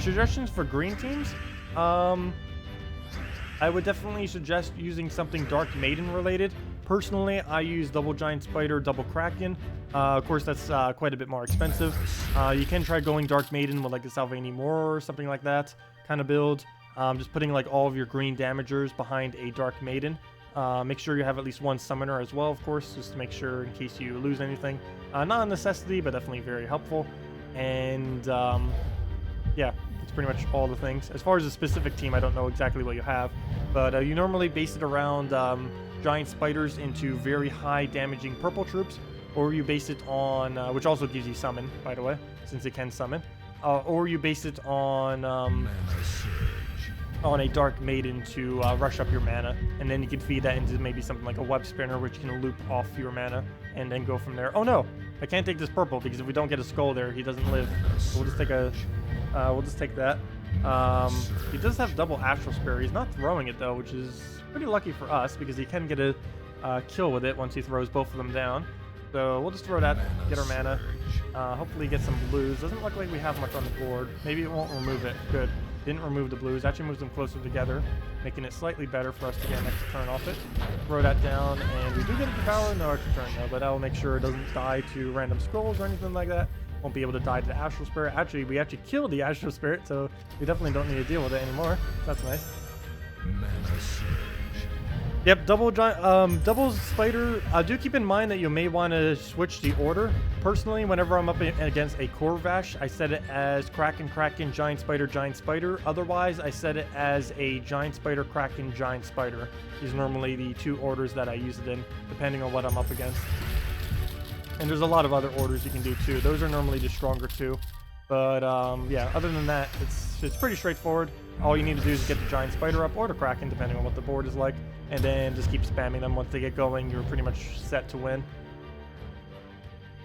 Suggestions for green teams? I would definitely suggest using something Dark Maiden related. Personally, I use Double Giant Spider, Double Kraken. Of course, that's quite a bit more expensive. You can try going Dark Maiden with like a Salvani Moor or something like that kind of build. Just putting like all of your green damagers behind a Dark Maiden. Make sure you have at least one summoner as well, of course, just to make sure in case you lose anything. Not a necessity, but definitely very helpful. And yeah, it's pretty much all the things. As far as a specific team, I don't know exactly what you have, but you normally base it around giant spiders into very high damaging purple troops, or you base it on, which also gives you summon, by the way, since it can summon, or you base it on a Dark Maiden to rush up your mana, and then you can feed that into maybe something like a Web Spinner, which can loop off your mana, and then go from there. Oh no, I can't take this purple, because if we don't get a skull there, he doesn't live. So we'll just take a, we'll just take that. He does have double Astral Spear. He's not throwing it though, which is pretty lucky for us, because he can get a kill with it once he throws both of them down. So we'll just throw that, get our mana, hopefully get some blues. Doesn't look like we have much on the board. Maybe it won't remove it. Good. Didn't remove the blues. Actually moves them closer together, making it slightly better for us to get an extra turn off it. Throw that down, and we do get a Devour, no extra turn though, but that will make sure it doesn't die to random scrolls or anything like that. Won't be able to die to the Astral Spirit. Actually, we killed the Astral Spirit, so we definitely don't need to deal with it anymore. That's nice. Mana surge. Yep, double spider. Do keep in mind that you may want to switch the order. Personally, whenever I'm up against a Corvash, I set it as Kraken, Kraken, Giant Spider, Giant Spider. Otherwise, I set it as a Giant Spider, Kraken, Giant Spider. These are normally the two orders that I use it in, depending on what I'm up against. And there's a lot of other orders you can do too. Those are normally the stronger two. But yeah, other than that, it's pretty straightforward. All you need to do is get the Giant Spider up or the Kraken, depending on what the board is like, and then just keep spamming them. Once they get going, you're pretty much set to win.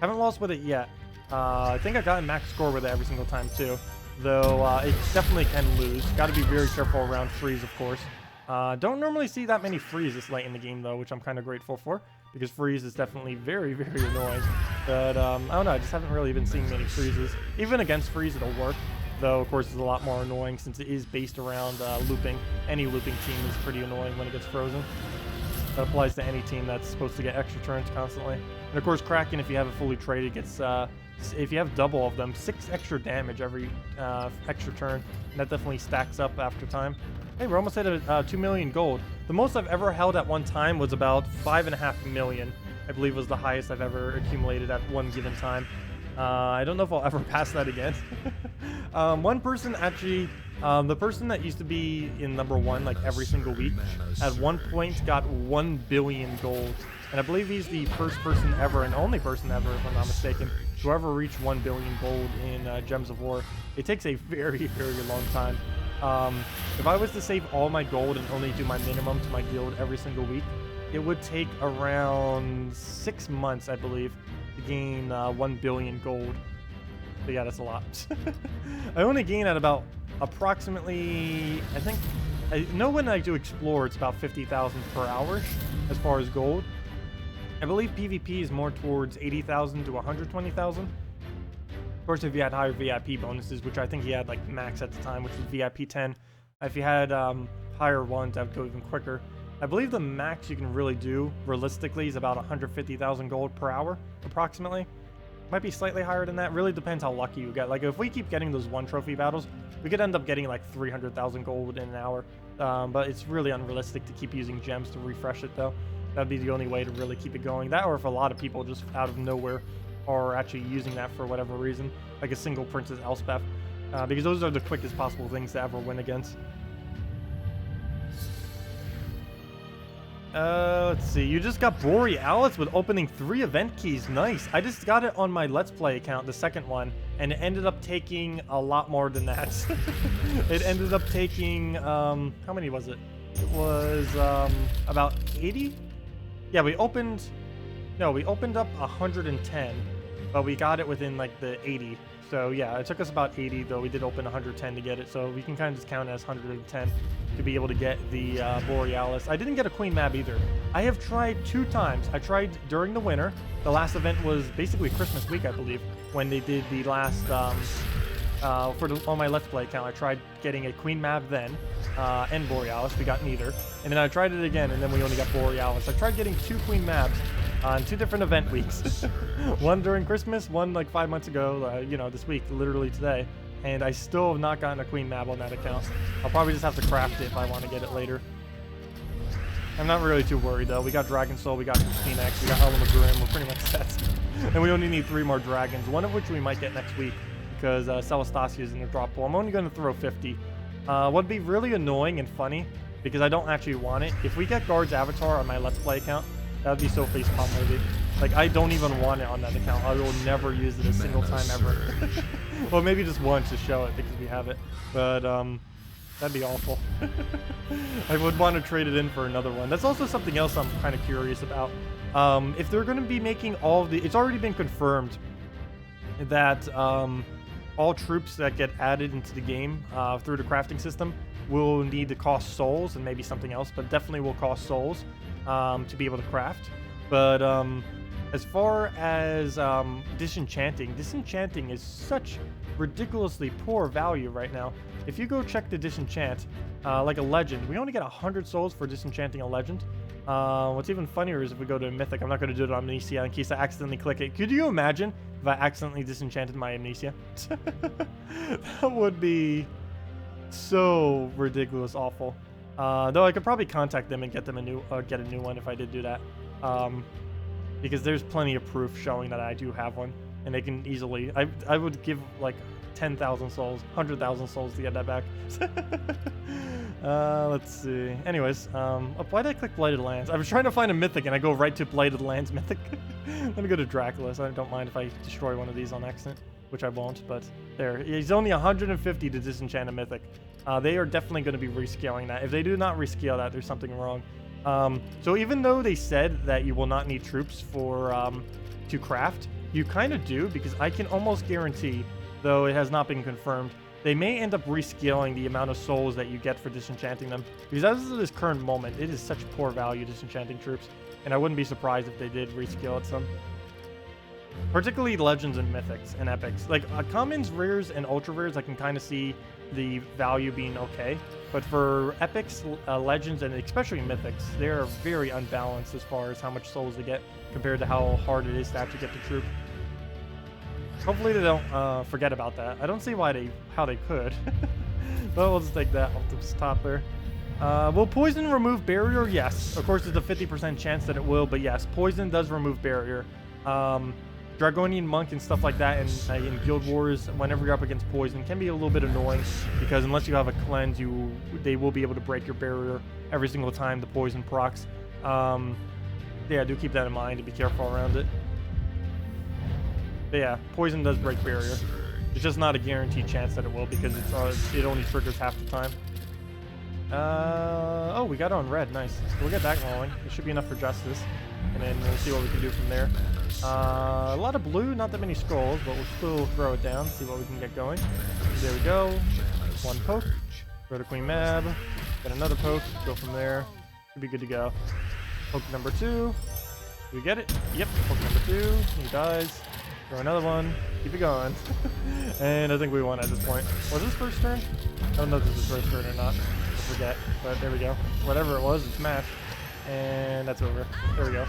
Haven't lost with it yet. I think I've gotten max score with it every single time too, though it definitely can lose. Got to be very careful around freeze, of course. Don't normally see that many freeze this late in the game though, which I'm kind of grateful for, because freeze is definitely very, very annoying. But I don't know, I just haven't really been seeing many freezes. Even against freeze, it'll work. Though, of course, it's a lot more annoying since it is based around looping. Any looping team is pretty annoying when it gets frozen. That applies to any team that's supposed to get extra turns constantly. And of course, Kraken, if you have it fully traded, gets, if you have double of them, 6 extra damage every extra turn. And that definitely stacks up after time. Hey, we're almost at 2 million gold. The most I've ever held at one time was about 5.5 million. I believe was the highest I've ever accumulated at one given time. I don't know if I'll ever pass that again. One person actually, the person that used to be in #1 like every single week, at one point got 1 billion gold. And I believe he's the first person ever and only person ever, if I'm not mistaken, to ever reach 1 billion gold in Gems of War. It takes a very, very long time. If I was to save all my gold and only do my minimum to my guild every single week, it would take around 6 months, I believe, to gain 1 billion gold. But yeah, that's a lot. I only gain at about approximately, I think, I know when I do explore, it's about 50,000 per hour as far as gold. I believe PvP is more towards 80,000 to 120,000. Of course, if you had higher VIP bonuses, which I think he had like max at the time, which was VIP 10. If you had higher ones, that would go even quicker. I believe the max you can really do, realistically, is about 150,000 gold per hour, approximately. Might be slightly higher than that. Really depends how lucky you get. Like, if we keep getting those 1 trophy battles, we could end up getting like 300,000 gold in an hour. But it's really unrealistic to keep using gems to refresh it, though. That'd be the only way to really keep it going. That, or if a lot of people just out of nowhere are actually using that for whatever reason, like a single Princess Elspeth, because those are the quickest possible things to ever win against. Let's see. You just got Borealis with opening 3 event keys. Nice. I just got it on my Let's Play account, the second one, and it ended up taking a lot more than that. It ended up taking, how many was it? It was, about 80? Yeah, we opened up 110, but we got it within, like, the 80. So, yeah, it took us about 80, though we did open 110 to get it, so we can kind of just count it as 110 to be able to get the Borealis. I didn't get a Queen Mab either. I have tried 2 times. I tried during the winter. The last event was basically Christmas week, I believe, when they did the last, on my Let's Play account, I tried getting a Queen Mab then, and Borealis. We got neither. And then I tried it again, and then we only got Borealis. I tried getting 2 Queen Mabs on 2 different event weeks. One during Christmas, one like 5 months ago, this week, literally today. And I still have not gotten a Queen Mab on that account. I'll probably just have to craft it if I want to get it later. I'm not really too worried though. We got Dragon Soul, we got Christina X, we got Element Grim, we're pretty much set. And we only need 3 more dragons, one of which we might get next week, because Celestacia is in the drop pool. I'm only going to throw 50. What'd be really annoying and funny, because I don't actually want it, if we get Guard's Avatar on my Let's Play account, that would be so facepalm worthy. Like, I don't even want it on that account. I will never use it a single time ever. Well, maybe just once to show it because we have it. But, that'd be awful. I would want to trade it in for another one. That's also something else I'm kind of curious about. If they're going to be making all of the... It's already been confirmed that all troops that get added into the game through the crafting system will need to cost souls and maybe something else, but definitely will cost souls to be able to craft. But as far as disenchanting is such ridiculously poor value right now. If you go check the disenchant, like a legend, we only get 100 souls for disenchanting a legend. What's even funnier is if we go to a mythic, I'm not going to do it on Amnesia in case I accidentally click it. Could you imagine if I accidentally disenchanted my Amnesia? That would be so ridiculous awful. Though I could probably contact them and get them get a new one if I did do that. Because there's plenty of proof showing that I do have one, and they can easily. I would give like 10,000 souls, 100,000 souls to get that back. Let's see. Anyways, why did I click Blighted Lands? I was trying to find a mythic and I go right to Blighted Lands mythic. Let me go to Dracula's. I don't mind if I destroy one of these on accident, which I won't, but there. He's only 150 to disenchant a mythic. They are definitely going to be rescaling that. If they do not rescale that, there's something wrong. So even though they said that you will not need troops for to craft, you kind of do, because I can almost guarantee, though it has not been confirmed, they may end up rescaling the amount of souls that you get for disenchanting them. Because as of this current moment, it is such poor value disenchanting troops, and I wouldn't be surprised if they did rescale it some. Particularly legends and mythics and epics. Like commons, rares, and ultra rares, I can kind of see the value being okay. But for epics, legends, and especially mythics, they're very unbalanced as far as how much souls they get compared to how hard it is to actually get the troop. Hopefully they don't forget about that. I don't see how they could. But we'll just take that off the top there. Will poison remove barrier? Yes. Of course, there's a 50% chance that it will, but yes, poison does remove barrier. Dragonian Monk and stuff like that in Guild Wars, whenever you're up against poison, can be a little bit annoying, because unless you have a cleanse, they will be able to break your barrier every single time the poison procs. Yeah, do keep that in mind and be careful around it. But yeah, poison does break barrier. It's just not a guaranteed chance that it will, because it only triggers half the time. Oh, we got it on red. Nice. So we'll get that going. It should be enough for justice. And then we'll see what we can do from there. A lot of blue, not that many skulls, but we'll still throw it down, see what we can get going. There we go. One poke. Throw to Queen Mab. Get another poke. Go from there. Should be good to go. Poke number 2. Do we get it? Yep. Poke number 2. He dies. Throw another one. Keep it going. And I think we won at this point. Was this first turn? I don't know if this is first turn or not. I forget. But there we go. Whatever it was, it's matched. And that's over. There we go.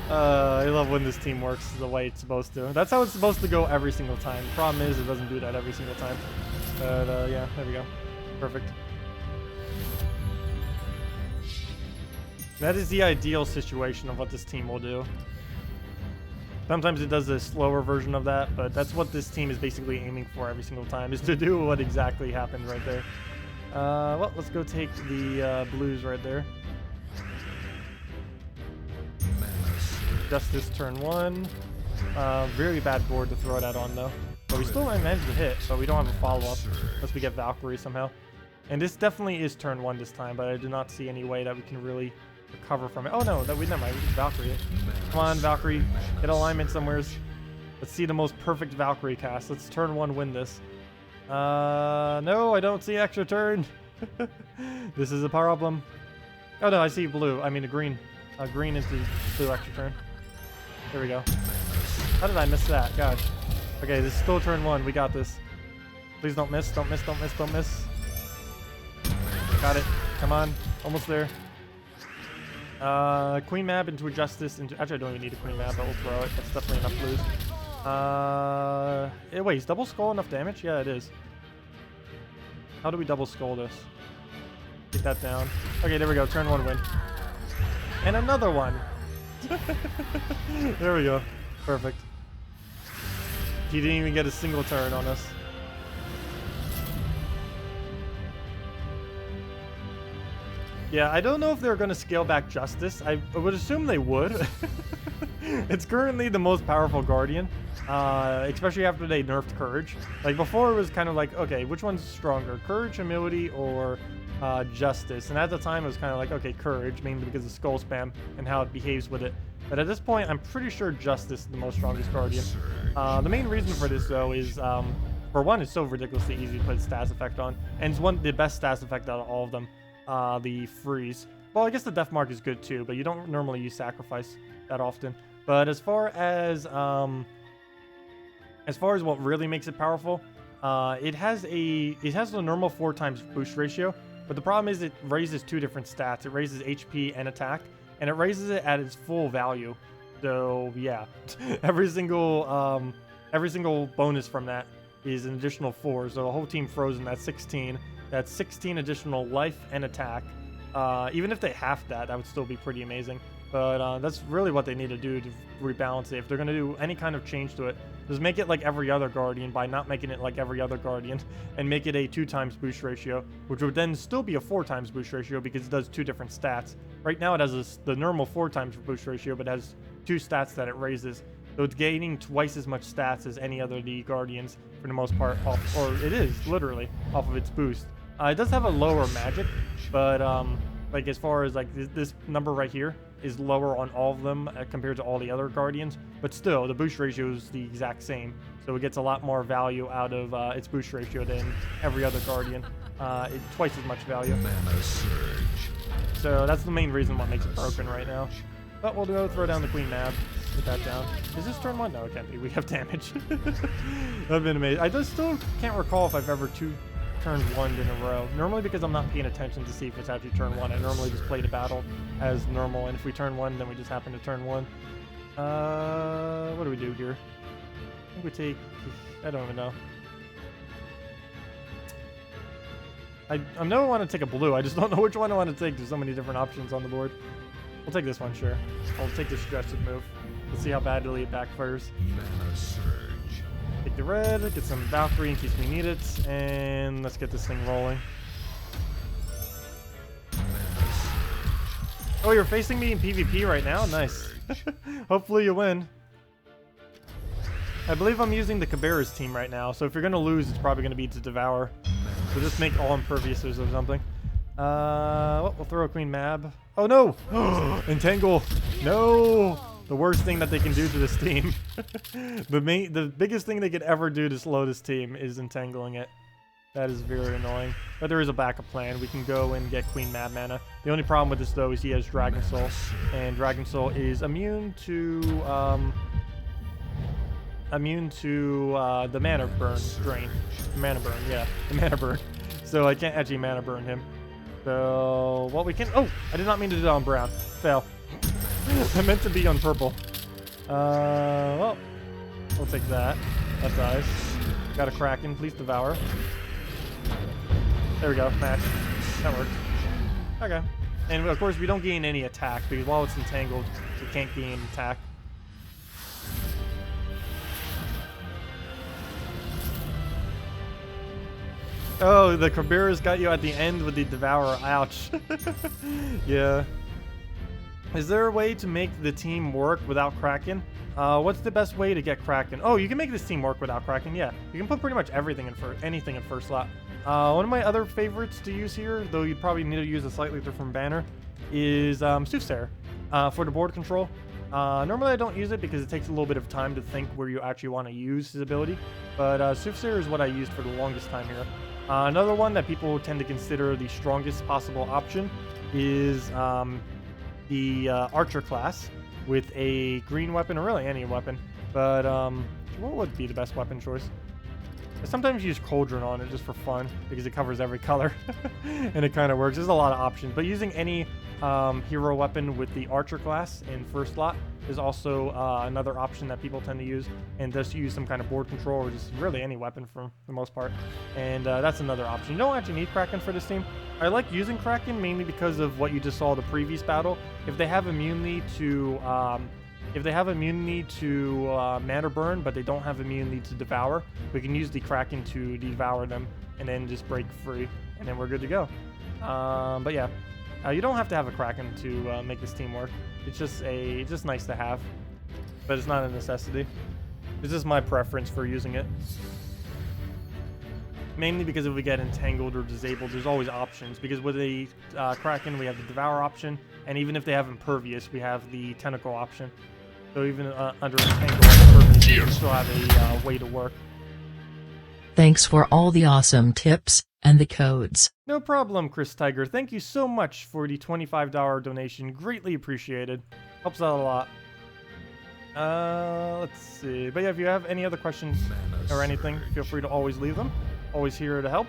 I love when this team works the way it's supposed to. That's how it's supposed to go every single time. The problem is it doesn't do that every single time. But yeah, there we go. Perfect. That is the ideal situation of what this team will do. Sometimes it does a slower version of that, but that's what this team is basically aiming for every single time, is to do what exactly happened right there. Well, let's go take the blues right there. Justice turn 1. Very bad board to throw that on though. But we still managed to hit, so we don't have a follow-up unless we get Valkyrie somehow. And this definitely is turn 1 this time, but I do not see any way that we can really recover from it. Oh no, never mind, we just Valkyrie it. Come on, Valkyrie, get alignment somewheres. Let's see the most perfect Valkyrie cast. Let's turn 1 win this. No, I don't see extra turn. This is a problem. Oh no, I see blue. I mean a green. Green is the blue extra turn. There we go. How did I miss that? Gosh. Okay, this is still turn 1. We got this. Please don't miss, don't miss, don't miss, don't miss. Got it. Come on. Almost there. Queen Mab into a Justice. Actually, I don't even need a Queen Mab, but we'll throw it. That's definitely enough blues. Wait, is double skull enough damage? Yeah, it is. How do we double skull this? Get that down. Okay, there we go. Turn 1 win. And another one. There we go. Perfect. He didn't even get a single turn on us. Yeah, I don't know if they're going to scale back Justice. I would assume they would. It's currently the most powerful Guardian, especially after they nerfed Courage. Like before it was kind of like, okay, which one's stronger? Courage, Humility, or Justice? And at the time it was kind of like, okay, Courage, mainly because of Skull Spam and how it behaves with it. But at this point, I'm pretty sure Justice is the most strongest Guardian. The main reason for this, though, is for one, it's so ridiculously easy to put stats effect on, and it's the best stats effect out of all of them. The freeze. Well, I guess the death mark is good too, but you don't normally use sacrifice that often. But as far as what really makes it powerful, it has the normal 4 times boost ratio, but the problem is it raises 2 different stats. It raises HP and attack, and it raises it at its full value. So yeah, every single bonus from that is an additional 4. So the whole team frozen at 16. That's 16 additional life and attack. Even if they half that, that would still be pretty amazing. But that's really what they need to do to rebalance it. If they're going to do any kind of change to it, just make it like every other Guardian by not making it like every other Guardian, and make it a 2x boost ratio, which would then still be a 4x boost ratio because it does 2 different stats. Right now it has the normal 4x boost ratio, but it has 2 stats that it raises. So it's gaining twice as much stats as any other of the Guardians for the most part, or it is literally off of its boost. It does have a lower magic, but like as far as like this number right here is lower on all of them compared to all the other Guardians, but still the boost ratio is the exact same, so it gets a lot more value out of its boost ratio than every other Guardian. It's twice as much value. Mana surge. So that's the main reason what makes it broken right now. But we'll go throw down the Queen Mab. Put that down. Is this turn 1? No, it can't be. We have damage. That'd been amazing. I just still can't recall if I've ever turned 1 in a row. Normally because I'm not paying attention to see if it's actually turn 1. I normally just play the battle as normal, and if we turn 1, then we just happen to turn 1. What do we do here? I think we take... I don't even know. I know I want to take a blue. I just don't know which one I want to take. There's so many different options on the board. We'll take this one, sure. I'll take the suggested move. Let's see how badly it backfires. Mana surge. Take the red, get some Valkyrie in case we need it, and let's get this thing rolling. Oh, you're facing me in PvP right now? Nice. Hopefully you win. I believe I'm using the Cabrera's team right now, so if you're going to lose, it's probably going to be to Devour. So just make all imperviouses or something. Well, we'll throw a Queen Mab. Oh no! Entangle! No! The worst thing that they can do to this team. The biggest thing they could ever do to slow this team is entangling it. That is very annoying. But there is a backup plan. We can go and get Queen Mab mana. The only problem with this though is he has Dragon Soul, and Dragon Soul is immune to the mana burn drain. Mana burn, yeah, the mana burn. So I can't actually mana burn him. So what we can... Oh, I did not mean to do that on brown. Fail. I meant to be on purple. Well, we'll take that. That dies. Got a Kraken. Please Devour. There we go. Match. That worked. Okay. And of course, we don't gain any attack because while it's entangled, we can't gain attack. Oh, the Cabrera's got you at the end with the Devour. Ouch. Yeah. Is there a way to make the team work without Kraken? What's the best way to get Kraken? Oh, you can make this team work without Kraken, yeah. You can put pretty much everything in anything in first slot. One of my other favorites to use here, though you'd probably need to use a slightly different banner, is Soothsayer for the board control. Normally I don't use it because it takes a little bit of time to think where you actually want to use his ability, but Soothsayer is what I used for the longest time here. Another one that people tend to consider the strongest possible option is the Archer class with a green weapon, or really any weapon, but what would be the best weapon choice? I sometimes use Cauldron on it just for fun because it covers every color and it kind of works. There's a lot of options, but using any hero weapon with the Archer class in first slot is also another option that people tend to use, and just use some kind of board control or just really any weapon for the most part. And that's another option. You don't actually need Kraken for this team. I like using Kraken mainly because of what you just saw the previous battle. If they have immunity to mana burn, but they don't have immunity to Devour, we can use the Kraken to devour them and then just break free, and then we're good to go. But yeah, you don't have to have a Kraken to make this team work. It's just nice to have, but it's not a necessity. It's just my preference for using it. Mainly because if we get entangled or disabled, there's always options. Because with a Kraken, we have the Devour option, and even if they have Impervious, we have the Tentacle option. So even under Entangle and Impervious, you still have a way to work. Thanks for all the awesome tips and the codes. No problem, Chris Tiger. Thank you so much for the $25 donation. Greatly appreciated. Helps out a lot. Let's see. But yeah, if you have any other questions or anything, feel free to always leave them. Always here to help.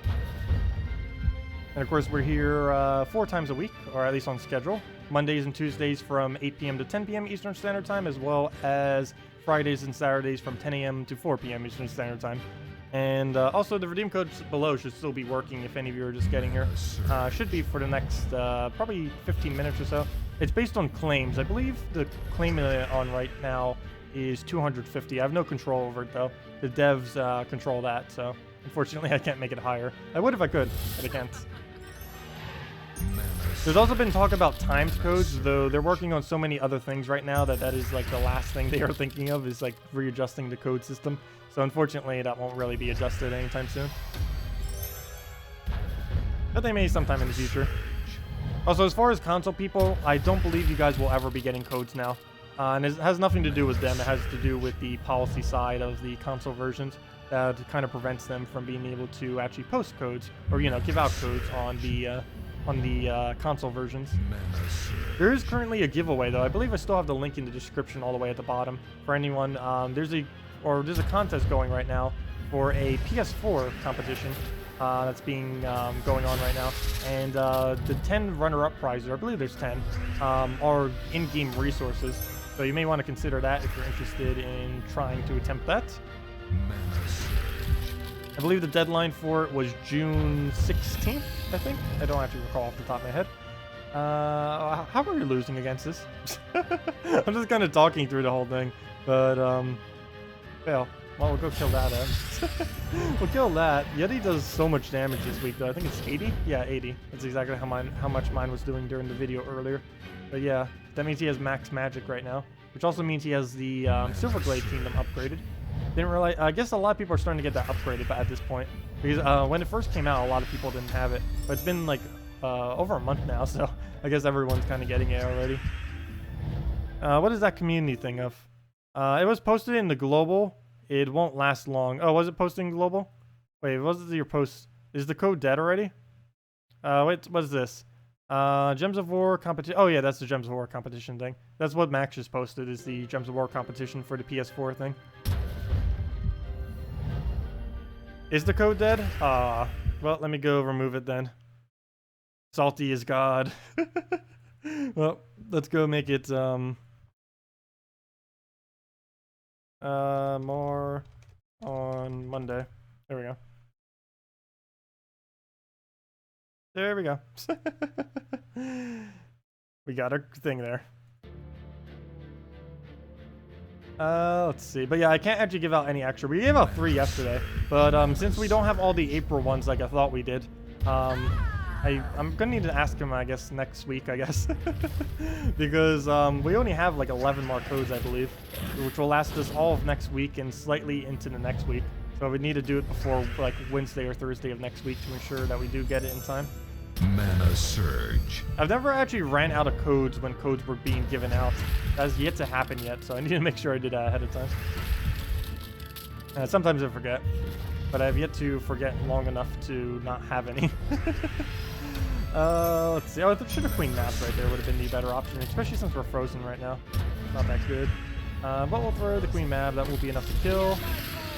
And of course, we're here 4 times a week, or at least on schedule. Mondays and Tuesdays from 8 p.m. to 10 p.m. Eastern Standard Time, as well as Fridays and Saturdays from 10 a.m. to 4 p.m. Eastern Standard Time. And also, the redeem codes below should still be working if any of you are just getting here. Should be for the next probably 15 minutes or so. It's based on claims. I believe the claim on right now is 250. I have no control over it, though. The devs control that, so unfortunately I can't make it higher. I would if I could, but I can't. There's also been talk about times codes, though they're working on so many other things right now that is like the last thing they are thinking of is like readjusting the code system. So unfortunately that won't really be adjusted anytime soon. But they may sometime in the future. Also, as far as console people, I don't believe you guys will ever be getting codes now. And it has nothing to do with them, it has to do with the policy side of the console versions that kind of prevents them from being able to actually post codes or, you know, give out codes on the console versions. There is currently a giveaway, though. I believe I still have the link in the description all the way at the bottom for anyone. There's a contest going right now for a PS4 competition that's being going on right now, and the 10 runner-up prizes, I believe there's 10, are in-game resources. So you may want to consider that if you're interested in trying to attempt that. I believe the deadline for it was June 16th, I think. I don't actually recall off the top of my head. How are we losing against this? I'm just kind of talking through the whole thing, but, fail. Well, we'll go kill that, We'll kill that. Yeti does so much damage this week, though. I think it's 80? Yeah, 80. That's exactly how much mine was doing during the video earlier. But yeah, that means he has max magic right now, which also means he has the Silverglade Kingdom upgraded. Didn't realize. I guess a lot of people are starting to get that upgraded at this point, because when it first came out, a lot of people didn't have it. But it's been like over a month now, so I guess everyone's kind of getting it already. What is that community thing of? It was posted in the global. It won't last long. Oh, was it posted in global? Wait, was it your post? Is the code dead already? Wait, what is this? Gems of War competition. Oh yeah, that's the Gems of War competition thing. That's what Max just posted, is the Gems of War competition for the PS4 thing. Is the code dead? Well, let me go remove it then. Salty is God. Well, let's go make it, more on Monday. There we go. There we go. We got our thing there. Let's see. But yeah, I can't actually give out any extra. We gave out 3 yesterday, but since we don't have all the April ones like I thought we did, I'm gonna need to ask him, I guess, next week, I guess. Because we only have like 11 more codes, I believe, which will last us all of next week and slightly into the next week. So we need to do it before like Wednesday or Thursday of next week to ensure that we do get it in time. Mana Surge. I've never actually ran out of codes when codes were being given out. That has yet to happen yet, so I need to make sure I did that ahead of time. Sometimes I forget, but I've yet to forget long enough to not have any. Let's see. Oh, I should have Queen Maps right there would have been the better option, especially since we're frozen right now. Not that good. But we'll throw the Queen Mab. That will be enough to kill.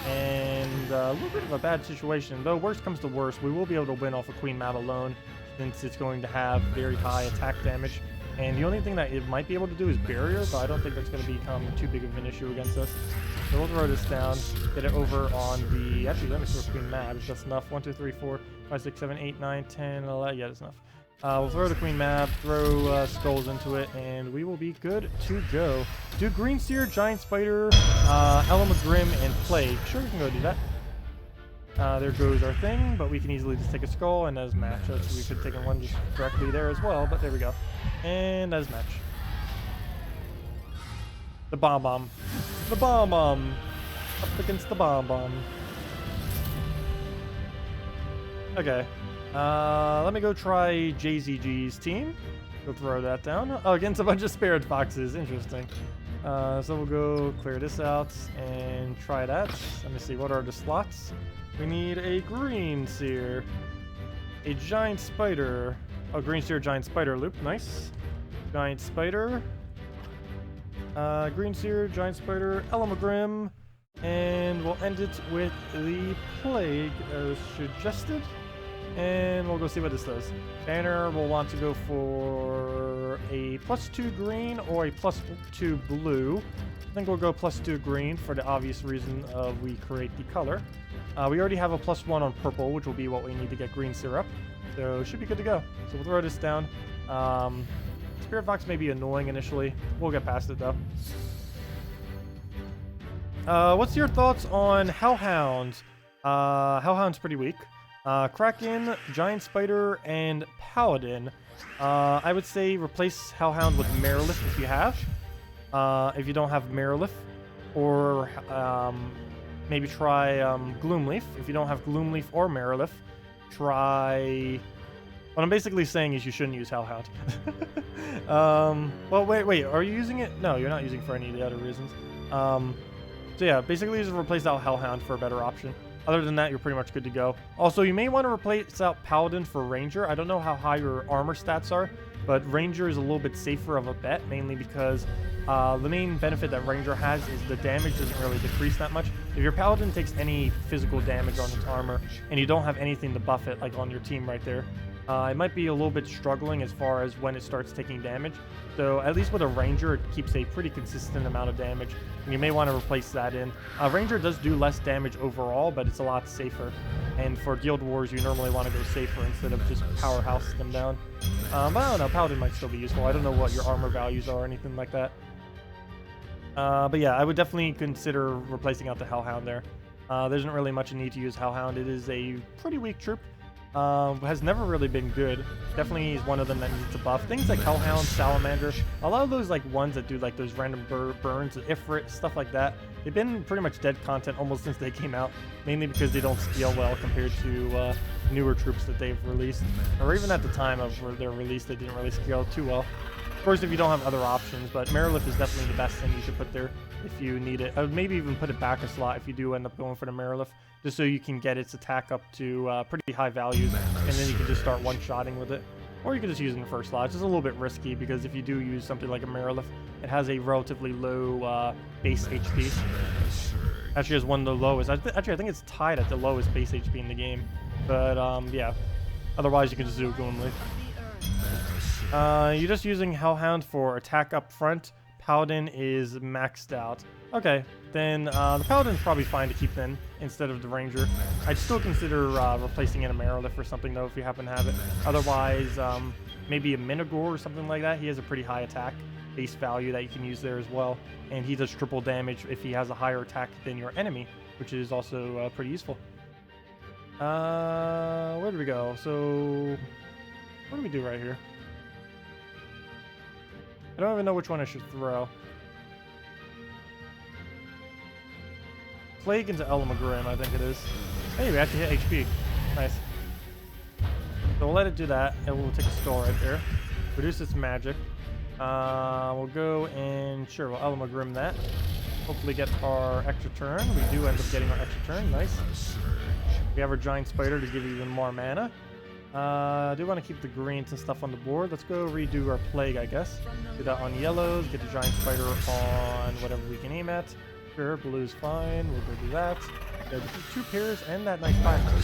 And a little bit of a bad situation. Though worst comes to worst, we will be able to win off a Queen Mab alone, since it's going to have very high attack damage. And the only thing that it might be able to do is barrier, but I don't think that's going to become too big of an issue against us. So we'll throw this down, get it over on the... Actually, let me throw Queen Mab. If that's enough. 1, 2, 3, 4, 5, 6, 7, 8, 9, 10, 11. Yeah, that's enough. We'll throw the Queen Mab, throw skulls into it, and we will be good to go. Do Green Seer, Giant Spider, Grim, and Plague. Sure, we can go do that. There goes our thing, but we can easily just take a skull, and that is match. So we could take one just directly there as well, but there we go. And that is match. The Bomb Bomb. The Bomb Bomb. Up against the Bomb Bomb. Okay. Let me go try JZG's team. Go throw that down. Oh, against a bunch of Spirit Foxes. Interesting. So we'll go clear this out and try that. Let me see, what are the slots? We need a Green Seer, a Giant Spider, a Green Seer, Giant Spider loop, nice. Giant Spider, Green Seer, Giant Spider, Grim, and we'll end it with the Plague as suggested. And we'll go see what this does. Banner will want to go for a +2 green or a +2 blue. I think we'll go +2 green for the obvious reason of we create the color. We already have a +1 on purple, which will be what we need to get green syrup. So should be good to go. So we'll throw this down. Spirit Fox may be annoying initially. We'll get past it though. What's your thoughts on Hellhound? Hellhound's pretty weak. Kraken, Giant Spider, and Paladin. I would say replace Hellhound with Marilith if you have. If you don't have Marilith. Or maybe try Gloomleaf. If you don't have Gloomleaf or Marilith, try... What I'm basically saying is you shouldn't use Hellhound. Well, wait, are you using it? No, you're not using it for any of the other reasons. So yeah, basically just replace out Hellhound for a better option. Other than that, you're pretty much good to go. Also, you may want to replace out Paladin for Ranger. I don't know how high your armor stats are, but Ranger is a little bit safer of a bet, mainly because the main benefit that Ranger has is the damage doesn't really decrease that much. If your Paladin takes any physical damage on its armor, and you don't have anything to buff it, like on your team right there, it might be a little bit struggling as far as when it starts taking damage. So at least with a Ranger, it keeps a pretty consistent amount of damage. And you may want to replace that in. Ranger does do less damage overall, but it's a lot safer. And for Guild Wars, you normally want to go safer instead of just powerhouse them down. But I don't know, Paladin might still be useful. I don't know what your armor values are or anything like that. But yeah, I would definitely consider replacing out the Hellhound there. There isn't really much need to use Hellhound. It is a pretty weak troop. Has never really been good. Definitely is one of them that needs a buff. Things like Hellhound, Salamander, a lot of those like ones that do like those random burns, Ifrit, stuff like that. They've been pretty much dead content almost since they came out, mainly because they don't scale well compared to newer troops that they've released, or even at the time of where they're released, they didn't really scale too well. Of course, if you don't have other options, but Marilith is definitely the best thing you should put there if you need it. I would maybe even put it back a slot if you do end up going for the Marilith, just so you can get its attack up to pretty high values, and then you can just start one-shotting with it. Or you can just use it in the first slot. It's just a little bit risky, because if you do use something like a Marilith, it has a relatively low base HP. Actually has one of the lowest. Actually, I think it's tied at the lowest base HP in the game. But, yeah. Otherwise, you can just do a Gloomleaf. You're just using Hellhound for attack up front. Paladin is maxed out. Okay, then the Paladin's probably fine to keep in instead of the Ranger. I'd still consider replacing in a Marilith or something though if you happen to have it. Otherwise, maybe a Minogor or something like that. He has a pretty high attack base value that you can use there as well. And he does triple damage if he has a higher attack than your enemy, which is also pretty useful. Where do we go? So, what do we do right here? I don't even know which one I should throw. Plague into Elamagrim, I think it is. Hey, we actually hit HP. Nice. So we'll let it do that, and we'll take a skull right there. Reduce its magic. We'll go and, sure, we'll Elamagrim that. Hopefully get our extra turn. We do end up getting our extra turn. Nice. We have our Giant Spider to give you even more mana. I do want to keep the greens and stuff on the board. Let's go redo our Plague, I guess. Do that on yellows, get the Giant Spider on whatever we can aim at. Sure, blue's fine, we'll go do that. Yeah, 2 pairs and that nice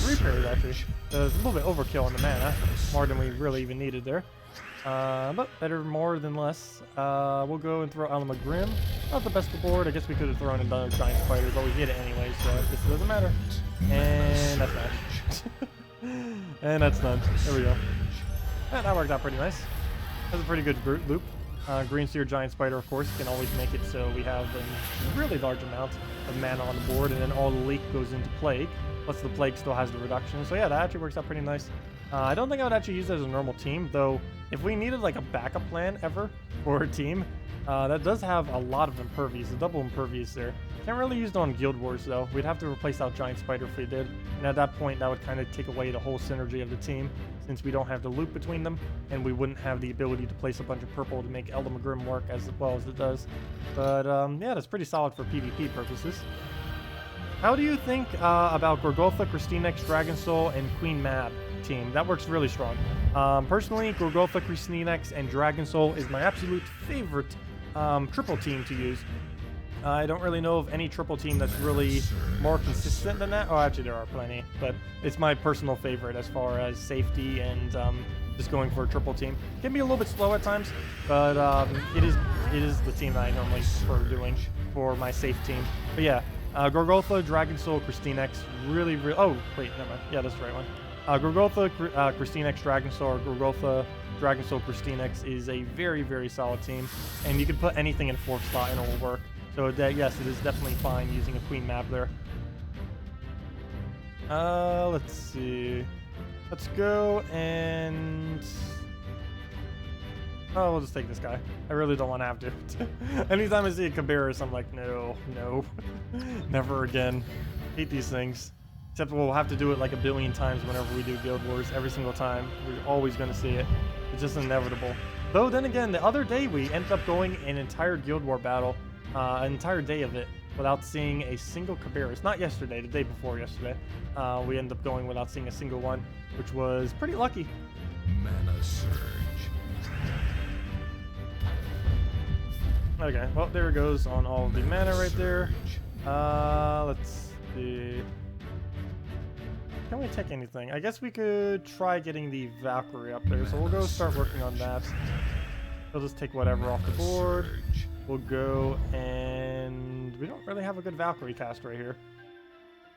3 pairs actually. So it's a little bit overkill on the mana, more than we really even needed there. But better more than less. We'll go and throw Elamagrim. Not the best of the board. I guess we could have thrown another Giant Spider, but we hit it anyway, so I guess it doesn't matter. And that's match. And that's done. There we go. And that worked out pretty nice. That's a pretty good loop. Green Seer Giant Spider, of course, can always make it so we have a really large amount of mana on the board, and then all the leak goes into Plague. Plus the Plague still has the reduction. So yeah, that actually works out pretty nice. I don't think I would actually use it as a normal team, though if we needed like a backup plan ever for a team, that does have a lot of impervious, a double impervious there. Can't really use it on Guild Wars though. We'd have to replace out Giant Spider if we did. And at that point, that would kind of take away the whole synergy of the team, since we don't have the loop between them, and we wouldn't have the ability to place a bunch of purple to make Elamagrim work as well as it does. But yeah, that's pretty solid for PvP purposes. How do you think about Gorgolfa, Christinex, Dragon Soul, and Queen Mab team? That works really strong. Personally, Gorgolfa, Christinex, and Dragon Soul is my absolute favorite triple team to use. I don't really know of any triple team that's really more consistent than that. Oh, actually there are plenty, but it's my personal favorite as far as safety and just going for a triple team. It can be a little bit slow at times, but it is the team that I normally prefer doing for my safe team. But yeah, Gorgotha, Dragon Soul, Christine X, really, oh, wait, never mind. Yeah, that's the right one. Gorgotha, Christine X, Dragon Soul, or Gorgotha, Dragon Soul, Christine X is a very, very solid team, and you can put anything in 4th slot and it will work. So yes, it is definitely fine using a queen map there. Let's see. Let's go and... Oh, we'll just take this guy. I really don't want to have to. Anytime I see a Cabarrus, I'm like, no, never again. Hate these things. Except we'll have to do it like a billion times whenever we do Guild Wars. Every single time. We're always going to see it. It's just inevitable. Though then again, the other day we ended up going an entire Guild War battle, an entire day of it, without seeing a single Cabarrus. Not yesterday, the day before yesterday. We ended up going without seeing a single one, which was pretty lucky. Mana Surge. Okay, well, there it goes on all of the mana right there. Let's see. Can we take anything? I guess we could try getting the Valkyrie up there, so we'll go start working on that. We'll just take whatever off the board. We'll go and... We don't really have a good Valkyrie cast right here.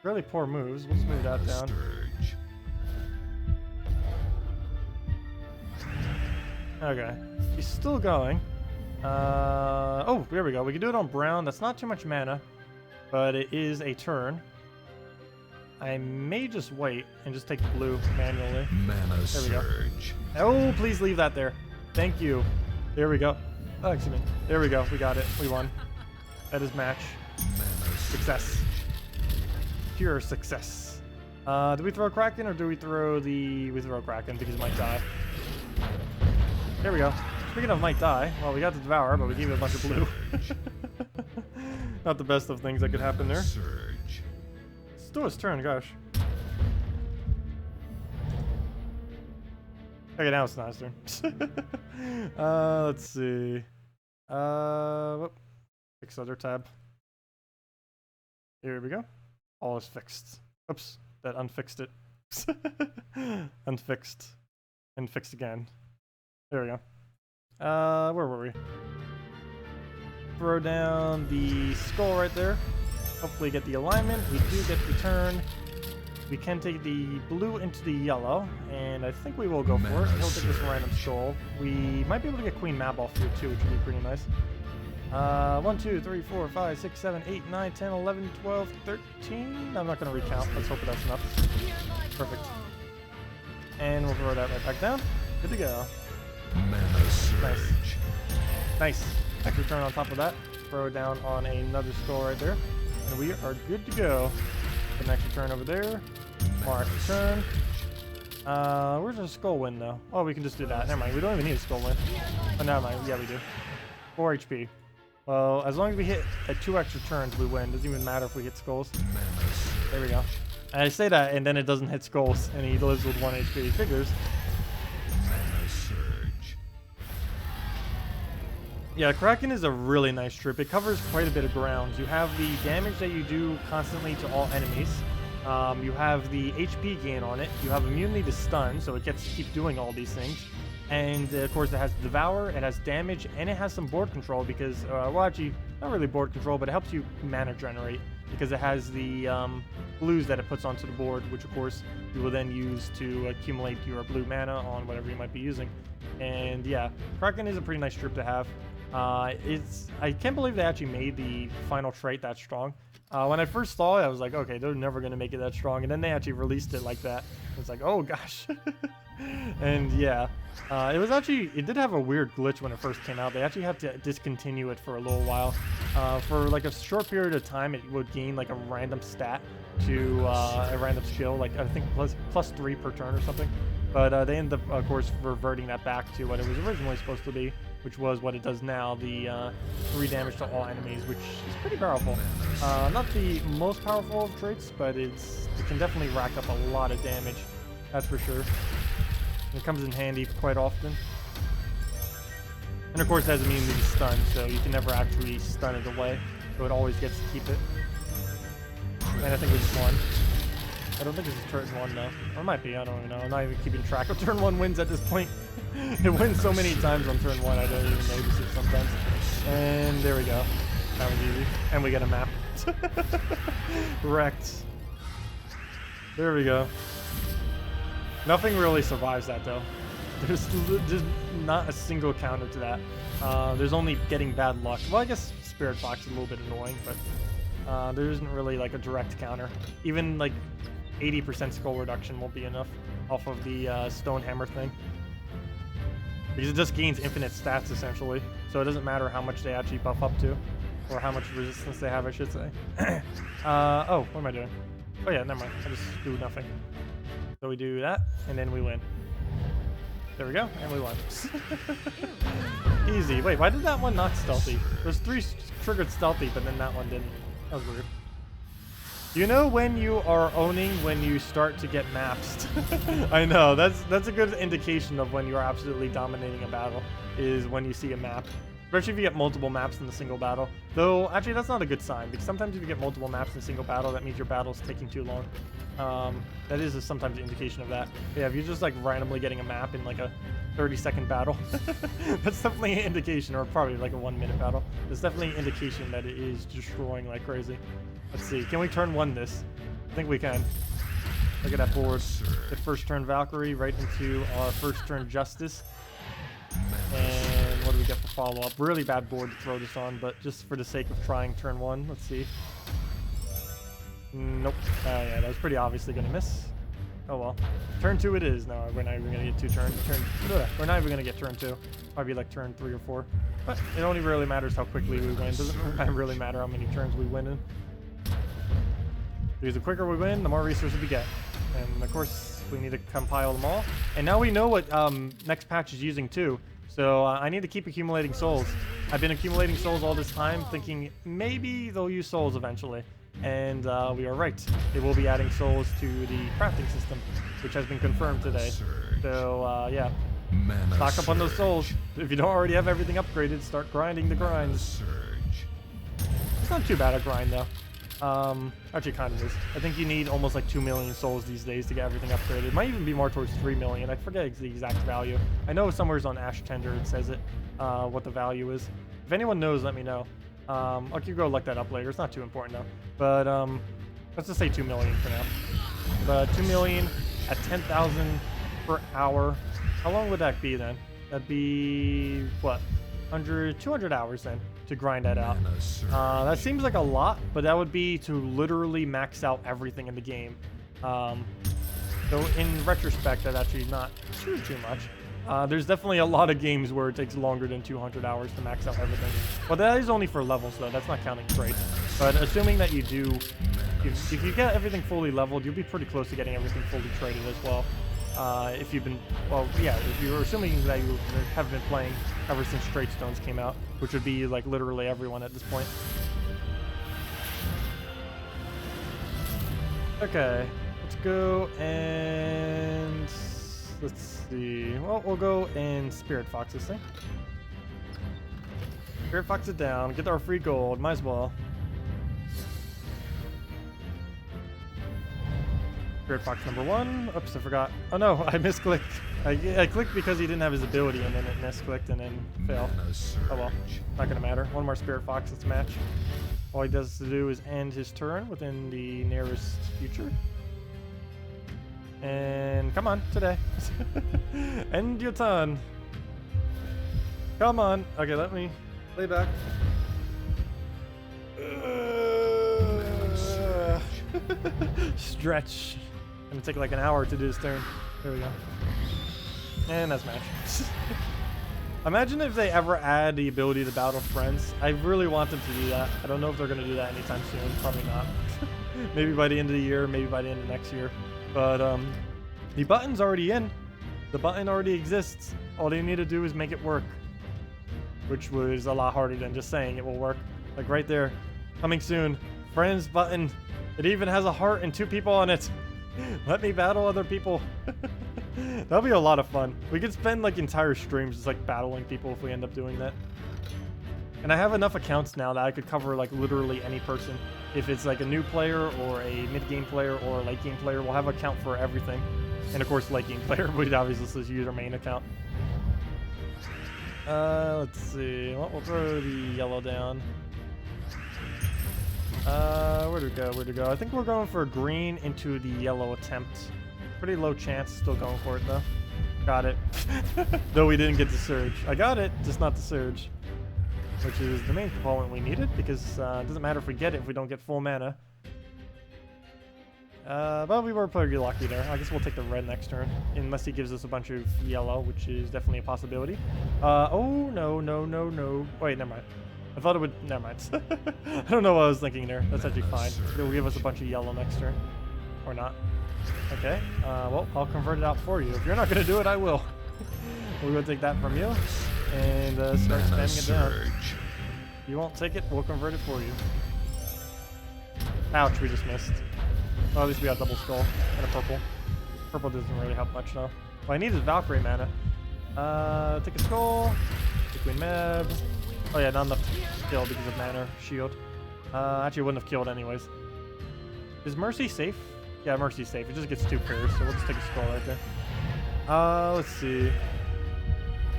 Really poor moves. We'll just move that down. Okay. He's still going. Oh, there we go. We can do it on brown. That's not too much mana, but it is a turn. I may just wait and just take the blue manually. Mana there we go. Surge. Oh, please leave that there. Thank you. There we go. Oh, excuse me. There we go. We got it. We won. That is match. Success. Pure success. Do we throw Kraken or do we throw the... We throw Kraken because it might die. There we go. Speaking of might die, well, we got the Devour, but we gave it a bunch of blue. Not the best of things that could happen there. Surge. Let's do his turn, gosh. Okay, now it's not his turn. Let's see. Whoop. Fix other tab. Here we go. All is fixed. Oops, that unfixed it. Unfixed. And fixed again. There we go. Where were we? Throw down the skull right there. Hopefully get the alignment. We do get the turn. We can take the blue into the yellow, and I think we will go for it. He'll take this random skull. We might be able to get Queen Mab off here too, which would be pretty nice. 1, 2, 3, 4, 5, 6, 7, 8, 9, 10, 11, 12, 13. I'm not going to recount. Let's hope that's enough. Perfect. And we'll throw that right back down. Good to go. Mana Surge. Nice. Nice. Extra turn on top of that. Throw it down on another skull right there. And we are good to go. Put an extra turn over there. More extra turn. Where's the skull win though? Oh, we can just do that. Never mind. We don't even need a skull win. Oh, never mind. Yeah, we do. 4 HP. Well, as long as we hit at 2 extra turns, we win. Doesn't even matter if we hit skulls. There we go. And I say that, and then it doesn't hit skulls, and he lives with 1 HP. Figures. Mana Surge. Yeah, Kraken is a really nice troop. It covers quite a bit of ground. You have the damage that you do constantly to all enemies. You have the HP gain on it. You have immunity to stun, so it gets to keep doing all these things. And of course, it has Devour, it has damage, and it has some board control because, well, actually, not really board control, but it helps you mana generate because it has the blues that it puts onto the board, which of course you will then use to accumulate your blue mana on whatever you might be using. And yeah, Kraken is a pretty nice troop to have. I can't believe they actually made the final trait that strong. When I first saw it, I was like, okay, they're never going to make it that strong. And then they actually released it like that. It's like, oh gosh. And yeah, it did have a weird glitch when it first came out. They actually had to discontinue it for a little while. For like a short period of time, it would gain like a random stat to a random skill, like I think plus 3 per turn or something. But they ended up, of course, reverting that back to what it was originally supposed to be, which was what it does now, the 3 damage to all enemies, which is pretty powerful. Not the most powerful of traits, but it can definitely rack up a lot of damage, that's for sure. It comes in handy quite often. And of course it has immunity to stun, so you can never actually stun it away. so it always gets to keep it. And I think we just won. I don't think it's a turn 1 though. Or it might be, I don't even know. I'm not even keeping track of turn 1 wins at this point. It wins so many times on turn 1, I don't even notice it sometimes. And there we go. That was easy. And we get a map. Wrecked. There we go. Nothing really survives that though. There's not a single counter to that. There's only getting bad luck. Well, I guess Spirit Fox is a little bit annoying, but there isn't really like a direct counter. Even like 80% skull reduction won't be enough off of the stone hammer thing. Because it just gains infinite stats essentially. So it doesn't matter how much they actually buff up to. Or how much resistance they have, I should say. Oh, what am I doing? Oh yeah, never mind. I just do nothing. So we do that, and then we win. There we go, and we won. Easy. Wait, why did that one not stealthy? There's 3 triggered stealthy, but then that one didn't. That was weird. You know when you are owning when you start to get maps? I know, that's a good indication of when you're absolutely dominating a battle, is when you see a map. Especially if you get multiple maps in a single battle. Though, actually, that's not a good sign, because sometimes if you get multiple maps in a single battle, that means your battle's taking too long. That is sometimes an indication of that. Yeah, if you're just like randomly getting a map in like a 30-second battle, that's definitely an indication, or probably like a 1-minute battle. It's definitely an indication that it is destroying like crazy. Let's see, can we turn 1 this? I think we can. Look at that board. The first turn Valkyrie right into our first turn Justice. And what do we get for follow-up? Really bad board to throw this on, but just for the sake of trying turn 1, let's see. Nope. Yeah, that was pretty obviously going to miss. Oh well. Turn 2 it is. No, we're not even going to get 2 turns. We're not even going to get turn 2. Probably like turn 3 or 4. But it only really matters how quickly we win. It doesn't really matter how many turns we win in. Because the quicker we win, the more resources we get. And of course, we need to compile them all. And now we know what next patch is using too. So I need to keep accumulating souls. I've been accumulating souls all this time, thinking maybe they'll use souls eventually. And we are right. They will be adding souls to the crafting system, which has been confirmed today. So yeah, stock up on those souls. If you don't already have everything upgraded, start grinding the grinds. It's not too bad a grind though. Actually kind of is. I think you need almost like 2 million souls these days to get everything upgraded. It might even be more towards 3 million. I forget the exact value. I know somewhere's on Ash Tender it says it, what the value is. If anyone knows, let me know. I'll keep go look that up later. It's not too important though. But let's just say 2 million for now. But 2 million at 10,000 per hour. How long would that be then? That'd be what? 200 hours then to grind that out. That seems like a lot, but that would be to literally max out everything in the game. So in retrospect, that's actually not too much. There's definitely a lot of games where it takes longer than 200 hours to max out everything. Well, that is only for levels though. That's not counting trades. But assuming that you do, if you get everything fully leveled, you'll be pretty close to getting everything fully traded as well. If you've been, well, yeah, if you're assuming that you have been playing ever since Trade Stones came out, which would be like literally everyone at this point. Okay, let's go and let's see. Well, we'll go and Spirit Fox this thing. Spirit Fox it down, get our free gold, might as well. Spirit Fox number 1. Oops, I forgot. Oh no, I misclicked. I clicked because he didn't have his ability and then it misclicked and then failed. Oh well, not gonna matter. One more Spirit Fox, let's match. All he does to do is end his turn within the nearest future. And come on, today. End your turn. Come on. Okay, let me lay back. Stretch. Gonna take like an hour to do this turn. There we go. And that's match. Imagine if they ever add the ability to battle friends. I really want them to do that. I don't know if they're gonna do that anytime soon. Probably not. Maybe by the end of the year, maybe by the end of next year. But the button's already in. The button already exists. All they need to do is make it work. Which was a lot harder than just saying it will work. Like right there. Coming soon. Friends button. It even has a heart and 2 people on it. Let me battle other people. That'll be a lot of fun. We could spend like entire streams just like battling people if we end up doing that. And I have enough accounts now that I could cover like literally any person. If it's like a new player or a mid-game player or a late-game player, we'll have an account for everything. And of course, late-game player, we'd obviously use our main account. Let's see. Well, we'll throw the yellow down. Where'd it go? Where'd it go? I think we're going for green into the yellow attempt. Pretty low chance. Still going for it though. Got it. Though we didn't get the surge. I got it, just not the surge. Which is the main component we needed, because it doesn't matter if we get it if we don't get full mana. But we were pretty lucky there. I guess we'll take the red next turn, unless he gives us a bunch of yellow, which is definitely a possibility. Oh, no, no, no, no. Wait, never mind. I thought it would... Never mind. I don't know what I was thinking there. That's actually fine. It'll give us a bunch of yellow next turn. Or not. Okay. Well, I'll convert it out for you. If you're not going to do it, I will. We're going to take that from you. And start spamming it down. You won't take it, we'll convert it for you. Ouch, we just missed. Well, at least we got double skull and a purple. Purple doesn't really help much though. What I need is Valkyrie mana. Take a skull, take Queen Meb. Oh yeah, not enough to kill because of mana shield. Actually wouldn't have killed anyways. Is Mercy safe? Yeah, Mercy's safe. It just gets 2 pairs, so we'll just take a skull right there. Let's see.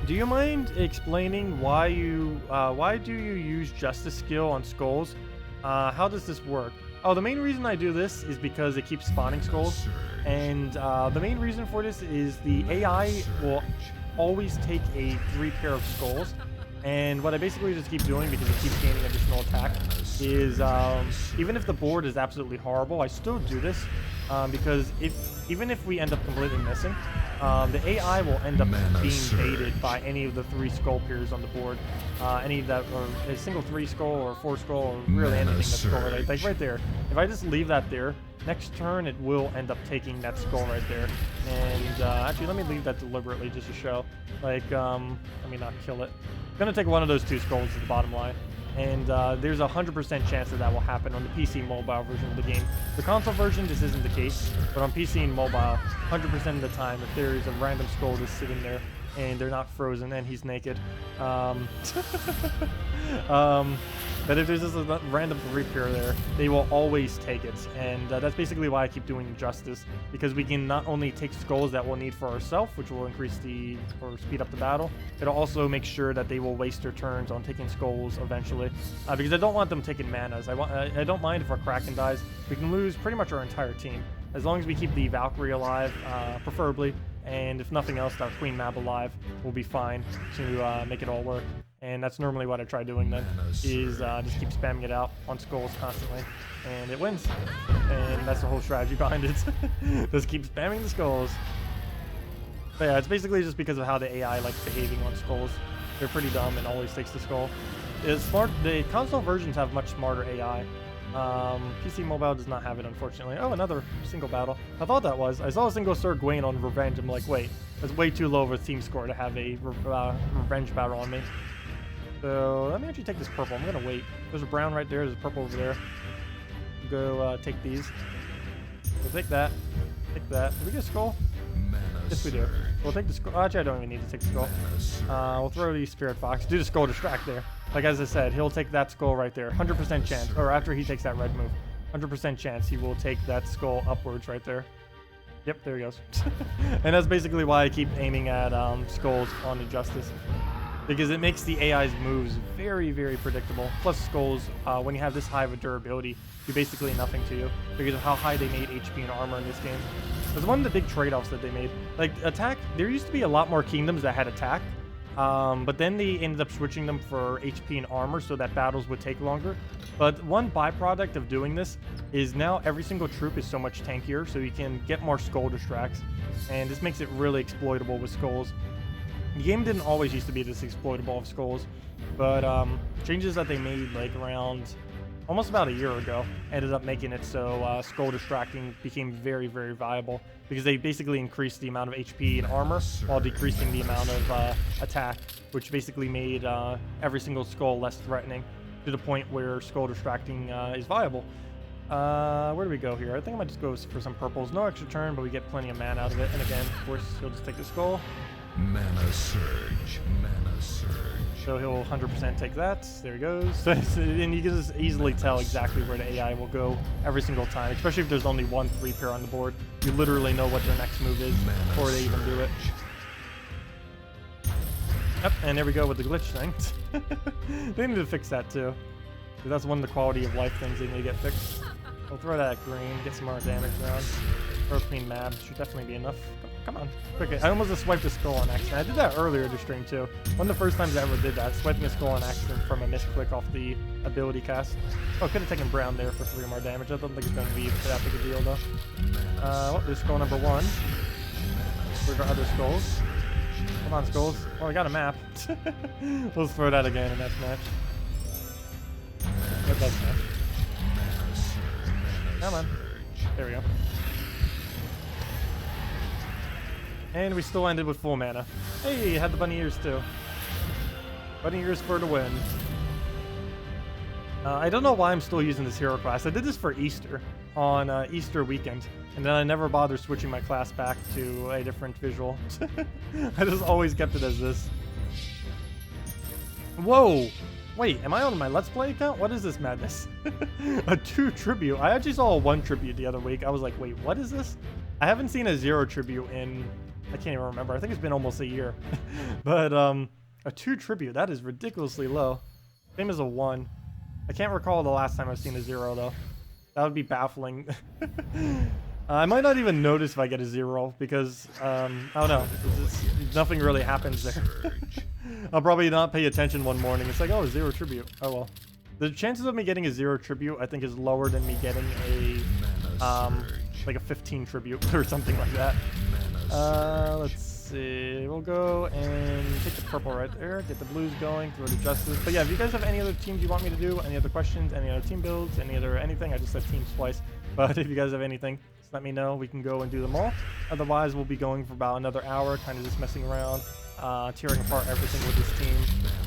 Do you mind explaining why do you use Justice skill on skulls? How does this work? Oh, the main reason I do this is because it keeps spawning skulls, and the main reason for this is the AI will always take a 3 pair of skulls, and what I basically just keep doing because it keeps gaining additional attack is even if the board is absolutely horrible, I still do this because even if we end up completely missing, the AI will end up being baited by any of the 3 skull pairs on the board. Any that, or a single 3 skull or 4 skull, or really anything that's skull related. Like right there. If I just leave that there, next turn it will end up taking that skull right there. And actually, let me leave that deliberately just to show. Like, let me not kill it. I'm gonna take one of those 2 skulls at the bottom line. And there's a 100% chance that that will happen on the PC mobile version of the game. The console version, this isn't the case, but on PC and mobile, 100% of the time, if there is a random skull just sitting there and they're not frozen and he's naked, but if there's just a random 3 pair there, they will always take it. And that's basically why I keep doing Justice, because we can not only take skulls that we'll need for ourselves, which will increase or speed up the battle, it'll also make sure that they will waste their turns on taking skulls eventually, because I don't want them taking manas. I don't mind if our Kraken dies. We can lose pretty much our entire team, as long as we keep the Valkyrie alive, preferably, and if nothing else, our Queen Mab alive will be fine to make it all work. And that's normally what I try doing then, is just keep spamming it out on skulls constantly, and it wins. And that's the whole strategy behind it. Just keep spamming the skulls. But yeah, it's basically just because of how the AI likes behaving on skulls. They're pretty dumb and always takes the skull. It's smart. The console versions have much smarter AI. PC Mobile does not have it, unfortunately. Oh, another single battle. I thought that was. I saw a single Sir Gawain on Revenge. I'm like, wait, that's way too low of a team score to have a Revenge battle on me. So let me actually take this purple. I'm gonna wait. There's a brown right there. There's a purple over there. Go take these. We'll take that. Take that. Did we get a skull? Yes, we do. We'll take the skull. Actually, I don't even need to take the skull. We'll throw the Spirit Fox. Do the skull distract there. Like as I said, he'll take that skull right there. 100% chance. Or after he takes that red move, 100% chance he will take that skull upwards right there. Yep, there he goes. And that's basically why I keep aiming at skulls on the Justice, because it makes the AI's moves very, very predictable. Plus skulls, when you have this high of a durability, do basically nothing to you because of how high they made HP and armor in this game. That's one of the big trade-offs that they made. Like attack, there used to be a lot more kingdoms that had attack, but then they ended up switching them for HP and armor so that battles would take longer. But one byproduct of doing this is now every single troop is so much tankier, so you can get more skull distracts, and this makes it really exploitable with skulls. The game didn't always used to be this exploitable of skulls, but changes that they made like around almost about a year ago ended up making it so skull distracting became very, very viable, because they basically increased the amount of HP and armor while decreasing the amount of attack, which basically made every single skull less threatening to the point where skull distracting is viable. Where do we go here? I think I might just go for some purples. No extra turn, but we get plenty of mana out of it. And again, of course, he'll just take the skull. Mana surge. Mana surge. So he'll 100% take that. There he goes. And you can just easily tell exactly where the AI will go every single time, especially if there's only 1 3-pair on the board. You literally know what their next move is before they even do it. Yep, and there we go with the glitch thing. They need to fix that too. That's one of the quality of life things they need to get fixed. We'll throw that at green, get some more damage around. Throw a clean map, should definitely be enough. Come on, quick. I almost just swiped a skull on accident. I did that earlier this stream too. One of the first times I ever did that, swiping a skull on accident from a misclick off the ability cast. Oh, could have taken brown there for 3 more damage. I don't think it's going to be that big a deal though. Well, there's skull number 1. Where's our other skulls? Come on, skulls. Oh, I got a map. Let's throw that again in that match. That does match. Come on. There we go. And we still ended with full mana. Hey, had the bunny ears too. Bunny ears for the win. I don't know why I'm still using this hero class. I did this for Easter, on Easter weekend. And then I never bothered switching my class back to a different visual. I just always kept it as this. Whoa! Wait, am I on my Let's Play account? What is this madness? A 2 tribute. I actually saw a 1 tribute the other week. I was like, wait, what is this? I haven't seen a 0 tribute in... I can't even remember. I think it's been almost a year. But a 2 tribute, that is ridiculously low. Same as a 1. I can't recall the last time I've seen a 0 though. That would be baffling. I might not even notice if I get a 0 because, I don't know, nothing really happens there. I'll probably not pay attention one morning. It's like, oh, 0 tribute. Oh well. The chances of me getting a 0 tribute, I think, is lower than me getting a, like a 15 tribute or something like that. Let's see. We'll go and take the purple right there. Get the blues going. Throw the justice. But yeah, if you guys have any other teams you want me to do, any other questions, any other team builds, any other anything, I just said teams twice. But if you guys have anything, just let me know. We can go and do them all. Otherwise, we'll be going for about another hour, kind of just messing around, tearing apart everything with this team.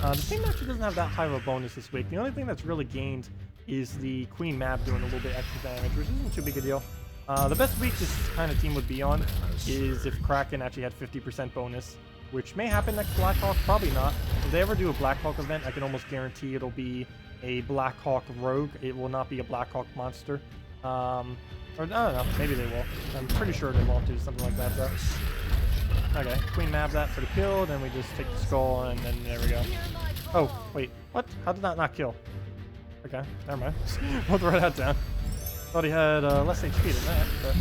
The team actually doesn't have that high of a bonus this week. The only thing that's really gained is the queen map doing a little bit extra damage, which isn't too big a deal. The best week this kind of team would be on is if Kraken actually had 50% bonus, which may happen next Blackhawk, probably not. If they ever do a Blackhawk event, I can almost guarantee it'll be a Blackhawk rogue. It will not be a Blackhawk monster. Or I don't know, maybe they will. I'm pretty sure they won't do something like that though. Okay, queen map that for the kill, then we just take the skull and then there we go. Oh, wait, what? How did that not kill? Okay, never mind. We'll throw that down. Thought he had less HP than that, but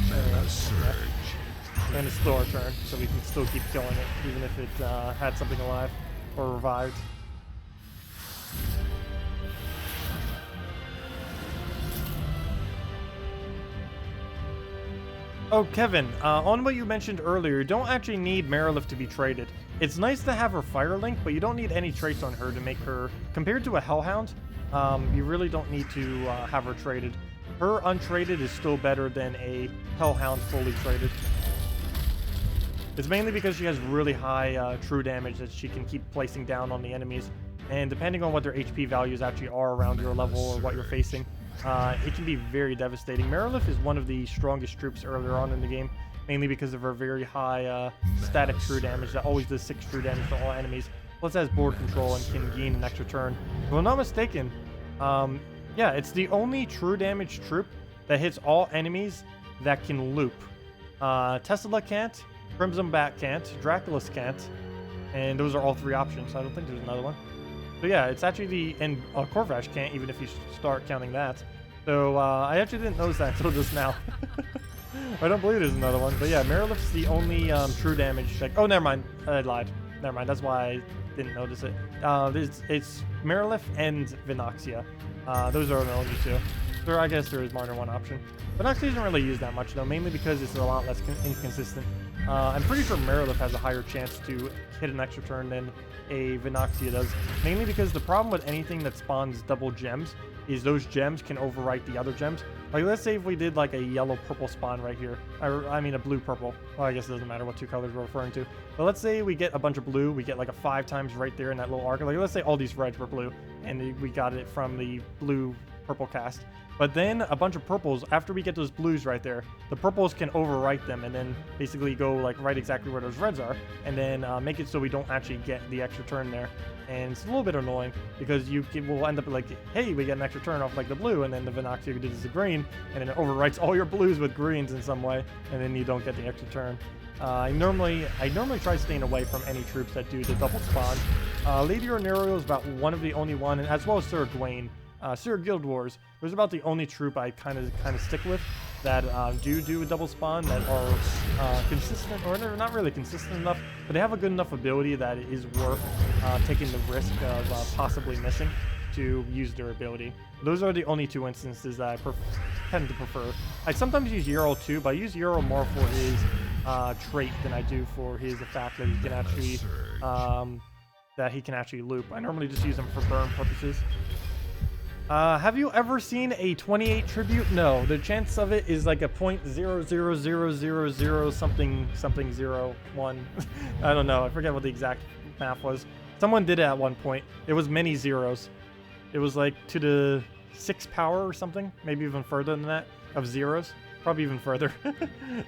yeah. And it's still our turn, so we can still keep killing it, even if it had something alive or revived. Oh, Kevin, on what you mentioned earlier, you don't actually need Marilith to be traded. It's nice to have her Fire Link, but you don't need any traits on her to make her... Compared to a Hellhound, you really don't need to have her traded. Her untraded is still better than a Hellhound fully traded. It's mainly because she has really high true damage that she can keep placing down on the enemies. And depending on what their HP values actually are around your level or what you're facing, it can be very devastating. Marilith is one of the strongest troops earlier on in the game, mainly because of her very high static true damage that always does 6 true damage to all enemies. Plus has board control and can gain an extra turn. If I'm not mistaken, yeah, it's the only true damage troop that hits all enemies that can loop. Tesla can't, Crimson Bat can't, Draculus can't, and those are all 3 options. I don't think there's another one. So yeah, it's actually the... And Corvash can't, even if you start counting that. So I actually didn't notice that until just now. I don't believe there's another one. But yeah, Marilith's the only true damage... Oh, never mind. I lied. Never mind. That's why I didn't notice it. It's Marilith and Vinoxia. Those are the only 2. So I guess there is more than one option. Vinoxia isn't really used that much though, mainly because it's a lot less inconsistent. I'm pretty sure Marilith has a higher chance to hit an extra turn than a Vinoxia does. Mainly because the problem with anything that spawns double gems is those gems can overwrite the other gems. Like let's say if we did like a yellow-purple spawn right here. I mean a blue-purple. Well, I guess it doesn't matter what 2 colors we're referring to. But let's say we get a bunch of blue. We get like a 5 times right there in that little arc. Like let's say all these reds were blue and we got it from the blue-purple cast. But then a bunch of purples, after we get those blues right there, the purples can overwrite them and then basically go like right exactly where those reds are, and then make it so we don't actually get the extra turn there. And it's a little bit annoying because will end up like, hey, we get an extra turn off like the blue, and then the Vinoxia did the green, and then it overwrites all your blues with greens in some way, and then you don't get the extra turn. I normally try staying away from any troops that do the double spawn. Lady Ornero is about one of the only one, and as well as Sir Gawain. Sir Guild Wars was about the only troop I kind of stick with that do a double spawn, that are consistent, or they're not really consistent enough, but they have a good enough ability that it is worth taking the risk of possibly missing to use their ability. Those are the only two instances that I tend to prefer. I sometimes use Euro too, but I use Euro more for his trait than I do for his fact that he can actually loop. I normally just use him for burn purposes. Have you ever seen a 28 tribute? No, the chance of it is like a 0.00000 something 01. I don't know. I forget what the exact math was. Someone did it at one point. It was many zeros. It was like to the 6th power or something, maybe even further than that, of zeros. Probably even further.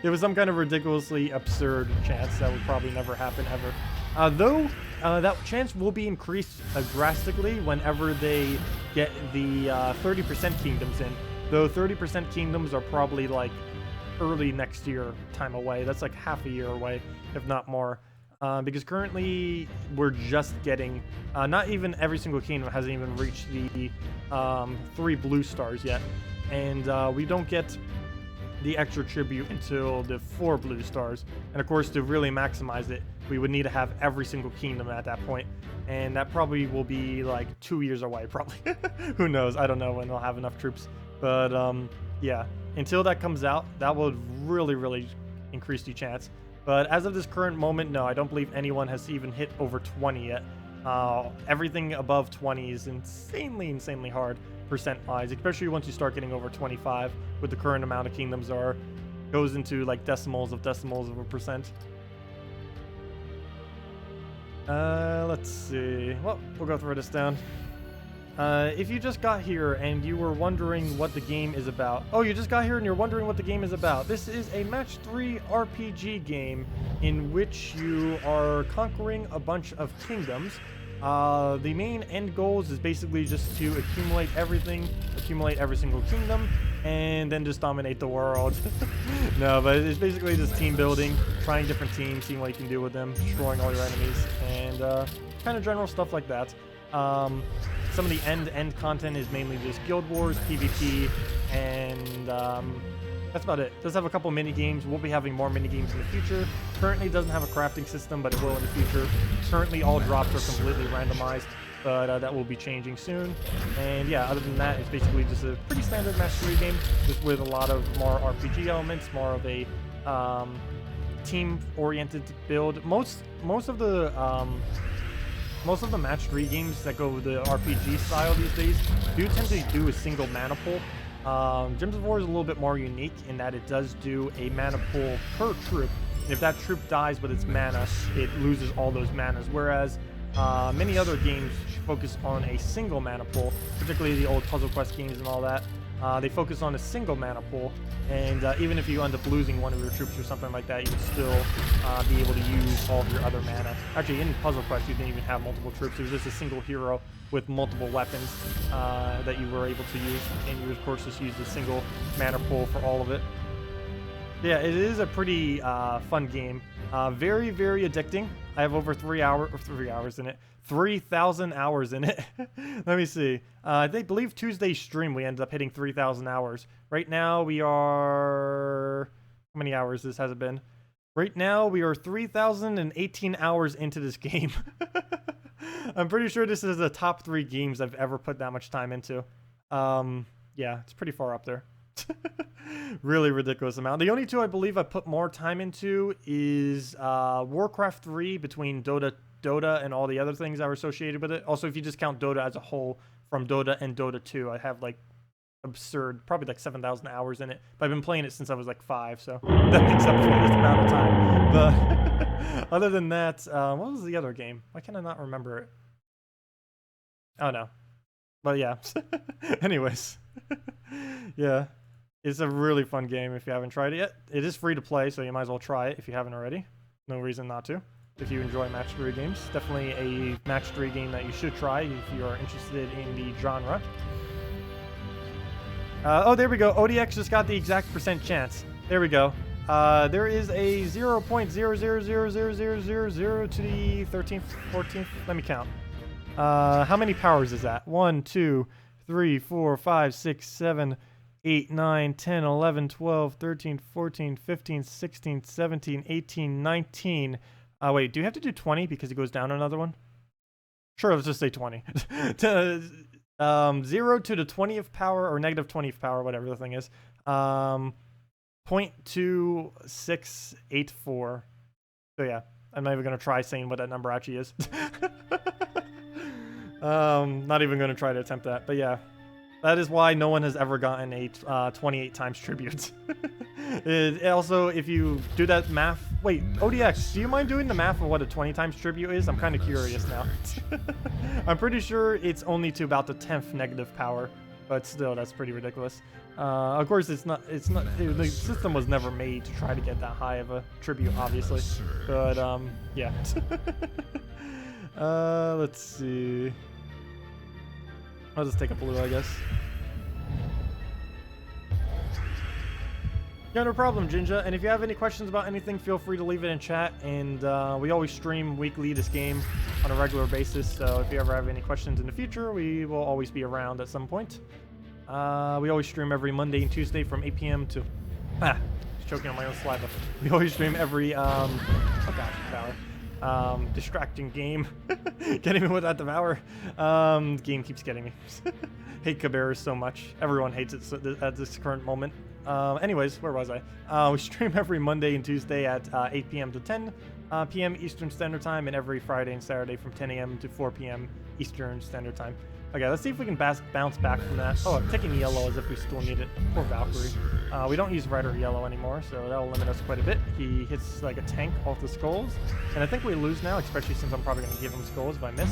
It was some kind of ridiculously absurd chance that would probably never happen ever. Though that chance will be increased drastically whenever they get the 30% kingdoms in. Though 30% kingdoms are probably like early next year time away. That's like half a year away, if not more. Because currently we're just getting, not even every single kingdom hasn't even reached the 3 blue stars yet. And we don't get the extra tribute until the 4 blue stars. And of course, to really maximize it, we would need to have every single kingdom at that point. And that probably will be like 2 years away, probably. Who knows? I don't know when they'll have enough troops. But yeah, until that comes out, that would really increase the chance. But as of this current moment, no, I don't believe anyone has even hit over 20 yet. Everything above 20 is insanely hard percent-wise, especially once you start getting over 25 with the current amount of kingdoms goes into like decimals of a percent. Let's see. Well, we'll go through this down. If you just got here and you were wondering what the game is about. Oh, you just got here and you're wondering what the game is about. This is a match 3 RPG game in which you are conquering a bunch of kingdoms. The main end goals is basically just to accumulate everything, accumulate every single kingdom, and then just dominate the world. No, but it's basically just team building, trying different teams, seeing what you can do with them, destroying all your enemies, and kind of general stuff like that. Some of the end content is mainly just Guild Wars, PvP, and that's about it. It does have a couple mini games. We'll be having more mini games in the future. Currently doesn't have a crafting system, but it will in the future. Currently all drops are completely randomized, but that will be changing soon. And yeah, other than that, it's basically just a pretty standard match 3 game, just with a lot of more RPG elements, more of a team-oriented build. Most of the match 3 games that go with the RPG style these days do tend to do a single mana pool. Gems of War is a little bit more unique in that it does do a mana pool per troop. And if that troop dies with its mana, it loses all those manas. Whereas many other games focus on a single mana pool, particularly the old Puzzle Quest games and all that. They focus on a single mana pool, and even if you end up losing one of your troops or something like that, you would still be able to use all of your other mana. Actually, in Puzzle Quest, you didn't even have multiple troops. It was just a single hero with multiple weapons that you were able to use, and you, of course, just used a single mana pool for all of it. Yeah, it is a pretty fun game. Very addicting. I have over 3 hours in it. 3,000 hours in it. Let me see. I believe Tuesday's stream we ended up hitting 3,000 hours. Right now we are... How many hours has it been? Right now we are 3,018 hours into this game. I'm pretty sure this is the top 3 games I've ever put that much time into. Yeah, it's pretty far up there. Really ridiculous amount. The only 2 I believe I put more time into is Warcraft 3 between Dota and all the other things that were associated with it. Also, if you just count Dota as a whole, from Dota and Dota 2, I have like absurd, probably like 7,000 hours in it. But I've been playing it since I was like 5, so that makes up for this amount of time. But other than that, what was the other game? Why can I not remember it? Oh no. But yeah. Anyways. Yeah. It's a really fun game if you haven't tried it yet. It is free to play, so you might as well try it if you haven't already. No reason not to. If you enjoy match 3 games, definitely a match 3 game that you should try if you are interested in the genre. Oh, there we go. ODX just got the exact percent chance. There we go. There is a 0.0000000 to the 13th, 14th. Let me count. How many powers is that? 1, 2, 3, 4, 5, 6, 7, 8, 9, 10, 11, 12, 13, 14, 15, 16, 17, 18, 19. Wait, do you have to do 20 because it goes down another one? Sure, let's just say 20. 0 to the 20th power or negative 20th power, whatever the thing is. 0.2684. So yeah, I'm not even going to try saying what that number actually is. Not even going to try to attempt that, but yeah. That is why no one has ever gotten a 28 times tribute. Also, if you do that math... Wait, ODX, do you mind doing the math of what a 20 times tribute is? I'm kind of curious now. I'm pretty sure it's only to about the 10th negative power, but still, that's pretty ridiculous. Of course, the system was never made to try to get that high of a tribute, obviously. But, yeah. Let's see... I'll just take a blue, I guess. Yeah, no problem, Jinja. And if you have any questions about anything, feel free to leave it in chat. And we always stream weekly this game on a regular basis. So if you ever have any questions in the future, we will always be around at some point. We always stream every Monday and Tuesday from 8 p.m. to... choking on my own saliva. We always stream every... oh gosh, Devour. Distracting game. Getting me with that Devour. The game keeps getting me. Hate Cabarrus so much. Everyone hates it at this current moment. Anyways, where was I? We stream every Monday and Tuesday at 8 p.m. to 10 p.m. Eastern Standard Time, and every Friday and Saturday from 10 a.m. to 4 p.m. Eastern Standard Time. Okay, let's see if we can bounce back from that. Oh, I'm taking yellow as if we still need it. Poor Valkyrie. We don't use red or yellow anymore, so that'll limit us quite a bit. He hits like a tank off the skulls, and I think we lose now, especially since I'm probably going to give him skulls if I miss.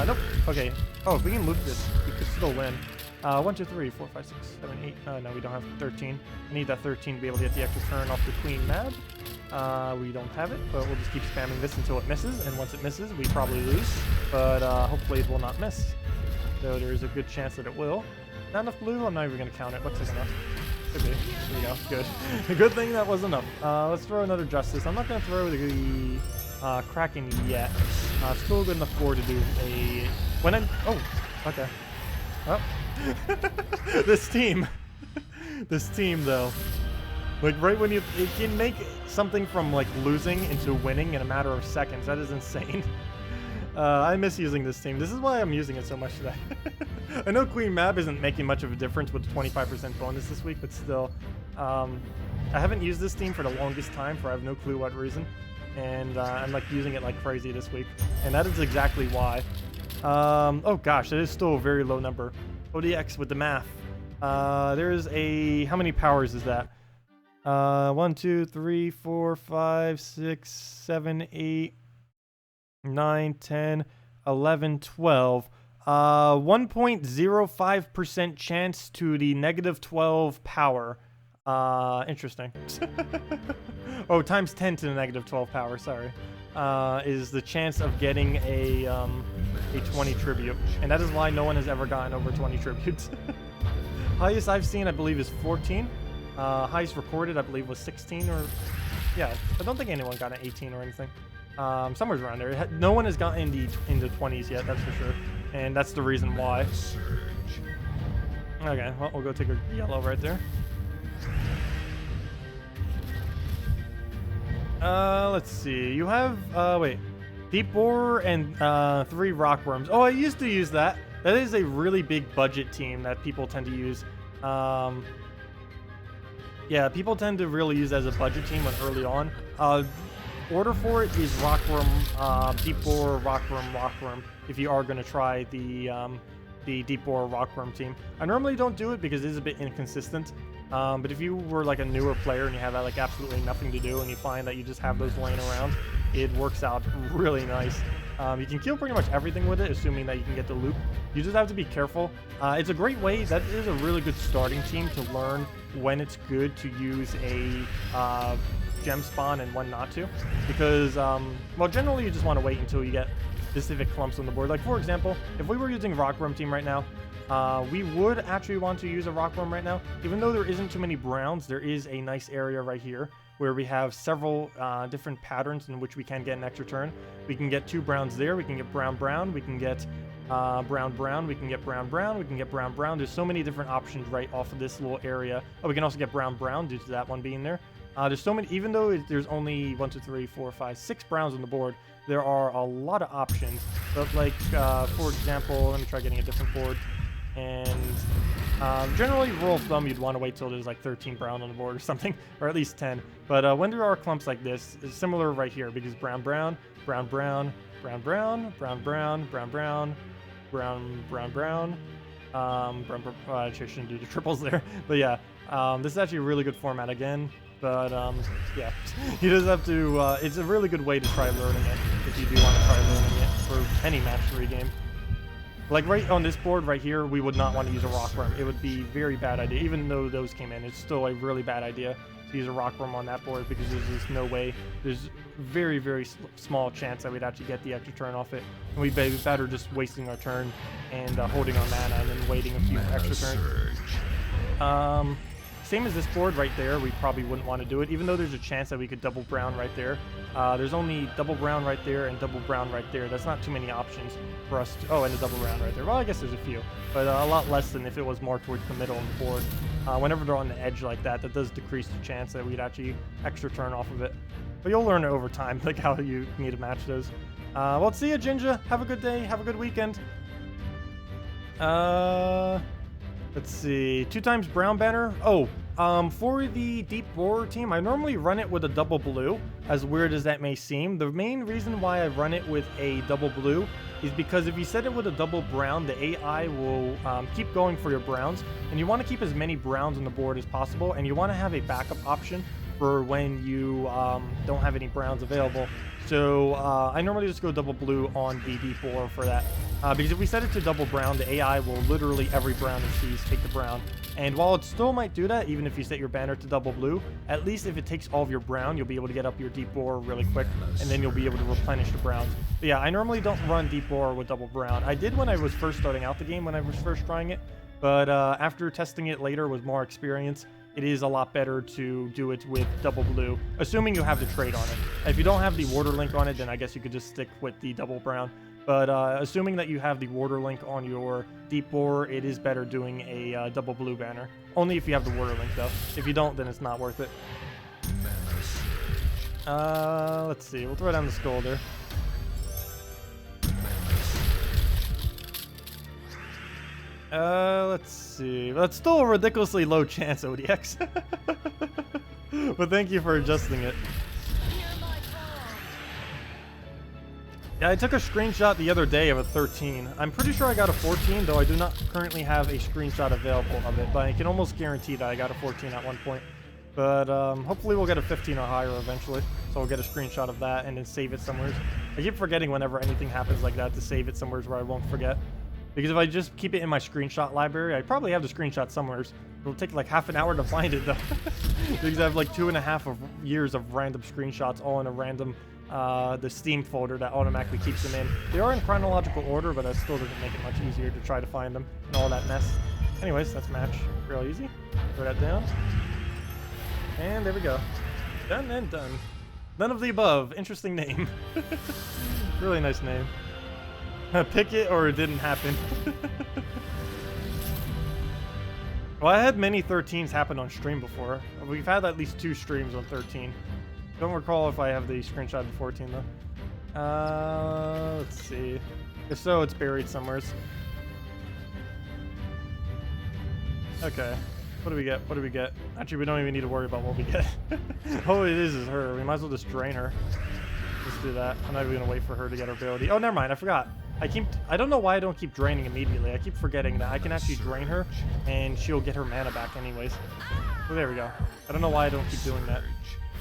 Nope. Okay. Oh, if we can loot this, we could still win. 1, 2, 3, 4, 5, 6, 7, 8. No, we don't have 13. We need that 13 to be able to get the extra turn off the Queen Mab. We don't have it, but we'll just keep spamming this until it misses, and once it misses, we probably lose. But hopefully it will not miss. Though there is a good chance that it will. Not enough blue? I'm not even going to count it. Looks like enough. Could be. There we go. Good. Good thing that was enough. Let's throw another Justice. I'm not going to throw the Kraken yet. Still good enough for to do a... When I... Oh, okay. Oh. This team. This team, though. Like, right when you... It can make something from, like, losing into winning in a matter of seconds. That is insane. I miss using this team. This is why I'm using it so much today. I know Queen Mab isn't making much of a difference with the 25% bonus this week, but still. I haven't used this team for the longest time for I have no clue what reason. And I'm like using it like crazy this week. And that is exactly why. Oh gosh, that is still a very low number. ODX with the math. There's a... How many powers is that? 1, 2, 3, 4, 5, 6, 7, 8... 9, 10, 11, 12. 1.05% chance to the negative 12 power. Interesting. Oh, times 10 to the negative 12 power, sorry. Is the chance of getting a 20 tribute. And that is why no one has ever gotten over 20 tributes. Highest I've seen, I believe, is 14. Highest recorded, I believe, was 16 or... Yeah, I don't think anyone got an 18 or anything. Somewhere around there. No one has gotten into 20s yet, that's for sure. And that's the reason why. Okay, well, we'll go take a yellow right there. Let's see. You have, wait. Deep Borer and 3 Rockworms. Oh, I used to use that. That is a really big budget team that people tend to use. Yeah, people tend to really use as a budget team when early on. Order for it is Rockworm, Deep Borer, Rockworm, if you are going to try the Deep Borer Rockworm team. I normally don't do it because it is a bit inconsistent, but if you were like a newer player and you have like absolutely nothing to do and you find that you just have those laying around, it works out really nice. You can kill pretty much everything with it, assuming that you can get the loop. You just have to be careful. It's a great way. That is a really good starting team to learn when it's good to use a gem spawn and when not to. Because, well, generally you just want to wait until you get specific clumps on the board. Like, for example, if we were using Rockworm team right now, we would actually want to use a Rockworm right now. Even though there isn't too many browns, there is a nice area right here where we have several different patterns in which we can get an extra turn. We can get 2 browns there, we can get brown brown, we can get brown brown, we can get brown brown, we can get brown brown. There's so many different options right off of this little area. Oh, we can also get brown brown due to that one being there. There's so many, even though there's only 1, 2, 3, 4, 5, 6 browns on the board, there are a lot of options. But like, for example, let me try getting a different board. And generally, rule of thumb, you'd want to wait till there's like 13 brown on the board or something, or at least 10. But when there are clumps like this, it's similar right here because brown, brown, brown, brown, brown, brown, brown, brown, brown, brown, brown, brown, brown. I shouldn't do the triples there, but yeah, this is actually a really good format again. But yeah, you just have to. It's a really good way to try learning it if you do want to try learning it for any match 3 game. Like right on this board right here, we would not want to use a Rockworm. It would be a very bad idea. Even though those came in, it's still a really bad idea to use a Rockworm on that board because there's just no way. There's very, very small chance that we'd actually get the extra turn off it. And we'd be better just wasting our turn and holding our mana and then waiting a few extra turns. Same as this board right there, we probably wouldn't want to do it, even though there's a chance that we could double brown right there. There's only double brown right there and double brown right there. That's not too many options for us to, oh, and a double brown right there. Well, I guess there's a few, but a lot less than if it was more towards the middle of the board. Whenever they're on the edge like that, that does decrease the chance that we'd actually extra turn off of it. But you'll learn it over time, like how you need to match those. Well, see ya, Ginger. Have a good day. Have a good weekend. Let's see. 2 times brown banner. Oh, for the deep borer team, I normally run it with a double blue, as weird as that may seem. The main reason why I run it with a double blue is because if you set it with a double brown, the AI will keep going for your browns, and you want to keep as many browns on the board as possible, and you want to have a backup option for when you don't have any browns available. So I normally just go double blue on the deep borer for that. Because if we set it to double brown, the AI will literally every brown it sees take the brown. And while it still might do that, even if you set your banner to double blue, at least if it takes all of your brown, you'll be able to get up your deep borer really quick, and then you'll be able to replenish the browns. But yeah, I normally don't run deep borer with double brown. I did when I was first starting out the game, when I was first trying it, but after testing it later with more experience, it is a lot better to do it with double blue, assuming you have the trait on it. If you don't have the water link on it, then I guess you could just stick with the double brown. But assuming that you have the water link on your deep borer, it is better doing a double blue banner. Only if you have the water link, though. If you don't, then it's not worth it. Let's see. We'll throw down the Scolder. Let's see. That's still a ridiculously low chance, ODX. But thank you for adjusting it. Yeah, I took a screenshot the other day of a 13. I'm pretty sure I got a 14, though I do not currently have a screenshot available of it, but I can almost guarantee that I got a 14 at one point. But hopefully we'll get a 15 or higher eventually, so we'll get a screenshot of that and then save it somewhere. I keep forgetting whenever anything happens like that to save it somewhere where I won't forget. Because if I just keep it in my screenshot library, I probably have the screenshot somewhere. It'll take like half an hour to find it, though. Because I have like 2.5 years of random screenshots all in a random the Steam folder that automatically keeps them in. They are in chronological order, but that still doesn't make it much easier to try to find them and all that mess. Anyways, that's match real easy. Throw that down. And there we go. Done and done. None of the above. Interesting name. Really nice name. Pick it or it didn't happen. Well, I had many 13s happen on stream before. We've had at least 2 streams on 13. Don't recall if I have the screenshot of 14 though. Let's see. If so, it's buried somewhere. Okay. What do we get? What do we get? Actually, we don't even need to worry about what we get. All it is her. We might as well just drain her. Let's do that. I'm not even gonna wait for her to get her ability. Oh, never mind. I forgot. I don't know why I don't keep draining immediately. I keep forgetting that I can actually drain her, and she'll get her mana back anyways. So there we go. I don't know why I don't keep doing that.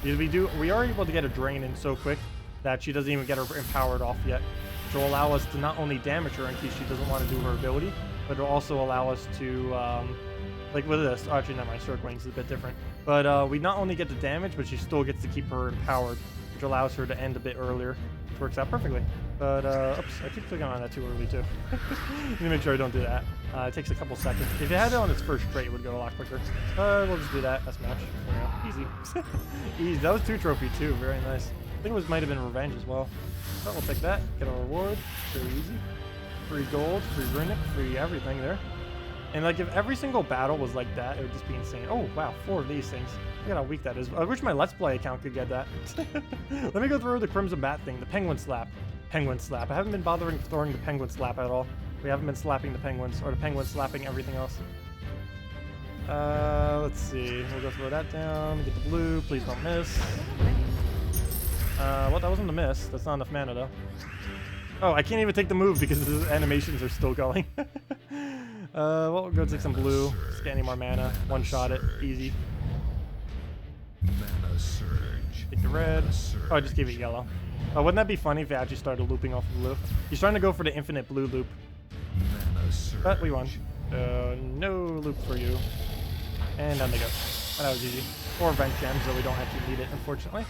Because we are able to get a drain in so quick that she doesn't even get her empowered off yet. which will allow us to not only damage her in case she doesn't want to do her ability, but it'll also allow us to, like with this, actually not my circling is a bit different, but we not only get the damage, but she still gets to keep her empowered, which allows her to end a bit earlier, which works out perfectly. But, oops, I keep clicking on that too early too. Let me make sure I don't do that. It takes a couple seconds. If it had it on its first trait, it would go a lot quicker. We'll just do that. That's match. Easy. Easy. That was 2 trophy too. Very nice. I think it might have been revenge as well. But we'll take that. Get a reward. Very easy. Free gold, free runic, free everything there. And like if every single battle was like that, it would just be insane. Oh wow, 4 of these things. Look at how weak that is. I wish my Let's Play account could get that. Let me go through the Crimson Bat thing, the Penguin Slap. Penguin Slap. I haven't been bothering throwing the Penguin Slap at all. We haven't been slapping the penguins, or the penguins slapping everything else. Let's see. We'll go throw that down. Get the blue. Please don't miss. Well, that wasn't a miss. That's not enough mana though. Oh, I can't even take the move because the animations are still going. Well, we'll go take some blue. Just get any more mana. One-shot it. Easy. Mana surge. Take the red. Oh, I just gave it yellow. Oh, wouldn't that be funny if it actually started looping off of blue? He's trying to go for the infinite blue loop. Mana surge. But we won. No loop for you. And down they go. Oh, that was easy. 4 vent gems, though we don't actually need it, unfortunately.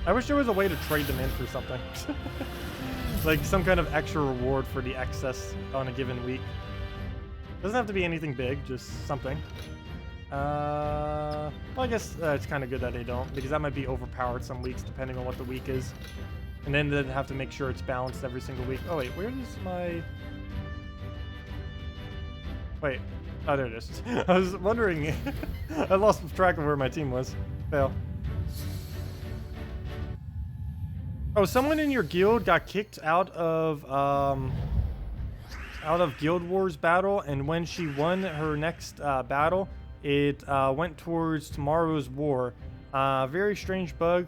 I wish there was a way to trade them in for something. Like some kind of extra reward for the excess on a given week. Doesn't have to be anything big, just something. Well, I guess it's kind of good that they don't, because that might be overpowered some weeks depending on what the week is. And then they'd have to make sure it's balanced every single week. Oh wait, where is my... Wait. Oh, there it is. I was wondering... I lost track of where my team was. Fail. Oh, someone in your guild got kicked out of Guild Wars battle, and when she won her next battle, it went towards Tomorrow's War. Very strange bug.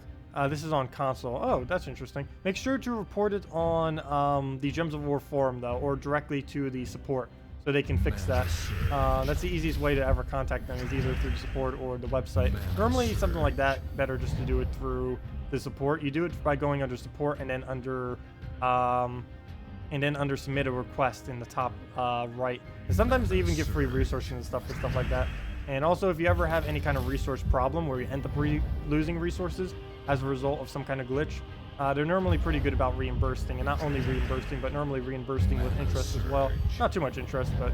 This is on console. Oh, that's interesting. Make sure to report it on the Gems of War forum, though, or directly to the support, so they can fix that. That's the easiest way to ever contact them, is either through support or the website. Normally, something like that, better just to do it through the support. You do it by going under support and then under submit a request in the top right. And sometimes they even give free resources and stuff for stuff like that. And also, if you ever have any kind of resource problem where you end up losing resources as a result of some kind of glitch, they're normally pretty good about reimbursing, and not only reimbursing, but normally reimbursing with interest as well. Not too much interest, but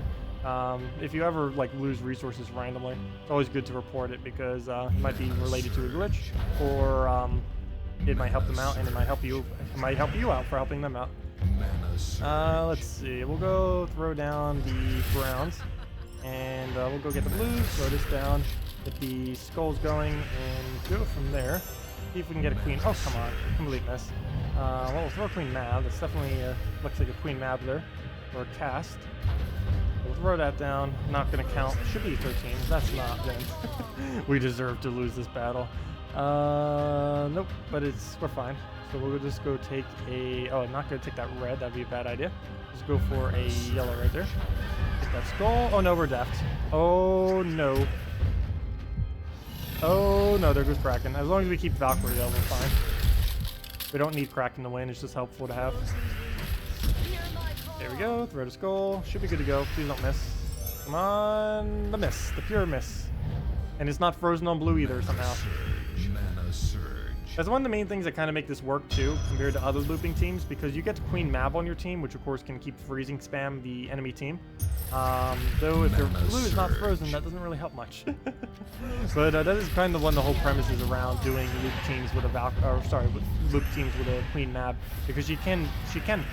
if you ever like lose resources randomly, it's always good to report it, because it might be related to a glitch, or it might help them out, and it might help you out for helping them out. Let's see. We'll go throw down the browns, and we'll go get the blues. Throw this down. Get the skulls going, and go from there. See if we can get a queen. Oh, come on. Complete miss. Well, we'll throw a queen mab. That's definitely looks like a queen mab there, or a cast. We'll throw that down. Not gonna count. Should be 13. That's not. Then we deserve to lose this battle. Nope, but we're fine. So we'll just go take a... Oh, I'm not going to take that red. That'd be a bad idea. Just go for a yellow right there. Take that skull. Oh, no, we're deft. Oh, no. Oh, no, there goes Kraken. As long as we keep Valkyrie, though, we're fine. We don't need Kraken to win. It's just helpful to have. There we go. Throw the skull. Should be good to go. Please don't miss. Come on. The miss. The pure miss. And it's not frozen on blue either, somehow. Mana surge. That's one of the main things that kind of make this work too, compared to other looping teams, because you get Queen Mab on your team, which of course can keep freezing spam the enemy team. Though if your blue is not frozen, that doesn't really help much. But that is kind of one of the whole premises around doing loop teams with a loop teams with a Queen Mab, because she can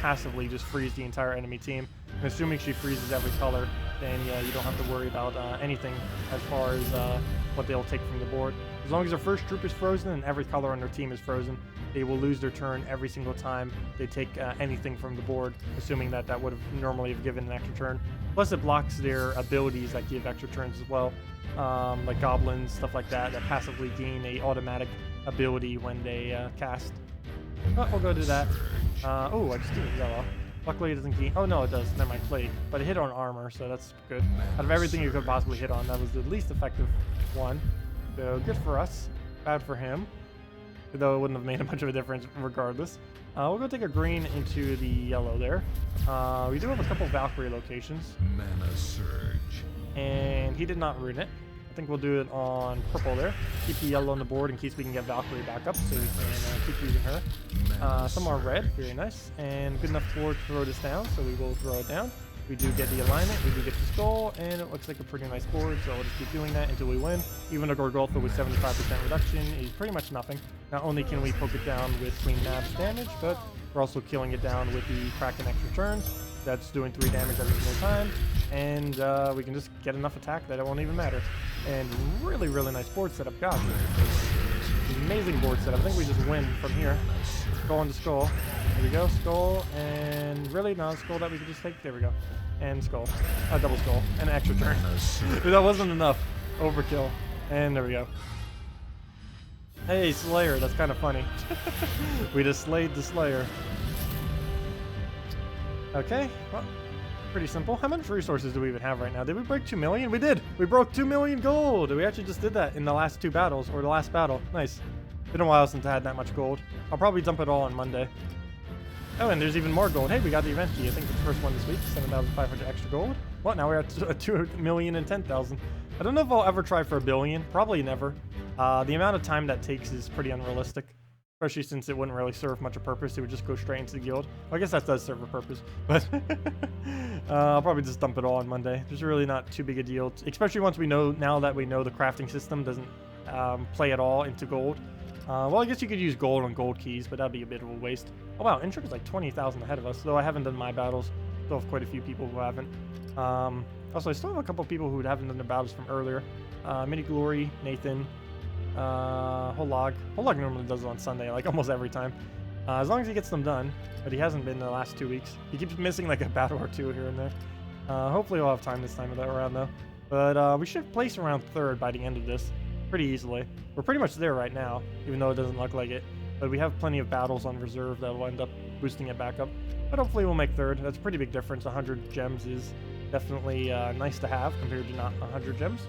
passively just freeze the entire enemy team. And assuming she freezes every color, then yeah, you don't have to worry about anything as far as what they'll take from the board. As long as their first troop is frozen and every color on their team is frozen, they will lose their turn every single time they take anything from the board, assuming that would have normally have given an extra turn. Plus, it blocks their abilities that give extra turns as well, like goblins, stuff like that passively gain a automatic ability when they cast. Oh, we'll go do that. Oh, I just did yellow. Luckily, it doesn't gain. Oh no, it does. Never mind, plague. But it hit on armor, so that's good. Out of everything you could possibly hit on, that was the least effective one. So good for us, bad for him. Though it wouldn't have made much of a difference regardless. We'll go take a green into the yellow there. We do have a couple Valkyrie locations, Mana surge. and he did not ruin it. I think we'll do it on purple there. Keep the yellow on the board in case we can get Valkyrie back up, so we can keep using her. Some are red, very nice, and good enough for to throw this down, so we will throw it down. We do get the alignment, we do get the skull, and it looks like a pretty nice board, so we'll just keep doing that until we win. Even a Gorgolfa with 75% reduction is pretty much nothing. Not only can we poke it down with Queen Mab's damage, but we're also killing it down with the Kraken extra turns. That's doing 3 damage every single time, and we can just get enough attack that it won't even matter. And really, really nice board setup, gosh. Amazing board setup. I think we just win from here. Skull into skull. There we go, skull, and really, no, skull that we could just take. There we go. And skull. Double skull. And an extra turn. That wasn't enough. Overkill. And there we go. Hey, Slayer, that's kind of funny. We just slayed the Slayer. Okay, well, pretty simple. How much resources do we even have right now? Did we break 2 million? We did! We broke 2 million gold! We actually just did that in the last 2 battles, or the last battle. Nice. Been a while since I had that much gold. I'll probably dump it all on Monday. Oh, and there's even more gold. Hey, we got the event key. I think it's the first one this week. 7,500 extra gold. What? Now we're at 2,010,000. I don't know if I'll ever try for 1 billion. Probably never. The amount of time that takes is pretty unrealistic. Especially since it wouldn't really serve much a purpose. It would just go straight into the guild. Well, I guess that does serve a purpose. But I'll probably just dump it all on Monday. There's really not too big a deal. Especially once we know, now that we know the crafting system doesn't play at all into gold. Well, I guess you could use gold on gold keys, but that'd be a bit of a waste. Oh wow, Intric is like 20,000 ahead of us, though I haven't done my battles. Still have quite a few people who haven't. Also, I still have a couple of people who haven't done their battles from earlier. Mini Glory, Nathan, Holag. Holag normally does it on Sunday, like almost every time. As long as he gets them done, but he hasn't been the last 2 weeks. He keeps missing like a battle or 2 here and there. Hopefully we'll have time this time around though. But we should place around 3rd by the end of this. Pretty easily. We're pretty much there right now, even though it doesn't look like it. But we have plenty of battles on reserve that will end up boosting it back up. But hopefully we'll make 3rd. That's a pretty big difference. 100 gems is definitely nice to have compared to not 100 gems.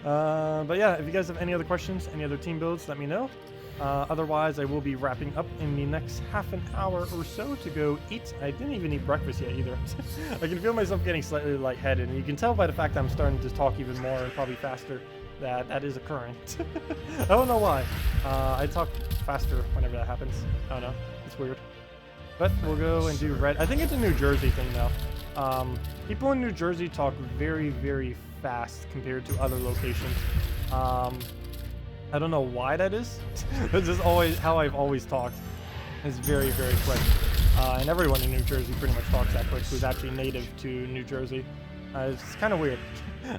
But yeah, if you guys have any other questions, any other team builds, let me know. Otherwise, I will be wrapping up in the next half an hour or so to go eat. I didn't even eat breakfast yet either. I can feel myself getting slightly lightheaded, and you can tell by the fact that I'm starting to talk even more and probably faster that is occurring. I don't know why. I talk faster whenever that happens. I don't know. It's weird. But we'll go and do red. I think it's a New Jersey thing though. People in New Jersey talk very, very fast compared to other locations. I don't know why that is. This is always how I've always talked. It's very, very quick. And everyone in New Jersey pretty much talks that quick who's actually native to New Jersey. It's kind of weird.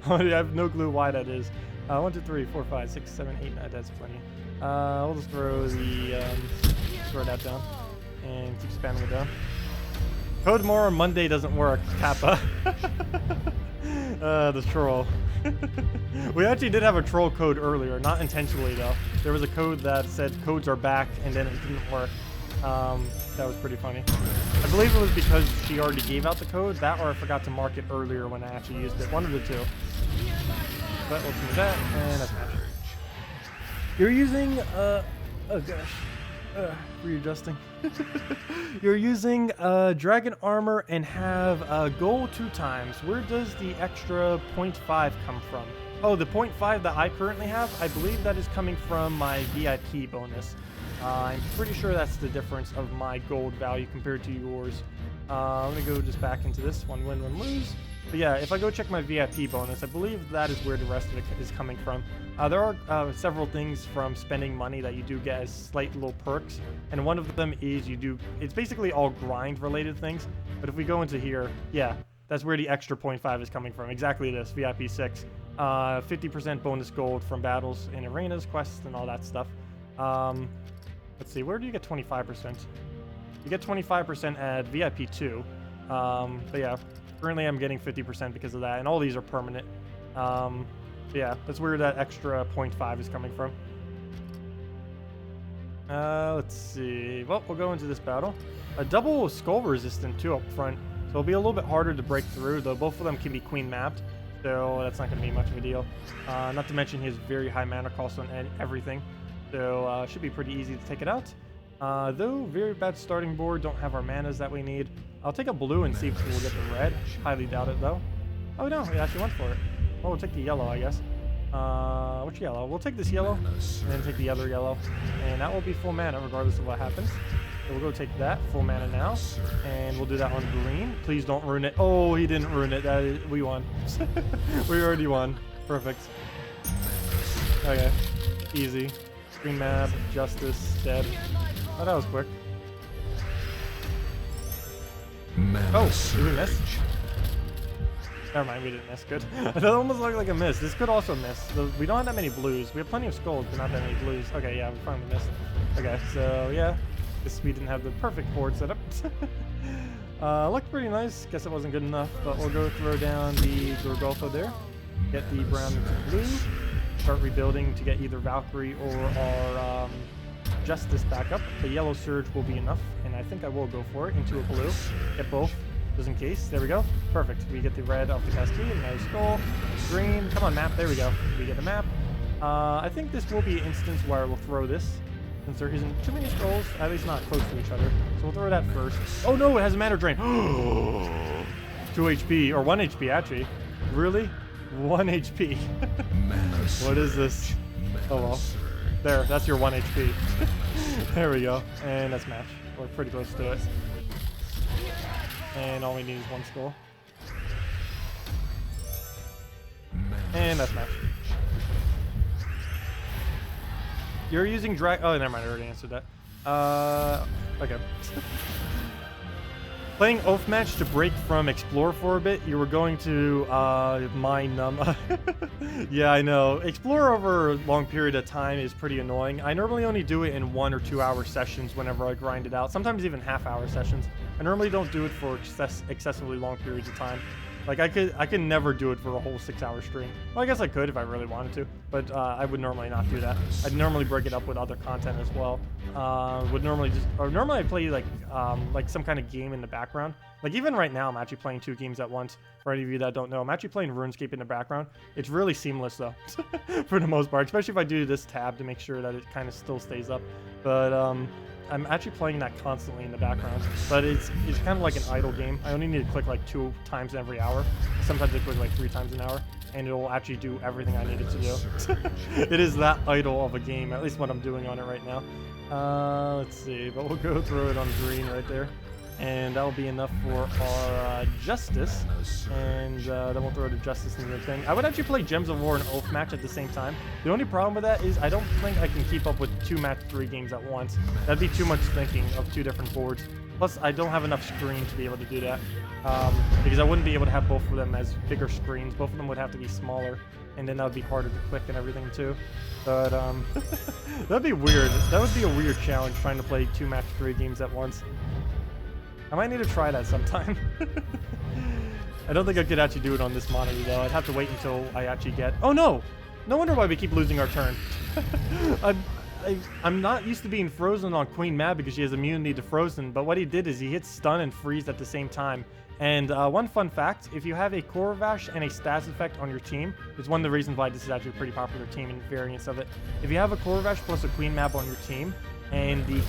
I have no clue why that is. 1, 2, 3, 4, 5, 6, 7, 8, 9, that's plenty. We'll just throw the throw that down and keep spamming it down. Code more on Monday doesn't work, Kappa. The troll. We actually did have a troll code earlier, not intentionally though. There was a code that said codes are back and then it didn't work. That was pretty funny. I believe it was because she already gave out the code, that or I forgot to mark it earlier when I actually used it. One of the two. But let's move that, and that's match. You're using, oh gosh, readjusting. You're using dragon armor and have gold 2 times. Where does the extra 0.5 come from? Oh, the 0.5 that I currently have, I believe that is coming from my VIP bonus. I'm pretty sure that's the difference of my gold value compared to yours. I'm gonna go just back into this, 1 win, 1 lose. But yeah, if I go check my VIP bonus, I believe that is where the rest of it is coming from. There are several things from spending money that you do get as slight little perks, and one of them is it's basically all grind related things. But if we go into here, yeah, that's where the extra 0.5 is coming from. Exactly this, VIP 6. 50% bonus gold from battles in arenas, quests, and all that stuff. Let's see, where do you get 25%? You get 25% at VIP 2. But yeah, currently I'm getting 50% because of that, and all these are permanent. Yeah, that's where that extra 0.5 is coming from. Let's see. Well, we'll go into this battle. A double skull resistant too up front, so it'll be a little bit harder to break through, though both of them can be queen mapped, so that's not going to be much of a deal. Not to mention he has very high mana cost on everything, so should be pretty easy to take it out. Though, very bad starting board, don't have our manas that we need. I'll take a blue and see if we'll get the red. Highly doubt it, though. Oh, no, we actually went for it. Well, we'll take the yellow, I guess. Which yellow? We'll take this yellow, and then take the other yellow. And that will be full mana, regardless of what happens. So we'll go take that, full mana now. And we'll do that on green. Please don't ruin it. Oh, he didn't ruin it. We won. We already won. Perfect. Okay. Easy. Green map, Justice, dead. Oh, that was quick. Oh, did we miss? Never mind, we didn't miss. Good. That almost looked like a miss. This could also miss. We don't have that many blues. We have plenty of skulls, but not that many blues. Okay, yeah, we finally missed. Okay, so yeah. Guess we didn't have the perfect board setup. Looked pretty nice. Guess it wasn't good enough, but we'll go throw down the Gorgolfo there. Get the brown into blue. Start rebuilding to get either Valkyrie or our Justice back up. The yellow surge will be enough, and I think I will go for it into a blue. Get both, just in case. There we go. Perfect. We get the red off the cascade. No skull. Green. Come on, map. There we go. We get the map. I think this will be an instance where we'll throw this, since there isn't too many skulls, at least not close to each other. So we'll throw that first. Oh no, it has a mana drain. 2 HP, or 1 HP actually. Really? 1 HP. What is this? Oh well. There, that's your 1 HP. There we go. And that's match. We're pretty close to it. And all we need is 1 skull. And that's match. You're using drag. Oh, never mind. I already answered that. Okay. Playing Oath Match to break from Explore for a bit, you were going to mine Num. Yeah, I know. Explore over a long period of time is pretty annoying. I normally only do it in 1 or 2 hour sessions whenever I grind it out. Sometimes even half-hour sessions. I normally don't do it for excessively long periods of time. Like I could never do it for a whole 6-hour stream. Well, I guess I could if I really wanted to, but I would normally not do that. I'd normally break it up with other content as well. Normally I play like some kind of game in the background. Like even right now, I'm actually playing 2 games at once. For any of you that don't know, I'm actually playing RuneScape in the background. It's really seamless though, for the most part. Especially if I do this tab to make sure that it kind of still stays up. But I'm actually playing that constantly in the background, but it's kind of like an idle game. I only need to click like 2 times every hour. Sometimes I click like 3 times an hour, and it'll actually do everything I need it to do. It is that idle of a game, at least what I'm doing on it right now. Let's see, but we'll go through it on green right there. And that'll be enough for our Justice, and then we'll throw the Justice into the thing. I would actually play Gems of War and Oath Match at the same time. The only problem with that is I don't think I can keep up with 2 match 3 games at once. That'd be too much thinking of 2 different boards. Plus, I don't have enough screen to be able to do that, because I wouldn't be able to have both of them as bigger screens. Both of them would have to be smaller, and then that would be harder to click and everything too. But that'd be weird. That would be a weird challenge, trying to play 2 match 3 games at once. I might need to try that sometime. I don't think I could actually do it on this monitor though. I'd have to wait until I actually get... Oh no! No wonder why we keep losing our turn. I'm not used to being frozen on Queen Mab because she has immunity to frozen, but what he did is he hit stun and freeze at the same time. And one fun fact, if you have a Korvash and a Stas effect on your team, it's one of the reasons why this is actually a pretty popular team and variants of it. If you have a Korvash plus a Queen Mab on your team, and the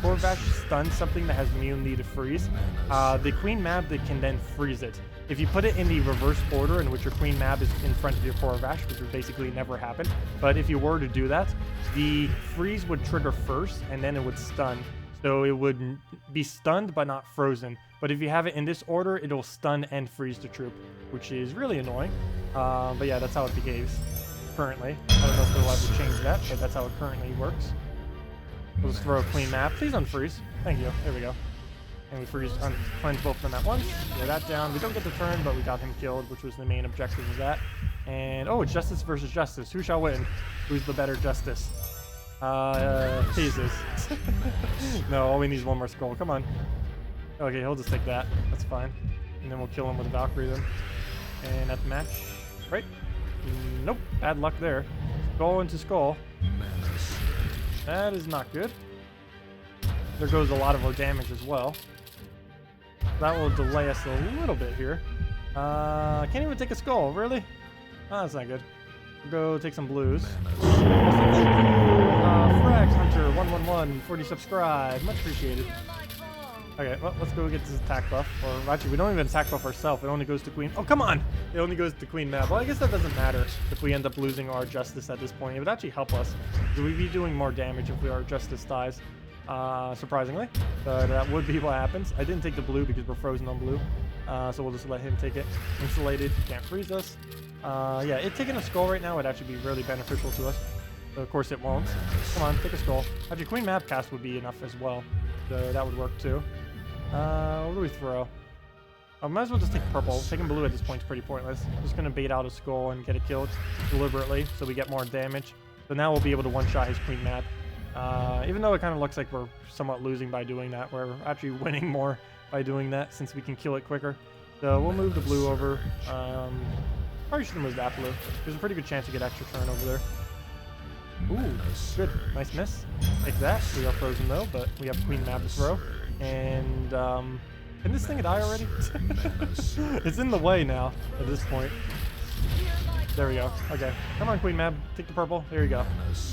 Korvash stuns something that has immunity to freeze, the Queen Mab can then freeze it. If you put it in the reverse order in which your Queen Mab is in front of your Korvash, which would basically never happen, but if you were to do that, the freeze would trigger first and then it would stun. So it would be stunned but not frozen. But if you have it in this order, it'll stun and freeze the troop, which is really annoying. But yeah, that's how it behaves currently. I don't know if they'll ever change that, but that's how it currently works. We'll just throw a Queen Map. Please unfreeze. Thank you. There we go. And we cleanse both of them at once. Get that down. We don't get the turn, but we got him killed, which was the main objective of that. And oh, it's Justice versus Justice. Who shall win? Who's the better Justice? Jesus. No, all we need is 1 more skull. Come on. Okay, he'll just take that. That's fine. And then we'll kill him with a Valkyrie then. And that's the match. Right? Nope. Bad luck there. Skull into skull. That is not good. There goes a lot of our damage as well. That will delay us a little bit here. Can't even take a skull, really? Oh, that's not good. We'll go take some blues. Frags Hunter 111 for the subscribe. Much appreciated. Okay, well, let's go get this attack buff. Or actually, we don't even attack buff ourselves. It only goes to Queen. Oh, come on! It only goes to Queen Mab. Well, I guess that doesn't matter if we end up losing our Justice at this point. It would actually help us. We'd be doing more damage if our Justice dies, surprisingly. But that would be what happens. I didn't take the blue because we're frozen on blue. So we'll just let him take it. Insulated, can't freeze us. Yeah, it taking a skull right now would actually be really beneficial to us. But of course it won't. Come on, take a skull. Actually, Queen Map cast would be enough as well. So that would work too. What do we throw? I might as well just take purple. Taking blue at this point is pretty pointless. I'm just going to bait out a skull and get it killed deliberately so we get more damage. So now we'll be able to one-shot his Queen Map. Even though it kind of looks like we're somewhat losing by doing that, we're actually winning more by doing that since we can kill it quicker. So we'll move the blue over. Probably should have moved that blue. There's a pretty good chance to get extra turn over there. Ooh, good. Nice miss. Like that. We are frozen though, but we have Queen Map to throw. And, can this thing die already? It's in the way now, at this point. There we go. Okay. Come on, Queen Mab. Take the purple. There you go.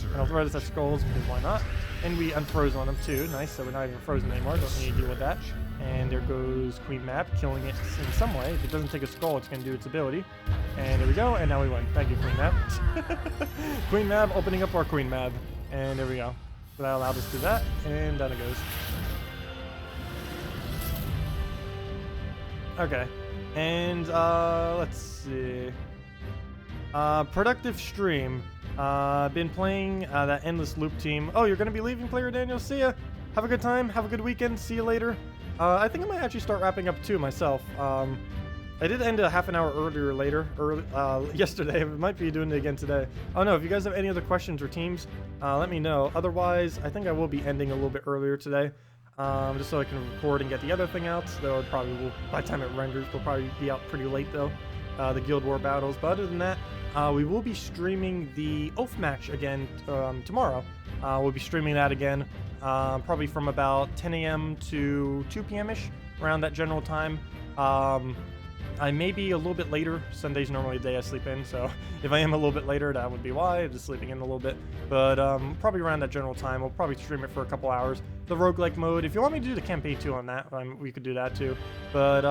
And I'll throw this at skulls, because why not? And we unfroze on them too. Nice, so we're not even frozen anymore. Don't need to deal with that. And there goes Queen Mab, killing it in some way. If it doesn't take a skull, it's going to do its ability. And there we go, and now we win. Thank you, Queen Mab. Queen Mab opening up our Queen Mab. And there we go. So that allowed us to do that, and down it goes. Okay, and let's see. Productive stream. Been playing that endless loop team. Oh, you're gonna be leaving, player Daniel. See ya. Have a good time. Have a good weekend. See you later. I think I might actually start wrapping up too myself. I did end a half an hour yesterday. I might be doing it again today. Oh no, if you guys have any other questions or teams, let me know. Otherwise, I think I will be ending a little bit earlier today. Just so I can record and get the other thing out. Though it probably will, by the time it renders, will probably be out pretty late though. The Guild War battles. But other than that, we will be streaming the Oath match again tomorrow. We'll be streaming that again, probably from about 10 a.m. to 2 p.m.-ish, around that general time. I may be a little bit later. Sunday's normally a day I sleep in, so if I am a little bit later, that would be why. I'm just sleeping in a little bit. But probably around that general time. We'll probably stream it for a couple hours. The roguelike mode, if you want me to do the campaign too on that, we could do that too. But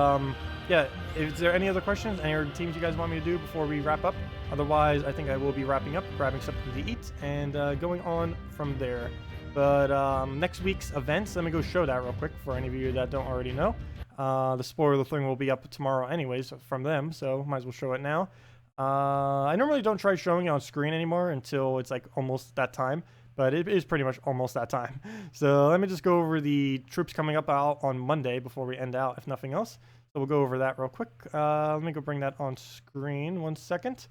yeah, is there any other questions? Any other teams you guys want me to do before we wrap up? Otherwise, I think I will be wrapping up, grabbing something to eat, and going on from there. But next week's events, let me go show that real quick for any of you that don't already know. The spoiler thing will be up tomorrow anyways from them, so might as well show it now. I normally don't try showing it on screen anymore until it's like almost that time, but it is pretty much almost that time. So let me just go over the troops coming up out on Monday before we end out, if nothing else. So we'll go over that real quick. Let me go bring that on screen 1 second.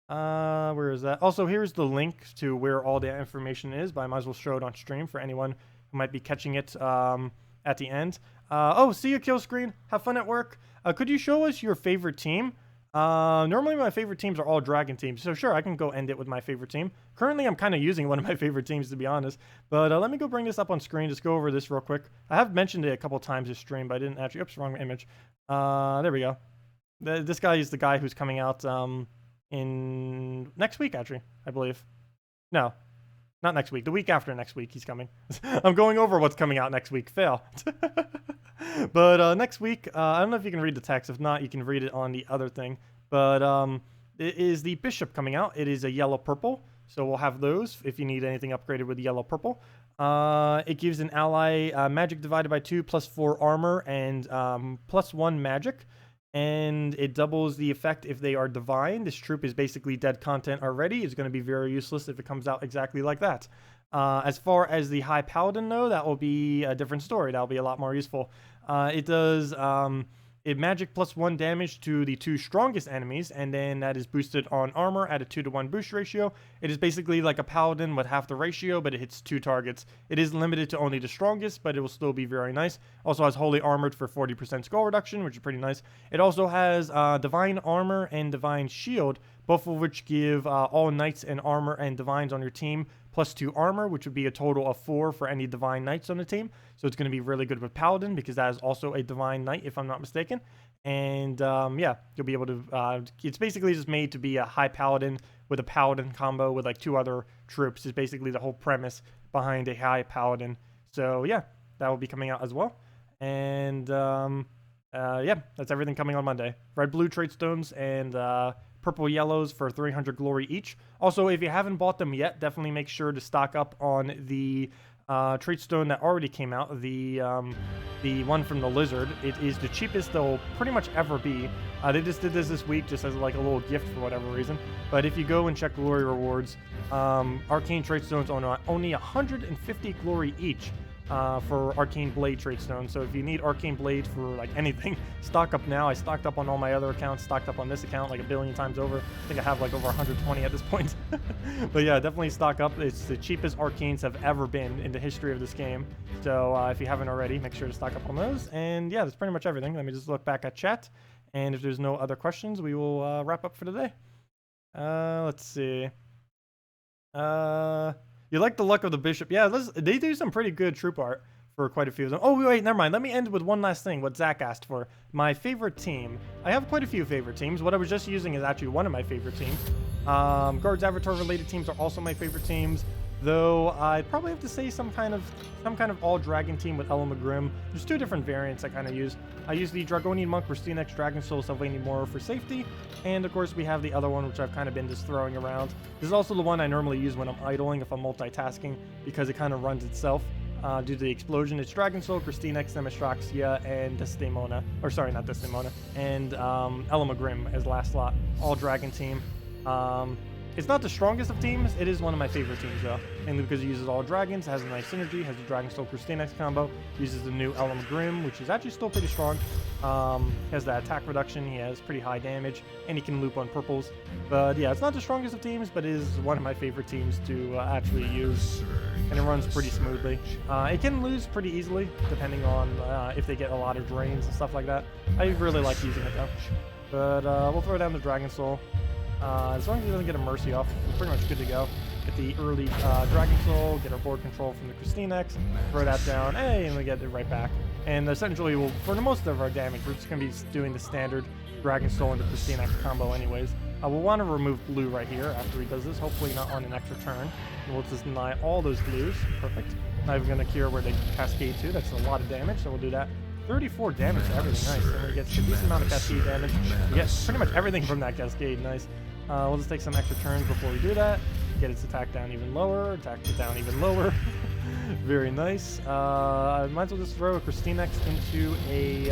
Where is that? Also, here's the link to where all the information is, but I might as well show it on stream for anyone who might be catching it at the end. Oh, see you, Kill Screen. Have fun at work. Could you show us your favorite team? Normally my favorite teams are all dragon teams, so sure, I can go end it with my favorite team. Currently, I'm kind of using one of my favorite teams, to be honest. But let me go bring this up on screen. Just go over this real quick. I have mentioned it a couple times this stream, but I didn't actually. Oops, wrong image. There we go. This guy is the guy who's coming out in next week, actually, I believe. No. Not next week. The week after next week, he's coming. I'm going over what's coming out next week. Fail. But next week, I don't know if you can read the text. If not, you can read it on the other thing. But it is the Bishop coming out. It is a yellow-purple. So we'll have those if you need anything upgraded with yellow-purple. It gives an ally magic divided by 2, +4 armor, and +1 magic. And it doubles the effect if they are divine. This troop is basically dead content already. It's going to be very useless if it comes out exactly like that. As far as the High Paladin, though, that will be a different story. That will be a lot more useful. It does magic +1 damage to the 2 strongest enemies, and then that is boosted on armor at a 2-to-1 boost ratio. It is basically like a paladin with half the ratio, but it hits 2 targets. It is limited to only the strongest, but it will still be very nice. Also has holy armored for 40% skull reduction, which is pretty nice. It also has divine armor and divine shield, both of which give all knights and armor and divines on your team +2 armor, which would be a total of 4 for any divine knights on the team. So it's going to be really good with paladin because that is also a divine knight, if I'm not mistaken. And yeah, you'll be able to. It's basically just made to be a high paladin with a paladin combo with like 2 other troops. Is basically the whole premise behind a high paladin. So yeah, that will be coming out as well. And yeah, that's everything coming on Monday. Red blue trait stones and purple yellows for 300 glory each. Also, if you haven't bought them yet, definitely make sure to stock up on the trait stone that already came out, the one from the lizard. It is the cheapest they'll pretty much ever be. They just did this week just as like a little gift for whatever reason. But if you go and check glory rewards, arcane trait stones are only 150 glory each. For Arcane Blade trait stone. So if you need Arcane Blade for like anything, stock up now. I stocked up on all my other accounts, stocked up on this account like 1 billion times over. I think I have like over 120 at this point. But yeah, definitely stock up. It's the cheapest Arcanes have ever been in the history of this game. So if you haven't already, make sure to stock up on those. And yeah, that's pretty much everything. Let me just look back at chat. And if there's no other questions, we will wrap up for today. Let's see. You like the luck of the bishop? Yeah, they do some pretty good troop art for quite a few of them. Oh, wait, never mind. Let me end with one last thing, what Zach asked for. My favorite team. I have quite a few favorite teams. What I was just using is actually one of my favorite teams. Guards Avatar-related teams are also my favorite teams, though I'd probably have to say some kind of all-dragon team with Elamagrim. There's 2 different variants I kind of use. I use the Dragonian Monk, Rustinax, Dragon Soul, Sylvanian Moro for safety, and of course we have the other one which I've kind of been just throwing around. This is also the one I normally use when I'm idling if I'm multitasking, because it kind of runs itself due to the explosion. It's Dragon Soul, Rustinax, Themyscira, and Desdemona, or sorry, not Desdemona, and Elamagrim as last slot. All-dragon team. It's not the strongest of teams. It is one of my favorite teams, though. Mainly because it uses all dragons, has a nice synergy, has the Dragon Soul Rustinax combo, uses the new Elamagrim, which is actually still pretty strong. Has that attack reduction, he has pretty high damage, and he can loop on purples. But yeah, it's not the strongest of teams, but it is one of my favorite teams to actually use. And it runs pretty smoothly. It can lose pretty easily, depending on if they get a lot of drains and stuff like that. I really like using it, though. But we'll throw down the Dragon Soul. As long as he doesn't get a Mercy off, we're pretty much good to go. Get the early Dragon Soul, get our board control from the Rustinax, throw that down, hey, and we get it right back. And essentially, for the most of our damage, we're just going to be doing the standard Dragon Soul and the Rustinax combo anyways. We'll want to remove blue right here after he does this, hopefully not on an extra turn. And we'll just deny all those blues. Perfect. Not even going to cure where they cascade to. That's a lot of damage, so we'll do that. 34 damage to everything, nice. And we get a decent amount of cascade damage. We get pretty much everything from that cascade, nice. We'll just take some extra turns before we do that. Get its attack down even lower, attack it down even lower. Very nice. I might as well just throw a Rustinax into a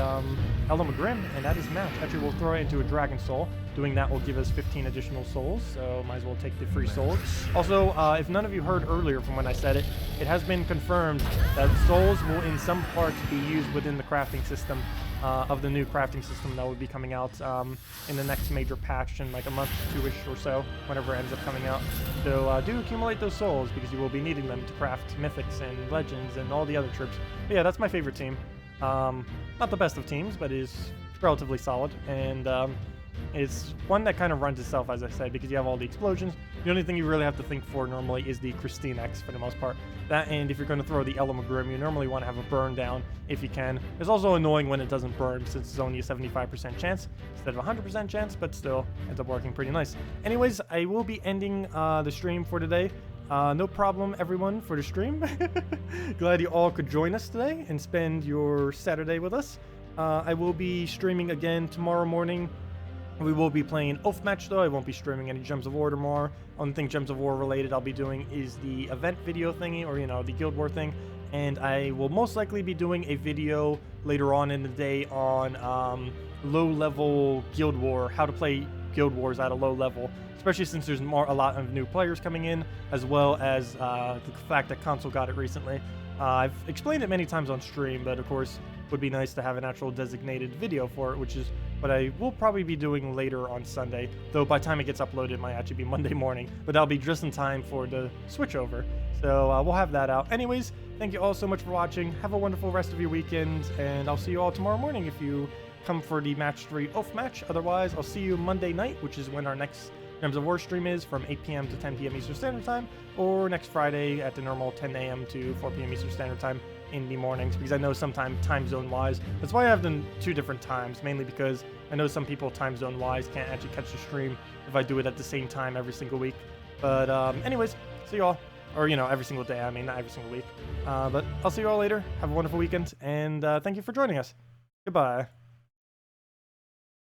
Elamagrim, and that is match. Actually, we'll throw it into a Dragon Soul. Doing that will give us 15 additional souls, so might as well take the free souls. Also, if none of you heard earlier from when I said it, it has been confirmed that souls will in some parts be used within the crafting system of the new crafting system that will be coming out in the next major patch in like a month, 2-ish or so, whenever it ends up coming out. So do accumulate those souls because you will be needing them to craft mythics and legends and all the other troops. But yeah, that's my favorite team. Not the best of teams, but is relatively solid, and it's one that kind of runs itself, as I said, because you have all the explosions. The only thing you really have to think for normally is the Rustinax for the most part. That, and if you're going to throw the Elamagrim, you normally want to have a burn down if you can. It's also annoying when it doesn't burn, since it's only a 75% chance instead of a 100% chance, but still ends up working pretty nice. Anyways, I will be ending the stream for today. No problem, everyone, for the stream. Glad you all could join us today and spend your Saturday with us. I will be streaming again tomorrow morning. We will be playing oTheRani though. I won't be streaming any Gems of War tomorrow. Only thing Gems of War related I'll be doing is the event video thingy, or the Guild War thing. And I will most likely be doing a video later on in the day on low-level Guild War, how to play Guild Wars at a low level, especially since there's a lot of new players coming in, as well as the fact that console got it recently. I've explained it many times on stream, but of course it would be nice to have an actual designated video for it, which is what I will probably be doing later on Sunday, though by the time it gets uploaded it might actually be Monday morning, but that'll be just in time for the switchover. So we'll have that out. Anyways, thank you all so much for watching. Have a wonderful rest of your weekend, and I'll see you all tomorrow morning if you come for the match 3 oTheRani. Otherwise, I'll see you Monday night, which is when our next Gems of War stream is, from 8 p.m. to 10 p.m. Eastern Standard Time, or next Friday at the normal 10 a.m. to 4 p.m. Eastern Standard Time in the mornings because I know sometimes time zone wise. That's why I have them 2 different times, mainly because I know some people time zone wise can't actually catch the stream if I do it at the same time every single week. But anyways, see y'all. Or, you know, every single day. I mean, not every single week. But I'll see you all later. Have a wonderful weekend. And thank you for joining us. Goodbye.